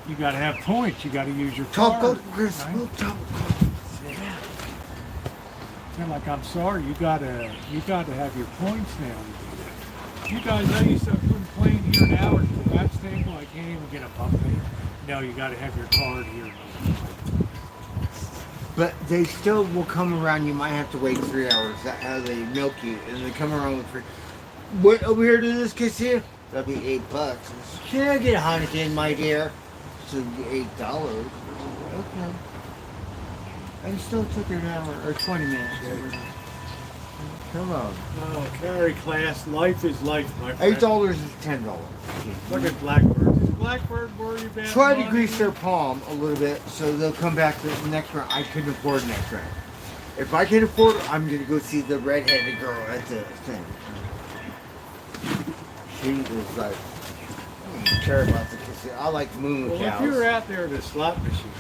You got to have points. You got to use your Top card. Golf, we're gonna right? smoke top. Yeah. They're like, I'm sorry, you gotta have your points now to do that. You guys, I used to complain here an hour to that table. I can't even get a buffet. No, you got to have your card here. But they still will come around. You might have to wait 3 hours. That's how they milk you, and they come around with free. What over here to this casino? That'll be $8. Can I get a Heineken, my dear? So $8. Okay. And still took an hour or 20 minutes. Come on. Oh, carry class. Life is life, my friend. $8 is $10. Look at Blackbird. Is Blackbird worried about Try to money? grease their palm a little bit so they'll come back to the next round. I couldn't afford next round. If I can afford it, I'm gonna go see the redheaded girl at the thing. She was like, I don't care about the casino. I like moon Well, cows. if you're out there at a slot machine,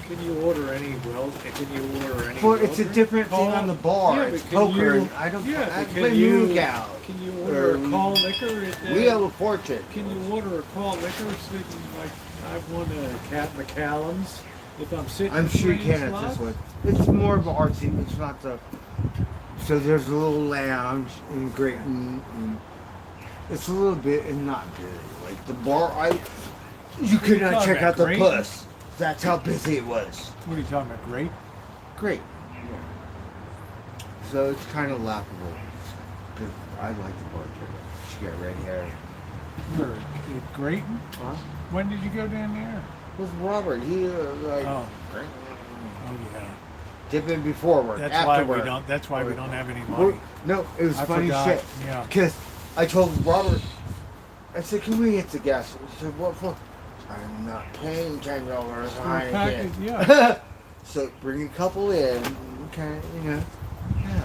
can you order any Can you order any? Well, it's a Wilderness? different thing on the bar. Yeah, it's but can poker. you- and I don't. yeah, I but play can you- moon cows. Can you order a Or- call liquor at the? We have a fortune. Can you order a call liquor sitting like I've won a Cat McCallum's if I'm sitting? I'm sure you playing can at this slots? one. It's more of an artsy. It's not the. So there's a little lounge and great. And it's a little bit and not good. Like the bar, you could not talking check about, out the great? puss. That's how busy it was. What are you talking about? Grape? Great. So it's kind of laughable. But I like the bartender. She got red hair. Where? At Grayton? Huh? When did you go down there? With Robert, he like Oh, yeah. dipping before work. That's after why work. we don't. That's why we don't have any We're- money. No, it was I funny forgot. shit. Yeah. Because I told Robert, I said, can we hit the gas? He said, what for? I'm not paying $10 For a high package, again. yeah. So bring a couple in, okay, you know. Yeah.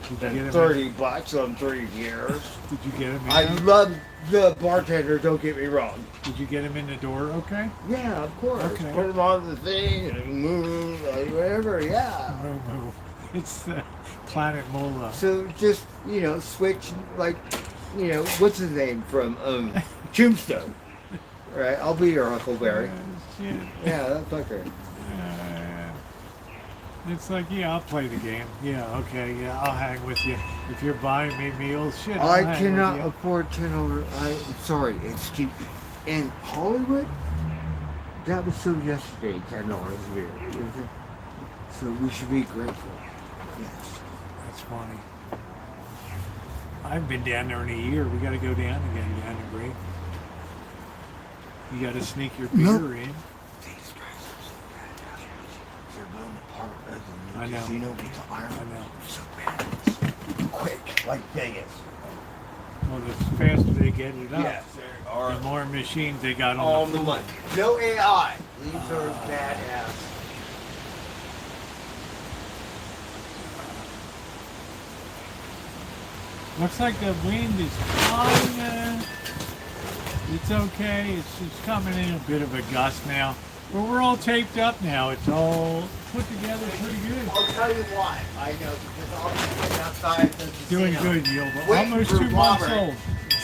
Did you get And him? $30 on 3 years. Did you get him? I In? love the bartender, don't get me wrong. Did you get him in the door? Okay. Yeah, of course. Okay. Put him on the thing and move, like whatever, yeah. Moo. It's the Planet Moolah. So just, switch, like, what's his name from Tombstone? Right, I'll be your Huckleberry. Shit. Yeah, that fucker. It's like, yeah, I'll play the game. Yeah, okay, yeah, I'll hang with you. If you're buying me meals, shit, I'll I hang cannot with you. afford $10. I'm sorry, it's cheap. In Hollywood, that was so yesterday, $10 a beer. So we should be grateful. Yes. That's funny. I've been down there in a year. We got to go down again, down to Great. You got to sneak your beer No. in. These guys are so bad. They're going apart as a I new know. casino because Ireland I know. is so bad. It's quick, like Vegas. Well, the faster they get it up, Yes, they are the more machines they got on on the the money. No AI. These are badass. Looks like the wind is kinda, it's okay. It's coming in a bit of a gust now. But we're all taped up now. It's all put together pretty good. I'll tell you why. I know, because I'll be sitting outside at the Doing casino, good, Yield. waiting Almost for 2 months Robert, old.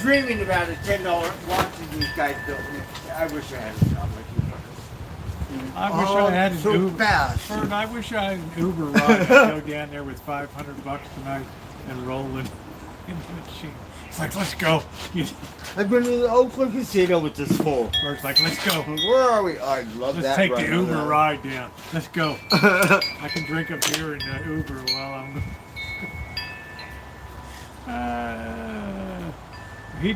dreaming about a $10 watching these guys built me. I wish I had a job like you fuckers. I wish I had an so Uber. fast. Ferd, I wish I had an Uber ride. I'd go down there with $500 tonight and roll in the machine. It's like, let's go. I've been to the Oakland Casino with this fool. Ferd's like, let's go. Where are we? I love Let's that. take right the Uber now. ride down. Let's go. I can drink a beer in the Uber while I'm.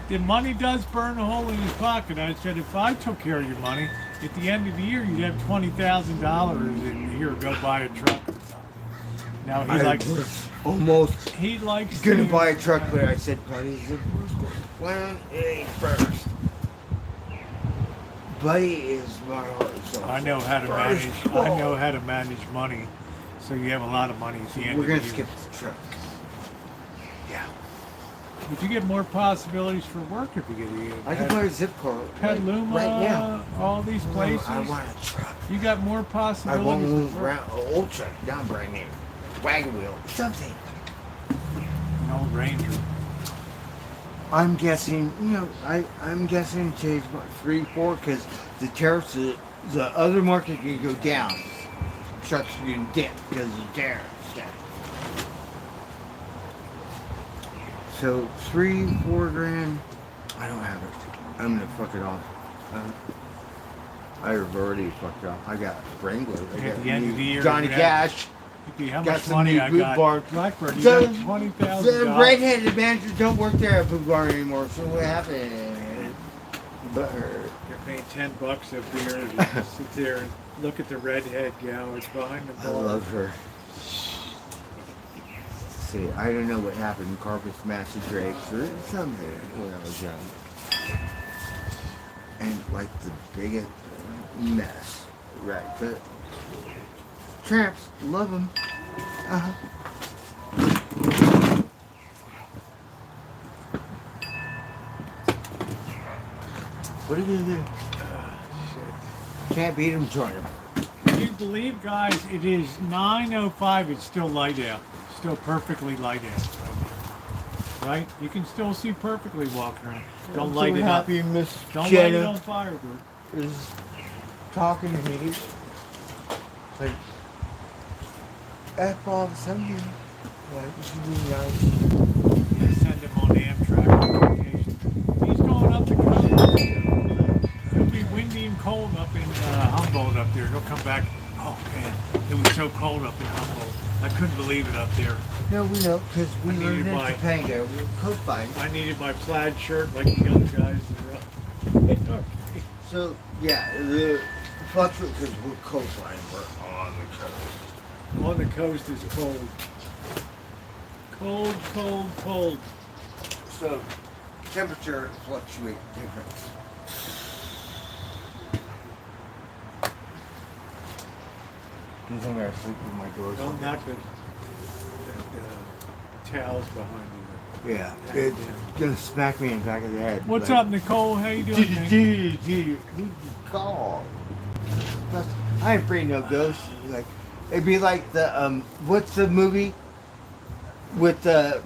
The money does burn a hole in his pocket. I said, if I took care of your money, at the end of the year, you'd have $20,000 and here, go buy a truck or something. Now he I likes. was almost He likes gonna to buy a truck, but I said, buddy, the plan ain't first. Buddy is my heart. So I know how to first. manage. I know how to manage money, so you have a lot of money at the end We're of the gonna year. skip the truck. Yeah. But you get more possibilities for work if you get I can buy a zip code Petaluma, right now. all these places. I want a truck. You got more I possibilities. want for one work. old truck, not brand new. Wagon wheel, something. An old Ranger. I'm guessing, I'm guessing change about 3, 4, because the tariffs, the other market can go down. Trucks can dip because of the tariffs. So 3, 4 grand, I don't have it. I'm gonna fuck it off. I've already fucked off. I got Wrangler. I At got the end of the year, Johnny you're gonna have- Cash. Okay, how Got much some money new I boot got? barn. Blackbird, you The- got The $20,000. redheaded managers don't work there at Boot Barn anymore, so what happened? Butthurt. You're paying $10 a beer to sit there and look at the redhead gal. It's behind the I bar. love her. See, I don't know what happened. Carpets matched the drapes or something when I was young. And like the biggest mess. Right, but tramps, love them. Uh-huh. What are you gonna do? Can't beat them, join them. Can you believe, guys, it is 9:05. It's still light out. Still perfectly light out. Right? You can still see perfectly walking around. Don't light it up. Happy Miss Don't light it Jenna on fire, dude. is talking to me. Like, F off something. Like, you do nice. Yeah, send him on the Amtrak on vacation. He's going up the coast. It'll be windy and cold up in Humboldt up there. He'll come back. Oh man, it was so cold up in Humboldt. I couldn't believe it up there. No, we know, because we I need learned to in buy- Topanga. We were coastline. I needed my plaid shirt like the other guys. That are up. So, yeah, the fluctuate because we're coastline. We're on the coast. On the coast is cold. Cold, cold, cold. So, temperature fluctuate different. You think I sleep with my doors Don't open? knock the towels behind you. Yeah, it's gonna smack me in the back of the head. What's like, up, Nicole? How you doing, man? Who'd you call? I ain't afraid no ghosts. Like, it'd be like the what's the movie with the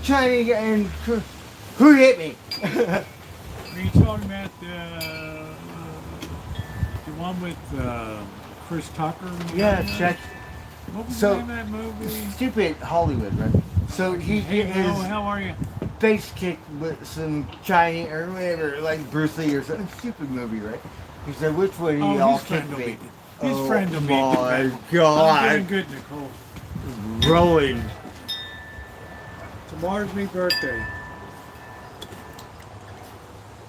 Chinese guy and who hit me? Are you talking about the one with Chris Tucker? Yeah, check. What was So- the name of that movie? Stupid Hollywood, right? So he Hey, get Mo, his how are you? face kicked with some Chinese or whatever, like Bruce Lee or something. Stupid movie, right? He said, which one do Oh, y'all his friend kick will me? beat His friend will beat you. my I'm doing God. good, Nicole. Rolling. Tomorrow's my birthday,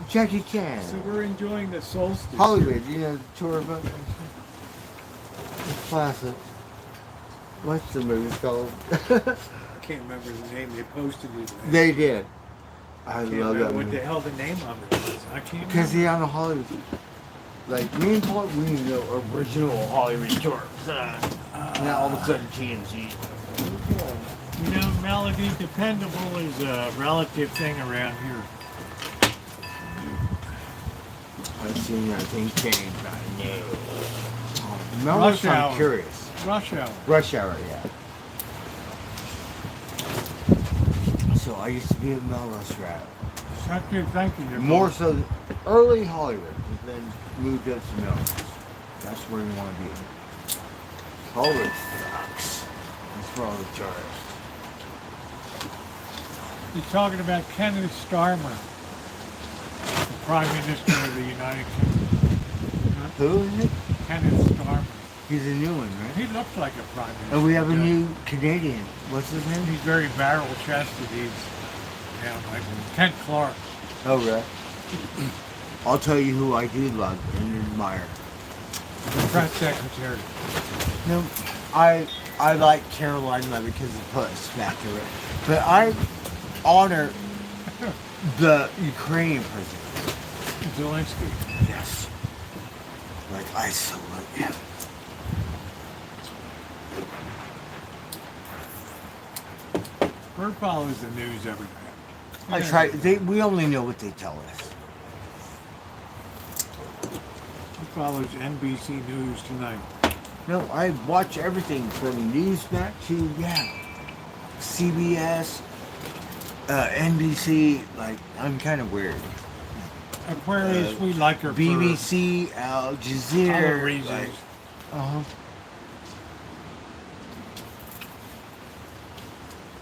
Jackie Chan. so we're enjoying the solstice. Hollywood, you know, the tour boat. It's classic. What's the movie called? I can't remember the name. They posted it. They did. I I can't love remember that what the movie. hell the name of it was. I can't Because remember. he on the Hollywood. Like, me and Paul, we know original Hollywood tours. Now all of a sudden TNT. You know, Melody, dependable is a relative thing around here. I've seen that thing change, but no. Rush Melrose, hour. I'm curious. Rush hour. Rush hour, yeah. So I used to be at Melrose Route. Thank you. More so than early Hollywood, but then moved up to Melrose. That's where you want to be. Hollywood sucks. That's for all the tourists. You're talking about Kenneth Starmer, the Prime Minister of the United Kingdom. Who is it? Kenneth Starmer. He's a new one, right? He looks like a Prime Minister. And we have a doesn't new Canadian. What's his he? name? He's very barrel-chested. He's, like Kent Clark. Oh, right. I'll tell you who I do love and admire. The press secretary. No, I like Caroline Levitt because of puss factor, but I honor the Ukrainian president. Zelensky. Yes. Like I salute him. Bird follows the news every day. I try. We only know what they tell us. He follows NBC News tonight. No, I watch everything from Newsmax to CBS, NBC. Like I'm kind of weird. Aquarius, we like her BBC, Al for Jazeera. other reasons. Like, uh-huh.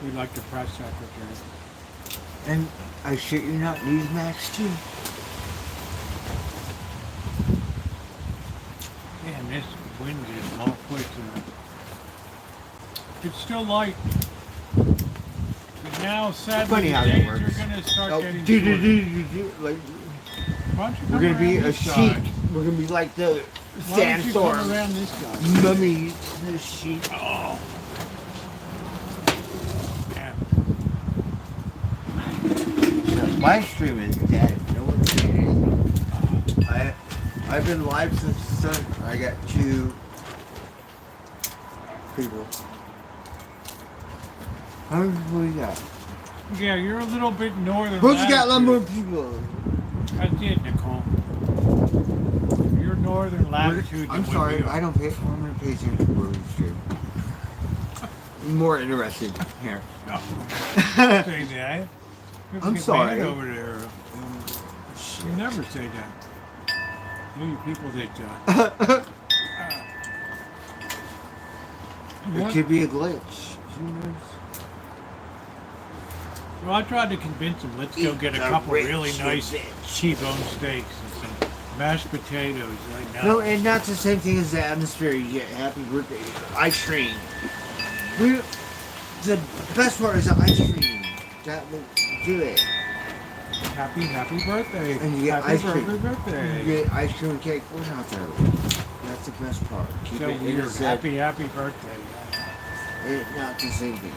We like the press secretary. And I shit you not, Newsmax too. Man, this wind is low quick tonight. It's still light. But now, sadly, Funny the how that days works. are going to start Oh, getting do, shorter. like, Why don't you we're come gonna be around a this sheet. side? We're gonna be like the Why don't you come sandstorm. around this side? Mummy, the sheet. Oh. Yeah. My stream is dead. No one's saying anything. I've been live since the start. I got 2 people. How many people you got? Yeah, you're a little bit northern. Rosie got a lot more latitude. people. That's it, Nicole. You're northern latitude. I'm than sorry, we are. I don't pay. I'm gonna pay attention to Rosie's stream. More interested here. No. Don't say that. People I'm get sorry. mad over there. You never say that. You people that. It What? could be a glitch. Who knows? Well, I tried to convince them. Let's go get a couple really nice T-bone steaks and some mashed potatoes. Like, No, and not the same thing as the atmosphere. You get happy birthday ice cream. The best part is the ice cream. That will do it. happy birthday. And you get happy ice cream. birthday. You get ice cream and cake. We're not there. That's the best part. Keep So it weird. innocent. Happy birthday. It's not the same thing.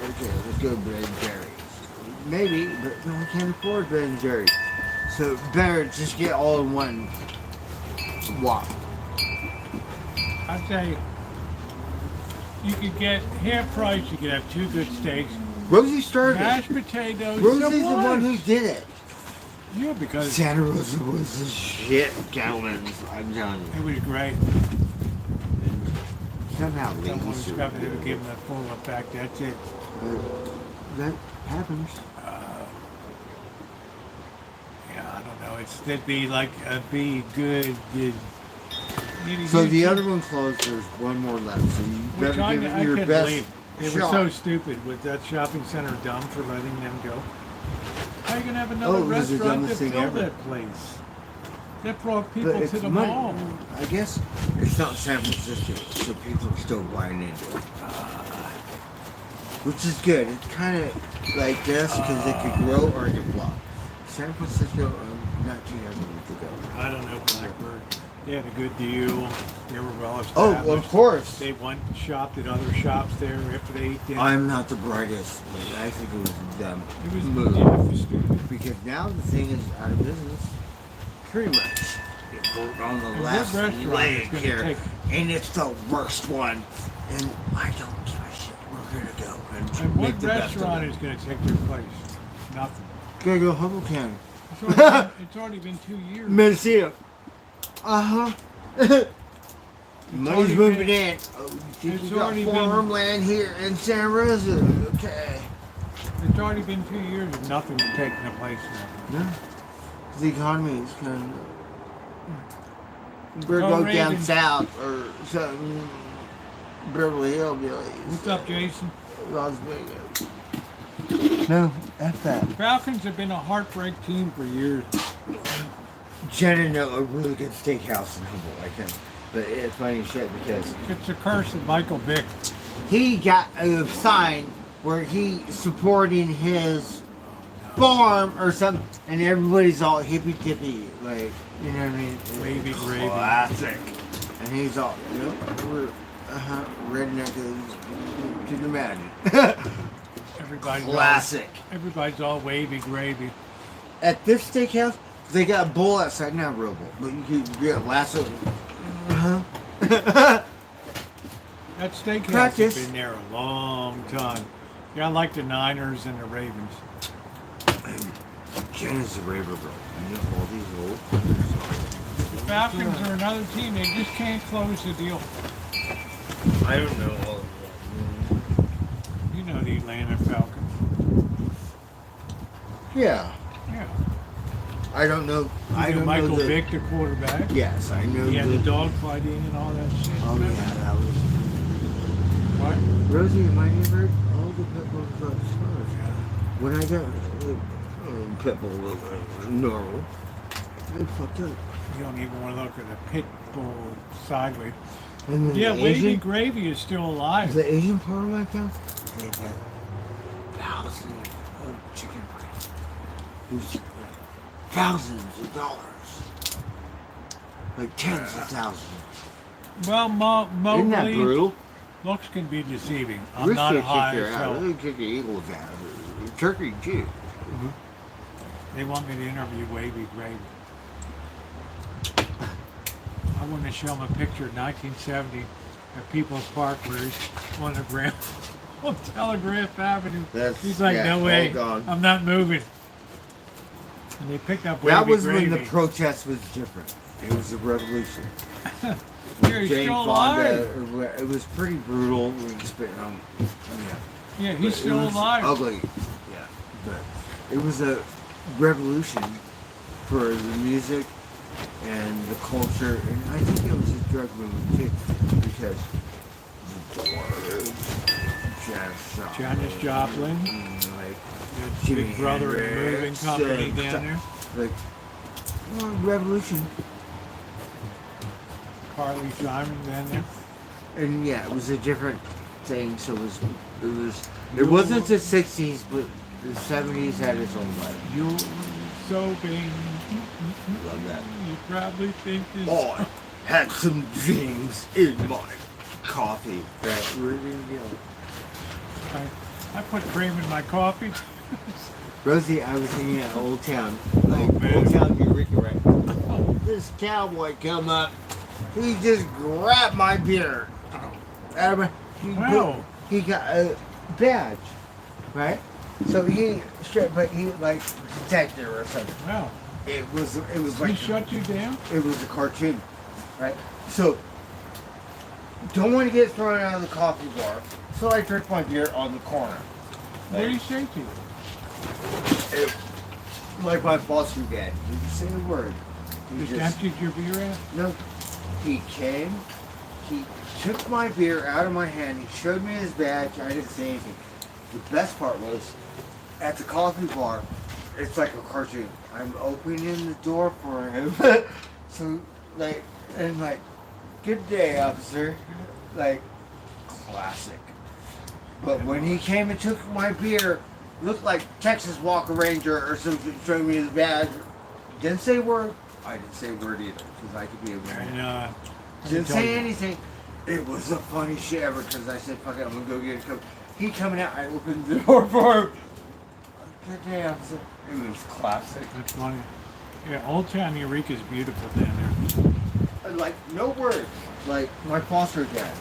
Okay, let's go Ben and Jerry's. Maybe, but no, I can't afford Ben and Jerry's. So better just get all in one wok. I'd say you could get half price. You could have 2 good steaks, Rosie started mashed it. potatoes. Rosie's some the one who lunch. did it. Yeah, because Santa Rosa was the shit, gentlemen. I'm telling you. it was great. Somehow Someone ladies was coming to give them a full effect. That's it. that happens. Yeah, I don't know. It'd be like be good. So the other one closed. There's one more left. So you Which better give I it your couldn't best believe. They were shot. so stupid with that shopping center dumb for letting them go. How are you gonna have another Oh, it was the restaurant to dumbest thing fill ever. that place? That brought people But to it's the money. mall. I guess it's not San Francisco, so people are still buying into it. Which is good. It's kind of like this because it could grow or it could flop. San Francisco, not too happy with the go. I don't know, Blackbird. They had a good deal. They were well Oh, established. of course. They went and shopped at other shops there after they ate dinner. I'm not the brightest, but I think it was a dumb It was move. yeah, it was stupid. Because now the thing is out of business. Pretty much. We're on the And last what restaurant leg is gonna here, take- and it's the worst one. And I don't give a shit. We're gonna And what make the best of restaurant it. is going to take their place? Nothing. Gotta go Humble County. It's already been 2 years. Minnesota. Uh-huh. Money's already moving been- in. Oh, you think it's you got already been- farmland here in Santa Rosa? Okay. It's already been 2 years and nothing's taken the place of it. No. The economy is kind of. Better Oh, go down Reagan. south or something. Beverly Hillbillies. What's up, Jason? Las Vegas. No, F that. Falcons have been a heartbreak team for years. Jenna know a really good steakhouse in Humboldt, I think. But it's funny as shit because It's the curse of Michael Vick. he got a sign where he supporting his farm or something, and everybody's all hippy tippy, like, you know what I mean? Wavy gravy. Classic. And he's all, we're redneck to the man. Classic. Everybody's all wavy gravy. At this steakhouse, they got a bull outside, not real bull, but you can get lasso. That steakhouse Practice. has been there a long time. Yeah, I like the Niners and the Ravens. Jenna's a raver girl. You know all these old. The Falcons are another team. They just can't close the deal. I don't know all of You know the Atlanta Falcons. Yeah. Yeah. I don't know. I You know don't Michael know the, Vick, the quarterback. Yes, I know He had the. the dogfighting and all that shit. Oh remember? yeah, that was. What? Rosie, my neighbor, all the pit bulls got scars. When I got pit bull normal, they fucked up. You don't even want to look at a pit bull sideways. And then Yeah, the Wavy Asian, Gravy is still alive. the Asian part of my town, they had thousands of chicken breasts. It was thousands of dollars. Like tens of thousands. Well, Isn't that Mowgli, brutal? looks can be deceiving. I'm Rooster not kicked high her as out. hell. They kicked the eagles out. Turkey too. They want me to interview Wavy Gravy. I want to show them a picture of 1970 at People's Park where he's on the ground on Telegraph Avenue. That's- He's like, yeah, no way, all gone. I'm not moving. And they picked up Wavy That was Gravy. when the protest was different. It was a revolution. Here, he's Jane still Fonda, alive. it was pretty brutal. We were spitting on. Yeah. Yeah, But he's it still was alive. Ugly. Yeah. But it was a revolution for the music and the culture, and I think it was a drug movement too, because the Doors, Janis Joplin. and, like The Jimi Big Brother and Moving Hendrix, Company and down stuff. there. Like, revolution. Carly Simon down there. And yeah, it was a different thing. So it wasn't the '60s, but the '70s had its own life. You're so big. Love that. You probably think this. I had some dreams in my coffee that were I put cream in my coffee. Rosie, I was hanging at Old Town, like man. Old Town Eureka, right? This cowboy come up. He just grabbed my beer out of my. Wow. He got a badge, right? So he straight, but he like detective or something. Wow. It was He like shut you down? it was a cartoon, right? So don't want to get thrown out of the coffee bar, so I drink my beer on the corner. What did he say to you? It, like my foster dad, he didn't say a word. He Just emptied your beer out? no. He came, he took my beer out of my hand, he showed me his badge, I didn't say anything. The best part was, at the coffee bar, it's like a cartoon. I'm opening the door for him. So, like, and like, good day, officer. Like, classic. But when he came and took my beer, looked like Texas Walker Ranger or something, showing me his badge. Didn't say a word. I didn't say a word either, because I could be a And, man. I Didn't told say you. anything. It was the funniest shit ever, because I said, fuck it, I'm going to go get a Coke. He coming out, I opened the door for him. Good day, officer. It was classic. That's funny. Yeah, Old Town Eureka's beautiful down And, like, no words. Like, my foster dad.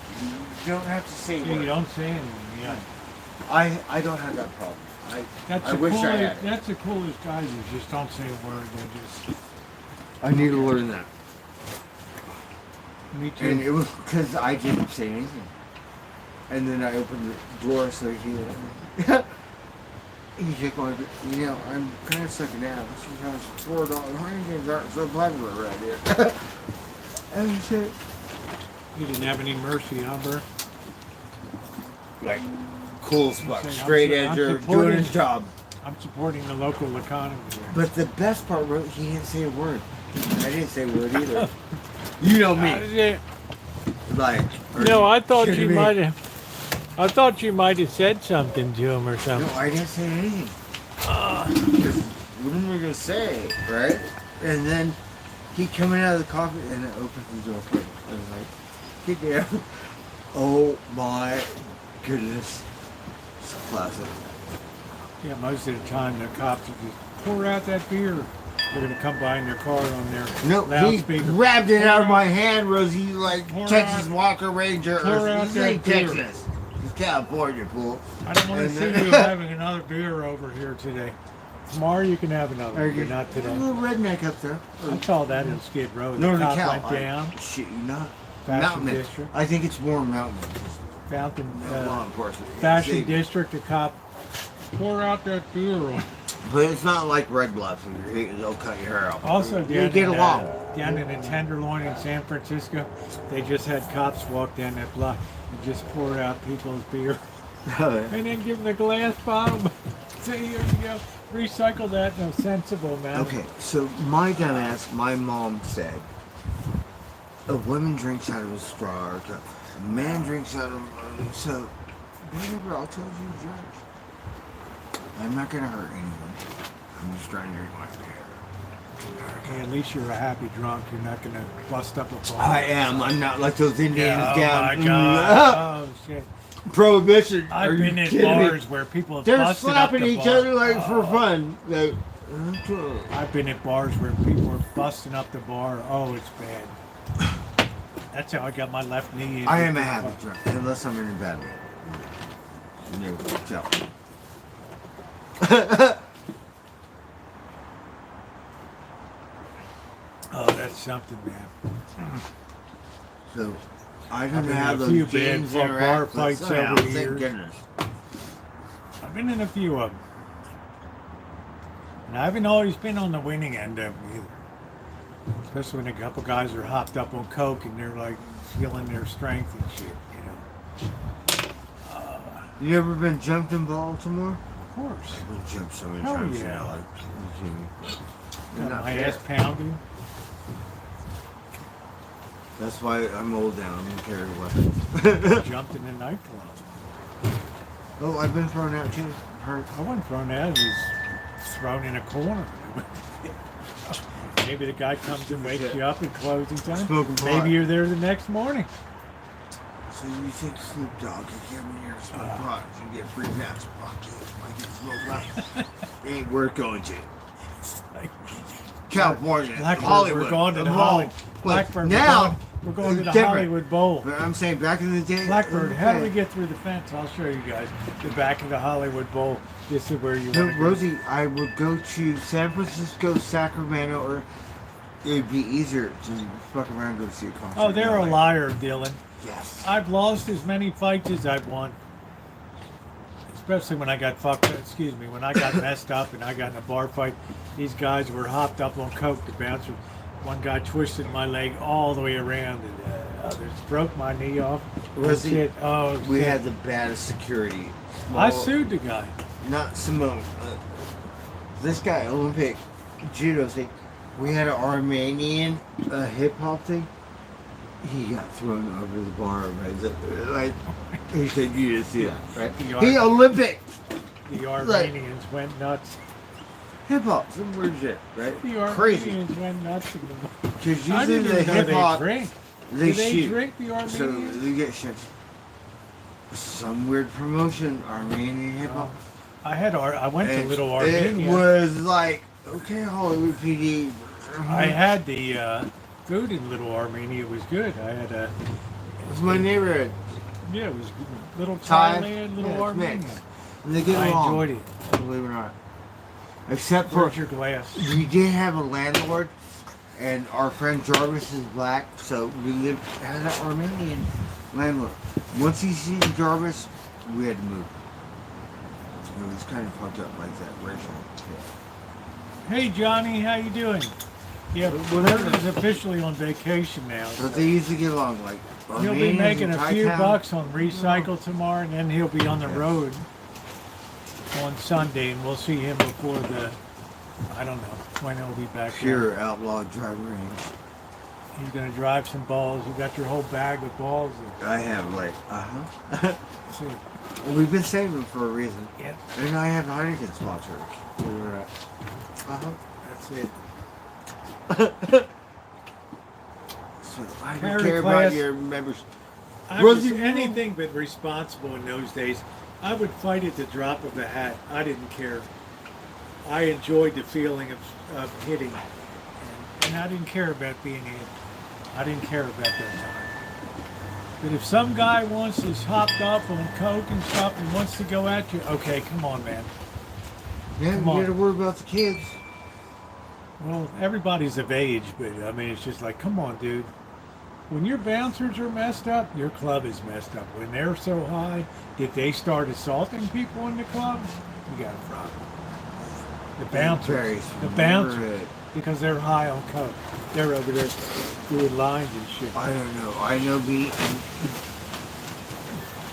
You don't have to say there. Yeah, you words. don't say anything. Yeah. I don't have that problem. That's I the wish I coolest. had it. That's the coolest guys. You just don't say a word. They just. I need to learn that. Me too. And it was because I didn't say anything. And then I opened the door so he he took my, I'm kind of sucking out. She has $4 Heineken darts so Blackbird right here. And he said, You didn't have any mercy, huh, Bert? like, cool spot, saying, straight I'm edger, doing supporting- his job. I'm supporting the local economy here. But the best part was he didn't say a word. I didn't say a word either. You know me. Like, No, I thought kidding you me? might have. I thought you might have said something to him or No, something. I didn't say anything. Because what am I gonna say, right? And then he coming out of the coffee and I opened the door for him. I was like, get down. Oh my goodness. It's classic. Yeah, most of the time the cops will just pour out that beer. They're gonna come by in their car on their No, he loudspeaker. grabbed it out of my hand, Rosie, like Pour Texas out- Walker Ranger. pour out This that ain't beer. Texas. It's California, fool. I don't want to And see then- you having another beer over here today. Tomorrow you can have another, Are but you not a today. little redneck up there? I saw that in Skid Row. The Northern cop Cal. went down. Shit, you not. Fashion Mountain. District. I think it's more mountain. Fountain, Law enforcement. Fashion See, District, the cop pour out that beer on. But it's not like Red Bluff. They'll cut your hair off. Also, you down get in, along. down in the Tenderloin in San Francisco, they just had cops walk down that block and just pour out people's beer and then give them the glass bottle. Say, here you go. Recycle that in a sensible manner. Okay, so my dumbass, my mom said, a woman drinks out of a straw, or a man drinks out of so, whatever, I'll tell you, Judge. I'm not gonna hurt anyone. I'm just trying to drink my beer. Okay, at least you're a happy drunk. You're not going to bust up a bar. I am. I'm not like those Indians Yeah, oh down. my God. Oh, shit. Prohibition. I've Are you been in kidding me? bars where people have They're busted up slapping the each bar. other like for Oh. fun. Like, I've been at bars where people are busting up the bar. Oh, it's bad. That's how I got my left knee in. I am a happy drunk, unless I'm in a bad mood. No, tell. Oh, that's something, man. So, I I've don't been have in a few those bad games bar interact, but fights somehow, over the thank years. goodness. I've been in a few of them. And I haven't always been on the winning end of them either. Especially when a couple guys are hopped up on coke and they're like feeling their strength and shit, you know. You ever been jumped in Baltimore? Of course. I've been jumped so many Hell times yeah. now. Like, Got not my fair. ass pounded. That's why I'm old now. I don't carry weapons. Jumped in the nightclub. Oh, I've been thrown out too. Hurt. I wasn't thrown out. He was thrown in a corner. Maybe the guy comes and wakes you up at closing time. Smoking pot. Maybe you're there the next morning. So you think Snoop Dogg could come in here and smoke pot and get free pass? Fuck you. I can smoke pot. Ain't worth going to. California, Blackbird, Hollywood. we're going to the Mall. Hollywood. But Blackbird, now we're going to the different. Hollywood Bowl. But I'm saying back in the day. Blackbird, how do we okay. get through the fence? I'll show you guys. The back of the Hollywood Bowl. This is where you No, want to go. Rosie, I would go to San Francisco, Sacramento, or it'd be easier to fuck around and go see a concert. Oh, they're a in LA. liar, Dylan. Yes. I've lost as many fights as I've won. Especially when I got when I got messed up and I got in a bar fight. These guys were hopped up on coke. The bouncer, one guy twisted my leg all the way around and others broke my knee off. Rosie, Shit. Oh, We shit. had the baddest security. I Small- sued the guy. Not Simone. This guy, Olympic judo thing. We had an Armenian hip hop thing. He got thrown over the bar. Right? Like he said, you didn't see that, right? The He Ar- Olympic The Armenians went nuts. hip hop, some weird shit, right? The Crazy. Armenians went nuts. Because I usually didn't the even know hip they hop drink. they Do they shoot, drink the so Armenians? they get shit. Some weird promotion, Armenian hip hop. I went to It- Little It Armenia. was like, okay, Hollywood PD. I had the food in Little Armenia. It was good. I had a It's my neighborhood. yeah, it was Little Thai? Thailand, Little Yeah, it's Armenia. mixed. And they get I along. enjoyed it. Believe it or not. Except for Where's your glass? we did have a landlord, and our friend Jarvis is black, so we had an Armenian landlord. Once he seen Jarvis, we had to move. It was kind of fucked up like that, racial. Hey Johnny, how you doing? Yeah, Whatever. Bert is officially on vacation now. But they used to get along like. He'll be Armenians making in a few Thai-town. bucks on recycle tomorrow, and then he'll be on the Yeah. road on Sunday, and we'll see him before the, I don't know, when he'll be back here. Pure outlaw driver range. He's going to drive some balls. You got your whole bag of balls. I have like, See, Well, we've been saving them for a reason. yeah, And I have Heineken sponsors. we're, that's it. So I don't Carry care class. about your members. I was Rosie- anything but responsible in those days. I would fight at the drop of a hat. I didn't care. I enjoyed the feeling of hitting, and I didn't care about being hit. I didn't care about that time. But if some guy is hopped up on coke and stuff and wants to go at you, okay, come on, man. Yeah, Come you on. gotta worry about the kids. Well, everybody's of age, but I mean, it's just like, come on, dude. When your bouncers are messed up, your club is messed up. When they're so high, if they start assaulting people in the club, you got a problem. The bouncers, the bouncers, because they're high on coke. They're over there doing lines and shit. I don't know. I know me and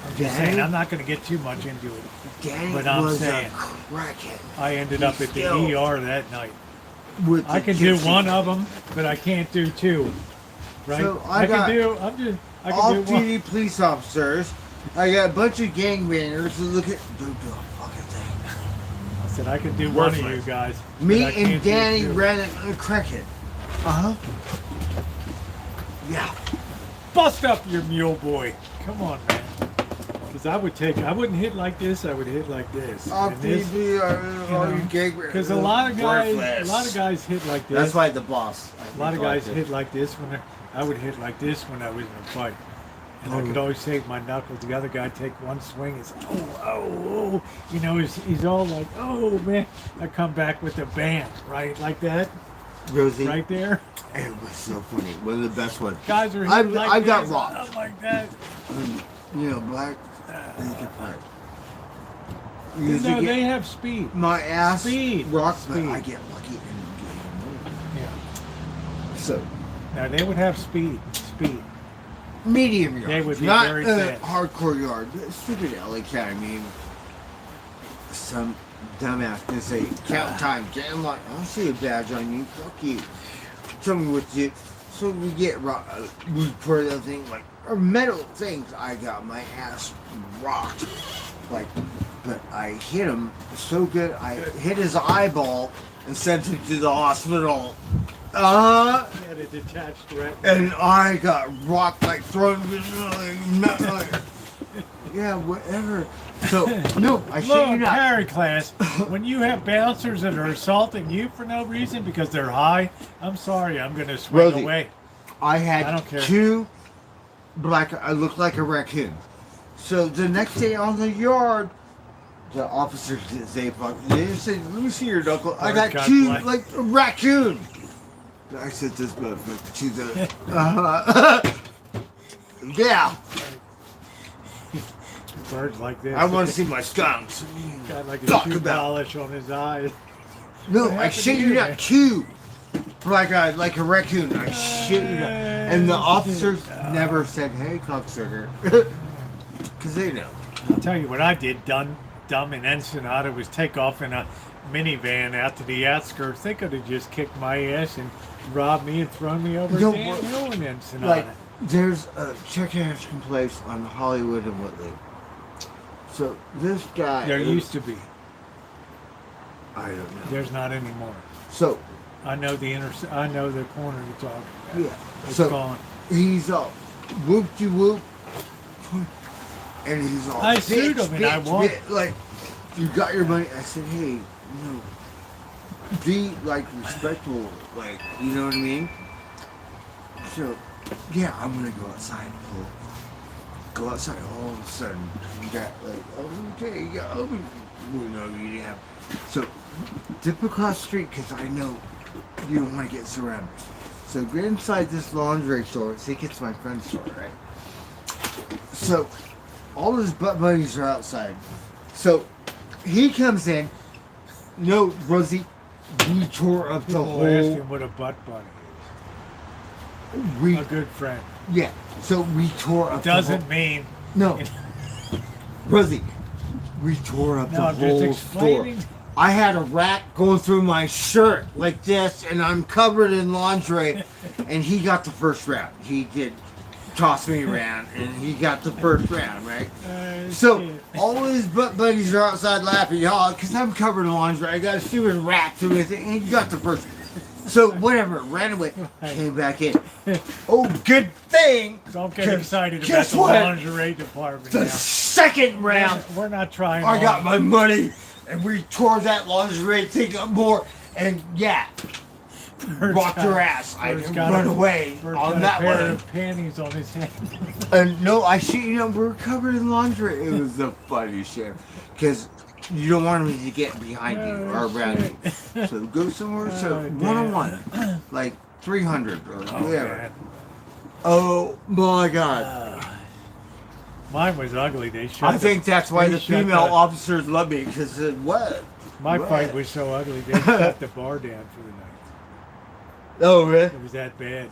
I'm just saying, I'm not going to get too much into it. Danny But I'm was saying, a crackhead. I ended up at the Still. ER that night. With I the can do gypsy. one of them, but I can't do two. Right? So I got can do. I can do one. off-duty police officers. I got a bunch of gangbangers who look at don't do a fucking thing. I said I could do one of you Worthless. guys. Me but I can't and do Danny two. ran a crackhead. Uh huh. Yeah. Bust up your mule boy. Come on, man. Because I wouldn't hit like this. I would hit like this. Off-duty, all you gangbangers. Because a lot of guys hit like this. That's why the boss. A lot of guys hit like this I would hit like this when I was in a fight. And I could always save my knuckles. The other guy take one swing. It's oh. You know, he's all like, oh man. I come back with a bam, right? Like that, Rosie. right there. It was so funny. One of the best ones. Guys are hitting like I've got this, rocked. I'm like that. You know, black. They get fired. You No, usually they get have speed. my ass Speed. rocked, but Speed. I get lucky and get Yeah. so Now they would have speed. Speed. medium yard. They would be not very fast. hardcore yard. But stupid LA County. I mean, some dumbass can say count time. Get in line. I don't see a badge on you. Fuck you. Tell me what you. So we get we put the thing like or metal things. I got my ass rocked. Like, but I hit him so good. I hit his eyeball and sent him to the hospital. He had a detached retina. And I got rocked like thrown. Like, yeah, whatever. So no, I shit you Look, not. Harry class, when you have bouncers that are assaulting you for no reason because they're high, I'm sorry, I'm going to swing Rosie, away. I had I don't care. two black. I looked like a raccoon. So the next day on the yard, the officers didn't say fuck. They just said, "Let me see your knuckle." I got God two bless. like a raccoon. I said this motherfucker to the. Yeah, Birds like this. I want to see my skunks. Got like a Talk shoe about- polish on his eyes. No, What I happened shit to you you, not. man? Two black eyes like a raccoon. I shit you not. And the officers never said, "Hey, cocksucker," because they know. I'll tell you what I did, dumb in Ensenada, was take off in a minivan out to the outskirts. They could have just kicked my ass and robbed me and thrown me over No, a damn but- hill in Ensenada. Like, there's a chicken place on Hollywood and Whitley. So this guy. There used to be. I don't know. There's not anymore. So I know I know the corner you're talking about. yeah. It's So gone. he's all whoop de whoop, and he's all. I sued him and I won. Like, you got your money. I said, hey, be like respectful. Like, you know what I mean? So yeah, I'm gonna go outside and pull. go outside. All of a sudden, you got like, okay, you got open. Well, no, you didn't have. So, dip across the street because I know you don't want to get surrounded. So, get inside this lingerie store. See, it's my friend's store, right? So, all his butt buddies are outside. So, he comes in. No, Rosie, we tore up the People whole. ask him what a butt buddy We is. A good friend. Yeah. So we tore up. Doesn't the mean. whole, no. Rosie, we tore up No, the I'm whole just store. explaining. I had a rat going through my shirt like this, and I'm covered in lingerie. And he got the first round. He did toss me around, and he got the first round, right? So Shit. all his butt buddies are outside laughing, y'all, because I'm covered in lingerie. I got a stupid rat through it, and he got the first. So whatever, ran away, came back in. Oh, good thing. Don't get 'cause excited about guess the what? lingerie department The now. second round, We're not trying. I got hard. my money, and we tore that lingerie thing up more. And yeah, Bird's rocked got- her ass. I Bird's didn't got run a- away Bird's on got that a pair one. of panties on his head. And no, I see, we were covered in lingerie. It was the funniest shit. Because you don't want me to get behind you or Oh, around shit. you. So go somewhere, so Oh, one-on-one. Like 300 or Oh, whatever. man. Oh my god. Mine was ugly. They shut. I think that's why they the shut female the- officers love me. Because what? My What? fight was so ugly. They shut the bar down for the night. Oh, really? It was that bad.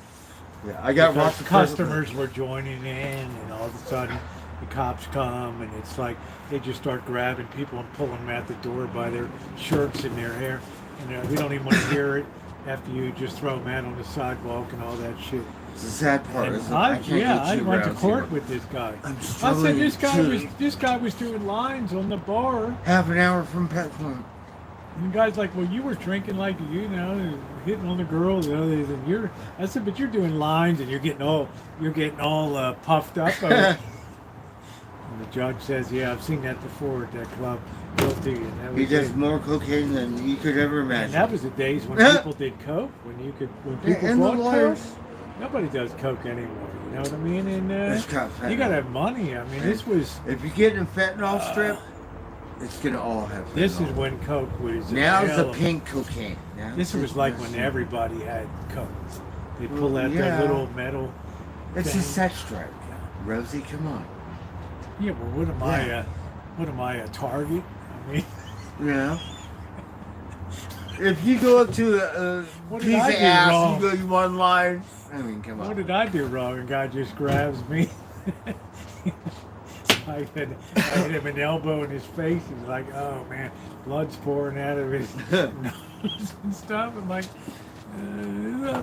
Yeah, I got Because rocked. customers were joining in, and all of a sudden the cops come, and it's like they just start grabbing people and pulling them out the door by their shirts and their hair. And we don't even want to hear it after you just throw them out on the sidewalk and all that shit. It's the sad part. And Isn't it? I can't yeah, get I you went to around court here. with this guy. I'm I said struggling this guy was doing lines on the bar. half an hour from Pet Point. And the guy's like, well, you were drinking like, you know, hitting on the girls. You know, you're. I said, but you're doing lines and you're getting all puffed up. And the judge says, yeah, I've seen that before at that club. Guilty. And that He was does it. more cocaine than you could ever And imagine. that was the days when people did coke. When people and the bought coke. lawyers. Nobody does coke anymore. You know what I mean? And It's got you gotta have money. I mean, this was. If you get a fentanyl strip, it's gonna all have. This is fentanyl. when coke was. Now it's hell the of- pink cocaine. Now This it's was like when the- everybody had coke. They pull out Yeah. that little metal. It's thing. a sex drive. Rosie, come on. Yeah, but what am Yeah. I, a target? I mean, You know. If you go up to a What did piece I of do ass, wrong? you go one line. I mean, come what on. did I do wrong? And guy just grabs me. I hit him an elbow in his face. He's like, oh man, blood's pouring out of his nose and stuff. I'm like,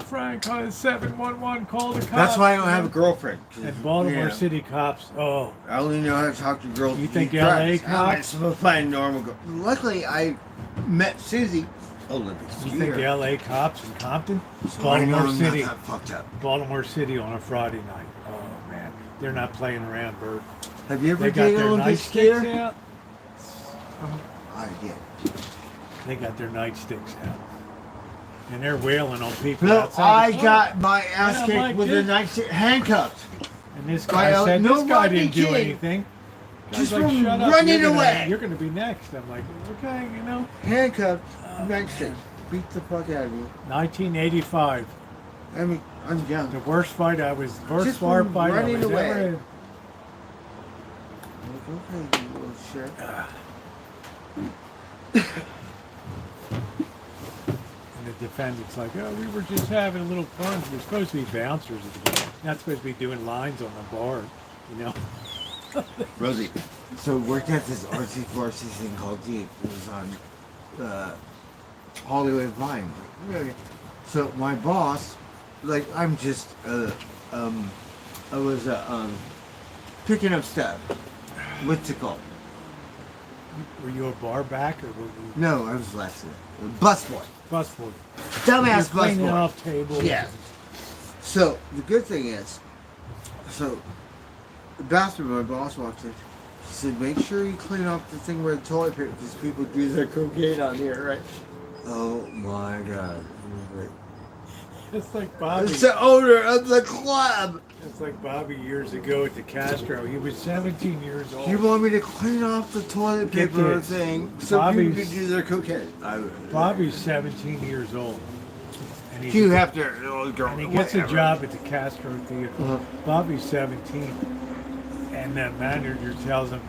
Frank, call 711, call the cops. That's why I don't have a girlfriend. 'cause, And Baltimore you know, City cops, oh, I only know how to talk to girls. You who think eat LA drugs. How am I cops? supposed to find a normal girl? Luckily, I met Susie. Olympic you skier. think LA cops in Compton? So I know Baltimore I'm not City. that fucked up. Baltimore City on a Friday night. Oh man, they're not playing around, Bert. Have you ever They got dated their Olympic nightsticks skier? out. I did. They got their nightsticks out, and they're wailing on people No, outside. I the club. got my ass Yeah, kicked Mike with a did. night handcuffed. And this guy By a- said, no "This guy Rodney didn't do King. anything." Guy's Just like, from "Shut up! running You're gonna- away." You're going to be next." I'm like, "Okay, you know." Handcuffed. Oh, Nightstick. man. Beat the fuck out of me. 1985, I mean, I'm young. the worst fight first Just bar from fight I running was away. ever in. Okay, you little shit. And the defendant's like, "Oh, we were just having a little fun. We're supposed to be bouncers at the bar. Not supposed to be doing lines on the bar, you know." Rosie. So worked at this artsy-fartsy thing called Deep. It was on Hollywood Vine. So my boss, like I'm just I was picking up stuff. What's it called? Were you a bar back or were you No, I was last year. Busboy. busboy? Dumbass You're cleaning busboy. off tables. Yeah. So the good thing is, so the bathroom, my boss walked in. She said, "Make sure you clean off the thing where the toilet paper, because people do their cocaine on here, right?" Oh my god! It was great. It's like Bobby. It's the owner of the club. It's like Bobby years ago at the Castro. He was 17 years old. You want me to clean off the toilet Get paper this. thing so people Bobby's- can do their cocaine? Bobby's 17 years old. And he's You have to. Oh, girl, And he gets a whatever. job at the Castro Theater. Uh-huh. Bobby's 17. And the manager tells him,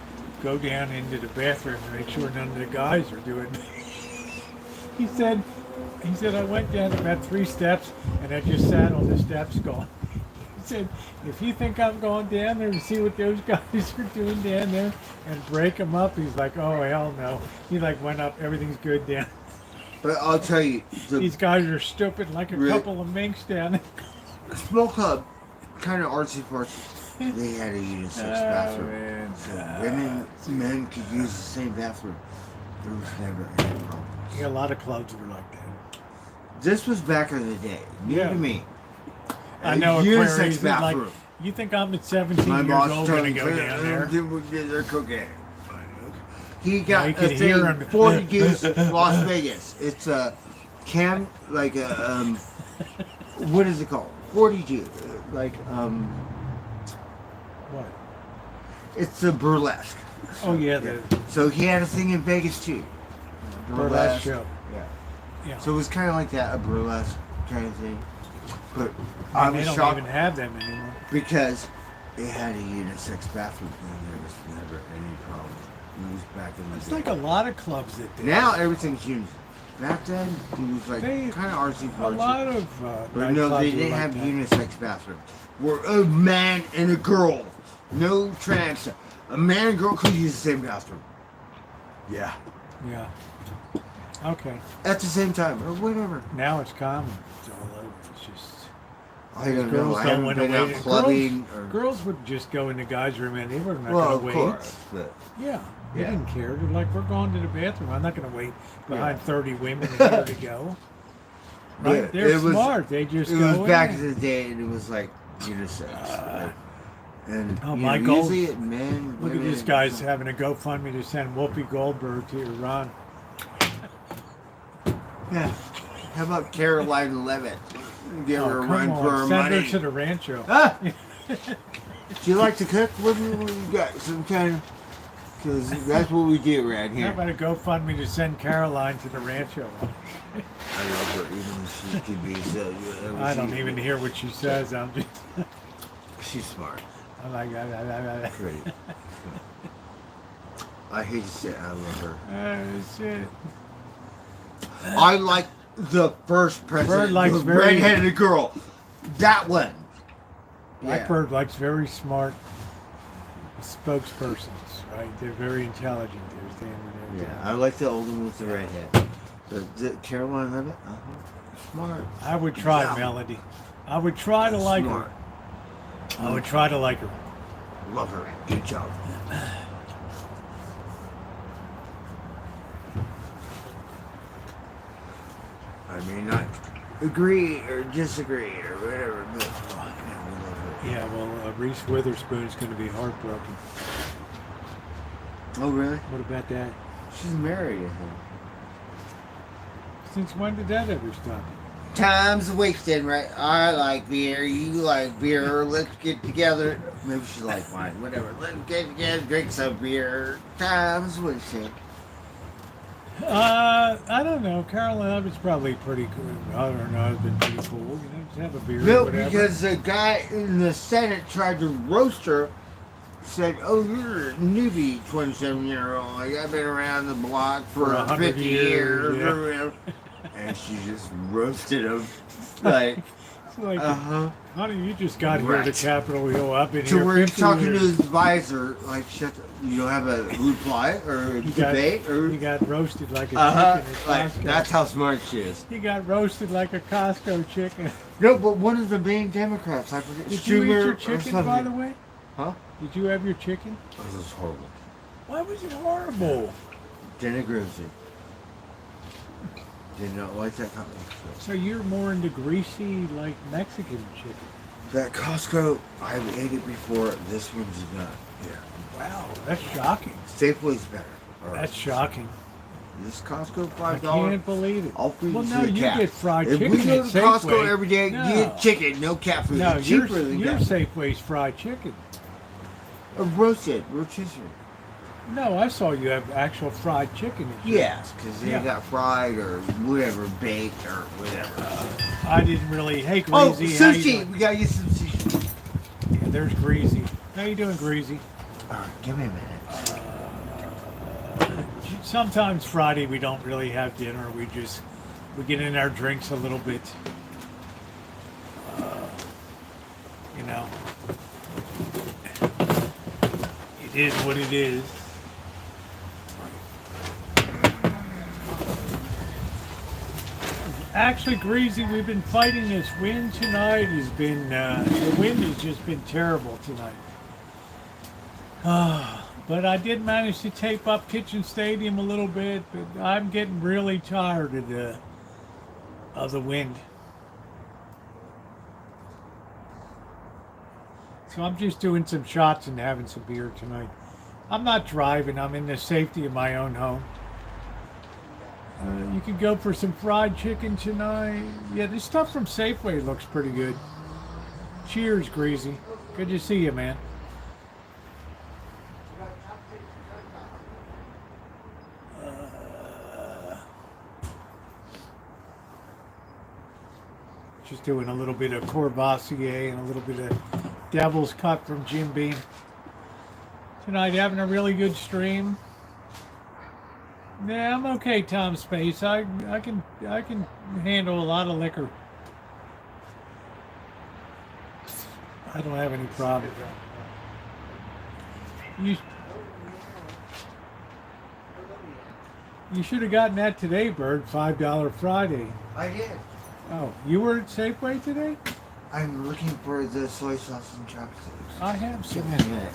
go down into the bathroom and make sure none of the guys are doing it. He said, I went down about 3 steps and I just sat on the steps going. He said, if you think I'm going down there to see what those guys are doing down there and break them up, he's like, oh, hell no. He like went up, everything's good down. But I'll tell you, the These guys are stupid like a Really? couple of minks down there. small club, kind of artsy fartsy. They had a unisex bathroom. man. So women, men could use the same bathroom. There was never any problem. Yeah, a lot of clubs were like that. This was back in the day. New Yeah. to me. I know a Aquarius unisex is like, bathroom. you think I'm at 17 My years boss old told going me to go down there? People get their cocaine. He you got a could hear thing, him. 40 Juice, Las Vegas. It's a like a, what is it called? 40 Juice. Like, What? it's a burlesque. Oh, yeah, the So he had a thing in Vegas too. burlesque show. Yeah. Yeah. So it was kind of like that, a burlesque kind of thing. But I And they was don't shocked even have them anymore. because it had a unisex bathroom and there was never any problem. It was back in the It's day. like a lot of clubs that did. Now everything's unisex. Back then, it was like They- kind of artsy A fartsy. lot of But no, nightclubs they were didn't like have that. unisex bathrooms. Where a man and a girl, no trans, a man and girl could use the same bathroom. Yeah. Yeah. Okay. At the same time, or whatever. Now it's common. It's all over. It's just I don't know. girls I don't haven't want to been out wait. clubbing. Girls would just go in the guys' room and they were not well, going of to wait. course. But Yeah. They Yeah. didn't care. They're like, we're going to the bathroom. I'm not going to wait behind Yeah. 30 women and here to go. Right? Yeah, They're it was- smart. They just it go was back in. in the day, and it was like unisex. Like, and Oh, you my know, goal- usually men. Look at women, this guy's having a GoFundMe to send Whoopi Goldberg to Iran. Yeah. How about Caroline Levitt? Give her a come run on. for her Send money. her to the Rancho. Ah! Do you like to cook? What do you got? Some kind of. Because that's what we do around How here. about a GoFundMe to send Caroline to the Rancho? I love her, even if she could be so. I don't even hear what she says. I'm just She's smart. I'm like, Great. I hate to say it, I love her. shit. I like the first president, likes the very- redheaded girl. That one. Blackbird likes very smart spokespersons, right? They're very intelligent. They're standing there. Yeah, I like the old one with the redhead. The Caroline Levitt? Smart. I would try Yeah. Melody. I would try to like Smart. her. I would try to like her. Love her. Good job. I may not agree or disagree or whatever, but we love her. Yeah, well, Reese Witherspoon's going to be heartbroken. Oh, really? What about that? She's married, I think. Since when did that ever stop? Time's wasting, right? I like beer, you like beer, let's get together. Maybe she like wine, whatever. Let's get together, drink some beer. Time's wasting. I don't know. Caroline Levitt's probably pretty cool. I don't know. It's been pretty cool. You know, just have a beer. No, or whatever. because the guy in the Senate tried to roast her, said, oh, you're a newbie 27-year-old. Like, I've been around the block for 100 50 years, years. And she just roasted him. Like, It's like, uh-huh. honey, you just got here to Right. Capitol Hill. I've been So here we're 50 talking to years. his advisor, like, shut the, you don't have a reply or a He got- debate or He got roasted like a uh-huh. chicken at Like, Costco. that's how smart she is. He got roasted like a Costco chicken. No, but one of the main Democrats, I forget, Did you eat Schumer your or chicken, something. by the way? Huh? Did you have your chicken? This is horrible. Why was it horrible? Jenna Grossy. Did not like that company. So you're more into greasy, like Mexican chicken. That Costco, I've ate it before. This one's not. Yeah. Wow, that's shocking. Safeway's better. Or That's shocking. This Costco I $5. can't believe it. All food Well, is no, the you cat. get fried If chicken we go at to Costco Safeway. every day, No. you get chicken, no cat food. No, It's your cheaper than cat. Safeway's fried chicken. Roasted, rotisserie. No, I saw you have actual fried chicken. At your- Yes, because they Yeah. got fried or whatever, baked or whatever. I didn't really. Hey, Oh, Greasy. how you sushi! doing? We gotta get some sushi. Yeah, there's Greasy. How you doing, Greasy? Give me a minute. Sometimes Friday we don't really have dinner. We get in our drinks a little bit. You know, it is what it is. Actually, Greasy, we've been fighting this wind tonight. Has been the wind has just been terrible tonight. But I did manage to tape up Kitchen Stadium a little bit. But I'm getting really tired of the wind. So I'm just doing some shots and having some beer tonight. I'm not driving. I'm in the safety of my own home. You could go for some fried chicken tonight. Yeah, this stuff from Safeway looks pretty good. Cheers, Greasy. Good to see you, man. Just doing a little bit of Courvoisier and a little bit of Devil's Cut from Jim Beam. Tonight, having a really good stream. Yeah, I'm okay, Tom Space. I can handle a lot of liquor. I don't have any problem. You should have gotten that today, Bird. $5 Friday. I did. Oh, you were at Safeway today? I'm looking for the soy sauce and chopsticks. I have Give some. me a minute.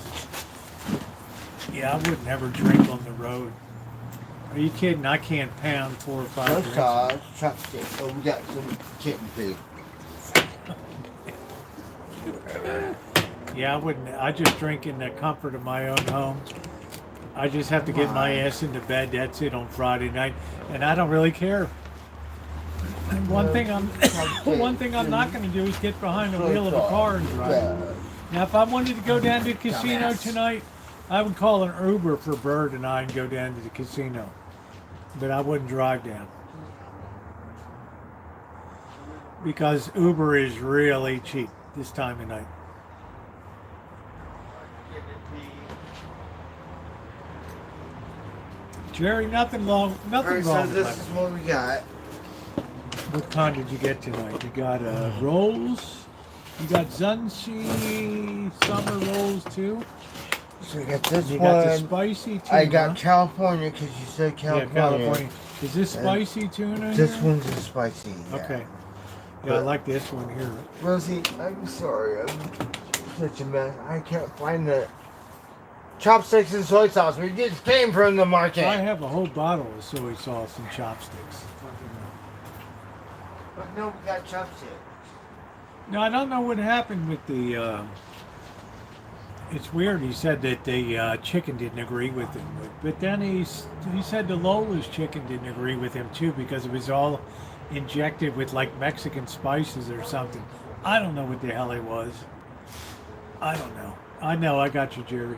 Yeah, I would never drink on the road. Are you kidding? I can't pound 4 or 5 Soy drinks. sauce, chopsticks. Oh, we got some kitten food. Yeah, I wouldn't. I just drink in the comfort of my own home. I just have to get my ass into bed. That's it on Friday night, and I don't really care. And one thing I'm not going to do is get behind the wheel of a car and drive. Now, if I wanted to go down to the casino tonight, I would call an Uber for Bird and I and go down to the casino. But I wouldn't drive down. Because Uber is really cheap this time of night. Jerry, nothing wrong Alright, so with this my- is what we got. What kind did you get tonight? You got rolls. You got Zunshi summer rolls too. So we got this You one. got the spicy tuna. I got California because you said California. Yeah, California. Is this spicy tuna? This here? one's a spicy. Yeah. Okay. Yeah, I like this one here. Rosie, I'm sorry. I'm such a mess. I can't find the chopsticks and soy sauce. We just came from the market. I have a whole bottle of soy sauce and chopsticks. But no, we got chopsticks. Now I don't know what happened with the. It's weird. He said that the chicken didn't agree with him, but then he said the Lola's chicken didn't agree with him too because it was all injected with like Mexican spices or something. I don't know what the hell it was. I don't know. I know. I got you, Jerry.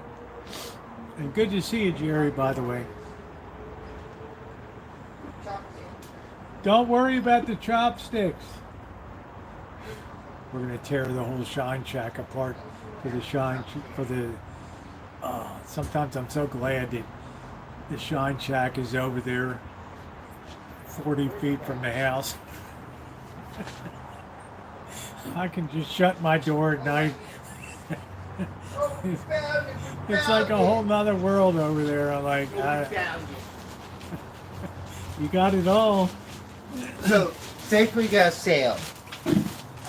And good to see you, Jerry. By the way. Don't worry about the chopsticks. We're gonna tear the whole Shine Shack apart for the sometimes I'm so glad that the Shine Shack is over there 40 feet from the house. I can just shut my door at night. It's like a whole nother world over there. I'm like, you got it all. So, Safeway got a sale.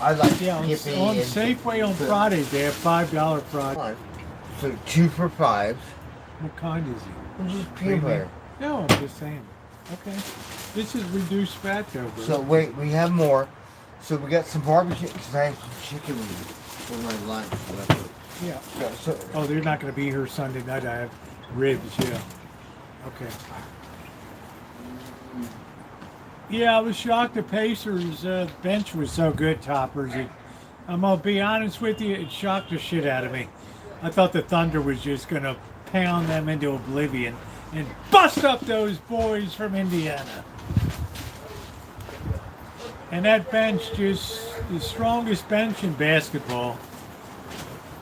I like Yeah, on Skippy and Safeway on Fridays they have $5 Friday. So 2 for $5. What kind is it? Just peanut butter. No, I'm just saying. Okay. This is reduced fat though, bro. So wait, we have more. So we got some barbecue because I have some chicken wings for my lunch. Yeah. So, Oh, they're not going to be here Sunday night. I have ribs, yeah. Okay. Yeah, I was shocked the Pacers bench was so good, Toppers. I'm gonna be honest with you, it shocked the shit out of me. I thought the Thunder was just gonna pound them into oblivion and bust up those boys from Indiana. And that bench, just the strongest bench in basketball,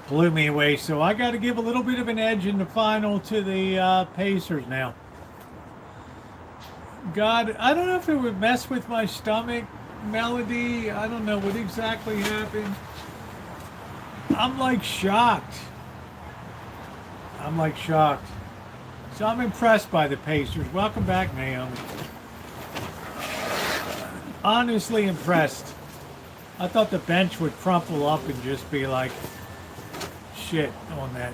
blew me away. So I got to give a little bit of an edge in the final to the Pacers now. God, I don't know if it would mess with my stomach, Melody. I don't know what exactly happened. I'm like shocked. I'm like shocked. So I'm impressed by the Pacers. Welcome back, Naomi. Honestly impressed. I thought the bench would crumple up and just be like shit on that.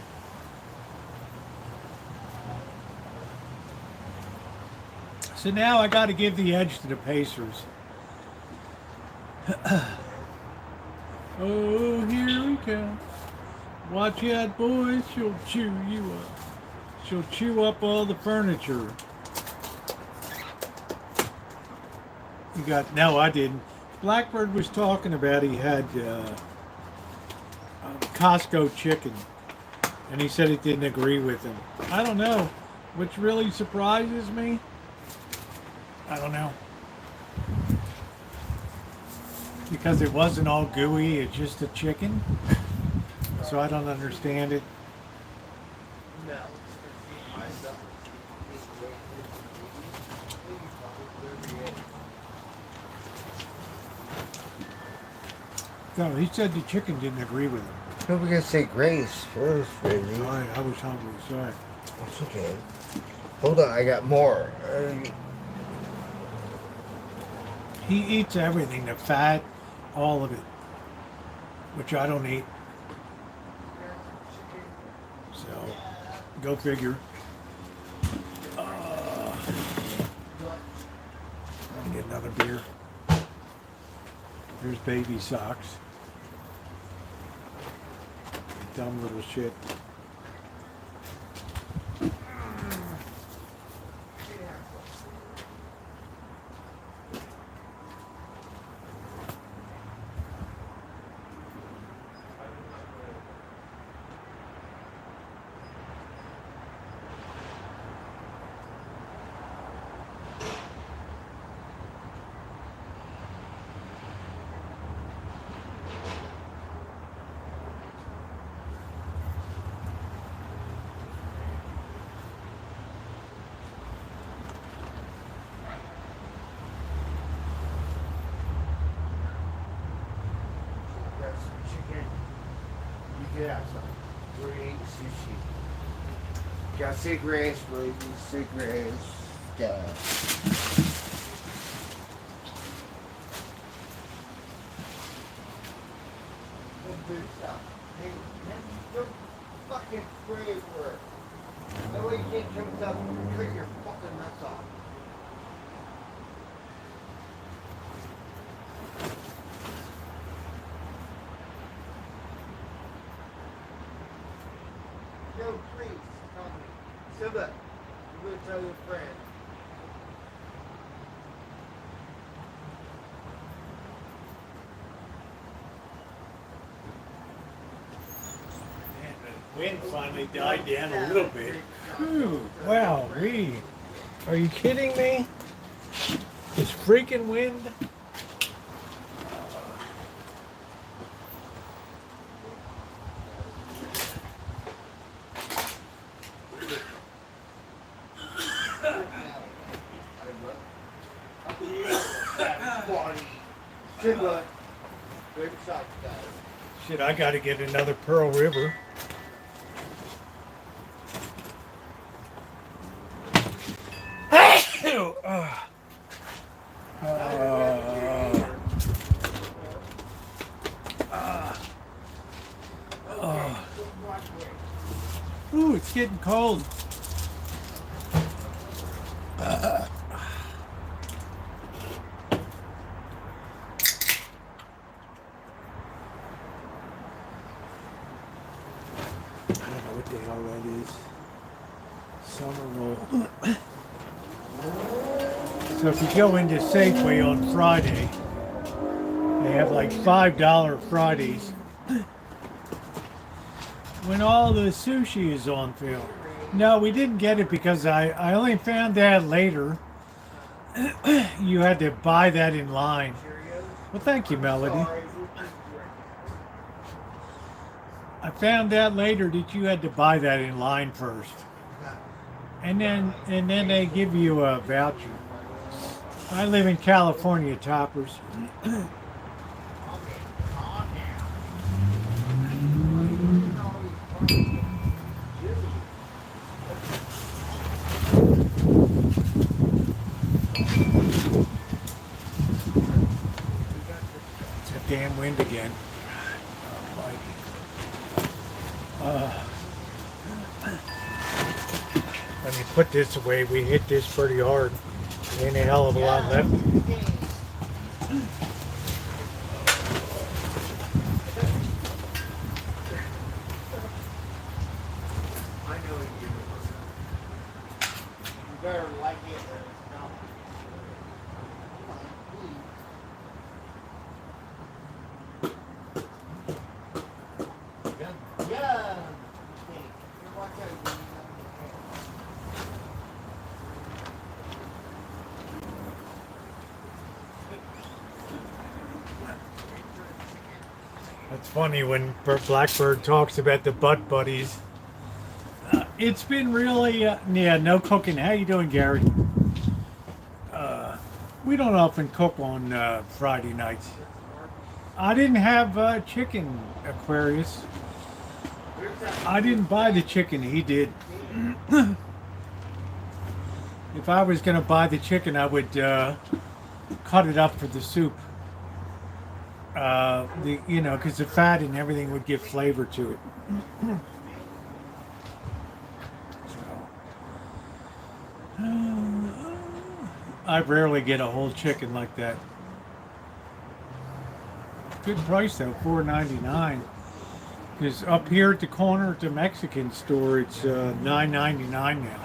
So now I got to give the edge to the Pacers. Oh, here we go. Watch out, boys. She'll chew you up. She'll chew up all the furniture. You got, no, I didn't. Blackbird was talking about he had Costco chicken, and he said it didn't agree with him. I don't know. Which really surprises me, I don't know. Because it wasn't all gooey, it's just a chicken. So I don't understand it. No, he said the chicken didn't agree with him. No, we're gonna say grace first, baby. Sorry, I was hungry, sorry. That's okay. Hold on, I got more. He eats everything, the fat, all of it, which I don't eat. So, go figure. Let me get another beer. Here's baby socks. Dumb little shit. Yeah, so we're eating sushi. Gotta say grace, baby. Say grace. Yeah. Hey, don't fucking pray for it. That way you can't come up and cut your fucking nuts off. Yo, please, tell me. Simba, I'm gonna tell your friend. Man, the wind finally died down a little bit. Whew, wow, are you kidding me? This freaking wind. Simba, big shot, guys. Shit, I gotta get another Pearl River. Ooh, it's getting cold. I don't know what the hell that is. Summer roll. So if you go into Safeway on Friday, they have like $5 Fridays when all the sushi is on sale. No, we didn't get it because I only found out later you had to buy that in line. Well, thank you, Melody. I found out later that you had to buy that in line first. And then they give you a voucher. I live in California, Toppers. It's a damn wind again. Let me put this away. We hit this pretty hard. Ain't a hell of a lot left. You better like it. Yeah. It's funny when Blackbird talks about the butt buddies. It's been really, yeah, no cooking. How you doing, Gary? We don't often cook on Friday nights. I didn't have chicken, Aquarius. I didn't buy the chicken. He did. If I was going to buy the chicken, I would cut it up for the soup. Because the fat and everything would give flavor to it. I rarely get a whole chicken like that. Good price though, $4.99. Because up here at the corner at the Mexican store, it's $9.99 now.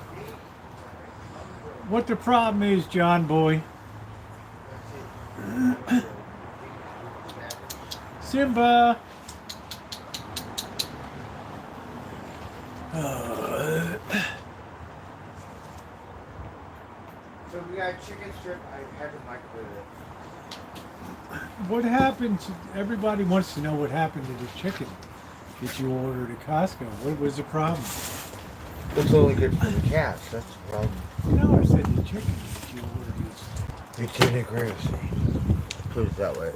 What the problem is, John boy? Simba. So we got chicken strip. I had to microwave it. What happened to, everybody wants to know what happened to the chicken that you ordered at Costco. What was the problem? It's only good for the cats. That's the problem. No, I said the chicken that you ordered. It's in the greasy. Put it that way.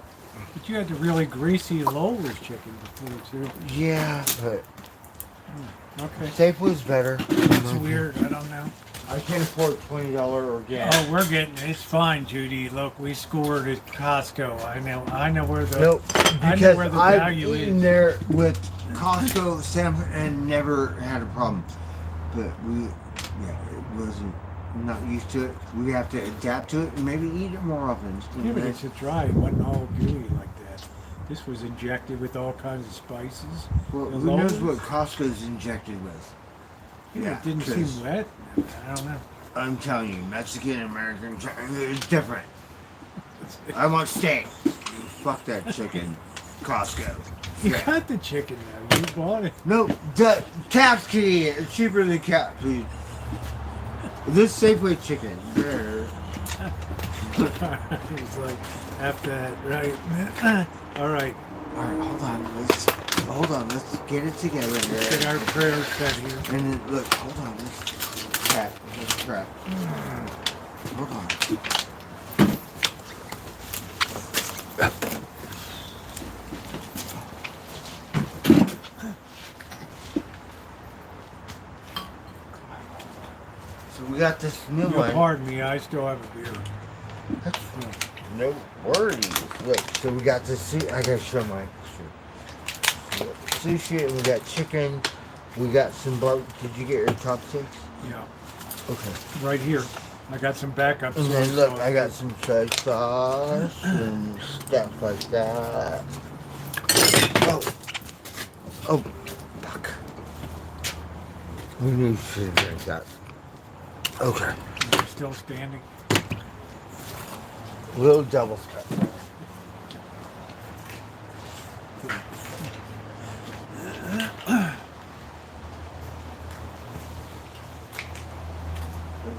But you had the really greasy Lowler's chicken before too. Yeah, but Okay. Safeway's better. It's weird. I don't know. I can't afford $20 organic. Oh, we're getting it's fine, Judy. Look, we scored at Costco. I know where the Nope, I know because where the I've value eaten is. there with Costco, San and never had a problem. But it wasn't not used to it. We have to adapt to it and maybe eat it more often. Yeah, but it's a dry. It wasn't all gooey like that. This was injected with all kinds of spices. Well, The who knows Lowell's? what Costco's injected with? Yeah, it didn't 'cause seem wet. I don't know. I'm telling you, Mexican, American, it's different. I want steak. Fuck that chicken. Costco. You Yeah. got the chicken now. You bought it. No, the cats can eat it. It's cheaper than cat food. This Safeway chicken. There. It's like after that, right? All right. All right, hold on. Let's get it together Let's get here. our prayers set here. And then look, hold on. This crap. Hold on. So we got this new No, one. pardon me. I still have a beer. No worries. Look, so we got this. I gotta show my sushi. And we got chicken. We got some. Did you get your chopsticks? Yeah, Okay. right here. I got some backup. And soy then look, sauce. I got some soy sauce and stuff like that. Oh, fuck. We knew you should drink that. Okay. You're still standing. Little double cut.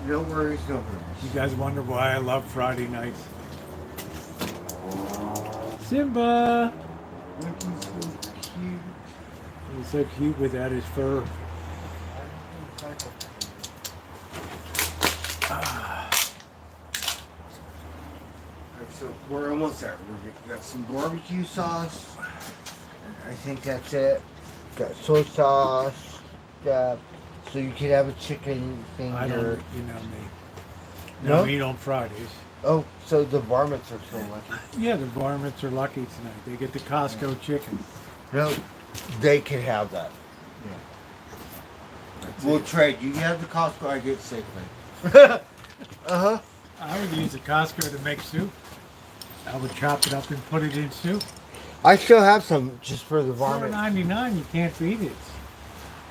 No worries, no worries. You guys wonder why I love Friday nights. Simba! Looking so cute. He's so cute without his fur. So we're almost there. We got some barbecue sauce. I think that's it. Got soy sauce. Got, so you could have a chicken thing I here. don't, you know me. No? No meat on Fridays. Oh, so the varmints are so lucky. Yeah, the varmints are lucky tonight. They get the Costco chicken. No, they can have that. That's We'll it. trade. You have the Costco, I get Safeway. Uh-huh. I would use the Costco to make soup. I would chop it up and put it in soup. I still have some just for the varmint. $4.99, you can't beat it.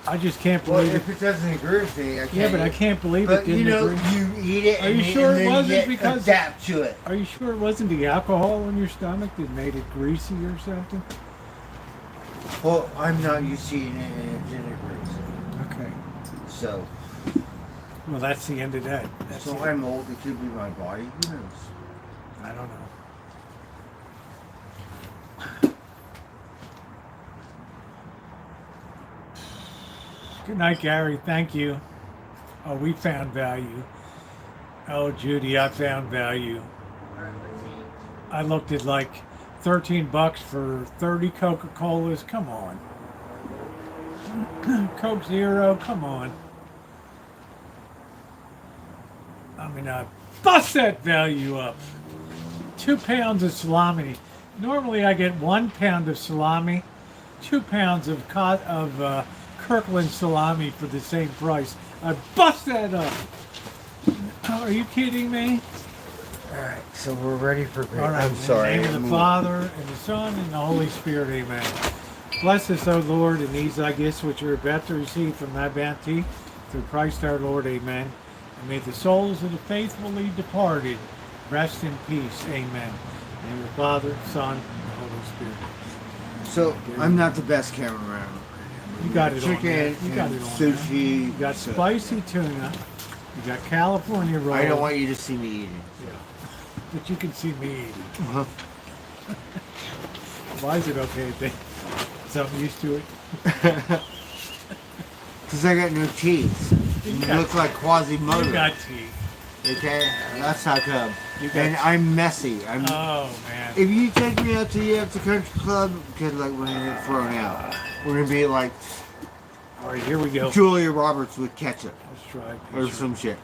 I just can't Well, believe if it. it doesn't agree with me, I can't. Yeah, but I eat it. can't believe But it didn't you know, agree. you eat it. Are you and sure and it then wasn't you get because- adapt to it? Are you sure it wasn't the alcohol in your stomach that made it greasy or something? Well, I'm not used to eating it, and it didn't agree. Okay. So, Well, that's the end of that. That's so it. I'm old. It could be my body. Who knows? I don't know. Good night, Gary. Thank you. Oh, we found value. Oh, Judy, I found value. I looked at like $13 for 30 Coca-Colas. Come on. Coke Zero. Come on. I mean, I bust that value up. 2 pounds of salami. Normally, I get 1 pound of salami, 2 pounds of Kirkland salami for the same price. I bust that up. Are you kidding me? All right, so we're ready for. All right. I'm sorry. In the name of the Father and the Son and the Holy Spirit. Amen. Bless us, O Lord, and these thy gifts which are about to receive from thy bounty through Christ our Lord. Amen. And may the souls of the faithfully departed rest in peace. Amen. In the name of the Father, Son, and the Holy Spirit. So I'm not the best cameraman. You got it on Chicken there. You got and it on there. sushi. You got so spicy tuna. You got California roll. I don't want you to see me eating. Yeah. But you can see me eating. Uh-huh. Why is it okay? So I'm used to it. Because I got no teeth. You got- look like Quasimodo. You got teeth. Okay, that's how come. You got- And I'm messy. I'm. Oh man. If you take me out to the after country club, get like when I get thrown out, we're gonna be like All right, here we go. Julia Roberts with ketchup Let's try it. or some shit.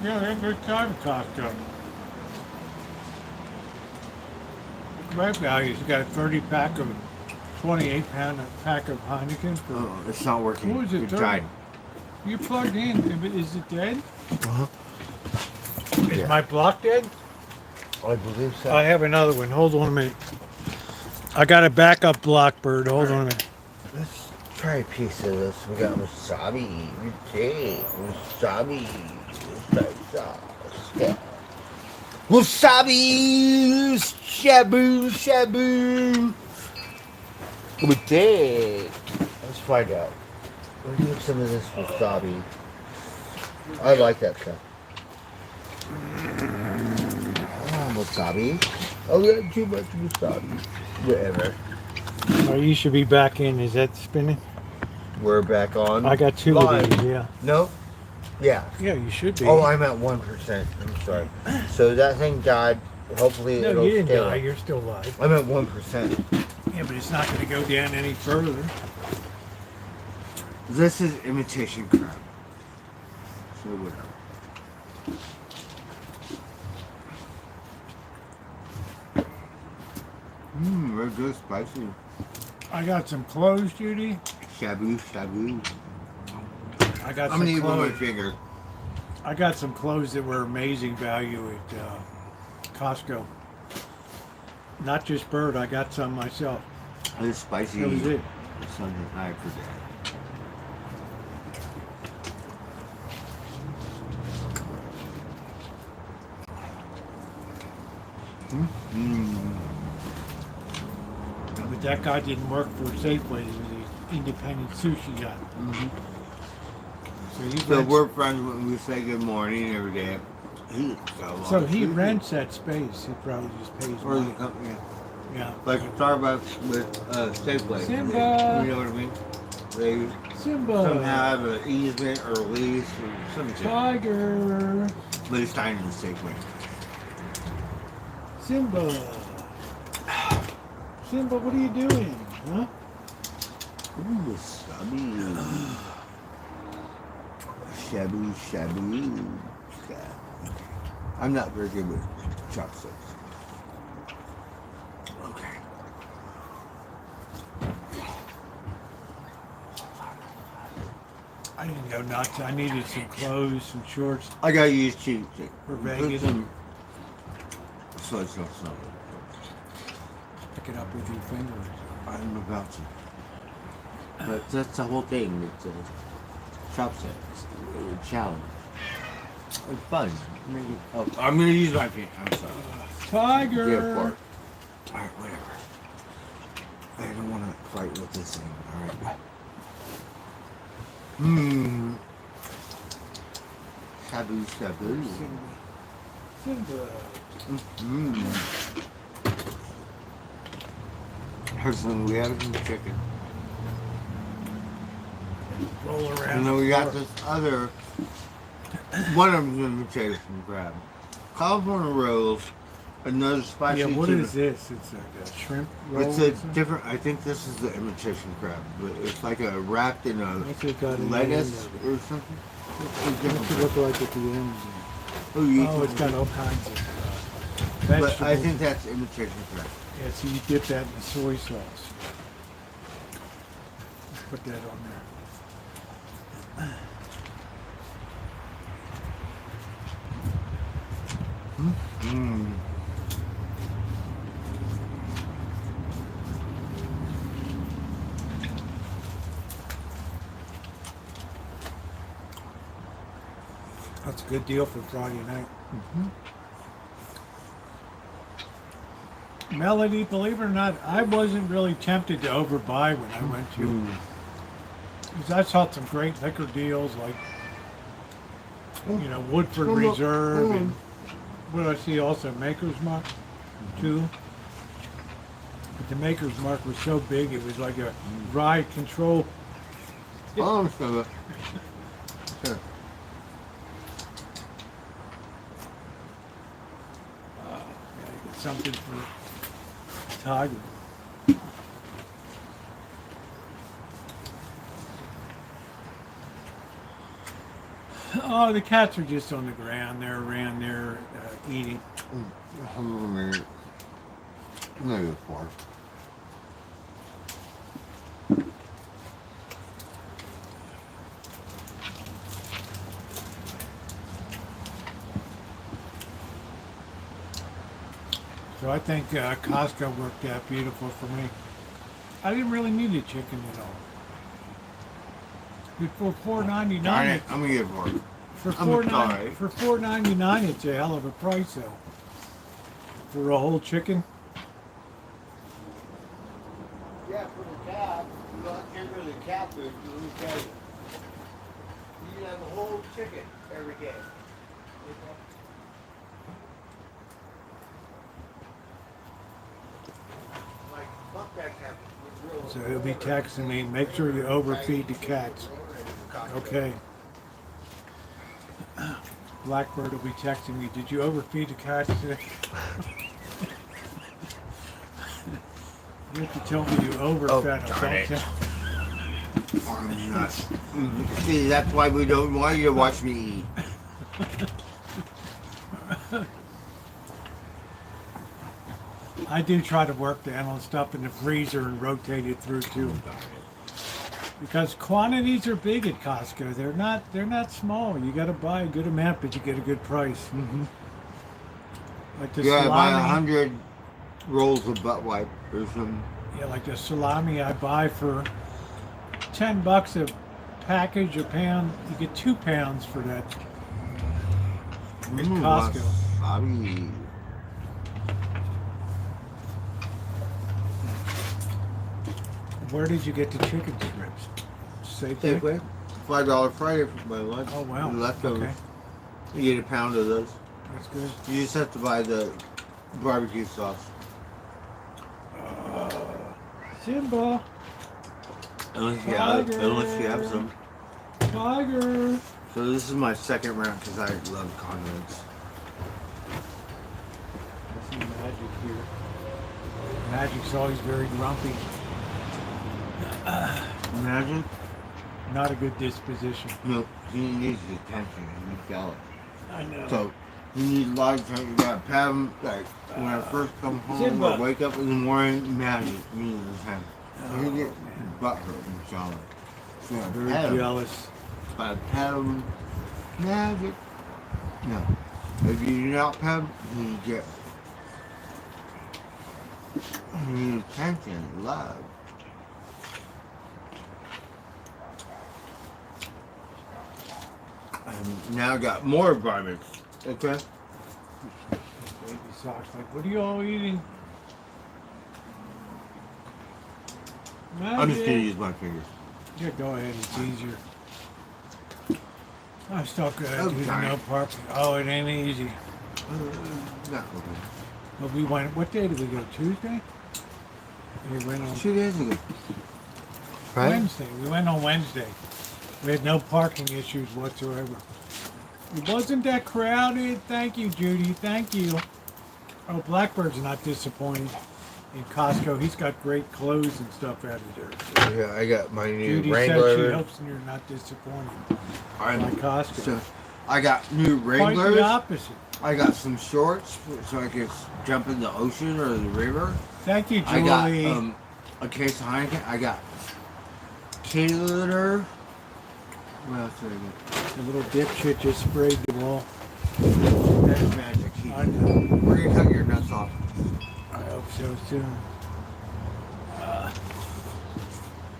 Yeah, they're good time Costco. Great values. You got a 30 pack of 28 pound pack of Heineken for. Oh, it's not working. What was it, It 30? died. You plugged in. Is it dead? Uh-huh. Is Yeah. my block dead? I believe so. I have another one. Hold on a minute. I got a backup Blackbird. Hold on a minute. Let's try a piece of this. We got wasabi, wasabi, yeah. Wasabi, shabu, shabu. With that, let's find out. We'll do some of this wasabi. I like that stuff. Wasabi. Oh, yeah, too much wasabi. Whatever. Oh, you should be back in. Is that spinning? We're back on. I got two live. of these. Yeah. No? Yeah. Yeah, you should be. Oh, I'm at 1%. I'm sorry. So that thing died. Hopefully no, it'll you didn't stay. die. You're still alive. I'm at 1%. Yeah, but it's not going to go down any further. This is imitation crab. So whatever. Very good, spicy. I got some clothes, Judy. Shabu, shabu. I got I'm gonna some eat with my clothes. finger. I got some clothes that were amazing value at Costco. Not just Bird. I got some myself. This spicy. That was it. Something I forget. Mm. But that guy didn't work for Safeway. He was an independent sushi guy. Mm-hmm. So he So rents, we're friends when we say good morning every day. so he rents that space. He probably just pays Or the money. company. Yeah. Like Starbucks with Safeway. Simba! You know what I mean? They Simba! somehow have an easement or lease or something. Tiger! But it's tied in the Safeway. Simba! Simba, what are you doing? Huh? Ooh, shabby. I'm not very good with chopsticks. Okay. I didn't go nuts. I needed some clothes, some shorts I gotta use cheap stick. for Put Vegas. some soy sauce on it. Pick it up with your fingers. I'm about to. But that's the whole thing. It's a chopsticks. It's a challenge. It's fun. Oh, I'm gonna use my feet. I'm sorry. Tiger! Yeah, Alright, whatever. I don't want to fight with this thing. Alright. Shabu. Simba. Personally, we have some chicken. Roll around. And then we got this other. One of them's in the chase and grab. California rolls. Another spicy. Yeah, what tuna. is this? It's like a shrimp roll. It's or a something? different. I think this is the imitation crab, but it's like a wrapped in a What's it got in the lettuce end of or something. What's it look like at the end? Oh, you Oh, it's got all kinds of vegetables. But I think that's imitation crab. Yeah, so you dip that in soy sauce. Put that on there. Mm. That's a good deal for Friday night. Melody, believe it or not, I wasn't really tempted to overbuy when I went to. Because I saw some great liquor deals like, Woodford Reserve and what did I see also? Maker's Mark too. But the Maker's Mark was so big it was like a ride control. Oh, I'm sure. Sure. Gotta get something for Tiger. Oh, the cats are just on the ground. They're around there eating. Hold on a minute. No, far. So I think Costco worked out beautiful for me. I didn't really need a chicken at all. For $4.99, Darn it, I'm gonna get more. for I'm sorry. $4.99, it's a hell of a price though. For a whole chicken. Yeah, for the cat, you don't get rid of the cat food, let me tell you. You have a whole chicken every day. Like, fuck that cat. So he'll be texting me, make sure you overfeed the cats. Okay. Blackbird will be texting me, did you overfeed the cats today? You have to tell me you overfed them. darn it. don't you? I'm not. See, that's why we don't want you to watch me eat. I do try to work the animal stuff in the freezer and rotate it through too. Because quantities are big at Costco. They're not small. You got to buy a good amount, but you get a good price. Like the You gotta buy salami. 100 rolls of butt wipe or some. Yeah, like the salami I buy for $10 a package, a pound. You get 2 pounds for that at Costco. Wasabi. Where did you get the chicken strips? Safeway. $5 Friday for my lunch. Oh wow. Leftovers. Okay, You get a pound of those. that's good. You just have to buy the barbecue sauce. Simba, Unless you have some. tiger. So this is my second round because I love condiments. I see Magic here. Magic's always very grumpy. Imagine. Not a good disposition. No, he needs the attention. He's jealous. I know. So you need a lot of time. You gotta pat him. Like when I first come home Simba. or wake up in the morning, Magic needs attention. Oh, He gets man. butthurt and jealous. So I pat Very him. jealous. I pat him. Magic. No. If you do not pat him, he gets. He needs attention, love. And now I got more garments. Okay. Baby socks. Like, what are you all eating? I'm just gonna Magic. use my fingers. Yeah, go ahead. It's easier. I'm stuck I'm doing sorry. no parking. Oh, it ain't easy. Not okay. But we went. What day did we go? Tuesday. We went on 2 days ago. Right? Wednesday. We went on Wednesday. We had no parking issues whatsoever. It wasn't that crowded. Thank you, Judy. Thank you. Oh, Blackbird's not disappointed in Costco. He's got great clothes and stuff out of there. Yeah, I got my new Judy said she Wrangler. hopes you're not disappointed I'm- by Costco. So, I got new Quite the Wranglers. opposite. I got some shorts so I can jump in the ocean or the river. Thank you, I Julie. got a case of Heineken. I got kitty litter. What else did I get? The little dipshit just sprayed the wall. That's magic. I know. We're gonna cut your nuts off. I hope so soon.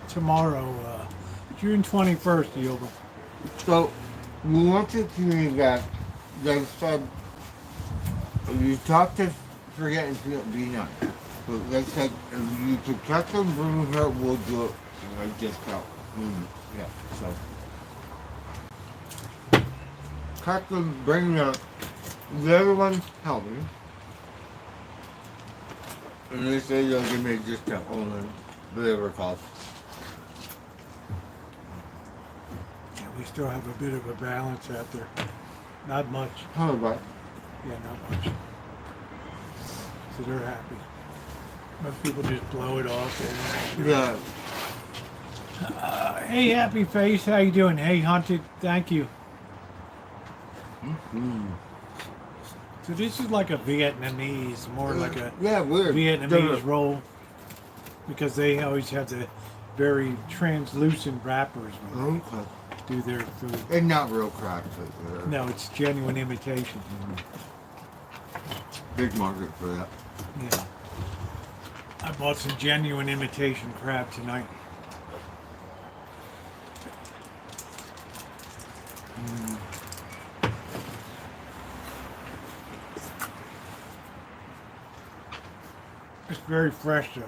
Tomorrow, June 21st, Yoga. So, we want to community that they said you talk to forget and be nice. So they said if you protect them, bring them here, we'll do it like discount. Yeah, so. Cut them, bring them up. Everyone's helping. And they say they'll give me a discount on whatever it costs. Yeah, we still have a bit of a balance out there. Not much. How about? Yeah, not much. So they're happy. Most people just blow it off. Yeah. Hey, Happy Face, how you doing? Hey, Hunted, thank you. Mm-hmm. So this is like a Vietnamese, more like a Yeah, weird. Vietnamese roll, because they always have the very translucent wrappers when Okay. they do their food. And not real cracks. No, it's genuine imitation. Big market for that. Yeah. I bought some genuine imitation crab tonight. It's very fresh though.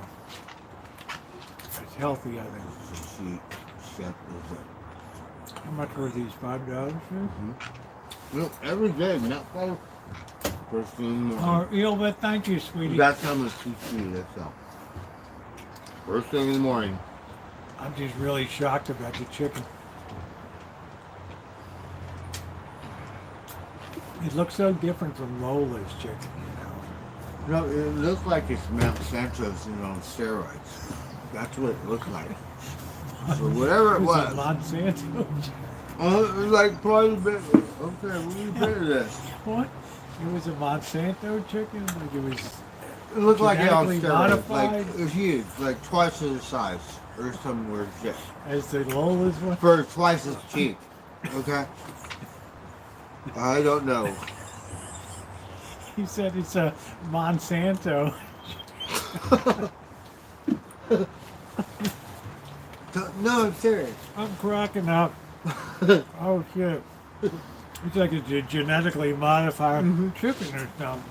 It's healthy, I think. She set is How much were these? $5? Look, every day, not for first thing in the morning. Oh, Ilva, thank you, sweetie. That's how much you see, that's all. First thing in the morning. I'm just really shocked about the chicken. It looks so different from Lola's chicken, you know. No, it looks like it's Mount Santos, on steroids. That's what it looked like. So whatever it was. It Monsanto. Oh, it was like quite a bit. Okay, what do you think of this? What? It was a Monsanto chicken? Like it was It looked like it on genetically steroids. Like, modified? it was huge, like twice the size. Or some weird shit. as the Lola's one? For twice as cheap. Okay? I don't know. He said it's a Monsanto. No, I'm serious. I'm cracking up. Oh shit. It's like a genetically modified chicken or something.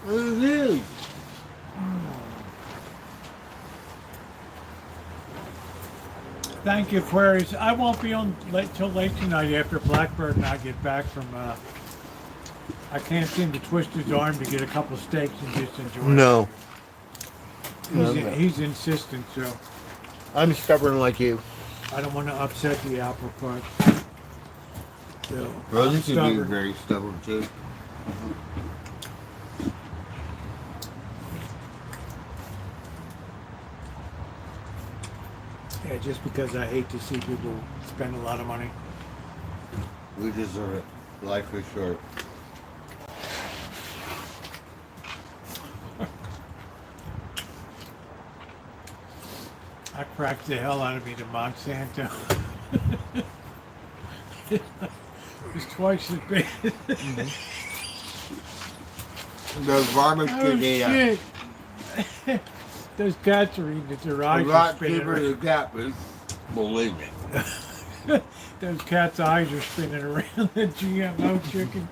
It is. Thank you, Aquarius. I won't be on late till late tonight after Blackbird and I get back from. I can't seem to twist his arm to get a couple steaks and just enjoy No. it. He's insistent, so I'm stubborn like you. I don't want to upset the apple cart. So, Rosie I'm can be stubborn. very stubborn too. Yeah, just because I hate to see people spend a lot of money. We deserve it. Life is short. I cracked the hell out of me to Monsanto. It's twice as big. The varmints Oh could eat us. shit! Those cats are eating it. Their A eyes are lot spinning. cheaper Around. than that, but believe me. Those cats' eyes are spinning around the GMO chicken.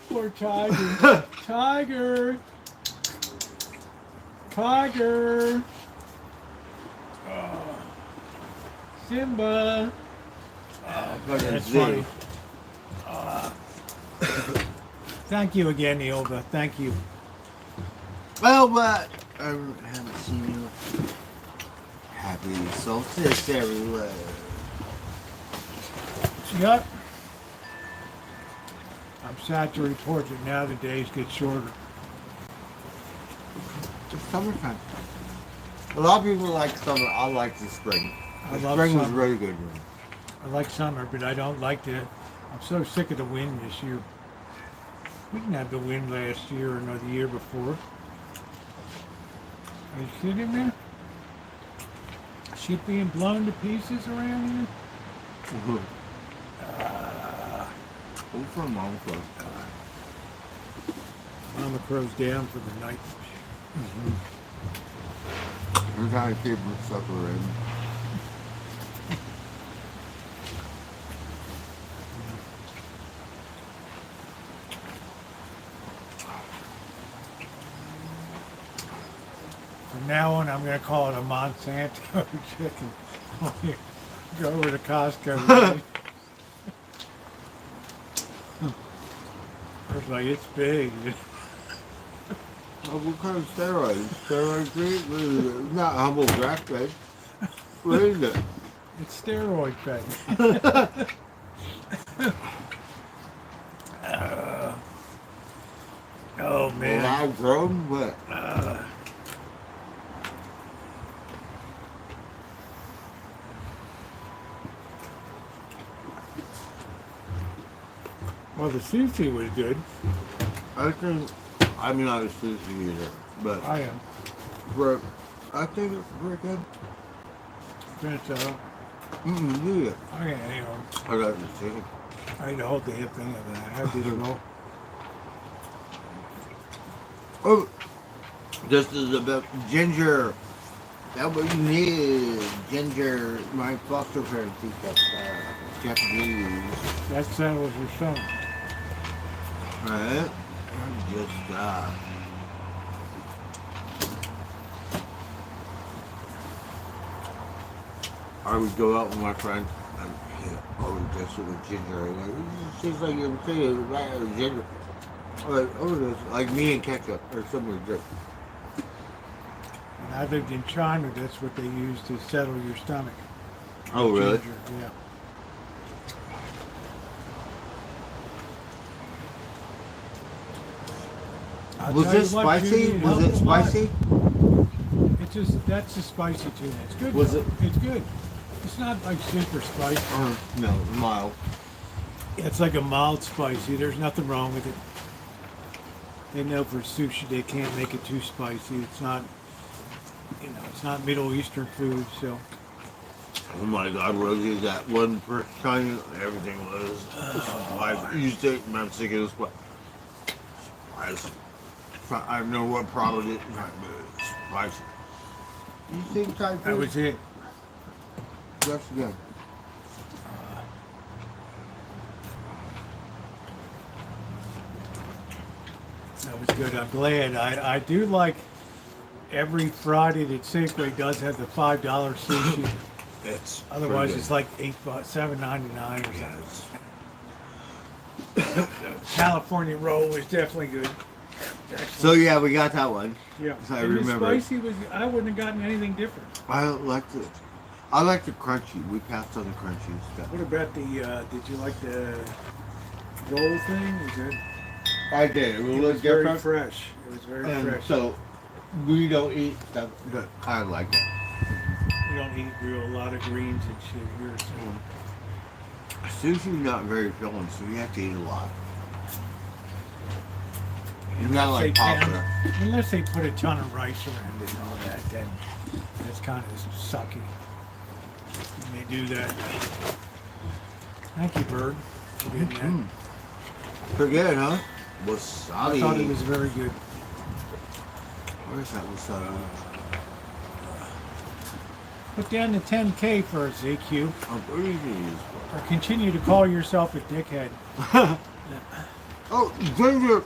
Poor Tiger. Tiger. Tiger. Oh. Simba. That's funny. Thank you again, Ilva. Thank you. Well, but I haven't seen you. Happy solstice, everyone. Yep. I'm sad to report that now the days get shorter. It's summertime. A lot of people like summer. I like the spring. I The love spring was summer. really good. I like summer, but I don't like the. I'm so sick of the wind this year. We didn't have the wind last year or the year before. Are you kidding me? Shit being blown to pieces around here? Oh, for Mama Crow. Mama Crow's down for the night. We're trying to keep her separated. From now on, I'm going to call it a Monsanto chicken. Go over to Costco. I was like, it's big. Oh, what kind of steroids? Steroid cream? What is it? Not humble grass fed. What is it? It's steroid fed. Oh man. Loud grown? What? Well, the sushi was good. I think, I'm not a sushi eater, but I am. I think it's pretty good. Finish that up. Yeah. Okay, hang on. I got the chicken. I need to hold the hip thing of that. I have this roll. Oh, this is about ginger. That's what you need. Ginger. My foster parents eat that Japanese. That settles your son. Right? Just I would go out with my friends and always dress it with ginger. Like, it seems like you're saying right out of ginger. Like, this, like me and ketchup or something like that. When I lived in China, that's what they use to settle your stomach. Oh, really? Ginger, yeah. I'll Was tell you this what, spicy? Judy, Was it helps a lot. spicy? It's just that's the spicy tuna. It's good. Was though. it? It's good. It's not like super spicy. No, mild. It's like a mild spicy. There's nothing wrong with it. They know for sushi they can't make it too spicy. It's not, it's not Middle Eastern food. So Oh my God, Rosie, that one first time everything was spicy. You think I'm sick of this, but spicy. I don't know what problem it is, but it's spicy. You think Thai that food? was it. That's good. That was good. I'm glad. I do like every Friday that Safeway does have the $5 sushi. It's Otherwise, pretty it's like $7.99 or something. California roll is definitely good. good. So yeah, we got that one. Yeah, I and the remember. spicy was. I wouldn't have gotten anything different. I like the crunchy. We passed on the crunchy stuff. What about the? Did you like the roll thing? Was it? I did. It It was was very different. fresh. It was very And fresh. so we don't eat stuff, but I like it. We don't eat a lot of greens and shit here. So. Sushi's not very filling, so you have to eat a lot. It's not like pasta. Unless they put a ton of rice around it and all that, then that's kind of sucky. When they do that. Thank you, Bird, for doing that. Pretty good, huh? I Wasabi. thought it was very good. Where's that wasabi? Put down the 10K first, ZQ, Oh, where is or continue to call yourself a dickhead. Oh, ginger.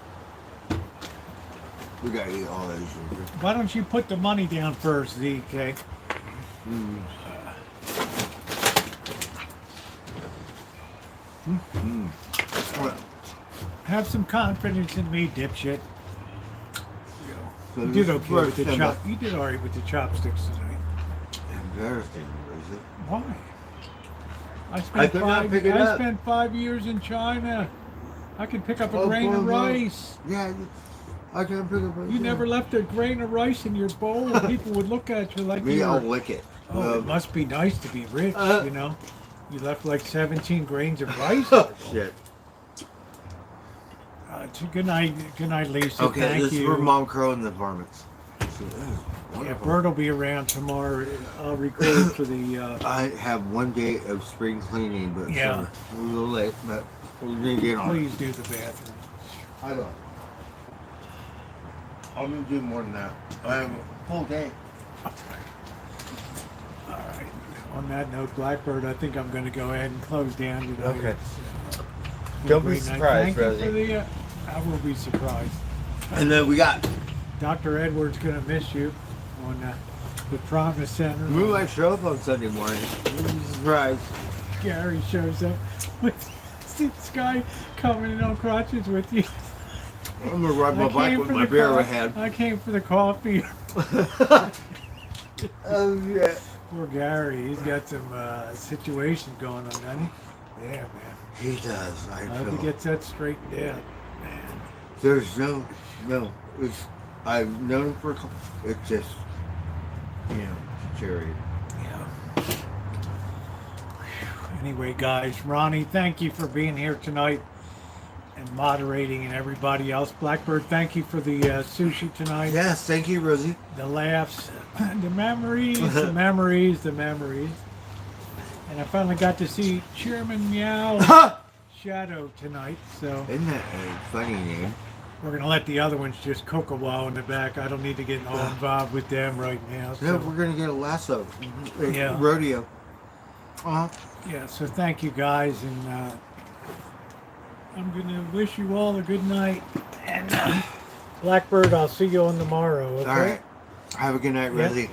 We gotta eat all that ginger. Why don't you put the money down first, ZK? Have some confidence in me, dipshit. So You this did is okay with the first chop. You did all right with the chopsticks tonight. Embarrassing, is it? Why? I I could not pick it up. spent 5 years in China. I can pick up a Oh, grain of boy, rice. Yeah, I can't pick up. You never left a grain of rice in your bowl, and people would look at you like Me, you I'll were, lick it. oh, it must be nice to be rich, you know? You left like 17 grains of rice. Shit. Good night, Lisa. Okay, Thank this you. is for Mom Crow and the varmints. Yeah, Bert will be around tomorrow. I'll record for the. I have one day of spring cleaning, but Yeah. a little late, but we're gonna get on it. Please do the bathroom. I will. I'm gonna do more than that. I have a full day. All right. On that note, Blackbird, I think I'm going to go ahead and close down today. Okay. It's, Don't be great night. surprised, Thank you Rosie. for the, I will be surprised. And then we got Dr. Edwards going to miss you on the Promise Center. we might show up on Sunday morning. Surprise. Gary shows up with this guy coming in on crutches with you. I'm gonna ride my I bike came with for my the beer co- ahead. I came for the coffee. Oh yeah. Poor Gary, he's got some situations going on, doesn't he? Yeah, man. He does. I I hope he feel. gets that straightened out, man. There's no. It's. I've known him for. It's just. Cherry. Yeah. Anyway, guys, Ronnie, thank you for being here tonight and moderating, and everybody else. Blackbird, thank you for the sushi tonight. Yes, thank you, Rosie. The laughs, the memories, the memories, the memories. And I finally got to see Chairman Meow Shadow tonight, so Isn't that a funny name? we're gonna let the other ones just cook a while in the back. I don't need to get all involved with them right now. No, So, we're gonna get a lasso. Yeah. Rodeo. yeah, so thank you guys, and I'm gonna wish you all a good night. And Blackbird, I'll see you on tomorrow. Okay? All right. Have a good night, Yeah. Rosie.